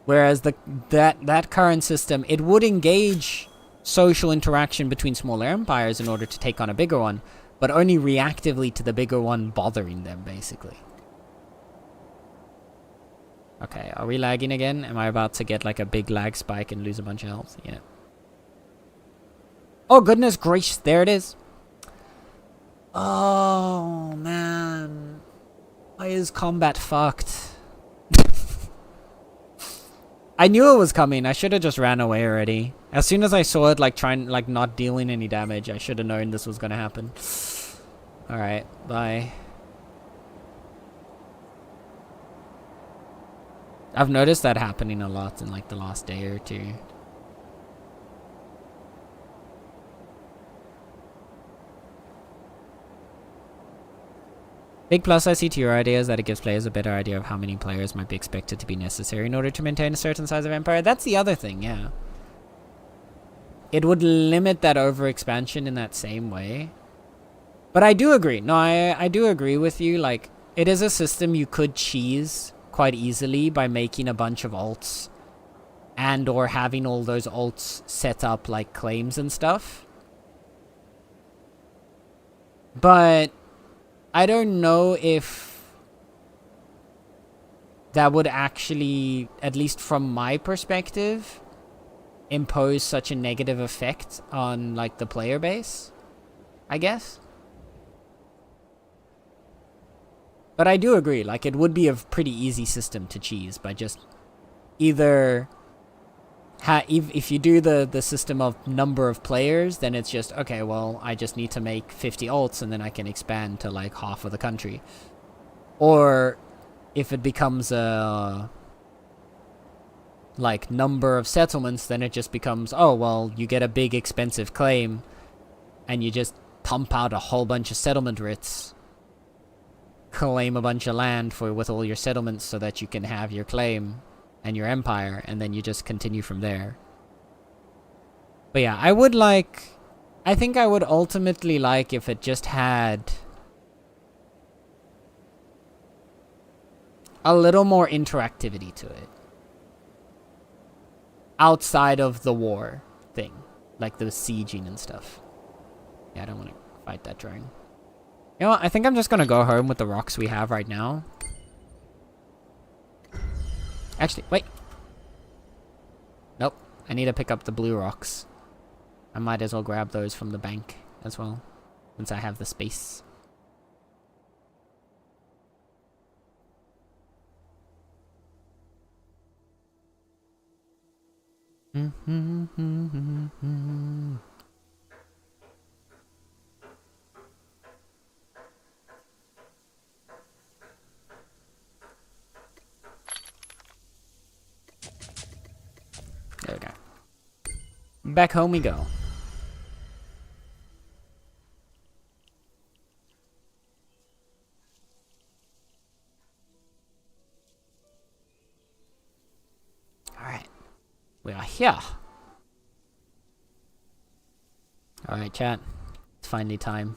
Whereas that current system, it would engage social interaction between smaller empires in order to take on a bigger one, but only reactively to the bigger one bothering them, basically. Okay, are we lagging again? Am I about to get like a big lag spike and lose a bunch of health? Yeah. Oh, goodness gracious, there it is. Oh, man. Why is combat fucked? I knew it was coming. I should have just ran away already. As soon as I saw it, like, not dealing any damage, I should have known this was gonna happen. Alright, bye. I've noticed that happening a lot in, like, the last day or two. Big plus I see to your idea is that it gives players a better idea of how many players might be expected to be necessary in order to maintain a certain size of empire. That's the other thing, yeah. It would limit that overexpansion in that same way. But I do agree. No, I do agree with you. Like, it is a system you could cheese quite easily by making a bunch of alts and or having all those alts set up like claims and stuff. But I don't know if that would actually, at least from my perspective, impose such a negative effect on like the player base, I guess. But I do agree, like it would be a pretty easy system to cheese by just either if you do the system of number of players, then it's just, okay, well, I just need to make 50 alts and then I can expand to like half of the country. Or if it becomes a like number of settlements, then it just becomes, oh, well, you get a big expensive claim and you just pump out a whole bunch of settlement writs, claim a bunch of land with all your settlements so that you can have your claim and your empire, and then you just continue from there. But yeah, I think I would ultimately like if it just had a little more interactivity to it. Outside of the war thing. Like the sieging and stuff. Yeah, I don't want to fight that drone. You know what? I think I'm just going to go home with the rocks we have right now. Actually, wait. Nope. I need to pick up the blue rocks. I might as well grab those from the bank as well, since I have the space. There we go. Back home we go. Alright. We are here. Alright, chat. It's finally time.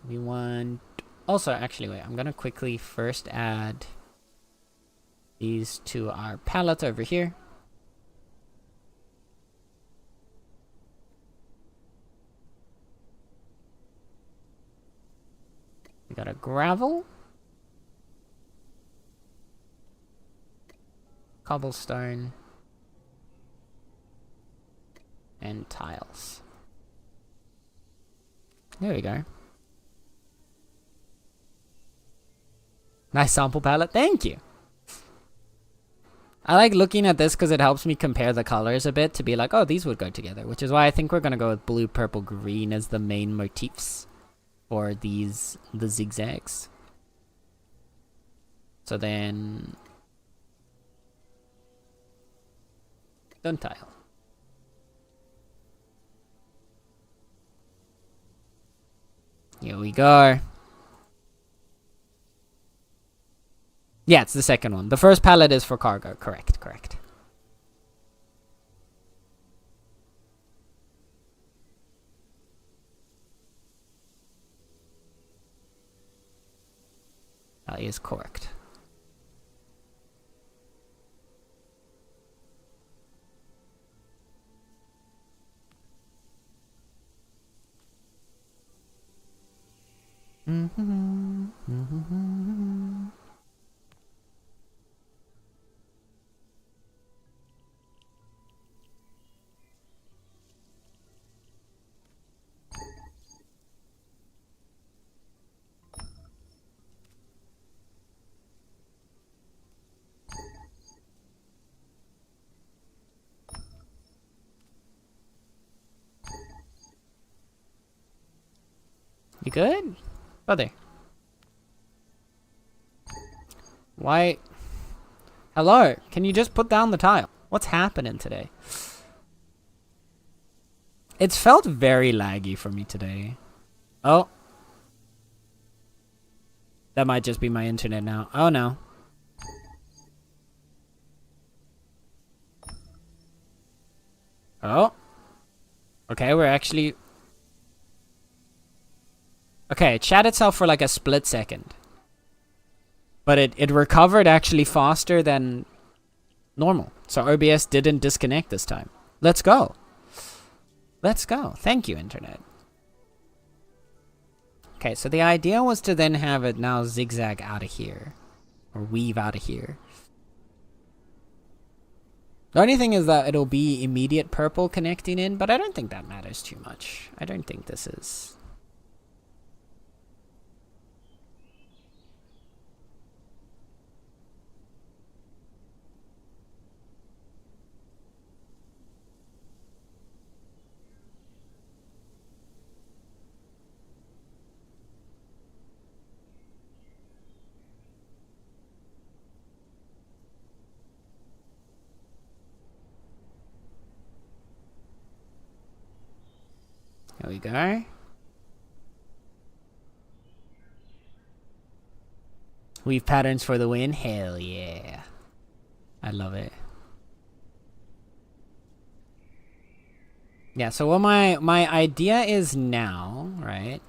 We want... Also, actually, wait. I'm gonna quickly first add these to our palette over here. We got a gravel. Cobblestone. And tiles. There we go. Nice sample palette. Thank you. I like looking at this because it helps me compare the colors a bit to be like, oh, these would go together. Which is why I think we're going to go with blue, purple, green as the main motifs for the zigzags. So then... stone tile. Here we go. Yeah, it's the second one. The first pallet is for cargo. Correct, correct. That is correct. You good? Brother. Why? Hello? Can you just put down the tile? What's happening today? It's felt very laggy for me today. Oh. That might just be my internet now. Oh no. Oh. Okay, we're actually... Okay, it shat itself for like a split second. But it recovered actually faster than normal. So OBS didn't disconnect this time. Let's go. Let's go. Thank you, internet. Okay, so the idea was to then have it now zigzag out of here. Or weave out of here. The only thing is that it'll be immediate purple connecting in, but I don't think that matters too much. I don't think this is... There we go. Weave patterns for the win. Hell yeah. I love it. Yeah, so what my idea is now, right?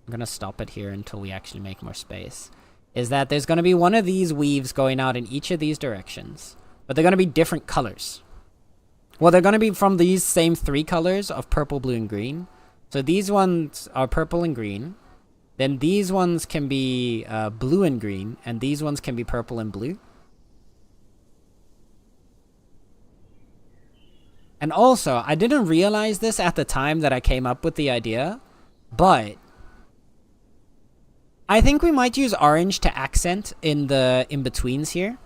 I'm gonna stop it here until we actually make more space. Is that there's gonna be one of these weaves going out in each of these directions. But they're gonna be different colors. Well, they're going to be from these same three colors of purple, blue, and green. So these ones are purple and green. Then these ones can be blue and green. And these ones can be purple and blue. And also, I didn't realize this at the time that I came up with the idea. But I think we might use orange to accent in the in-betweens here.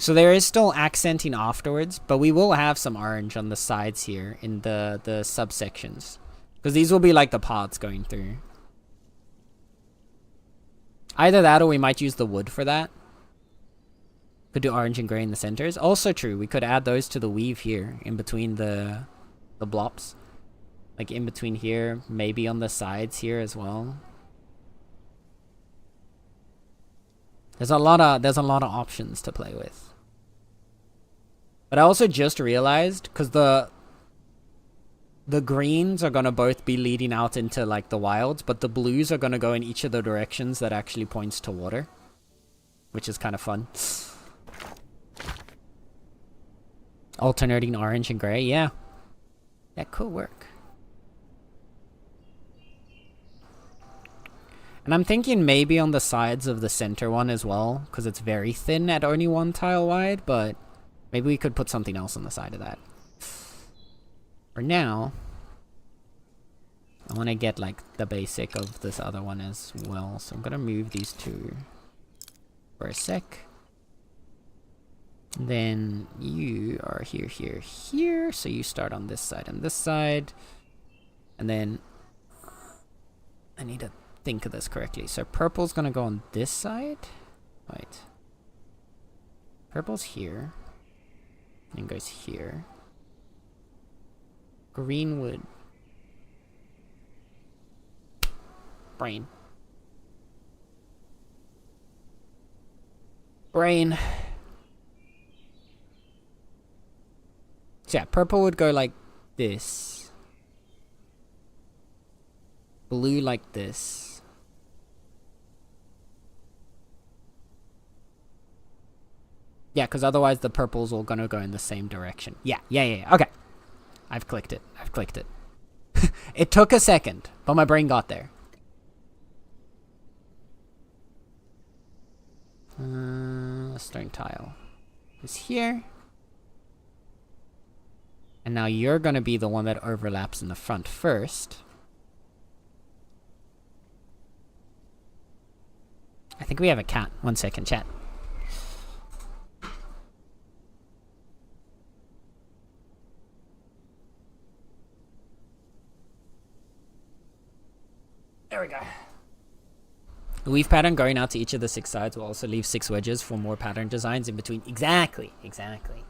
So there is still accenting afterwards, but we will have some orange on the sides here in the subsections. Because these will be like the pods going through. Either that or we might use the wood for that. Could do orange and gray in the centers. Also true, we could add those to the weave here in between the blobs. Like in between here, maybe on the sides here as well. There's a lot of options to play with. But I also just realized, because the greens are going to both be leading out into like the wilds, but the blues are going to go in each of the directions that actually points to water. Which is kind of fun. Alternating orange and gray, yeah. That could work. And I'm thinking maybe on the sides of the center one as well, because it's very thin at only one tile wide, but maybe we could put something else on the side of that. For now, I want to get like the basic of this other one as well, so I'm going to move these two for a sec. Then you are here, here, here, so you start on this side and this side. And then I need to think of this correctly. So purple's gonna go on this side. Wait. Purple's here. And goes here. Green would... Brain. Brain. So yeah, purple would go like this. Blue like this. Yeah, because otherwise the purple's all gonna go in the same direction. Yeah. Okay. I've clicked it. It took a second, but my brain got there. Stone tile is here. And now you're gonna be the one that overlaps in the front first. I think we have a cat. 1 second, chat. There we go. The weave pattern going out to each of the 6 sides will also leave 6 wedges for more pattern designs in between. Exactly, exactly.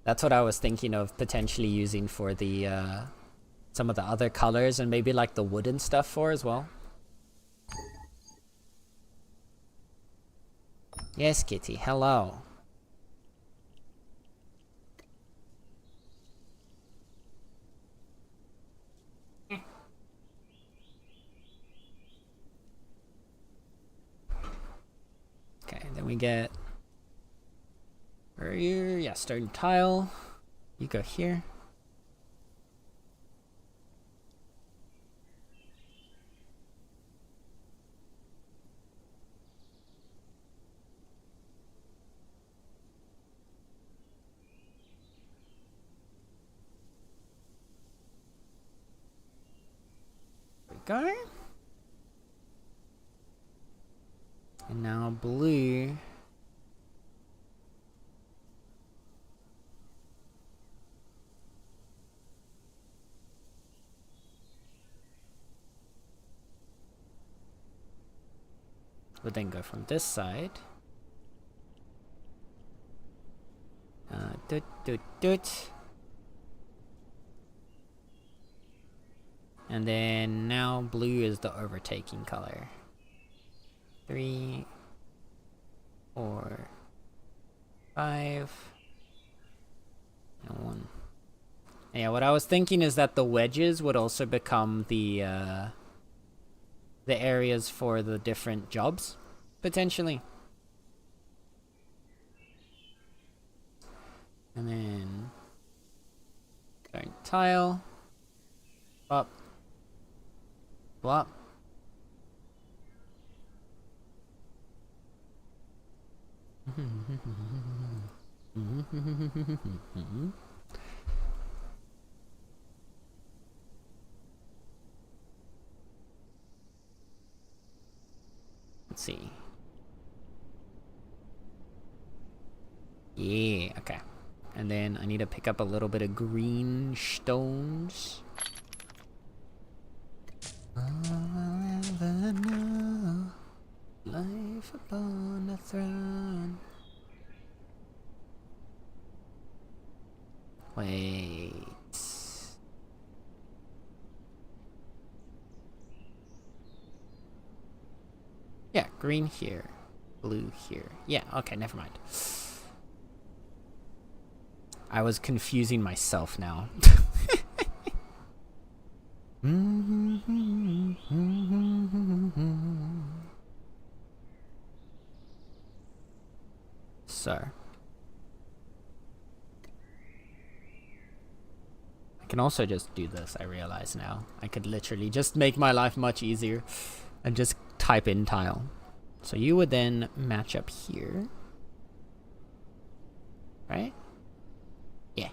That's what I was thinking of potentially using for the some of the other colors and maybe like the wooden stuff for as well. Yes, Kitty. Hello. Okay, then we get... Where are you? Yeah, stone tile. You go here. There we go. And now blue. Would then go from this side. Doot, doot, doot. And then now blue is the overtaking color. 3, 4, 5, and 1. Yeah, what I was thinking is that the wedges would also become the areas for the different jobs, potentially. And then stone tile, up, flop. Let's see. Yeah, okay. And then I need to pick up a little bit of green stones. I'll ever know life upon a throne. Wait. Yeah, green here. Blue here. Yeah, okay, never mind. I was confusing myself now. So. I can also just do this, I realize now. I could literally just make my life much easier and just type in tile. So you would then match up here. Right? Yeah.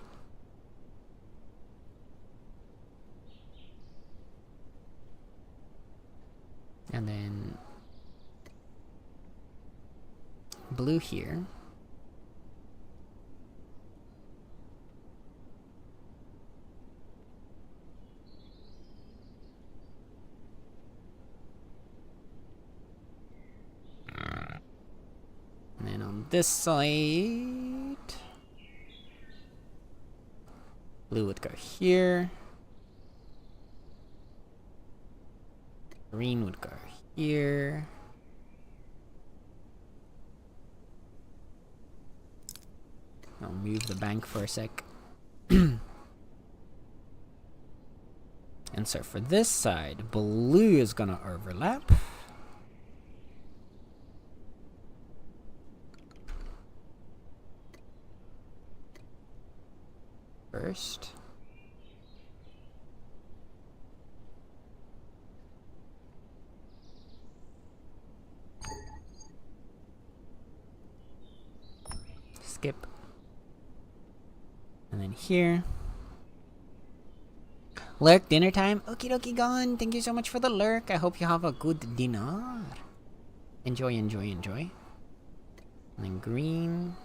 And then blue here. And then on this side, blue would go here. Green would go here. I'll move the bank for a sec. And so for this side, blue is gonna overlap. First. skip. And then here. Lurk, dinner time. Okie dokie, gone. Thank you so much for the lurk. I hope you have a good dinner. Enjoy, enjoy, enjoy. And then green.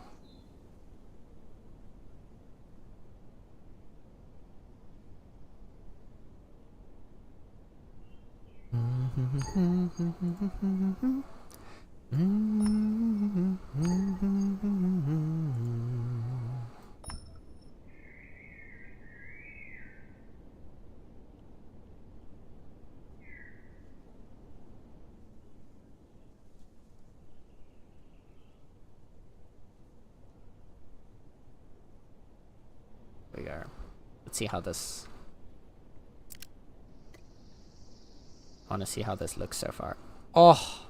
We are. Let's see how this. I want to see how this looks so far. Oh.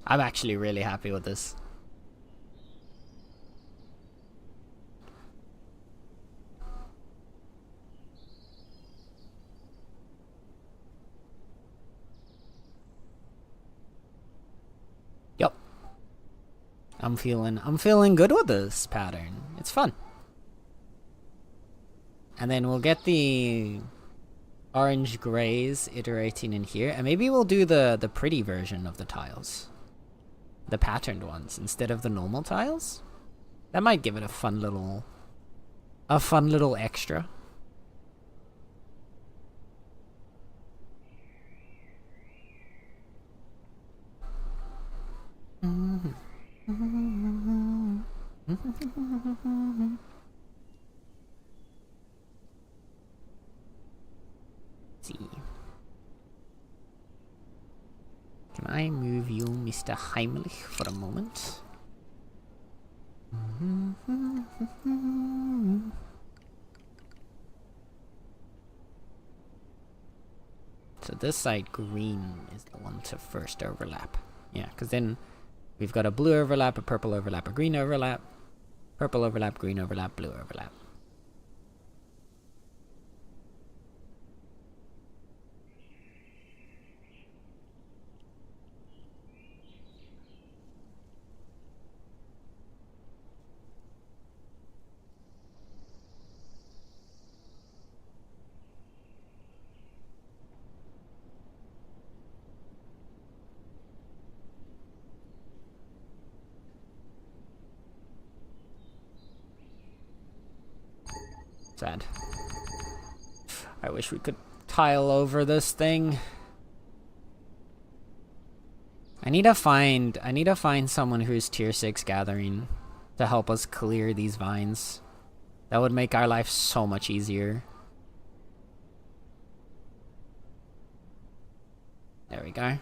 I'm actually really happy with this. Yup. I'm feeling good with this pattern. It's fun. And then we'll get the orange grays iterating in here, and maybe we'll do the pretty version of the tiles. The patterned ones instead of the normal tiles. That might give it a fun little extra. See. Can I move you, Mr. Heimlich, for a moment? So this side green is the one to first overlap. Yeah, because then we've got a blue overlap, a purple overlap, a green overlap, purple overlap, green overlap, blue overlap. Sad. I wish we could tile over this thing. I need to find someone who's tier 6 gathering to help us clear these vines. That would make our life so much easier. There we go.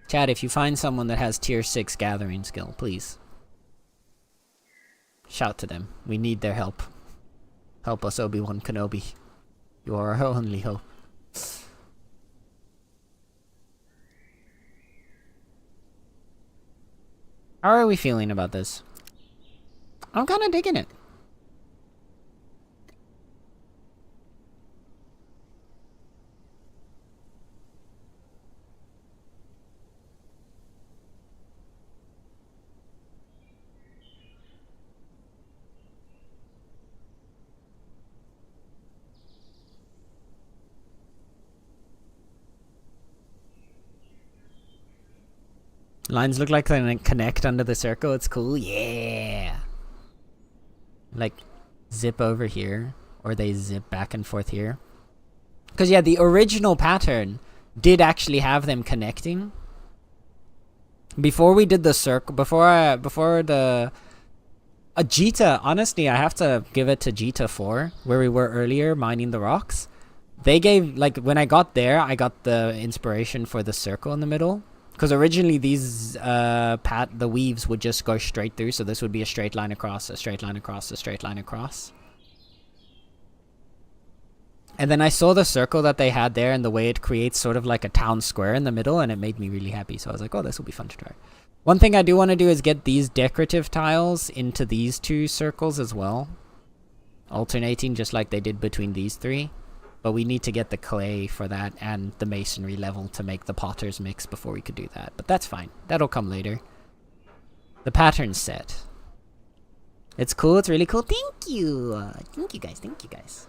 Chad, if you find someone that has tier 6 gathering skill, please shout to them. We need their help. Help us, Obi-Wan Kenobi. You are our only hope. How are we feeling about this? I'm kind of digging it. Lines look like they connect under the circle. It's cool. Yeah. Like, zip over here. Or they zip back and forth here. Because, yeah, the original pattern did actually have them connecting. Before we did the circle, before the... Jita, honestly, I have to give it to Jita 4, where we were earlier, mining the rocks. They gave, like, when I got there, I got the inspiration for the circle in the middle. Because originally these the weaves would just go straight through, so this would be a straight line across, a straight line across, a straight line across. And then I saw the circle that they had there and the way it creates sort of like a town square in the middle, and it made me really happy. So I was like, oh, this will be fun to try. One thing I do want to do is get these decorative tiles into these 2 circles as well. Alternating just like they did between these 3. But we need to get the clay for that and the masonry level to make the potter's mix before we could do that. But that's fine. That'll come later. The pattern's set. It's cool. It's really cool. Thank you. Thank you guys. Thank you guys.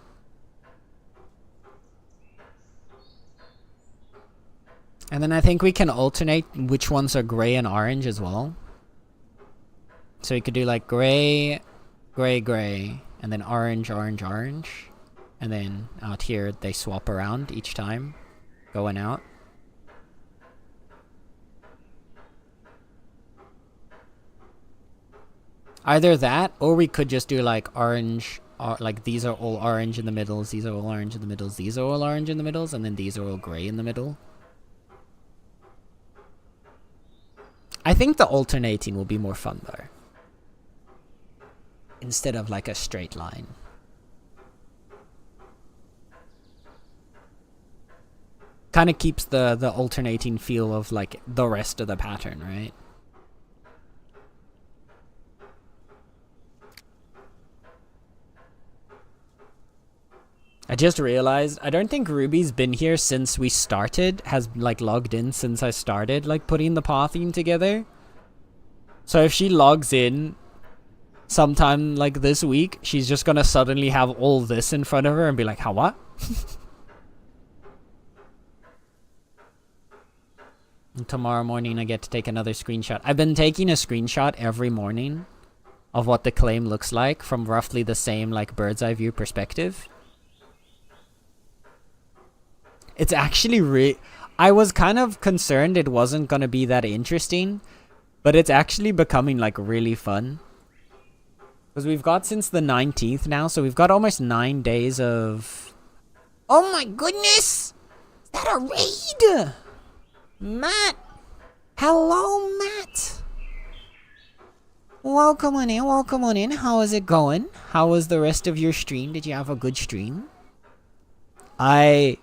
And then I think we can alternate which ones are gray and orange as well. So we could do like gray, gray, gray, and then orange, orange, orange. And then out here they swap around each time, going out. Either that, or we could just do like orange, like these are all orange in the middles, these are all orange in the middles, these are all orange in the middles, and then these are all gray in the middle. I think the alternating will be more fun though. Instead of like a straight line. Kind of keeps the alternating feel of like the rest of the pattern, right? I just realized, I don't think Ruby's been here since we started, has like logged in since I started like putting the pathing together. So if she logs in sometime like this week, she's just gonna suddenly have all this in front of her and be like, how what? And tomorrow morning I get to take another screenshot. I've been taking a screenshot every morning of what the claim looks like from roughly the same like bird's eye view perspective. It's actually I was kind of concerned it wasn't gonna be that interesting, but it's actually becoming like really fun. Because we've got since the 19th now, so we've got almost 9 days of... Oh my goodness! Is that a raid? Matt! Hello, Matt! Welcome on in, welcome on in. How is it going? How was the rest of your stream? Did you have a good stream? I'm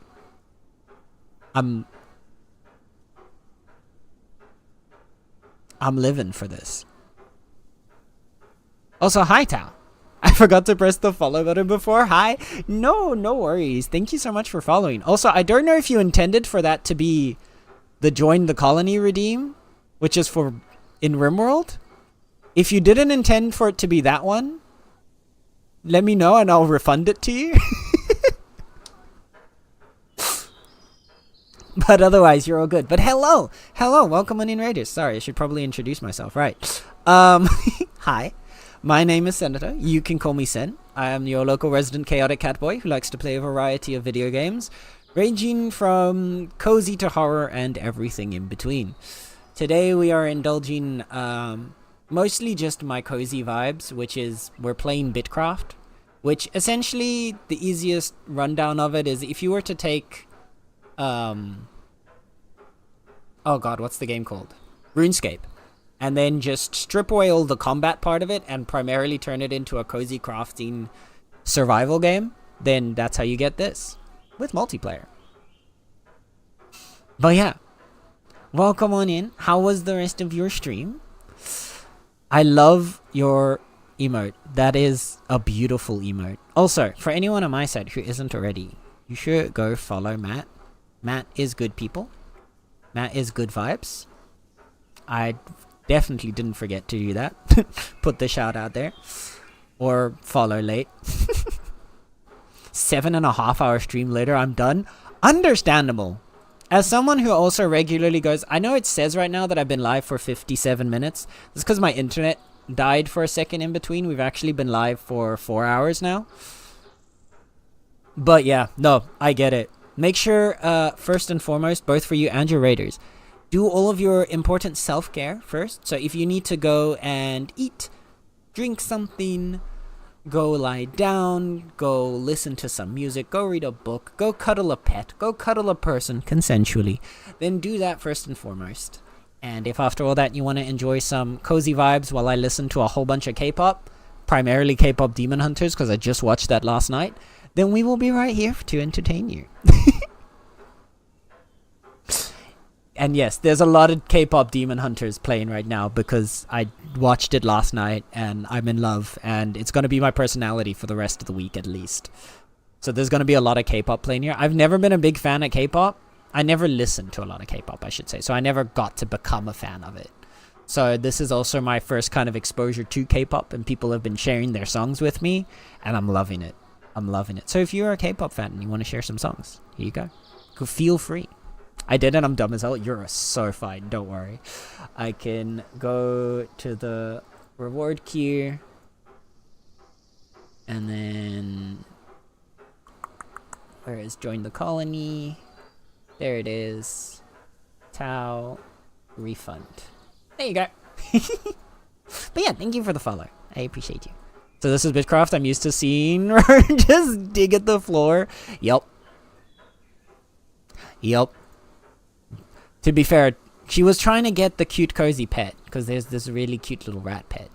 living for this. Also, hi Tao. I forgot to press the follow button before. Hi. No worries. Thank you so much for following. Also, I don't know if you intended for that to be the join the colony redeem, which is for in RimWorld. If you didn't intend for it to be that one, let me know and I'll refund it to you. But otherwise, you're all good. But hello! Hello! Welcome on in Raiders. Sorry, I should probably introduce myself. Right. Hi. My name is Senator. You can call me Sen. I am your local resident chaotic catboy who likes to play a variety of video games, ranging from cozy to horror and everything in between. Today we are indulging mostly just my cozy vibes, which is we're playing Bitcraft, which essentially the easiest rundown of it is if you were to take... oh god, what's the game called? RuneScape. And then just strip away all the combat part of it and primarily turn it into a cozy crafting survival game, then that's how you get this. With multiplayer. But yeah. Welcome on in. How was the rest of your stream? I love your emote. That is a beautiful emote. Also, for anyone on my side who isn't already, you should go follow Matt. Matt is good people. Matt is good vibes. I definitely didn't forget to do that. Put the shout out there. Or follow late. 7.5 hour stream later, I'm done. Understandable. As someone who also regularly goes... I know it says right now that I've been live for 57 minutes. That's because my internet died for a second in between. We've actually been live for 4 hours now. But yeah, no, I get it. Make sure, first and foremost, both for you and your raiders, do all of your important self-care first. So if you need to go and eat, drink something, go lie down, go listen to some music, go read a book, go cuddle a pet, go cuddle a person consensually, then do that first and foremost. And if after all that you want to enjoy some cozy vibes while I listen to a whole bunch of K-pop, primarily K-pop Demon Hunters because I just watched that last night, then we will be right here to entertain you. And yes, there's a lot of K-pop Demon Hunters playing right now because I watched it last night and I'm in love, and it's going to be my personality for the rest of the week at least. So there's going to be a lot of K-pop playing here. I've never been a big fan of K-pop. I never listened to a lot of K-pop, I should say. So I never got to become a fan of it. So this is also my first kind of exposure to K-pop, and people have been sharing their songs with me, and I'm loving it. I'm loving it. So if you're a K-pop fan and you want to share some songs, here you go. Feel free. I did it. I'm dumb as hell. You're so fine. Don't worry. I can go to the reward queue. And then... where is join the colony? There it is. Tau. Refund. There you go. But yeah, thank you for the follow. I appreciate you. So this is Bitcraft. I'm used to seeing her just dig at the floor. Yep. To be fair, she was trying to get the cute cozy pet, because there's this really cute little rat pet.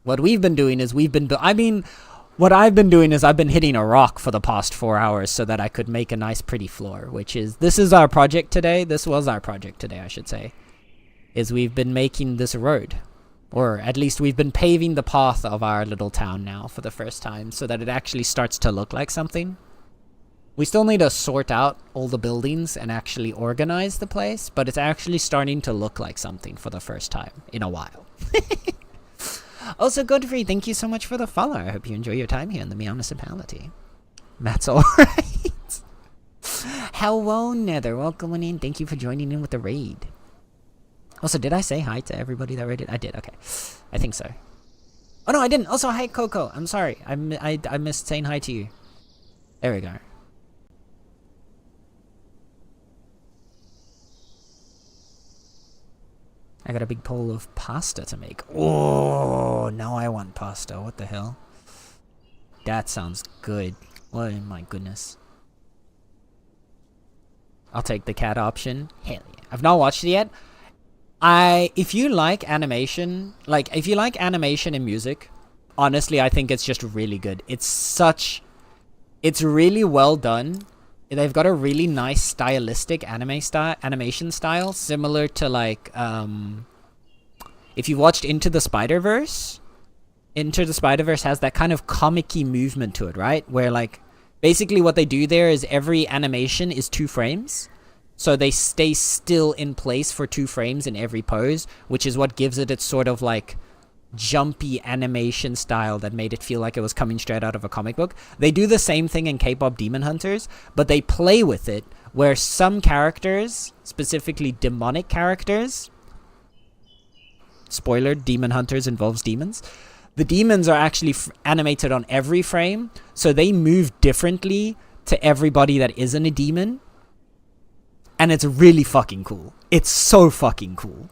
What we've been doing is what I've been doing is I've been hitting a rock for the past 4 hours so that I could make a nice pretty floor, this is our project today. This was our project today, I should say. Is we've been making this road. Or at least we've been paving the path of our little town now for the first time so that it actually starts to look like something. We still need to sort out all the buildings and actually organize the place, but it's actually starting to look like something for the first time in a while. Also, Godfrey, thank you so much for the follow. I hope you enjoy your time here in the Meownicipality. That's alright. Hello, Nether. Welcome in. Thank you for joining in with the raid. Also, did I say hi to everybody that raided? I did, okay. I think so. Oh, no, I didn't. Also, hi, Coco. I'm sorry. I missed saying hi to you. There we go. I got a big bowl of pasta to make. Oh, now I want pasta. What the hell? That sounds good. Oh my goodness. I'll take the cat option. Hell yeah. I've not watched it yet. If you like animation, and music, honestly, I think it's just really good. It's really well done. They've got a really nice stylistic animation style, similar to like, if you watched Into the Spider-Verse has that kind of comic-y movement to it, right? Where like, basically what they do there is every animation is 2 frames. So they stay still in place for 2 frames in every pose, which is what gives it its sort of like jumpy animation style that made it feel like it was coming straight out of a comic book. They do the same thing in K-pop Demon Hunters, but they play with it where some characters, specifically demonic characters, spoiler, Demon Hunters involves demons. The demons are actually animated on every frame, so they move differently to everybody that isn't a demon. And it's really fucking cool. It's so fucking cool.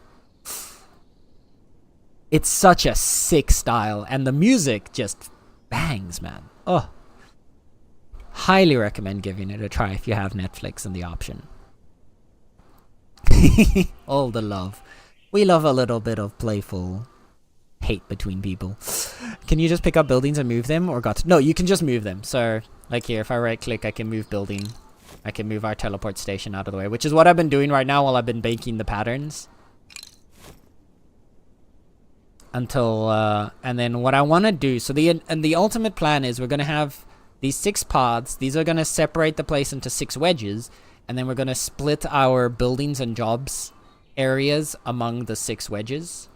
It's such a sick style, and the music just bangs, man. Oh. Highly recommend giving it a try if you have Netflix and the option. All the love. We love a little bit of playful hate between people. Can you just pick up buildings and move them, or no, you can just move them. So, like here, if I right click, I can move building. I can move our teleport station out of the way, which is what I've been doing right now while I've been baking the patterns. Until, and then what I want to do, so the ultimate plan is we're going to have these 6 pods. These are going to separate the place into 6 wedges, and then we're going to split our buildings and jobs areas among the 6 wedges.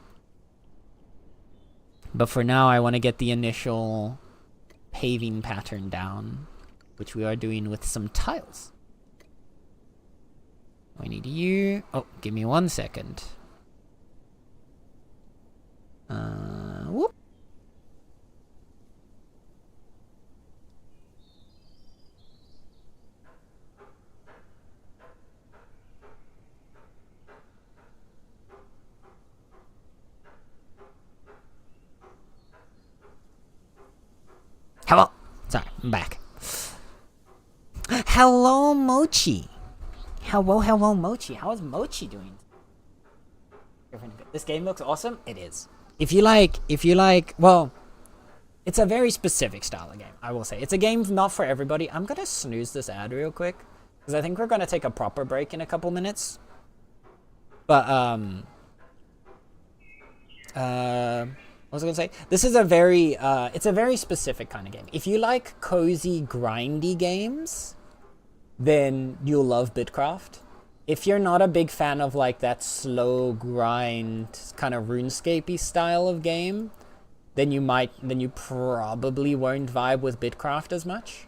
But for now, I want to get the initial paving pattern down, which we are doing with some tiles. We need you. Oh, give me 1 second. Whoop. Hello. Sorry, I'm back. Hello, Mochi. Hello, Mochi. How is Mochi doing? This game looks awesome. It is. If you like, well, It's a very specific style of game, I will say. It's a game not for everybody. I'm gonna snooze this ad real quick, because I think we're gonna take a proper break in a couple minutes. But, what was I gonna say? This is a very, it's a very specific kind of game. If you like cozy, grindy games, then you'll love Bitcraft. If you're not a big fan of like that slow grind kind of RuneScape-y style of game, then you probably won't vibe with Bitcraft as much.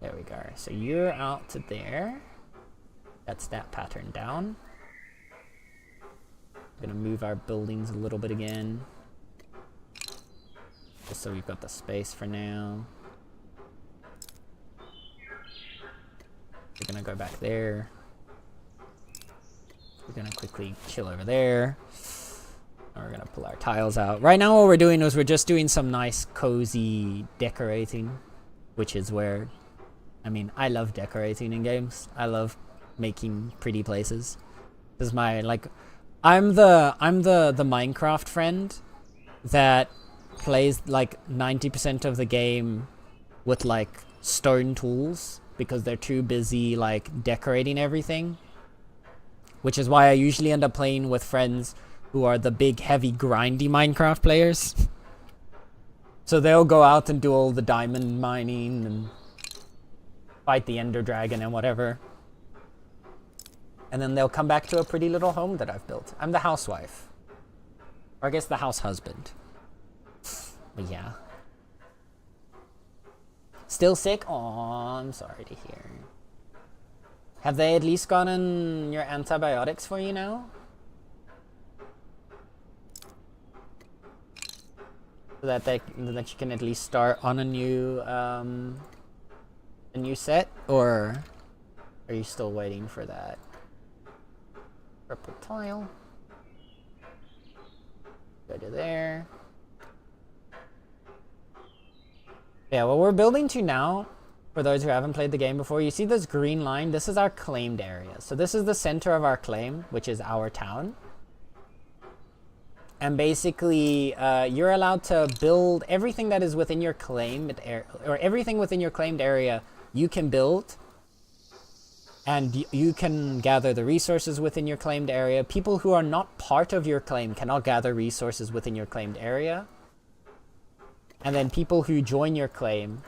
There we go. So you're out to there. That's that pattern down. I'm gonna move our buildings a little bit again, just so we've got the space for now. We're gonna go back there. We're gonna quickly chill over there. And we're gonna pull our tiles out. Right now what we're doing is we're just doing some nice cozy decorating, which is where, I mean, I love decorating in games. I love making pretty places. This is my, like, I'm the Minecraft friend that plays like 90% of the game with like stone tools because they're too busy like decorating everything. Which is why I usually end up playing with friends who are the big, heavy, grindy Minecraft players. So they'll go out and do all the diamond mining and fight the Ender Dragon and whatever. And then they'll come back to a pretty little home that I've built. I'm the housewife. Or I guess the house husband. But yeah. Still sick? Aw, I'm sorry to hear. Have they at least gotten your antibiotics for you now? So that that you can at least start on a new set? Or are you still waiting for that? Purple tile. Go to there. Yeah, what we're building to now, for those who haven't played the game before, you see this green line? This is our claimed area. So this is the center of our claim, which is our town. And basically, you're allowed to build everything that is within your claimed area, or everything within your claimed area you can build. And you can gather the resources within your claimed area. People who are not part of your claim cannot gather resources within your claimed area. And then people who join your claim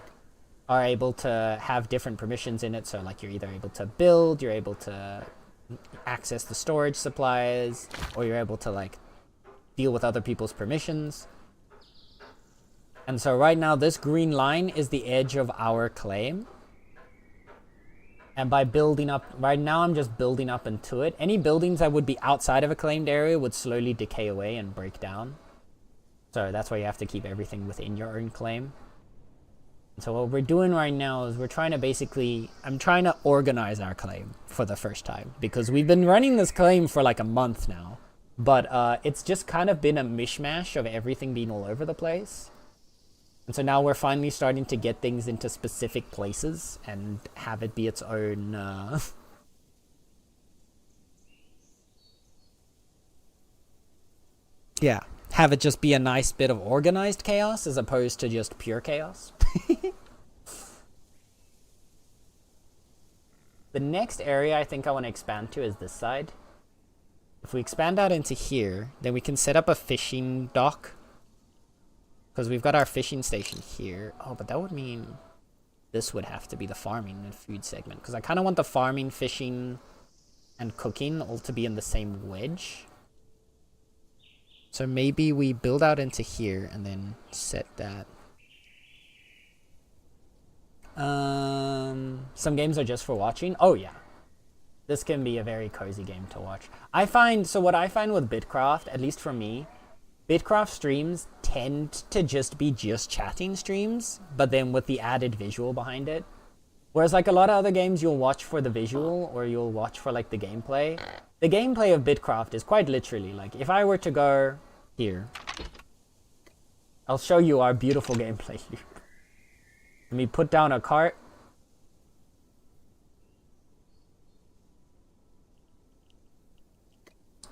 are able to have different permissions in it. So like you're either able to build, you're able to access the storage supplies, or you're able to like deal with other people's permissions. And so right now this green line is the edge of our claim. And by building up, right now I'm just building up into it. Any buildings that would be outside of a claimed area would slowly decay away and break down. So that's why you have to keep everything within your own claim. So what we're doing right now is we're trying to basically, I'm trying to organize our claim for the first time. Because we've been running this claim for like a month now. But it's just kind of been a mishmash of everything being all over the place. And so now we're finally starting to get things into specific places and have it be its own... yeah, have it just be a nice bit of organized chaos as opposed to just pure chaos. The next area I think I want to expand to is this side. If we expand out into here, then we can set up a fishing dock. Because we've got our fishing station here. Oh, but that would mean this would have to be the farming and food segment. Because I kind of want the farming, fishing, and cooking all to be in the same wedge. So maybe we build out into here and then set that. Some games are just for watching. Oh, yeah. This can be a very cozy game to watch. So what I find with Bitcraft, at least for me, Bitcraft streams tend to just be chatting streams, but then with the added visual behind it. Whereas like a lot of other games you'll watch for the visual or you'll watch for like the gameplay. The gameplay of Bitcraft is quite literally like if I were to go here, I'll show you our beautiful gameplay here. Let me put down a cart.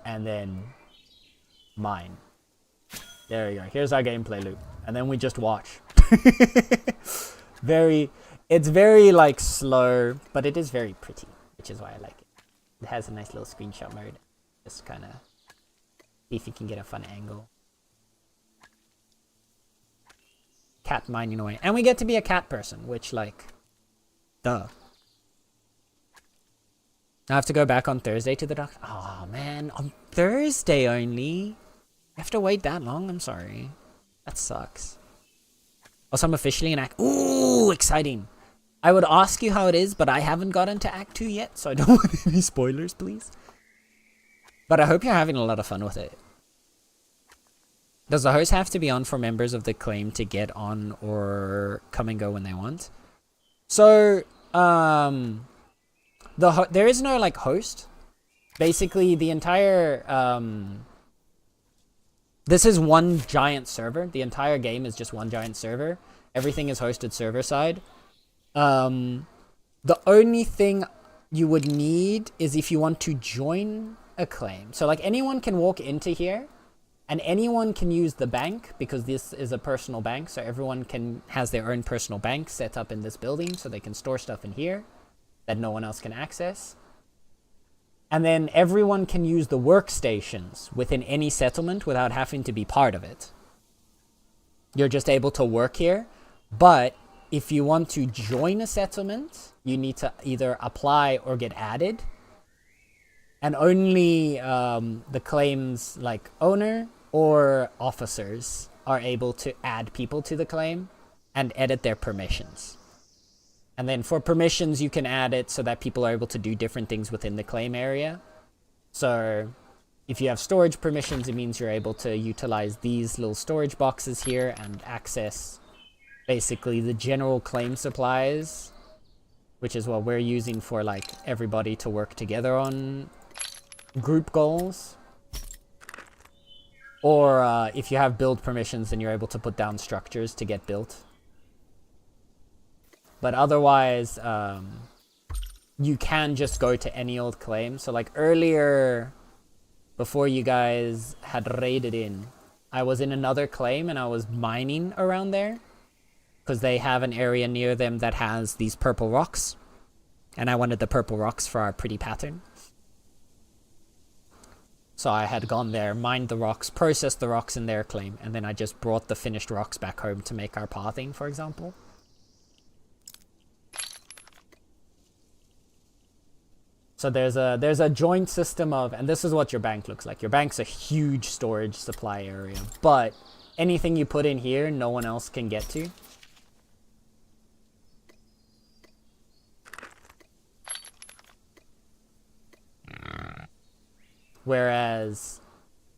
and then mine. There you go. Here's our gameplay loop. And then we just watch. It's very like slow, but it is very pretty, which is why I like it. It has a nice little screenshot mode. Just kind of see if you can get a fun angle. Cat mining away. And we get to be a cat person, which like, duh. I have to go back on Thursday to the doctor. Oh man, on Thursday only? I have to wait that long? I'm sorry. That sucks. Also, I'm officially in Act... Ooh, exciting. I would ask you how it is, but I haven't gotten to Act 2 yet, so I don't want any spoilers, please. But I hope you're having a lot of fun with it. Does the host have to be on for members of the claim to get on or come and go when they want? So, there is no, like, host. Basically, the entire... This is one giant server. The entire game is just one giant server. Everything is hosted server side. The only thing you would need is if you want to join a claim. So like anyone can walk into here and anyone can use the bank because this is a personal bank. So everyone has their own personal bank set up in this building so they can store stuff in here that no one else can access. And then everyone can use the workstations within any settlement without having to be part of it. You're just able to work here. But if you want to join a settlement, you need to either apply or get added. And only the claim's like owner or officers are able to add people to the claim and edit their permissions. And then for permissions, you can add it so that people are able to do different things within the claim area. So if you have storage permissions, it means you're able to utilize these little storage boxes here and access basically the general claim supplies, which is what we're using for like everybody to work together on group goals. Or if you have build permissions, then you're able to put down structures to get built. But otherwise, you can just go to any old claim. So like earlier, before you guys had raided in, I was in another claim and I was mining around there. Because they have an area near them that has these purple rocks. And I wanted the purple rocks for our pretty pattern. So I had gone there, mined the rocks, processed the rocks in their claim, and then I just brought the finished rocks back home to make our pathing, for example. So there's a joint system of, and this is what your bank looks like. Your bank's a huge storage supply area, but anything you put in here, no one else can get to. Whereas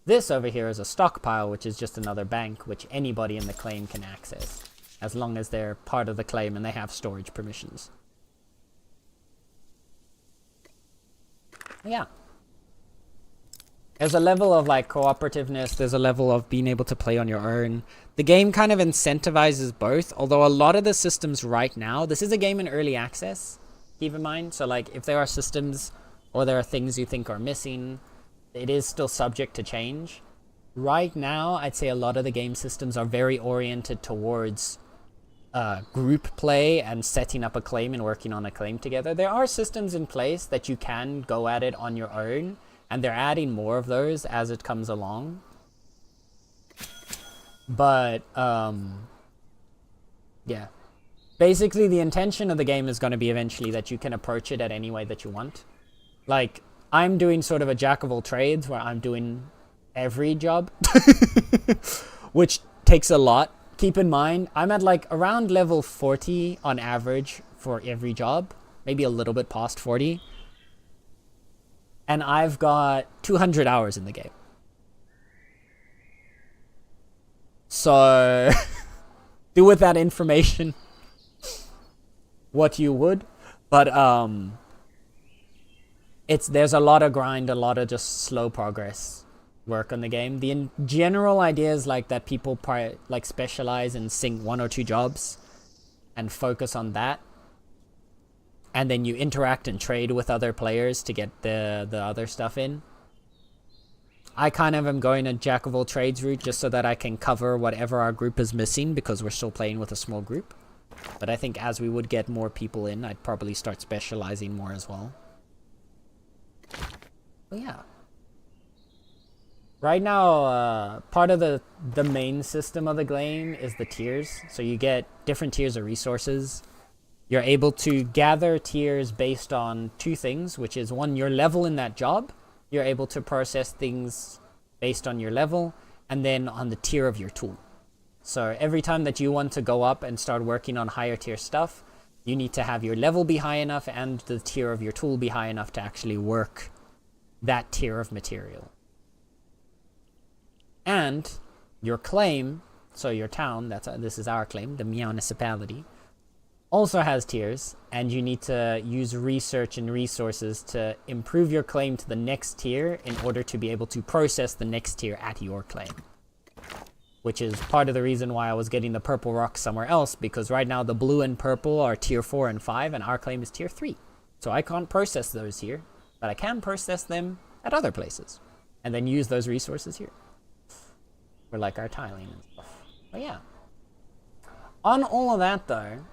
this over here is a stockpile, which is just another bank, which anybody in the claim can access, as long as they're part of the claim and they have storage permissions. Yeah. There's a level of like cooperativeness, there's a level of being able to play on your own. The game kind of incentivizes both, although a lot of the systems right now, this is a game in early access, keep in mind. So like if there are systems or there are things you think are missing, it is still subject to change. Right now, I'd say a lot of the game systems are very oriented towards group play and setting up a claim and working on a claim together. There are systems in place that you can go at it on your own, and they're adding more of those as it comes along. But, yeah. Basically, the intention of the game is going to be eventually that you can approach it at any way that you want. Like, I'm doing sort of a jack of all trades where I'm doing every job, which takes a lot. Keep in mind, I'm at like around level 40 on average for every job, maybe a little bit past 40. And I've got 200 hours in the game. So, do with that information what you would. But, there's a lot of grind, a lot of just slow progress work on the game. The general idea is like that people like specialize and sync 1 or 2 jobs and focus on that. And then you interact and trade with other players to get the other stuff in. I kind of am going a jack of all trades route just so that I can cover whatever our group is missing because we're still playing with a small group. But I think as we would get more people in, I'd probably start specializing more as well. But yeah. Right now, part of the main system of the game is the tiers. So you get different tiers of resources. You're able to gather tiers based on two things, which is one, your level in that job. You're able to process things based on your level, and then on the tier of your tool. So every time that you want to go up and start working on higher tier stuff, you need to have your level be high enough and the tier of your tool be high enough to actually work that tier of material. And your claim, so your town, this is our claim, the Meownicipality, also has tiers, and you need to use research and resources to improve your claim to the next tier in order to be able to process the next tier at your claim. Which is part of the reason why I was getting the purple rocks somewhere else, because right now the blue and purple are tier 4 and 5, and our claim is tier 3. So I can't process those here, but I can process them at other places, and then use those resources here. For like our tiling and stuff. But yeah. On all of that though,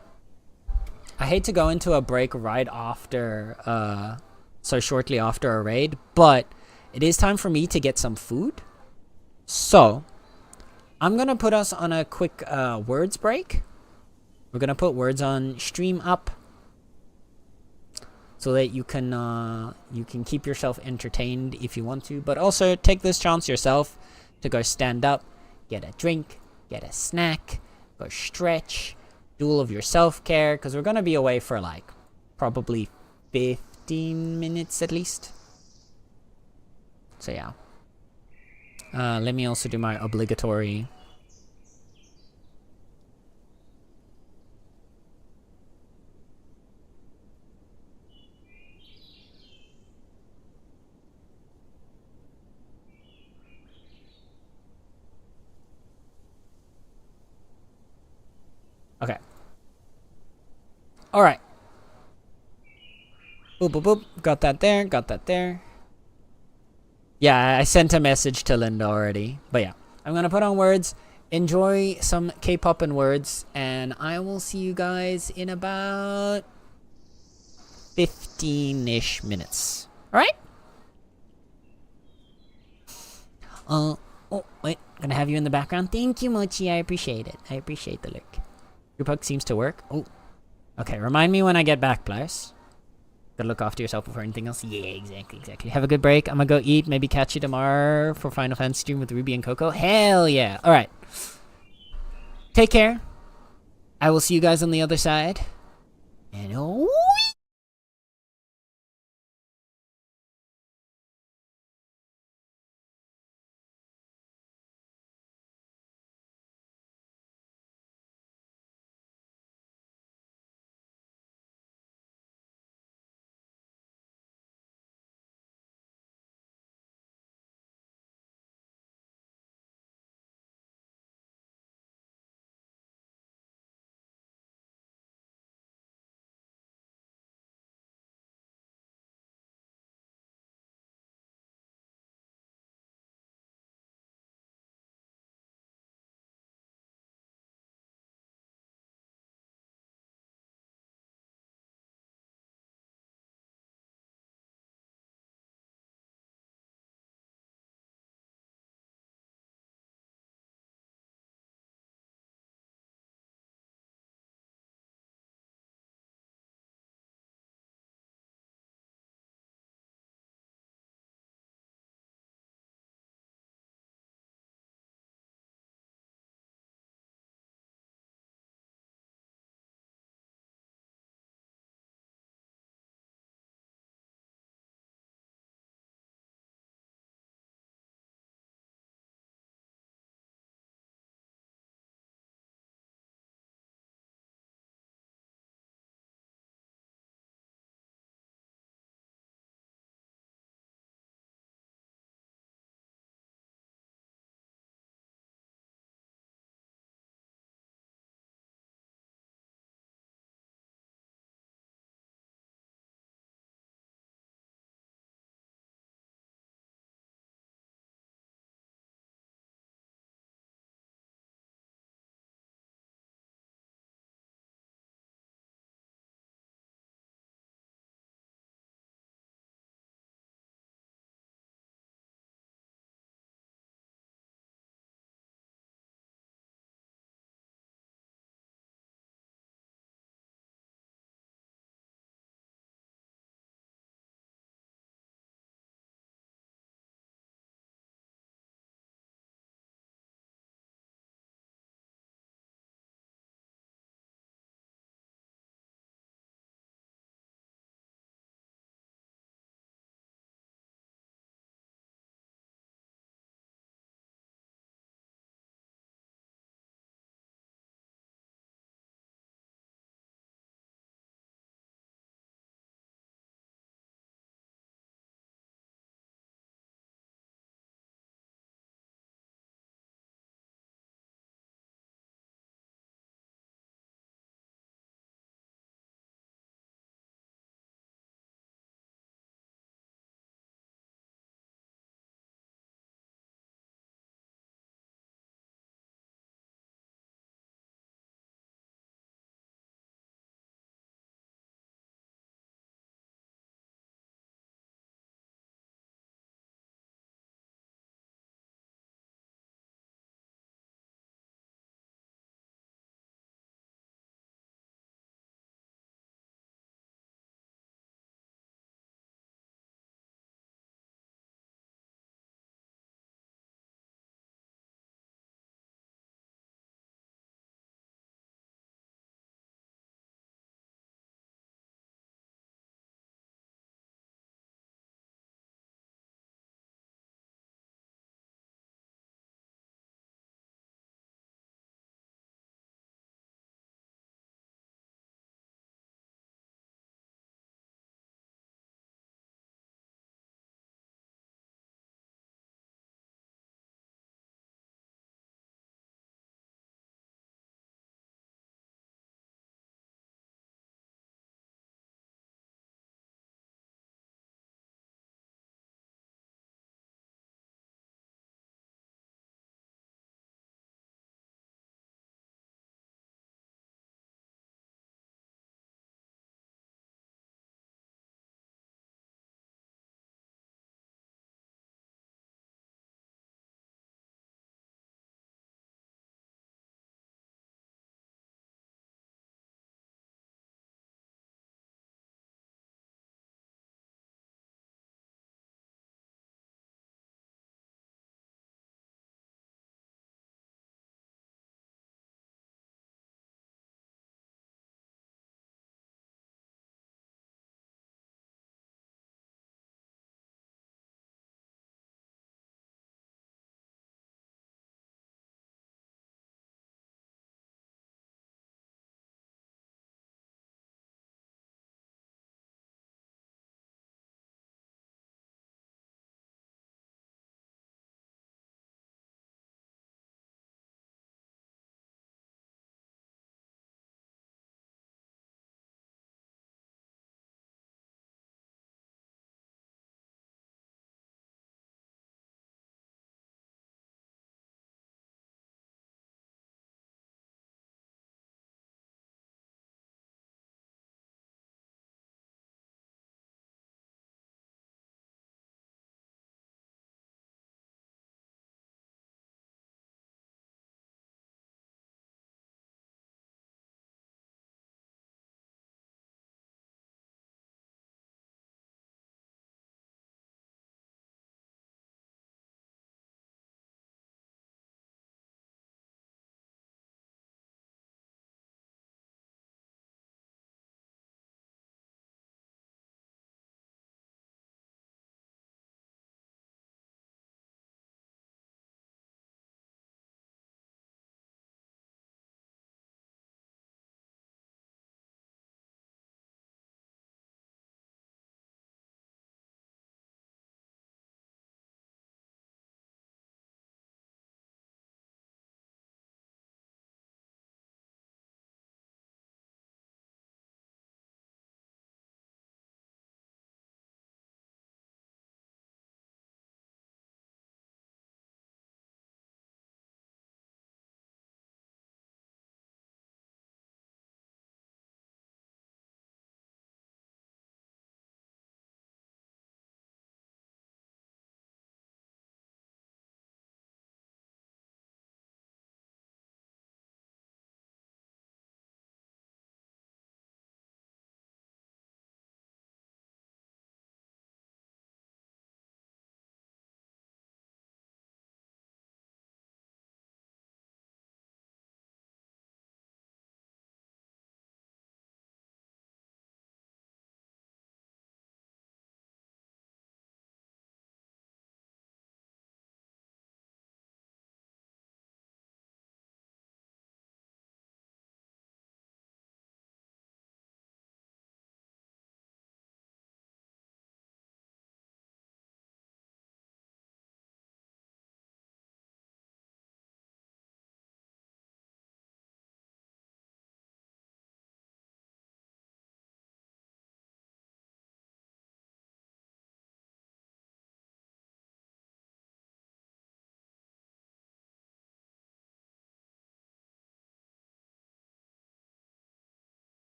I hate to go into a break right after, so shortly after a raid, but it is time for me to get some food. So, I'm going to put us on a quick words break. We're going to put words on stream up so that you can keep yourself entertained if you want to, but also take this chance yourself to go stand up, get a drink, get a snack, go stretch, do all of your self-care, because we're going to be away for like probably 15 minutes at least. So yeah. Let me also do my obligatory okay. Alright. Boop, boop, boop. Got that there. Got that there. Yeah, I sent a message to Linda already. But yeah. I'm going to put on words. Enjoy some K-pop and words. And I will see you guys in about 15-ish minutes. Alright? Oh, wait. Gonna have you in the background. Thank you, Mochi. I appreciate it. I appreciate the look. Your pug seems to work. Oh. Okay, remind me when I get back, Blars. Gotta look after yourself before anything else. Yeah, exactly. Have a good break. I'm gonna go eat. Maybe catch you tomorrow for Final Fantasy stream with Ruby and Coco. Hell yeah. Alright. Take care. I will see you guys on the other side. And oh.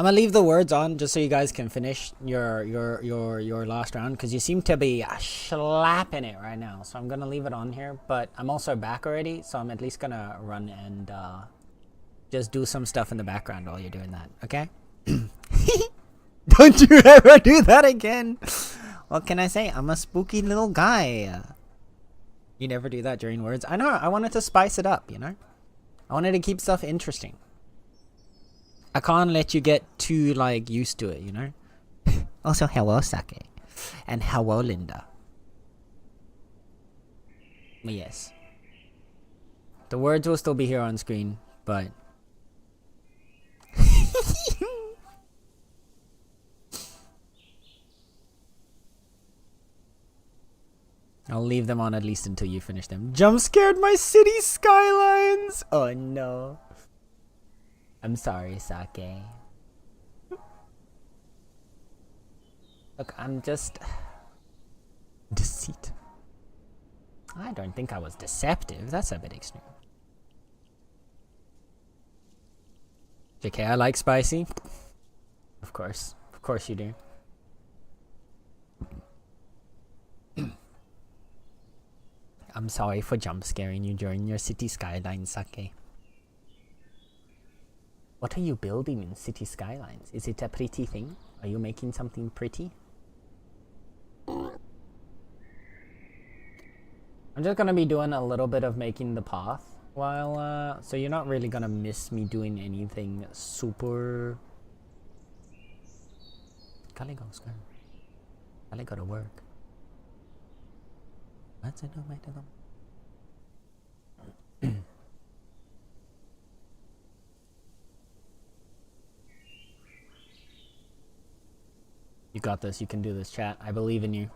I'm gonna leave the words on just so you guys can finish your last round, because you seem to be slapping it right now. So I'm gonna leave it on here, but I'm also back already, so I'm at least gonna run and just do some stuff in the background while you're doing that. Okay? Don't you ever do that again. What can I say? I'm a spooky little guy. You never do that during words. I know. I wanted to spice it up. You know. I wanted to keep stuff interesting. I can't let you get too, like, used to it, you know? Also, hello, Sake. And hello, Linda. But yes. The words will still be here on screen, but... I'll leave them on at least until you finish them. Jump scared my city skylines! Oh, no. I'm sorry, Sake. Look, I'm just... Deceit. I don't think I was deceptive. That's a bit extreme. JK, I like spicy. Of course. Of course you do. I'm sorry for jump scaring you during your city skyline, Sake. What are you building in City Skylines? Is it a pretty thing? Are you making something pretty? I'm just gonna be doing a little bit of making the path while, so you're not really gonna miss me doing anything super... Gotta go, Scar. Gotta go to work. What's it do, You got this. You can do this, chat. I believe in you.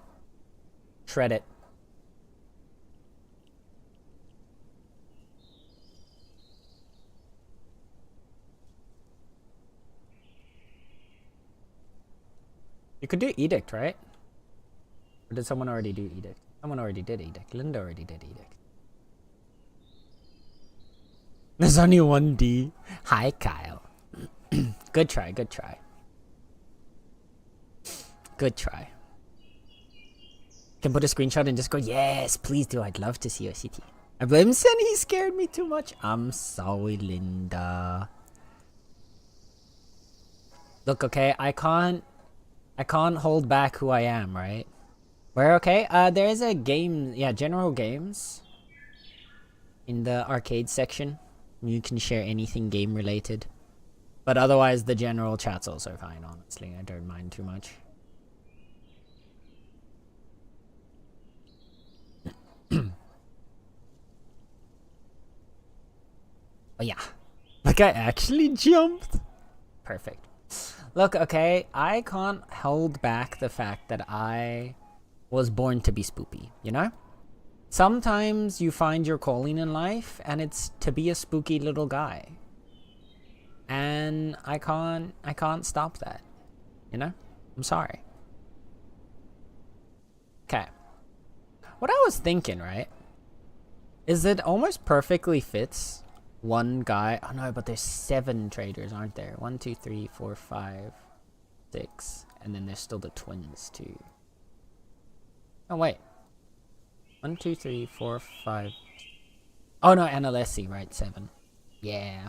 Shred it. You could do Edict, right? Or did someone already do Edict? Someone already did Edict. Linda already did Edict. There's only one D. Hi, Kyle. Good try, good try. Good try. Can put a screenshot and just go, yes, please do. I'd love to see your city. I blame Sen. He scared me too much. I'm sorry, Linda. Look, okay, I can't hold back who I am, right? We're okay. There is a game, yeah, general games in the arcade section. You can share anything game related, but otherwise the general chat's also fine. Honestly, I don't mind too much. Oh yeah, like I actually jumped. Perfect. Look, okay, I can't hold back the fact that I was born to be spoopy, you know? Sometimes you find your calling in life and it's to be a spooky little guy. And I can't stop that. You know? I'm sorry. Okay. What I was thinking, right, is it almost perfectly fits one guy. Oh no, but there's 7 traders, aren't there? 1, 2, 3, 4, 5, 6. And then there's still the twins too. Oh wait. 1, 2, 3, 4, 5. Oh no, and Alessi, right? 7. Yeah.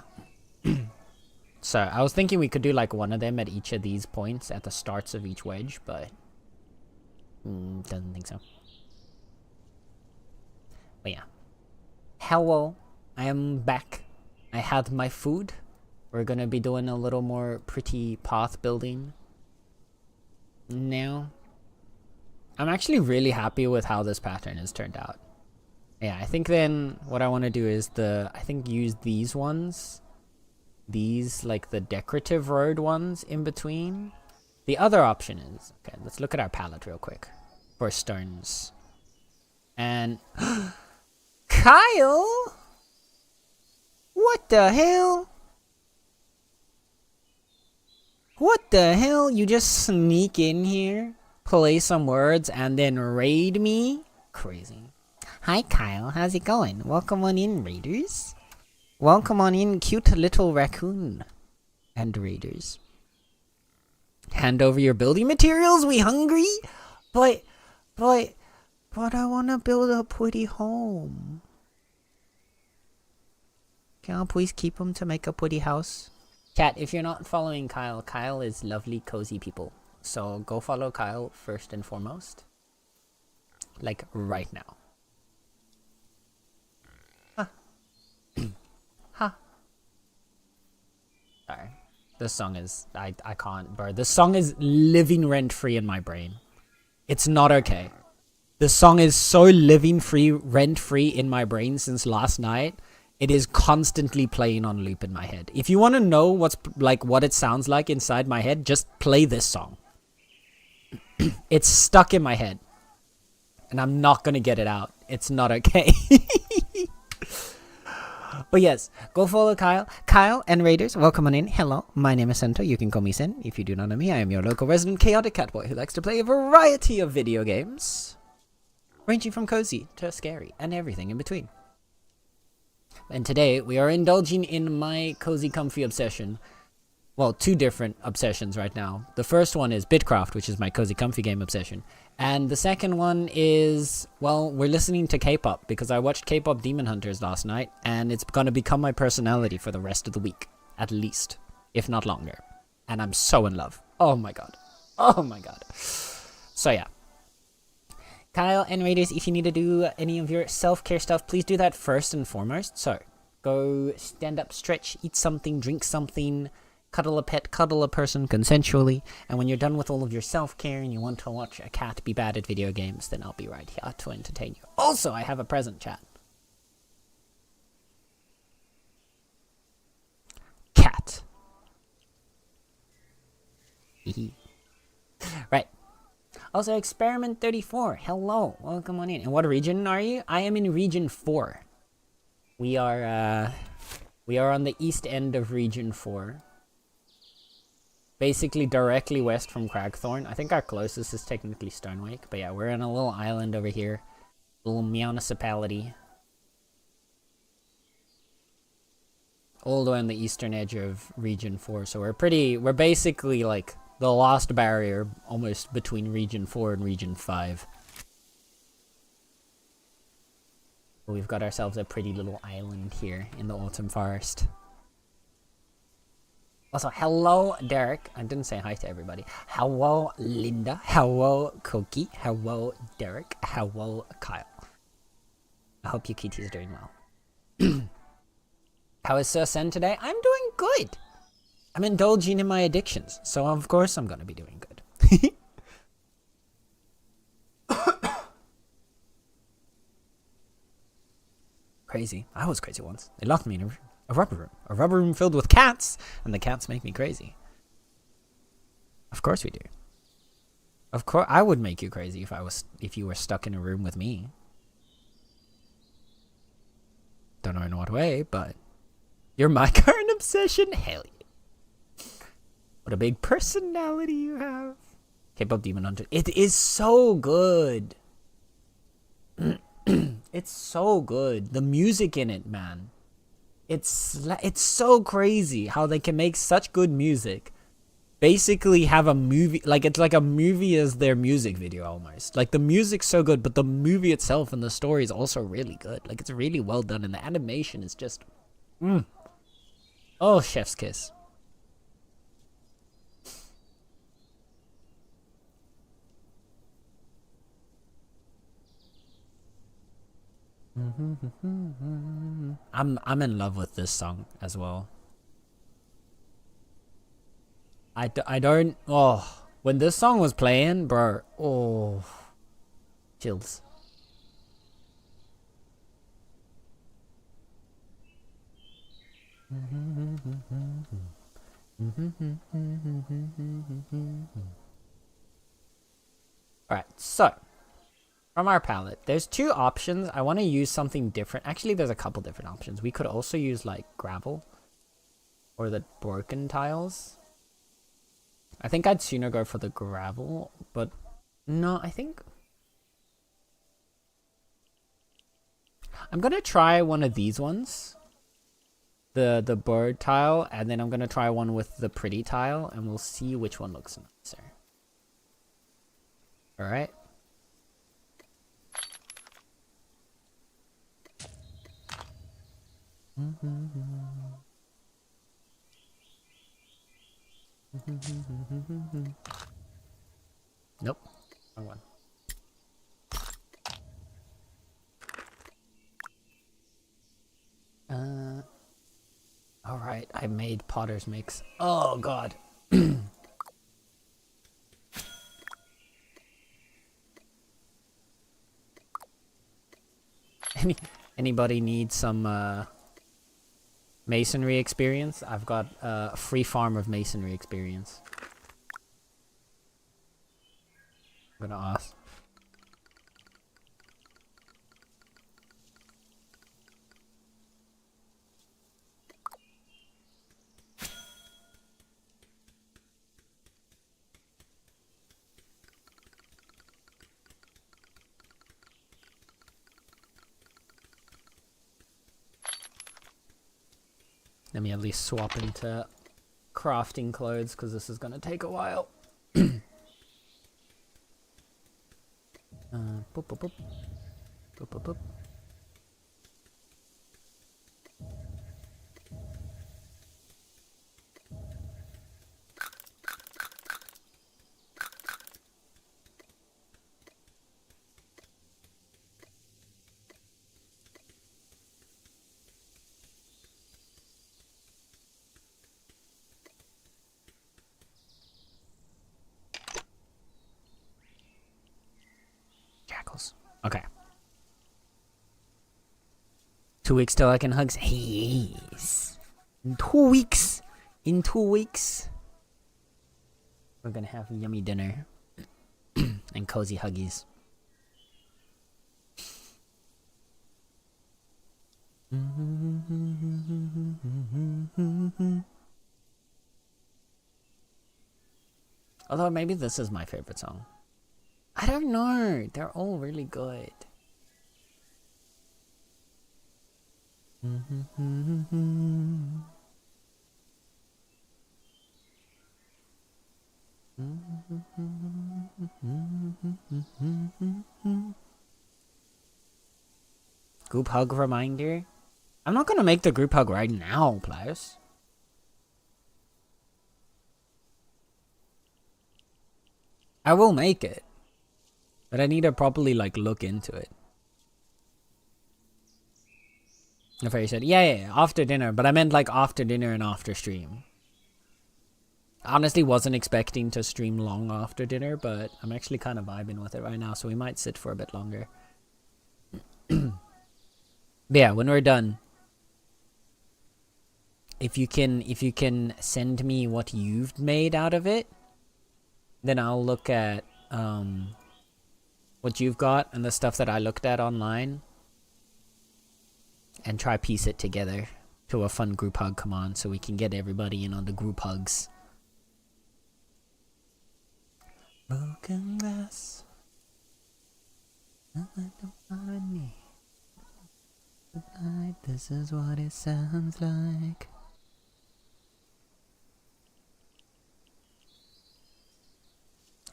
So I was thinking we could do like one of them at each of these points at the starts of each wedge, but doesn't think so. But yeah. Hello, I am back. I had my food. We're gonna be doing a little more pretty path building now. I'm actually really happy with how this pattern has turned out. Yeah, I think then what I want to do is use these ones. These, like the decorative road ones in between. The other option is, okay, let's look at our palette real quick for stones. And Kyle? What the hell? What the hell? You just sneak in here, play some words, and then raid me? Crazy. Hi Kyle, how's it going? Welcome on in, raiders. Welcome on in, cute little raccoon. And raiders. Hand over your building materials. We hungry? But I want to build a pretty home. Can I please keep him to make a pretty house? Chat, if you're not following Kyle, Kyle is lovely, cozy people. So go follow Kyle first and foremost. Like right now. Huh. Huh. Sorry. This song is... I can't, bro. This song is living rent-free in my brain. It's not okay. This song is so living rent-free in my brain since last night. It is constantly playing on loop in my head. If you want to know what it sounds like inside my head, just play this song. It's stuck in my head. And I'm not going to get it out. It's not okay. But yes, go follow Kyle. Kyle and Raiders, welcome on in. Hello, my name is Sento. You can call me Sen. If you do not know me, I am your local resident chaotic catboy who likes to play a variety of video games. Ranging from cozy to scary and everything in between. And today, we are indulging in my cozy comfy obsession. Well, two different obsessions right now. The first one is Bitcraft, which is my cozy comfy game obsession. And the second one is, well, we're listening to K-pop because I watched K-pop Demon Hunters last night and it's going to become my personality for the rest of the week, at least, if not longer. And I'm so in love. Oh my god. Oh my god. So yeah. Kyle and Raiders, if you need to do any of your self-care stuff, please do that first and foremost. So, go stand up, stretch, eat something, drink something, cuddle a pet, cuddle a person consensually. And when you're done with all of your self-care and you want to watch a cat be bad at video games, then I'll be right here to entertain you. Also, I have a present, chat. Cat. Right. Also, Experiment 34. Hello. Welcome on in. And what region are you? I am in Region 4. We are on the east end of Region 4. Basically directly west from Cragthorn. I think our closest is technically Stonewake. But yeah, we're in a little island over here. A little Meownicipality. All the way on the eastern edge of Region 4. So we're basically like the lost barrier almost between Region 4 and Region 5. We've got ourselves a pretty little island here in the autumn forest. Also, hello, Derek. I didn't say hi to everybody. Hello, Linda. Hello, Koki. Hello, Derek. Hello, Kyle. I hope you kitties are doing well. How is Sir Sen today? I'm doing good. I'm indulging in my addictions, so of course I'm gonna be doing good. Crazy. I was crazy once. They locked me in a rubber room. A rubber room filled with cats, and the cats make me crazy. Of course we do. Of course, I would make you crazy if you were stuck in a room with me. Don't know in what way, but you're my current obsession. Hell yeah. What a big personality you have. K-pop Demon Hunter. It is so good. It's so good. The music in it, man. It's so crazy how they can make such good music. Basically have a movie, like it's like a movie as their music video almost. Like the music's so good, but the movie itself and the story is also really good. Like it's really well done and the animation is just... Oh, chef's kiss. I'm in love with this song as well. I don't... Oh, when this song was playing, bro. Oh, chills. Alright, so from our palette, there's two options. I want to use something different. Actually, there's a couple different options. We could also use like gravel or the broken tiles. I think I'd sooner go for the gravel, but no, I think I'm gonna try one of these ones. the bird tile, and then I'm gonna try one with the pretty tile, and we'll see which one looks nicer. All right. Nope. Wrong one. All right. I made Potter's mix. Oh God. Anybody need some masonry experience? I've got a free farm of masonry experience. I'm gonna ask. Let me at least swap into crafting clothes, because this is gonna take a while. Boop, boop, boop. Boop, boop, boop. Jackals. Okay. 2 weeks till I can hugs. Yes. In 2 weeks. In 2 weeks. We're gonna have yummy dinner. And cozy huggies. Although maybe this is my favorite song. I don't know. They're all really good. Group hug reminder. I'm not gonna make the group hug right now, players. I will make it. But I need to properly, like, look into it. The fairy said, yeah, after dinner. But I meant, like, after dinner and after stream. Honestly, wasn't expecting to stream long after dinner, but I'm actually kind of vibing with it right now, so we might sit for a bit longer. But yeah, when we're done, if you can send me what you've made out of it, then I'll look at what you've got and the stuff that I looked at online and try piece it together to a fun group hug. Come on, so we can get everybody in on the group hugs. Broken glass. This is what it sounds like.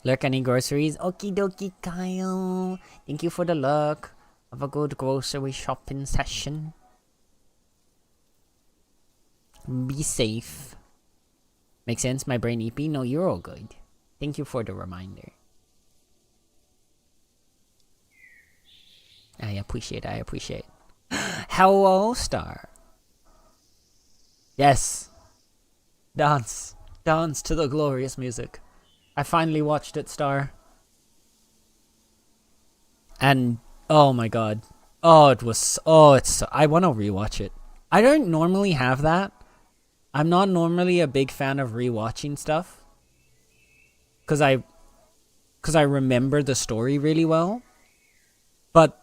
Lurk, any groceries? Okie dokie, Kyle. Thank you for the lurk. Have a good grocery shopping session. Be safe. Makes sense, my brain EP? No, you're all good. Thank you for the reminder. I appreciate. Hello, Star. Yes. Dance to the glorious music. I finally watched it, Star. And, oh my god. I want to rewatch it. I don't normally have that. I'm not normally a big fan of rewatching stuff. Because I remember the story really well. But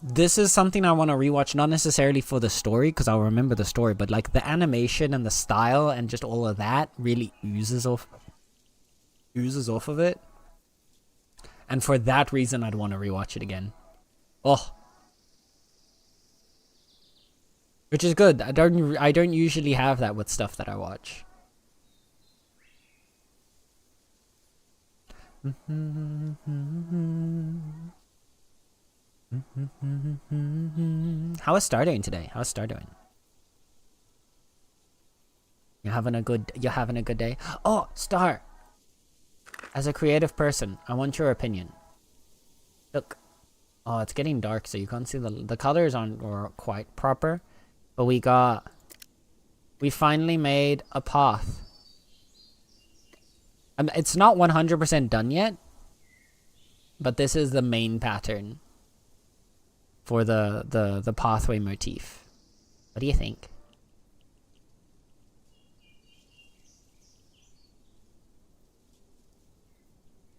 this is something I want to rewatch, not necessarily for the story, because I'll remember the story, but like the animation and the style and just all of that really oozes off of it. And for that reason, I'd want to rewatch it again. Oh. which is good. I don't usually have that with stuff that I watch. How is Star doing today? How's Star doing? You're having a good day? Oh, Star! As a creative person, I want your opinion. Look. Oh, it's getting dark, so you can't see the colors aren't quite proper. But we finally made a path. It's not 100% done yet, but this is the main pattern for the pathway motif. What do you think?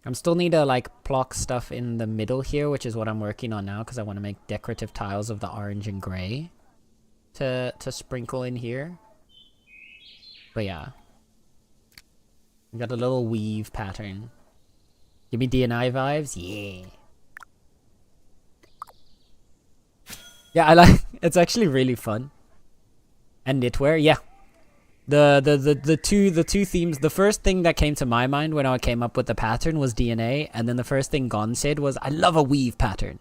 I still need to like block stuff in the middle here, which is what I'm working on now, because I want to make decorative tiles of the orange and gray to sprinkle in here. But yeah, we got a little weave pattern. Give me DNI vibes, yeah. Yeah, I like. It's actually really fun. And knitwear, yeah. The two themes. The first thing that came to my mind when I came up with the pattern was DNA, and then the first thing Gon said was, "I love a weave pattern."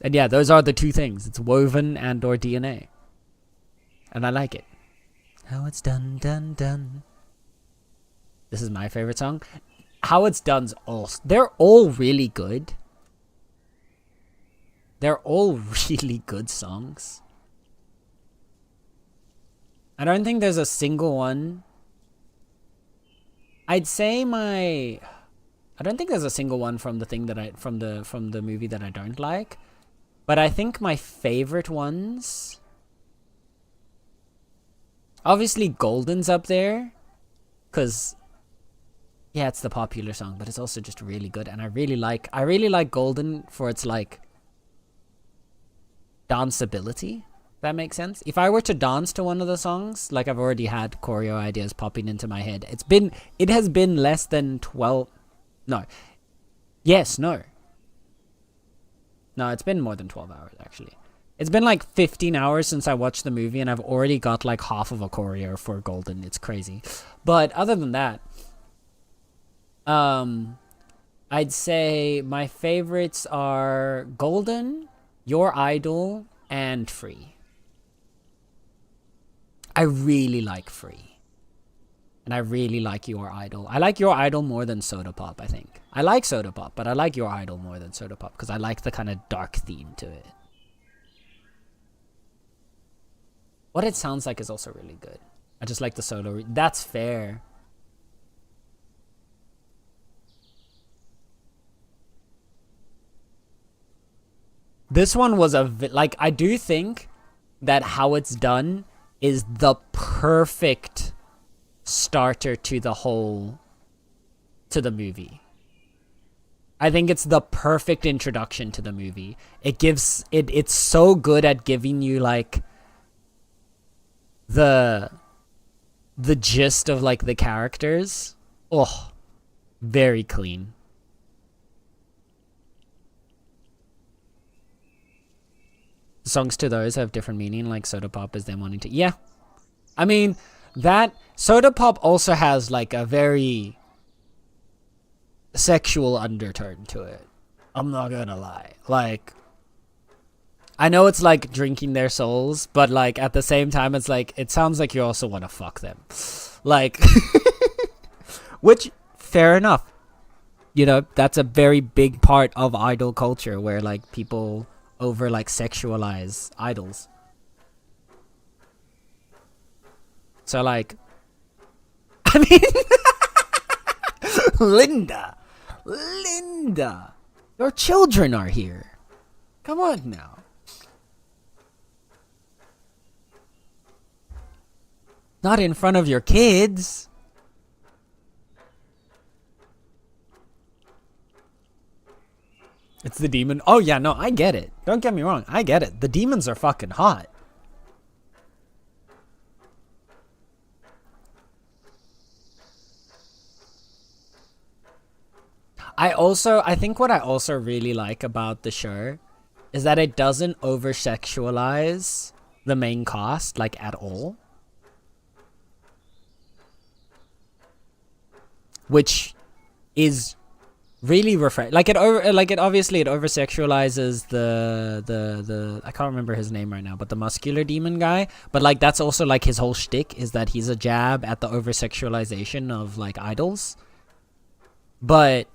And yeah, those are the two things. It's woven and or DNA, and I like it. How it's done. This is my favorite song. How It's Done's they're all really good. They're all really good songs. I don't think there's a single one. I don't think there's a single one from the thing that from the movie that I don't like. But I think my favorite ones, obviously Golden's up there, cuz yeah, it's the popular song, but it's also just really good, and I really like Golden for its like danceability. That makes sense. If I were to dance to one of the songs, like I've already had choreo ideas popping into my head. It has been less than 12. No. Yes, no. No, it's been more than 12 hours actually. It's been like 15 hours since I watched the movie, and I've already got like half of a choreo for Golden. It's crazy. But other than that, I'd say my favorites are Golden, Your Idol, and Free. I really like Free. And I really like Your Idol. I like Your Idol more than Soda Pop, I think. I like Soda Pop, but I like Your Idol more than Soda Pop because I like the kind of dark theme to it. What it sounds like is also really good. I just like the solo. That's fair. This one was I do think that How It's Done is the perfect starter to the movie. I think it's the perfect introduction to the movie. It's so good at giving you like the gist of like the characters. Oh, very clean. Songs to those have different meaning, like Soda Pop is them wanting to. Yeah. I mean, that Soda Pop also has like a very sexual undertone to it. I'm not gonna lie. Like, I know it's like drinking their souls, but like at the same time, it's like, it sounds like you also want to fuck them. Like, which, fair enough. You know, that's a very big part of idol culture where like people over like sexualize idols. So like, I mean, Linda, your children are here. Come on now. Not in front of your kids. It's the demon. Oh yeah, no, I get it. Don't get me wrong. I get it. The demons are fucking hot. I think what I also really like about the show is that it doesn't over-sexualize the main cast, like, at all. Which is really refreshing. Like, it obviously it over-sexualizes the I can't remember his name right now, but the muscular demon guy. But, like, that's also, like, his whole shtick, is that he's a jab at the over-sexualization of, like, idols. But,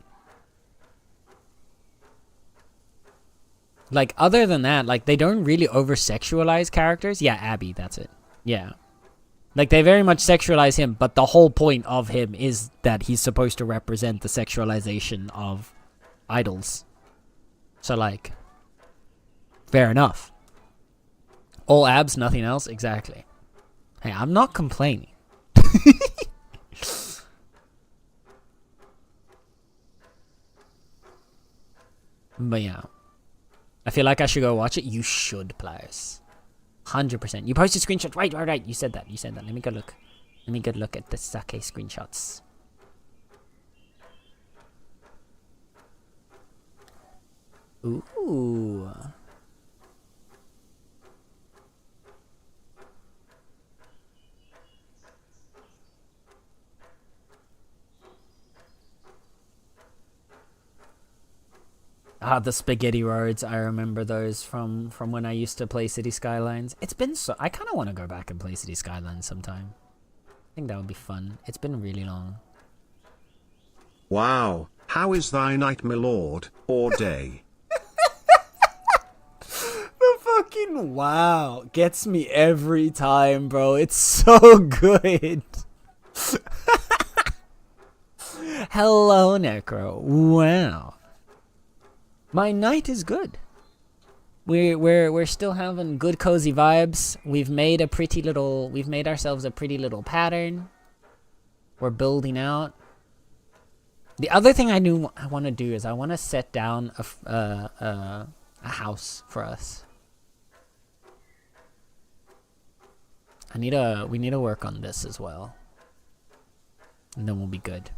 like, other than that, like, they don't really over-sexualize characters. Yeah, Abby, that's it. Yeah. Like, they very much sexualize him, but the whole point of him is that he's supposed to represent the sexualization of idols. So, like, fair enough. All abs, nothing else? Exactly. Hey, I'm not complaining. But yeah. I feel like I should go watch it. You should, players. 100%. You posted screenshots. Right. You said that. Let me go look. At the Sake screenshots. Ooh. Ah, the spaghetti roads. I remember those from when I used to play City Skylines. It's been so... I kind of want to go back and play City Skylines sometime. I think that would be fun. It's been really long. Wow, how is thy night, my lord, or day? The fucking wow gets me every time, bro. It's so good. Hello, Necro. Wow. My night is good. We're still having good cozy vibes. We've made ourselves a pretty little pattern. We're building out. The other thing I want to do is I want to set down a house for us. We need to work on this as well. And then we'll be good.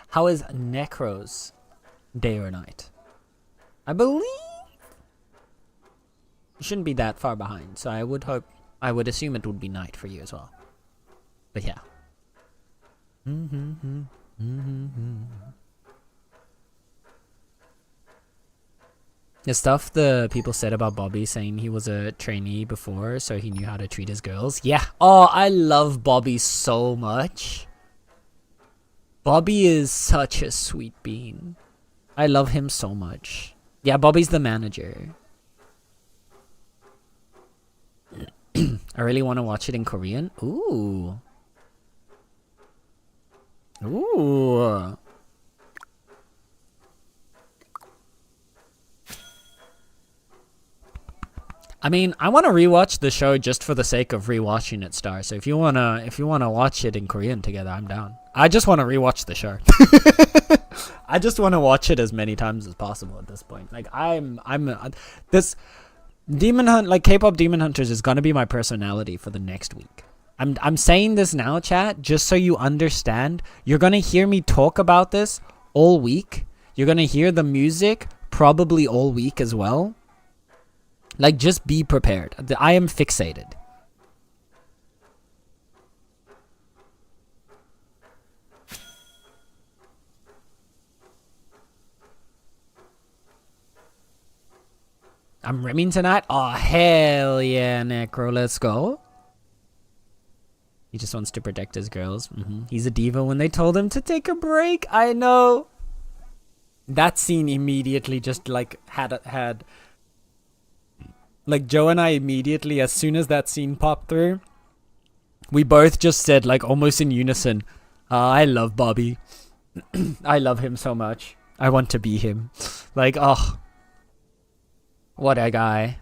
How is Necro's day or night? I believe you shouldn't be that far behind, so I would assume it would be night for you as well. But yeah. The stuff the people said about Bobby saying he was a trainee before, so he knew how to treat his girls. Yeah. Oh, I love Bobby so much. Bobby is such a sweet bean. I love him so much. Yeah, Bobby's the manager. I really want to watch it in Korean. Ooh. Ooh. I mean, I want to rewatch the show just for the sake of rewatching it, Star. So if you wanna watch it in Korean together, I'm down. I just want to rewatch the show. I just want to watch it as many times as possible at this point. Like this Demon Hunt, like K-pop Demon Hunters, is gonna be my personality for the next week. I'm saying this now, chat, just so you understand. You're gonna hear me talk about this all week. You're gonna hear the music probably all week as well. Like, just be prepared. I am fixated. I'm rimming tonight? Oh, hell yeah, Necro. Let's go. He just wants to protect his girls. He's a diva when they told him to take a break. I know. That scene immediately just, like, had... Like, Joe and I immediately, as soon as that scene popped through, we both just said, like, almost in unison, I love Bobby. I love him so much. I want to be him. Like, oh. What a guy.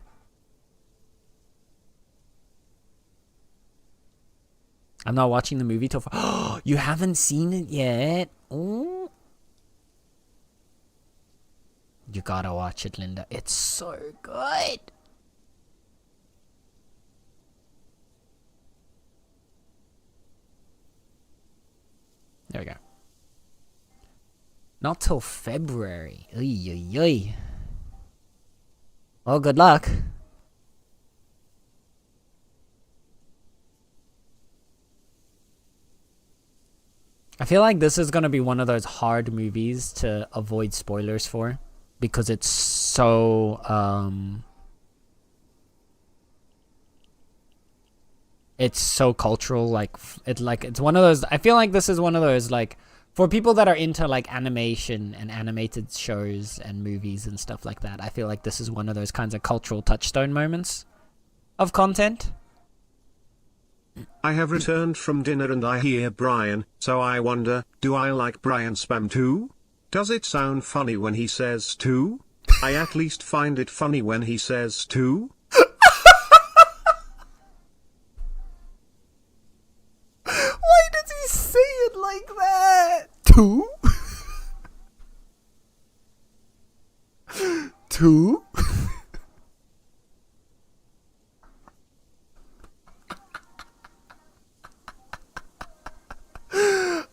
I'm not watching the movie till... Oh, you haven't seen it yet? Oh. You gotta watch it, Linda. It's so good. There we go. Not till February. Oy. Well, good luck. I feel like this is going to be one of those hard movies to avoid spoilers for, because it's so cultural. It's one of those. I feel like this is one of those, like, for people that are into like animation and animated shows and movies and stuff like that. I feel like this is one of those kinds of cultural touchstone moments of content. I have returned from dinner and I hear Brian, so I wonder, do I like Brian spam too? Does it sound funny when he says too? I at least find it funny when he says too. Why does he say it like that? Two? Two?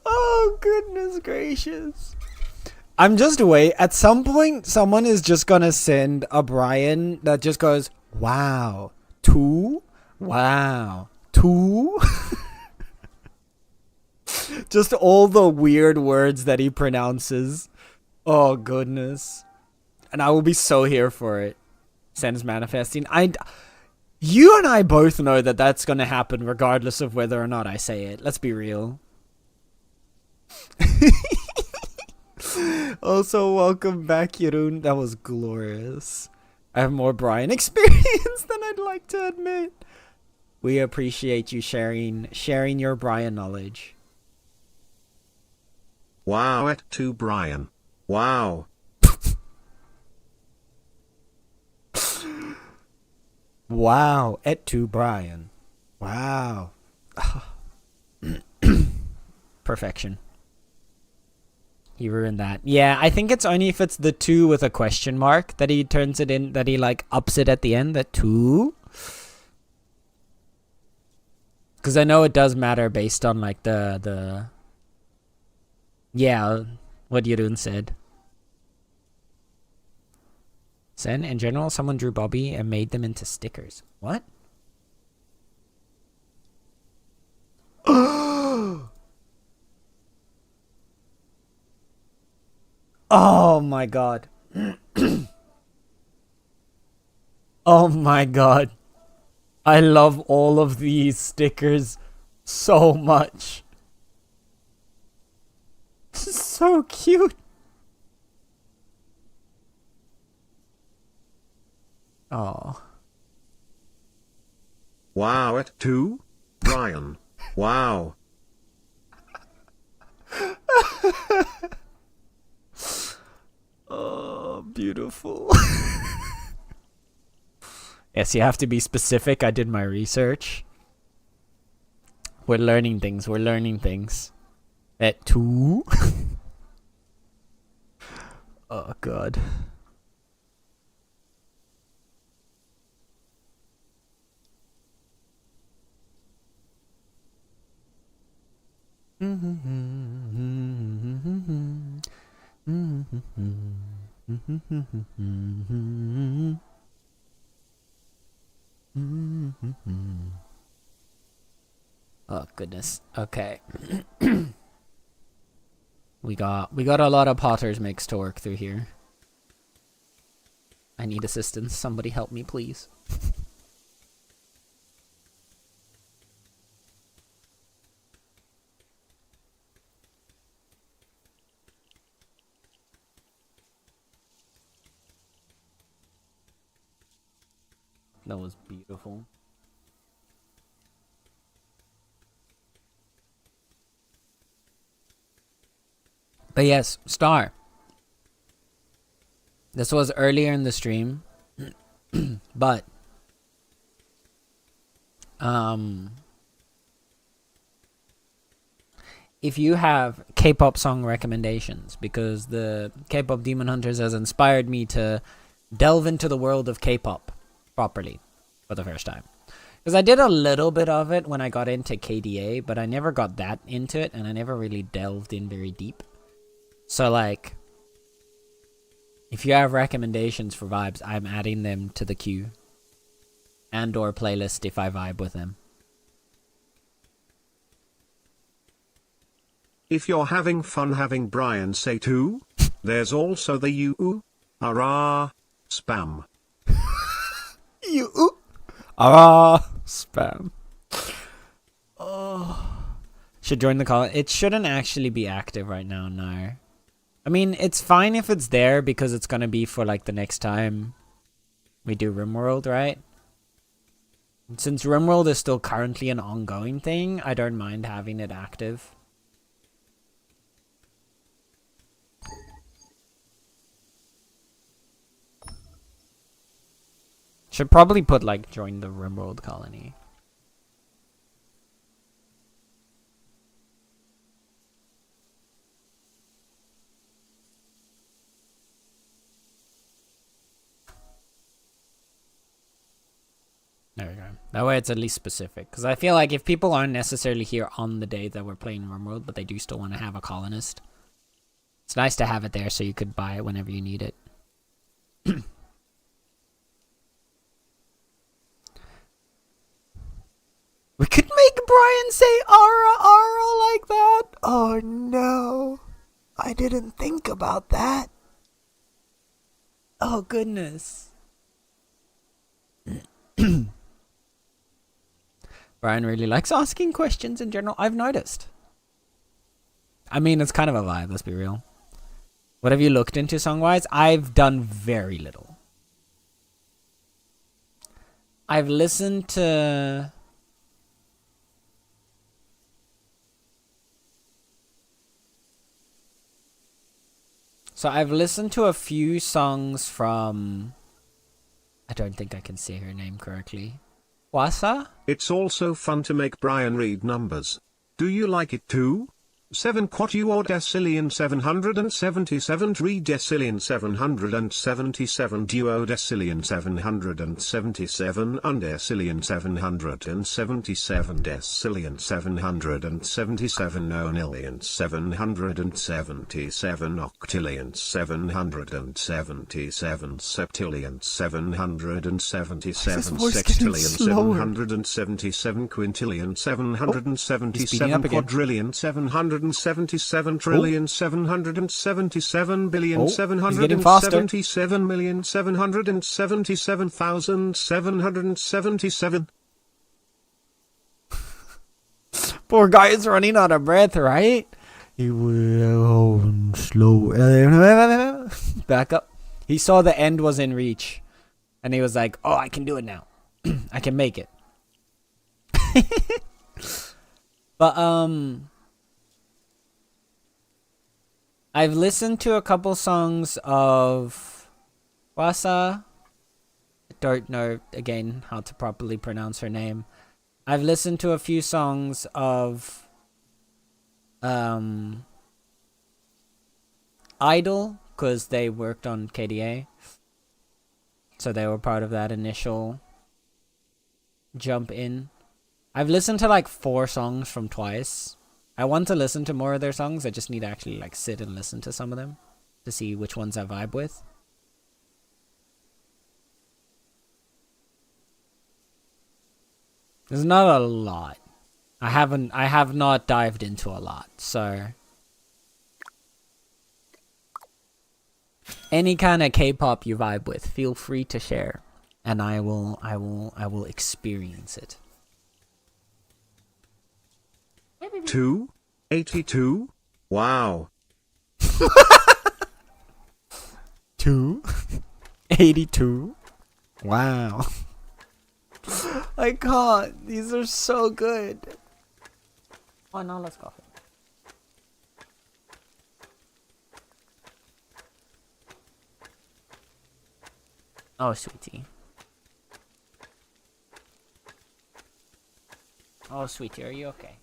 Oh, goodness gracious. I'm just away. At some point, someone is just gonna send a Brian that just goes, wow, two? Wow, two? Just all the weird words that he pronounces. Oh, goodness. And I will be so here for it. Sends manifesting. You and I both know that that's gonna happen regardless of whether or not I say it. Let's be real. Also, welcome back, Jeroen. That was glorious. I have more Brian experience than I'd like to admit. We appreciate you sharing your Brian knowledge. Wow, at to Brian. Wow. Wow, et tu, Brian. Wow. Perfection. He ruined that. Yeah, I think it's only if it's the two with a question mark that he turns it in, that he like ups it at the end, that two. Because I know it does matter based on like the yeah, what Jeroen said. Sen, in general, someone drew Bobby and made them into stickers. What? Oh my god. Oh my god. I love all of these stickers so much. So cute. Oh. Wow, at to Brian. Wow. Oh, beautiful. Yes, you have to be specific. I did my research. We're learning things. We're learning things. At two? Oh, God. Oh goodness. Okay. we got a lot of Potter's mix to work through here. I need assistance. Somebody help me, please. That was beautiful. But yes, Star. This was earlier in the stream, but if you have K-pop song recommendations, because the K-pop Demon Hunters has inspired me to delve into the world of K-pop properly for the first time. Because I did a little bit of it when I got into KDA, but I never got that into it, and I never really delved in very deep. So, like, if you have recommendations for vibes, I'm adding them to the queue. And or playlist if I vibe with them. If you're having fun having Brian say too, there's also the you hurrah spam. You. Spam. Oh. Should join the call. It shouldn't actually be active right now, no. I mean, it's fine if it's there because it's gonna be for like the next time we do RimWorld, right? Since RimWorld is still currently an ongoing thing, I don't mind having it active. Should probably put like join the RimWorld colony. There we go. That way it's at least specific. Because I feel like if people aren't necessarily here on the day that we're playing RimWorld, but they do still want to have a colonist, it's nice to have it there so you could buy it whenever you need it. We could make Brian say Ara Ara like that. Oh no. I didn't think about that. Oh goodness. Brian really likes asking questions in general. I've noticed. I mean, it's kind of a vibe, let's be real. What have you looked into song-wise? I've done very little. I've listened to... So I've listened to a few songs from... I don't think I can say her name correctly. Wasa? It's also fun to make Brian read numbers. Do you like it too? 7 quatuordecillion 777 tridecillion 777 duodecillion 777 undecillion 777 decillion 777 nonillion 777 octillion 777 septillion 777 sextillion 777 quintillion 777 quadrillion 777 trillion 777 billion 777 million 777,777. Poor guy is running out of breath, right? He will slow. Back up. He saw the end was in reach. And he was like, oh, I can do it now. I can make it. But, I've listened to a couple songs of Wasa. I don't know, again, how to properly pronounce her name. I've listened to a few songs of Idol, because they worked on KDA. So they were part of that initial jump in. I've listened to like 4 songs from Twice. I want to listen to more of their songs. I just need to actually like sit and listen to some of them to see which ones I vibe with. There's not a lot. I have not dived into a lot, so any kind of K-pop you vibe with, feel free to share, and I will experience it. 282? Wow. 282? Wow. I can't. These are so good. Oh, now let's go. Oh, sweetie. Oh, sweetie, are you okay?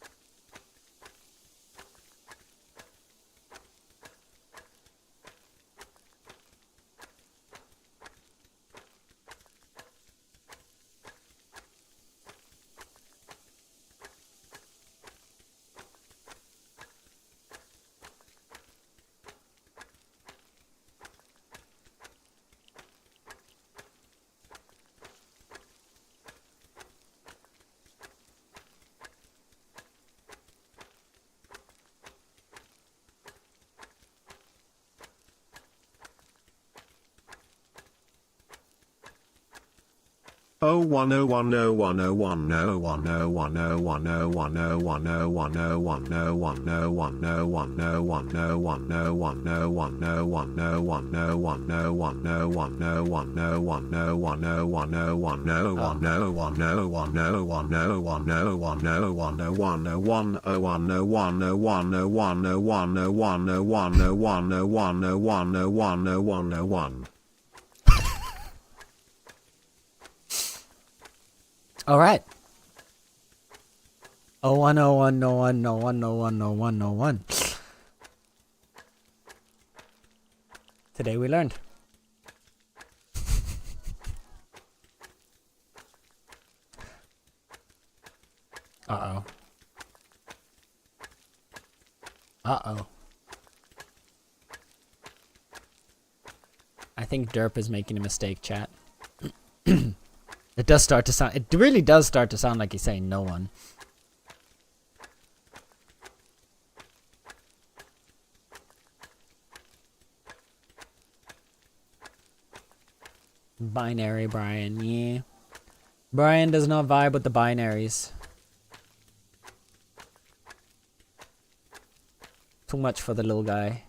Oh 101. All right. 01, 01, 01, 01, 01, 01, 01. Today we learned. Uh-oh. Uh-oh. I think Derp is making a mistake, chat. It does start to sound, it really does start to sound like he's saying no one. Binary Brian, yeah. Brian does not vibe with the binaries. Too much for the little guy.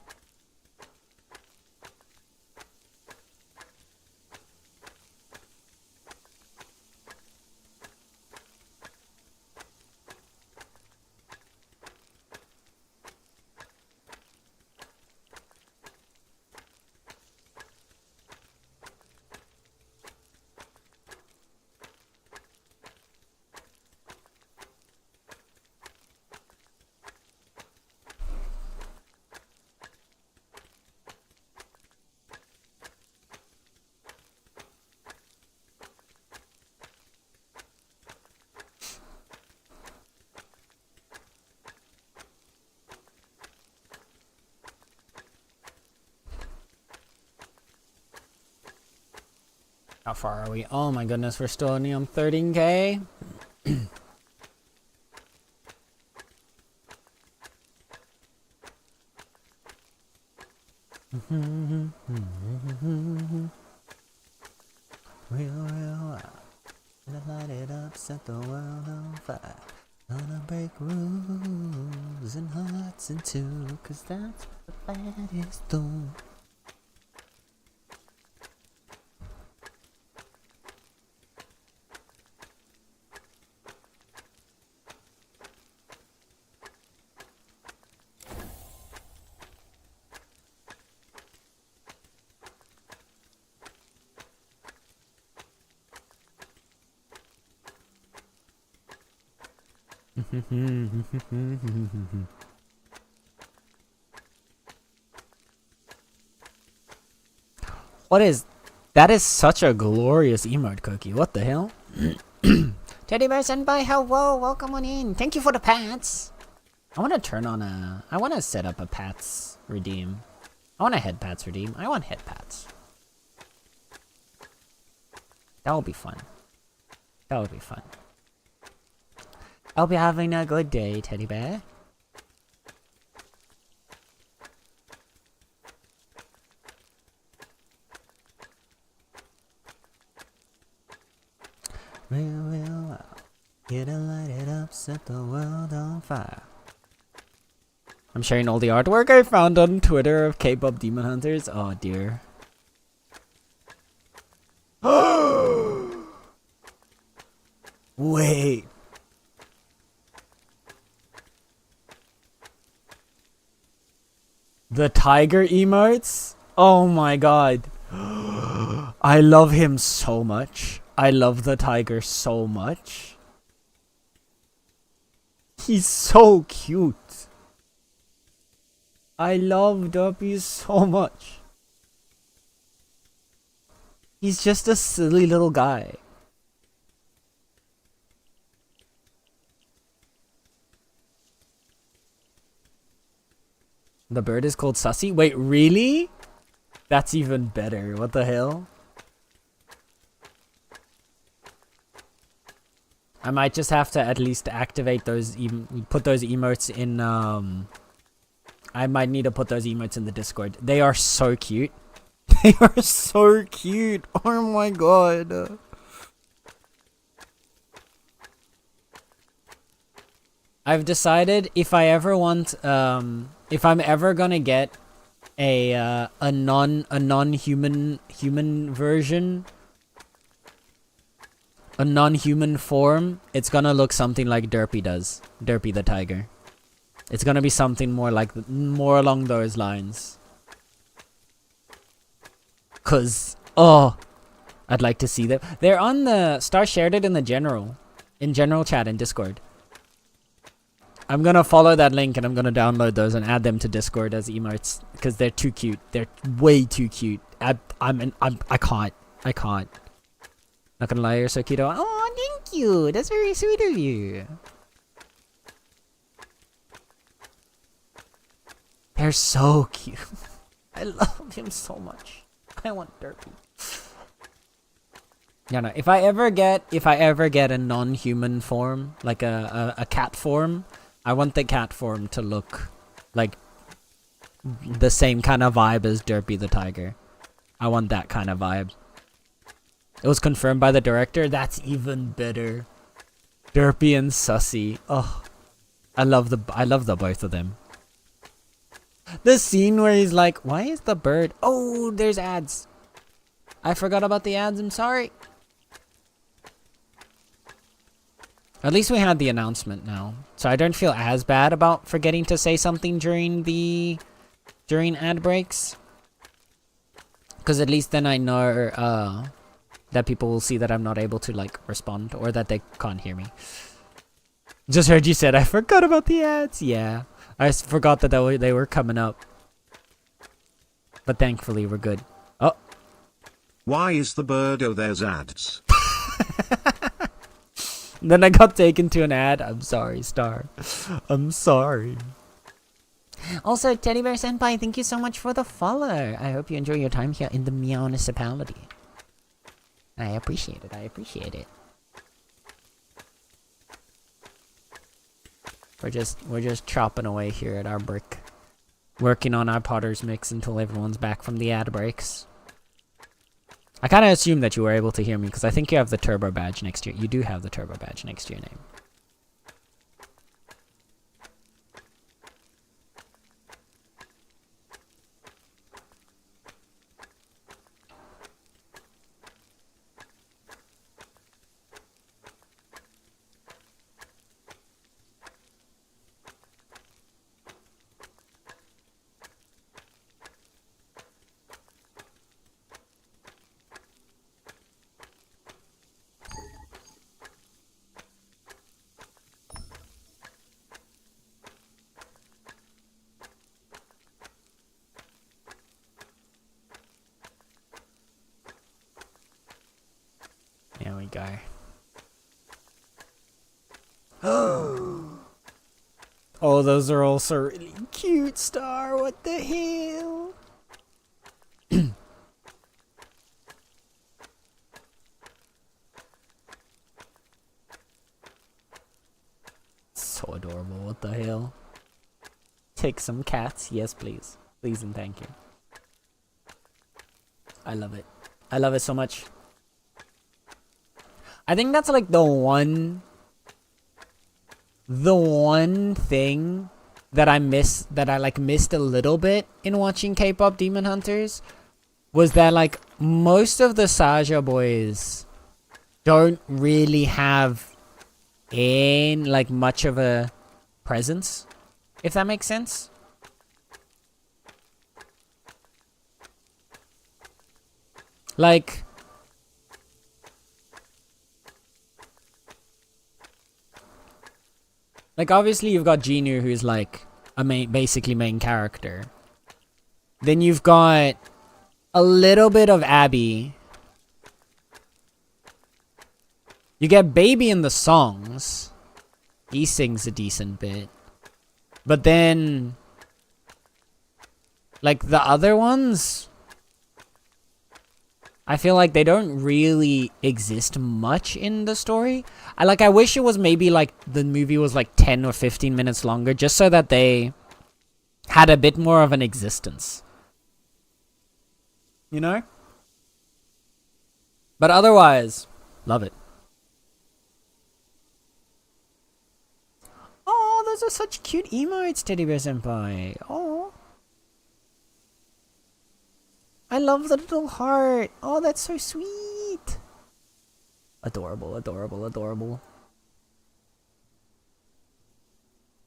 How far are we? Oh my goodness, we're still only on 13k. Real, light it up, set the world on fire. Gonna break rules and hearts in two, 'cause that's what the bad is doing. What is that? Is such a glorious emote, Cookie. What the hell? Teddy Bear Senpai, hello, welcome on in. Thank you for the pats. I want to turn on I want to set up a pats redeem. I want a head pats redeem. I want head pats. That will be fun. That would be fun. I'll be having a good day, Teddy Bear. Real, get it, light it up, set the world on fire. I'm sharing all the artwork I found on Twitter of K-pop Demon Hunters. Oh dear. Wait. The tiger emotes? Oh my god. I love him so much. I love the tiger so much. He's so cute. I love Derpy so much. He's just a silly little guy. The bird is called Sussy? Wait, really? That's even better. What the hell? I might just have to at least activate those, put those emotes in, I might need to put those emotes in the Discord. They are so cute. They are so cute. Oh my god. I've decided if I ever want, if I'm ever gonna get a non-human version, a non-human form, it's gonna look something like Derpy does. Derpy the tiger. It's gonna be something more along those lines. Cause, oh, I'd like to see them. They're on the, Star shared it in the general chat in Discord. I'm gonna follow that link and I'm gonna download those and add them to Discord as emotes because they're too cute. They're way too cute. I can't. Not gonna lie, you're so cute. Oh, thank you. That's very sweet of you. They're so cute. I love him so much. I want Derpy. Yeah, no. If I ever get a non-human form, like a cat form, I want the cat form to look like the same kind of vibe as Derpy the tiger. I want that kind of vibe. It was confirmed by the director. That's even better. Derpy and Sussy. Oh, I love the both of them. The scene where he's like, "Why is the bird?" Oh, there's ads. I forgot about the ads. I'm sorry. At least we had the announcement now, so I don't feel as bad about forgetting to say something during ad breaks. Because at least then I know that people will see that I'm not able to like respond or that they can't hear me. Just heard you said I forgot about the ads. Yeah, I forgot that they were coming up. But thankfully we're good. Oh. Why is the bird? Oh, there's ads. Then I got taken to an ad. I'm sorry, Star. I'm sorry. Also, Teddy Bear Senpai, thank you so much for the follow. I hope you enjoy your time here in the Meownicipality. I appreciate it. I appreciate it. We're just chopping away here at our brick, working on our Potter's mix until everyone's back from the ad breaks. I kind of assumed that you were able to hear me because I think you have the turbo badge next to you. You do have the turbo badge next to your name. There we go. Oh, those are also really cute, Star. What the hell? So adorable. What the hell? Take some cats. Yes, please. Please and thank you. I love it. I love it so much. I think that's like the one thing that I missed a little bit in watching K-pop Demon Hunters was that like most of the Saja boys don't really have like much of a presence, if that makes sense. Like obviously you've got Genu, who's like a basically main character. Then you've got a little bit of Abby. You get Baby in the songs. He sings a decent bit. But then like the other ones, I feel like they don't really exist much in the story. I wish it was maybe like the movie was like 10 or 15 minutes longer just so that they had a bit more of an existence. You know? But otherwise, love it. Oh, those are such cute emotes, Teddy Bear Senpai. Oh. I love the little heart. Oh, that's so sweet. Adorable, adorable, adorable.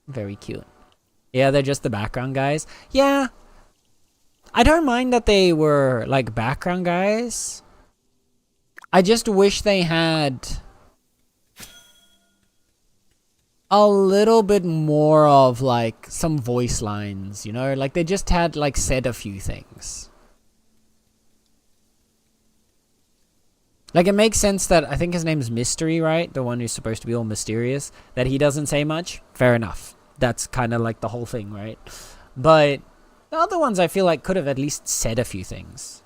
Very cute. Yeah, they're just the background guys. Yeah. I don't mind that they were, like, background guys. I just wish they had a little bit more of, like, some voice lines, you know? Like, they just had, like, said a few things. Like, it makes sense that, I think his name's Mystery, right? The one who's supposed to be all mysterious. That he doesn't say much. Fair enough. That's kind of like the whole thing, right? But the other ones I feel like could have at least said a few things.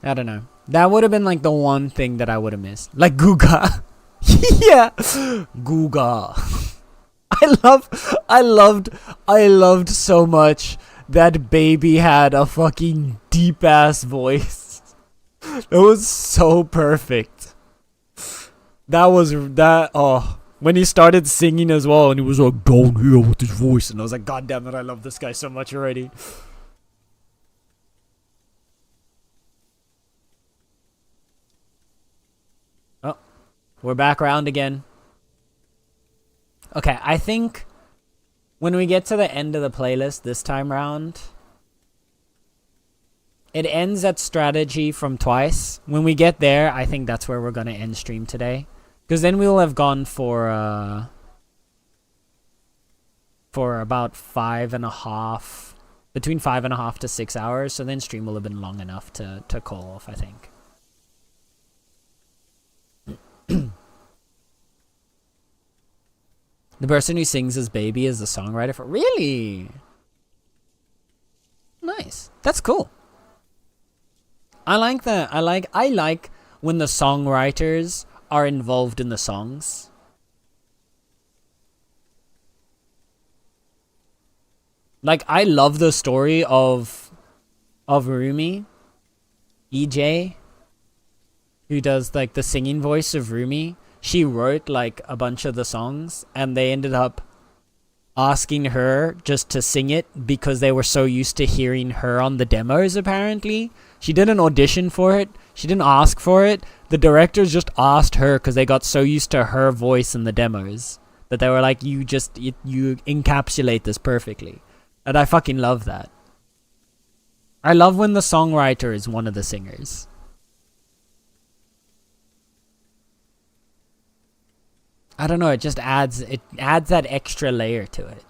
I don't know. That would have been like the one thing that I would have missed. Like Guga. Yeah. Guga. I loved so much that baby had a fucking deep ass voice. It was so perfect. Oh, when he started singing as well and he was like down here with his voice and I was like, god damn it, I love this guy so much already. Oh, we're back around again. Okay, I think when we get to the end of the playlist this time round, it ends at strategy from twice. When we get there, I think that's where we're going to end stream today. Because then we'll have gone for about 5.5, between 5.5 to 6 hours. So then stream will have been long enough to call off, I think. The person who sings as Baby is the songwriter for... Really? Nice. That's cool. I like that. I like when the songwriters are involved in the songs. Like, I love the story of Rumi. EJ, who does like the singing voice of Rumi. She wrote like a bunch of the songs and they ended up asking her just to sing it because they were so used to hearing her on the demos, apparently. She didn't audition for it. She didn't ask for it. The directors just asked her because they got so used to her voice in the demos that they were like, you encapsulate this perfectly. And I fucking love that. I love when the songwriter is one of the singers. I don't know, it just adds that extra layer to it.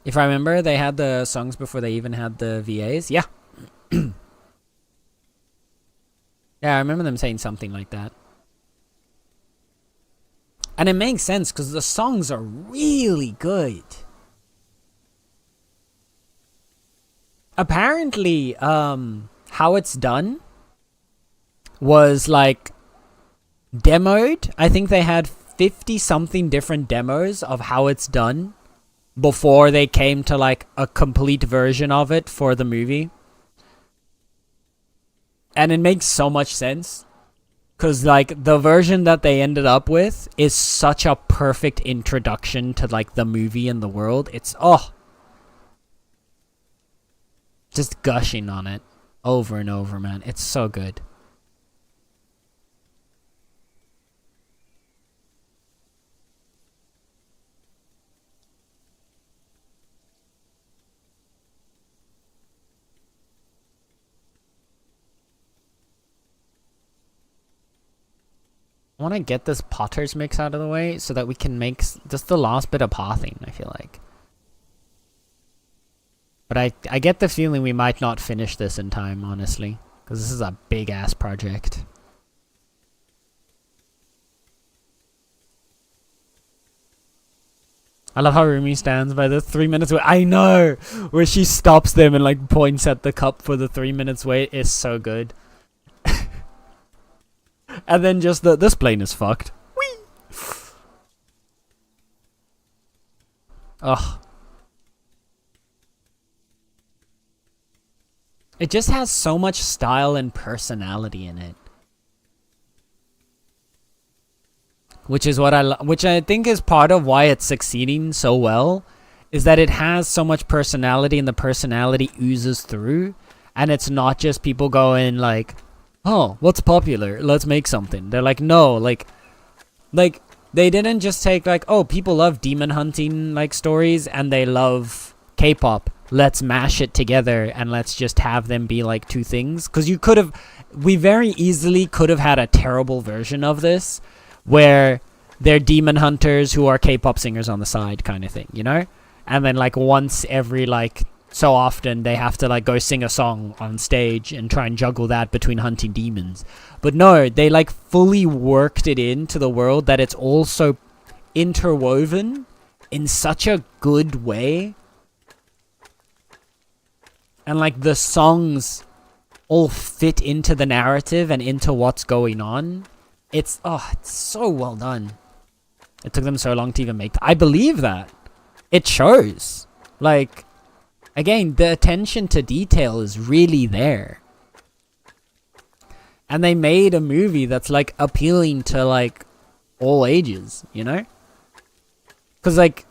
If I remember, they had the songs before they even had the VAs. Yeah. Yeah, I remember them saying something like that. And it makes sense because the songs are really good. Apparently, how it's done was like demoed. I think they had 50-something different demos of how it's done before they came to like a complete version of it for the movie. And it makes so much sense. Because, like, the version that they ended up with is such a perfect introduction to, like, the movie and the world. It's, oh. Just gushing on it over and over, man. It's so good. I want to get this Potter's mix out of the way so that we can make just the last bit of pathing, I feel like. But I get the feeling we might not finish this in time, honestly. Because this is a big-ass project. I love how Rumi stands by the 3 minutes wait. I know! Where she stops them and like points at the cup for the 3 minutes wait is so good. And then just this plane is fucked. Whee! Ugh. It just has so much style and personality in it. Which is what which I think is part of why it's succeeding so well, is that it has so much personality and the personality oozes through, and it's not just people going like, oh, what's popular? Let's make something. They're like, no, like they didn't just take like, oh, people love demon hunting like stories and they love K-pop. Let's mash it together and let's just have them be like two things. Because we very easily could have had a terrible version of this where they're demon hunters who are K-pop singers on the side kind of thing, you know? And then like once every like so often they have to like go sing a song on stage and try and juggle that between hunting demons. But no, they like fully worked it into the world that it's also interwoven in such a good way. And like the songs all fit into the narrative and into what's going on. It's so well done. It took them so long to even make I believe that. It shows. Like, again, the attention to detail is really there. And they made a movie that's like appealing to like all ages, you know? Because like,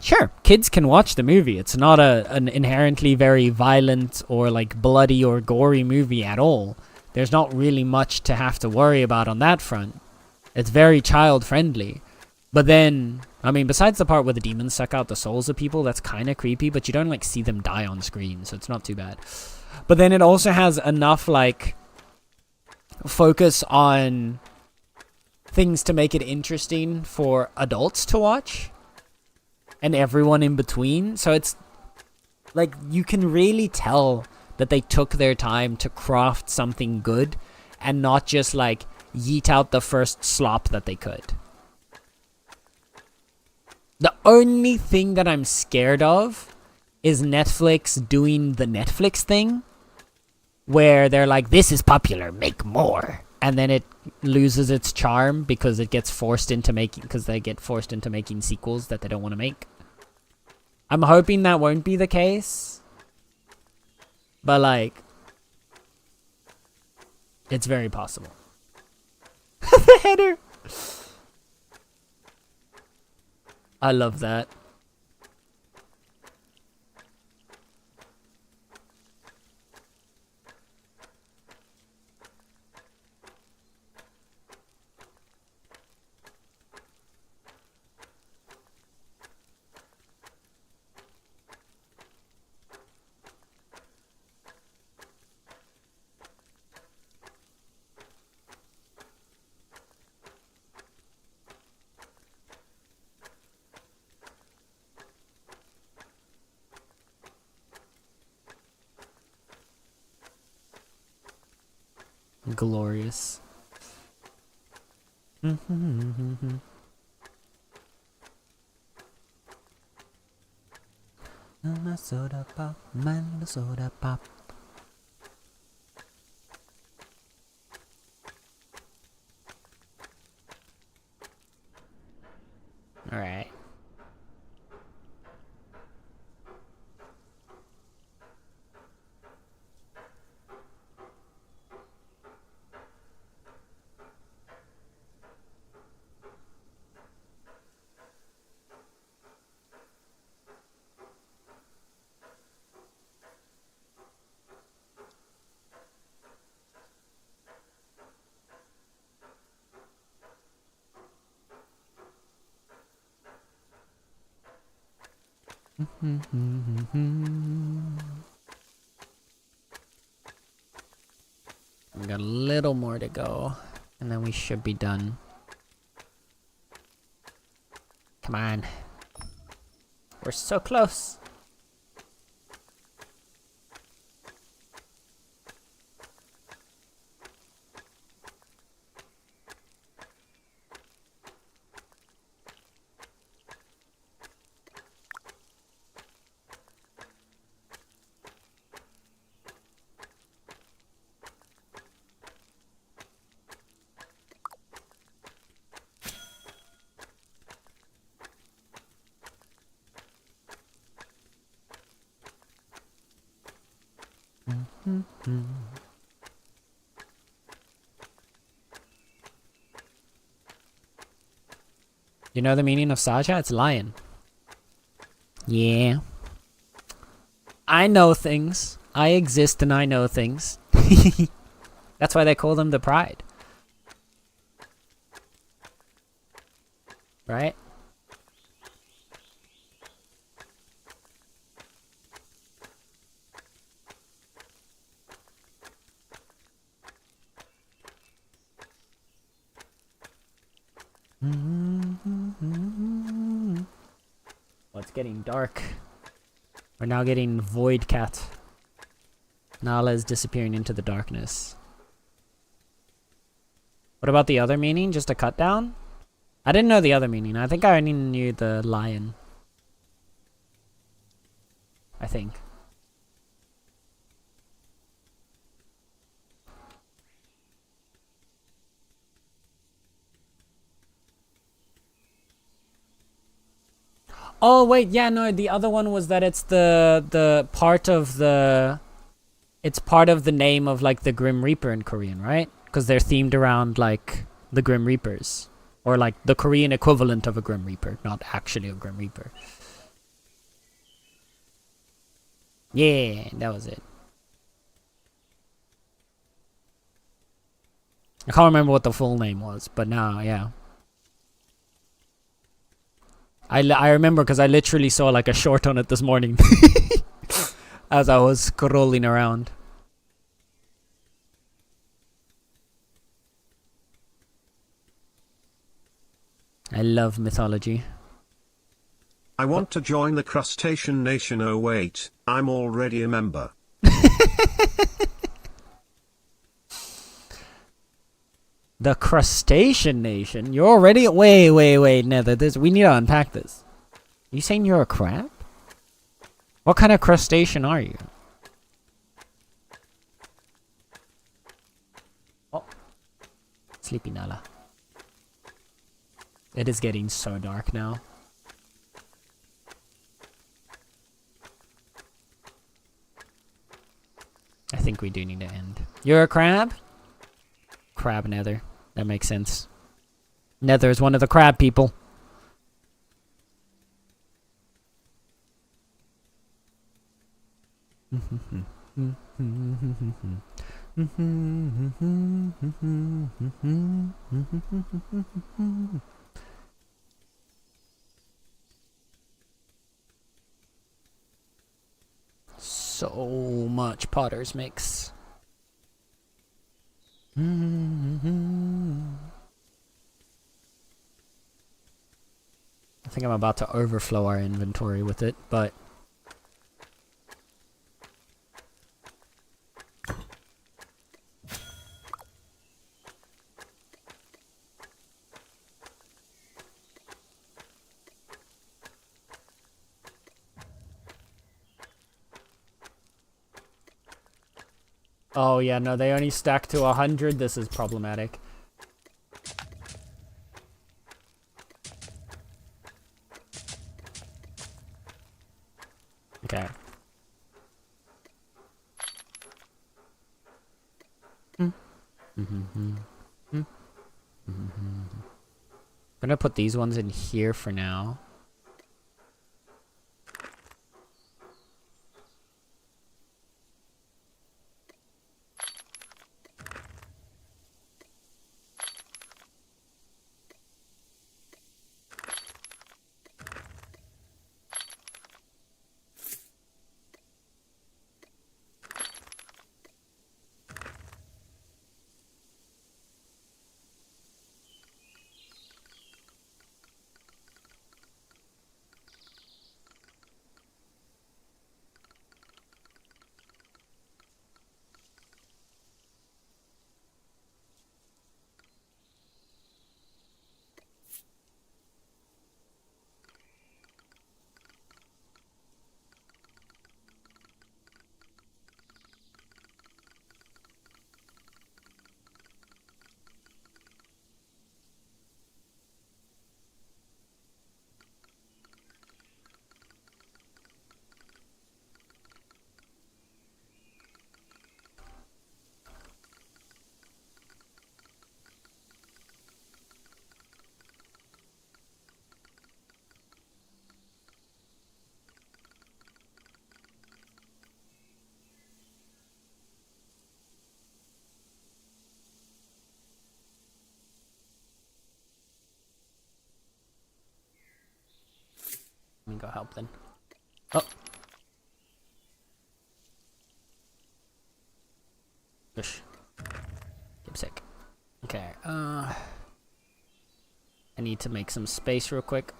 sure, kids can watch the movie. It's not an inherently very violent or like bloody or gory movie at all. There's not really much to have to worry about on that front. It's very child friendly. But then, I mean, besides the part where the demons suck out the souls of people, that's kind of creepy, but you don't like see them die on screen, so it's not too bad. But then it also has enough like focus on things to make it interesting for adults to watch and everyone in between. So it's like you can really tell that they took their time to craft something good and not just like yeet out the first slop that they could. The only thing that I'm scared of is Netflix doing the Netflix thing where they're like, this is popular, make more. And then it loses its charm because they get forced into making sequels that they don't want to make. I'm hoping that won't be the case. But like, it's very possible. The header. I love that. Glorious. Soda pop, man, soda pop. All right. We got a little more to go, and then we should be done. Come on. We're so close. You know the meaning of Saja? It's lion. Yeah. I know things. I exist and I know things. That's why they call them the Pride. Right? Well, it's getting dark. We're now getting Void Cat. Nala is disappearing into the darkness. What about the other meaning? Just a cut down? I didn't know the other meaning. I think I only knew the lion. I think. Oh wait, yeah, no, the other one was that it's the part of the it's part of the name of like the Grim Reaper in Korean, right? Because they're themed around like the Grim Reapers. Or like the Korean equivalent of a Grim Reaper, not actually a Grim Reaper. Yeah, that was it. I can't remember what the full name was, but now, yeah. I remember because I literally saw like a short on it this morning. As I was scrolling around. I love mythology. I want to join the Crustacean Nation. Oh wait, I'm already a member. The Crustacean Nation? You're already... Wait, Nether. We need to unpack this. You saying you're a crab? What kind of crustacean are you? Oh. Sleepy Nala. It is getting so dark now. I think we do need to end. You're a crab? Crab Nether. That makes sense. Nether is one of the crab people. So much Potter's mix. I think I'm about to overflow our inventory with it, but... Oh yeah, no, they only stack to 100. This is problematic. Okay. I'm gonna put these ones in here for now. Let me go help then. Oh. Push. Keep sick. Okay, I need to make some space real quick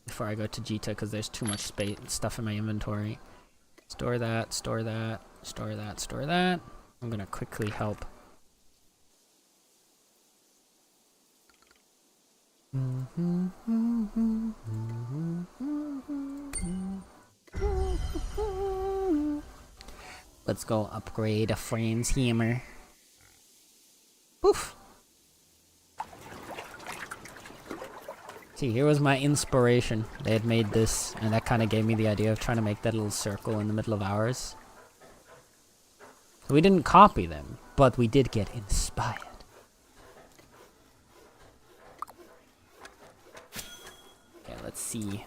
before I go to Jita because there's too much space stuff in my inventory. Store that, store that, store that, store that. I'm gonna quickly help. Let's go upgrade a friend's hammer. Poof. See, here was my inspiration. They had made this, and that kind of gave me the idea of trying to make that little circle in the middle of ours. So we didn't copy them, but we did get inspired. Okay, let's see.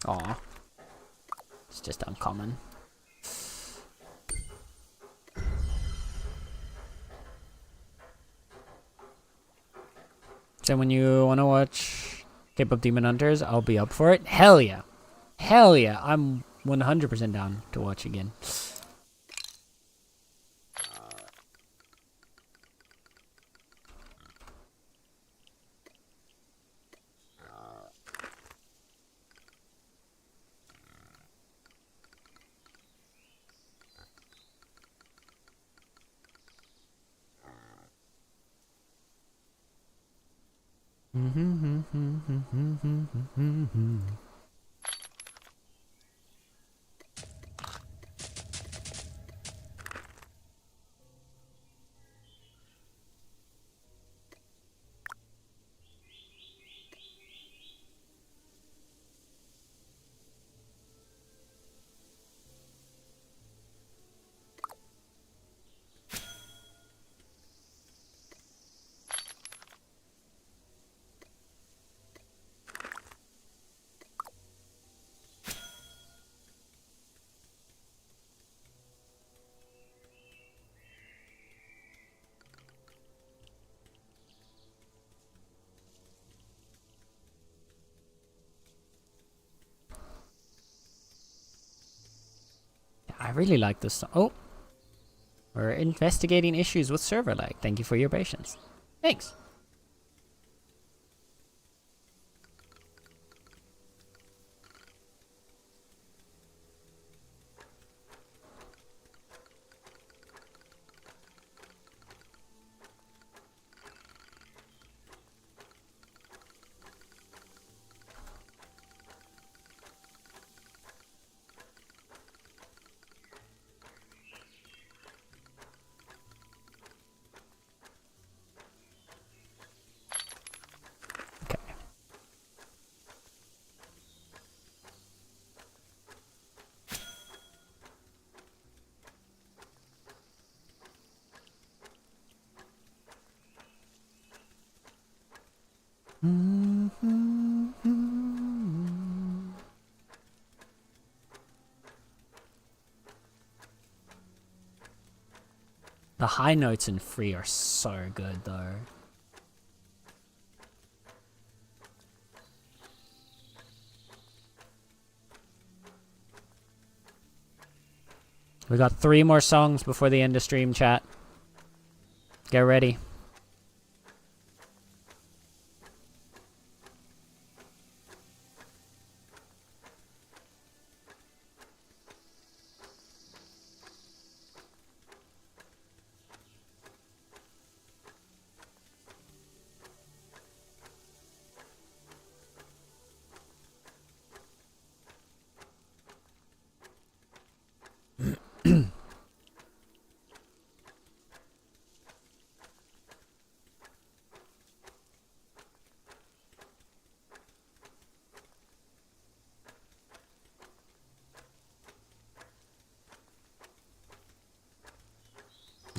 Aw. It's just uncommon. So when you want to watch K-pop Demon Hunters, I'll be up for it. Hell yeah. Hell yeah. I'm 100% down to watch again. I really like this. Oh, we're investigating issues with server lag. Thank you for your patience. Thanks. The high notes in Free are so good though. We got 3 more songs before the end of stream, chat. Get ready.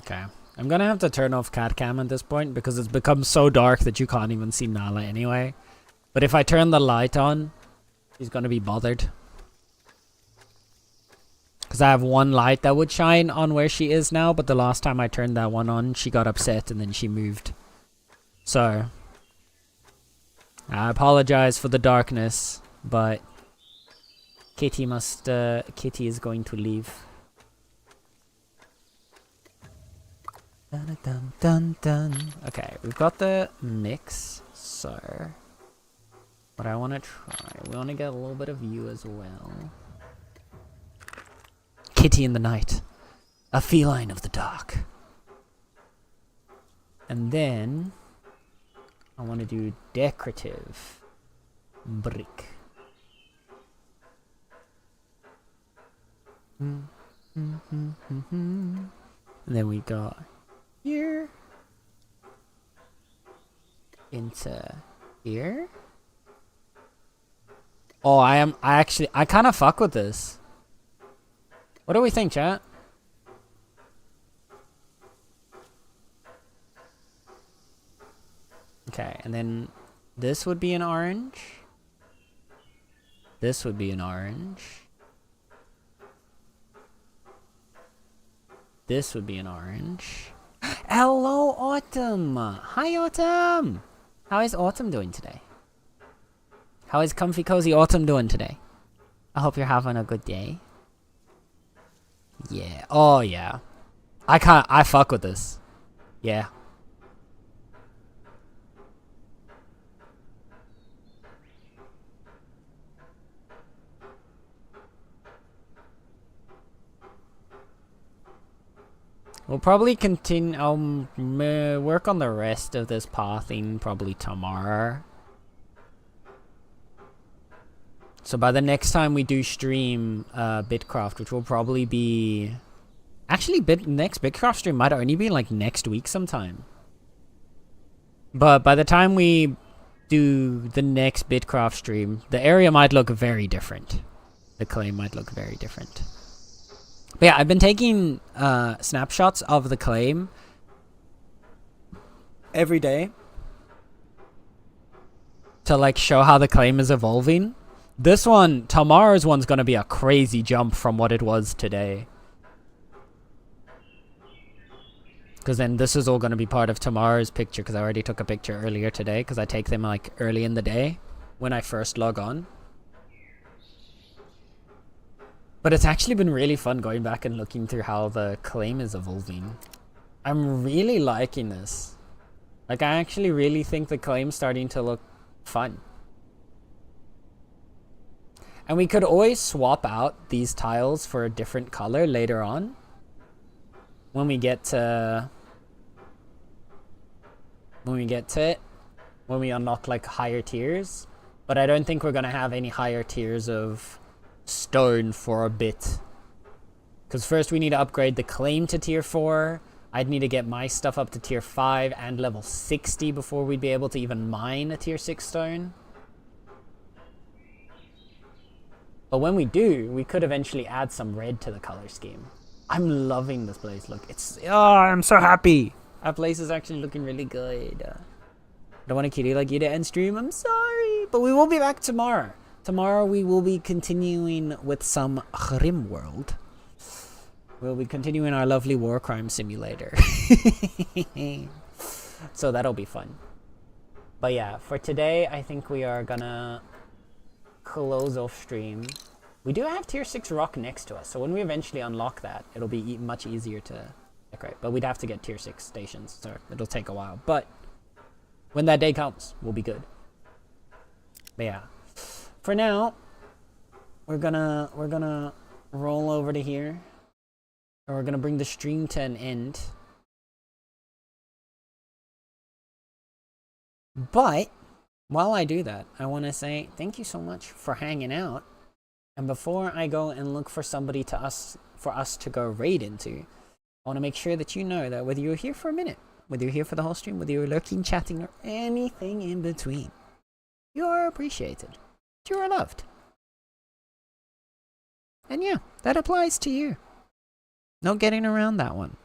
Okay. I'm gonna have to turn off cat cam at this point because it's become so dark that you can't even see Nala anyway. But if I turn the light on, she's gonna be bothered. Because I have one light that would shine on where she is now, but the last time I turned that one on, she got upset and then she moved. So, I apologize for the darkness, but Kitty is going to leave. Dun, dun, dun, dun. Okay, we've got the mix, so what I want to try, we want to get a little bit of you as well. Kitty in the night, a feline of the dark. And then I want to do decorative brick. And then we got here into here. Oh, I kind of fuck with this. What do we think, chat? Okay, and then this would be an orange. This would be an orange. This would be an orange. Hello, Autumn! Hi, Autumn! How is Autumn doing today? How is Comfy Cozy Autumn doing today? I hope you're having a good day. Yeah. Oh, yeah. I fuck with this. Yeah. We'll probably continue. I'll work on the rest of this pathing probably tomorrow. So by the next time we do stream Bitcraft, which will probably be... Actually, next Bitcraft stream might only be like next week sometime. But by the time we do the next Bitcraft stream, the area might look very different. The claim might look very different. But yeah, I've been taking snapshots of the claim every day to like show how the claim is evolving. This one, tomorrow's one's gonna be a crazy jump from what it was today. Because then this is all gonna be part of tomorrow's picture, because I already took a picture earlier today, because I take them like early in the day when I first log on. But it's actually been really fun going back and looking through how the claim is evolving. I'm really liking this. Like, I actually really think the claim's starting to look fun. And we could always swap out these tiles for a different color later on. When we get to it. When we unlock like higher tiers. But I don't think we're gonna have any higher tiers of stone for a bit. Because first we need to upgrade the claim to tier 4. I'd need to get my stuff up to tier 5 and level 60 before we'd be able to even mine a tier 6 stone. But when we do, we could eventually add some red to the color scheme. I'm loving this place. Look, I'm so happy. Our place is actually looking really good. Don't want to kitty like you to end stream. I'm sorry. But we will be back tomorrow. Tomorrow we will be continuing with some Grimworld. We'll be continuing our lovely war crime simulator. So that'll be fun. But yeah, for today, I think we are gonna close off stream. We do have tier 6 rock next to us, so when we eventually unlock that, it'll be much easier to decorate. But we'd have to get tier 6 stations, so it'll take a while. But when that day comes, we'll be good. But yeah, for now, we're gonna roll over to here, and we're gonna bring the stream to an end. But while I do that, I want to say thank you so much for hanging out. And before I go and look for somebody for us to go raid into, I want to make sure that you know that whether you're here for a minute, whether you're here for the whole stream, whether you're lurking, chatting, or anything in between, you are appreciated. You are loved. And yeah, that applies to you. No getting around that one.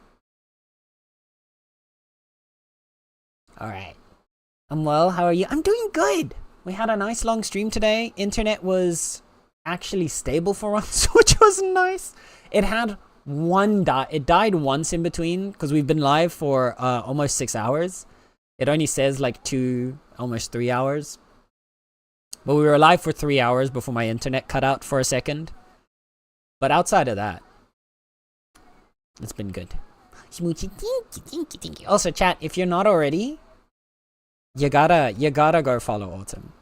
Alright. I'm well, how are you? I'm doing good! We had a nice long stream today. Internet was actually stable for once, which was nice. It had it died once in between, because we've been live for almost 6 hours. It only says like 2, almost 3 hours. But we were live for 3 hours before my internet cut out for a second. But outside of that, it's been good. Smoochie, thank you. Also, chat, if you're not already, you gotta go follow Autumn.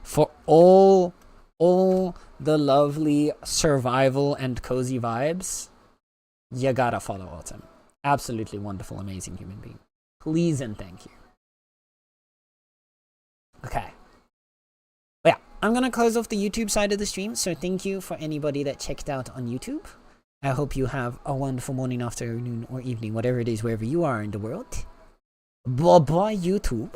For all the lovely survival and cozy vibes, you gotta follow Autumn. Absolutely wonderful, amazing human being. Please and thank you. Okay. Well, yeah, I'm gonna close off the YouTube side of the stream, so thank you for anybody that checked out on YouTube. I hope you have a wonderful morning, afternoon, or evening, whatever it is, wherever you are in the world. Bye-bye, YouTube.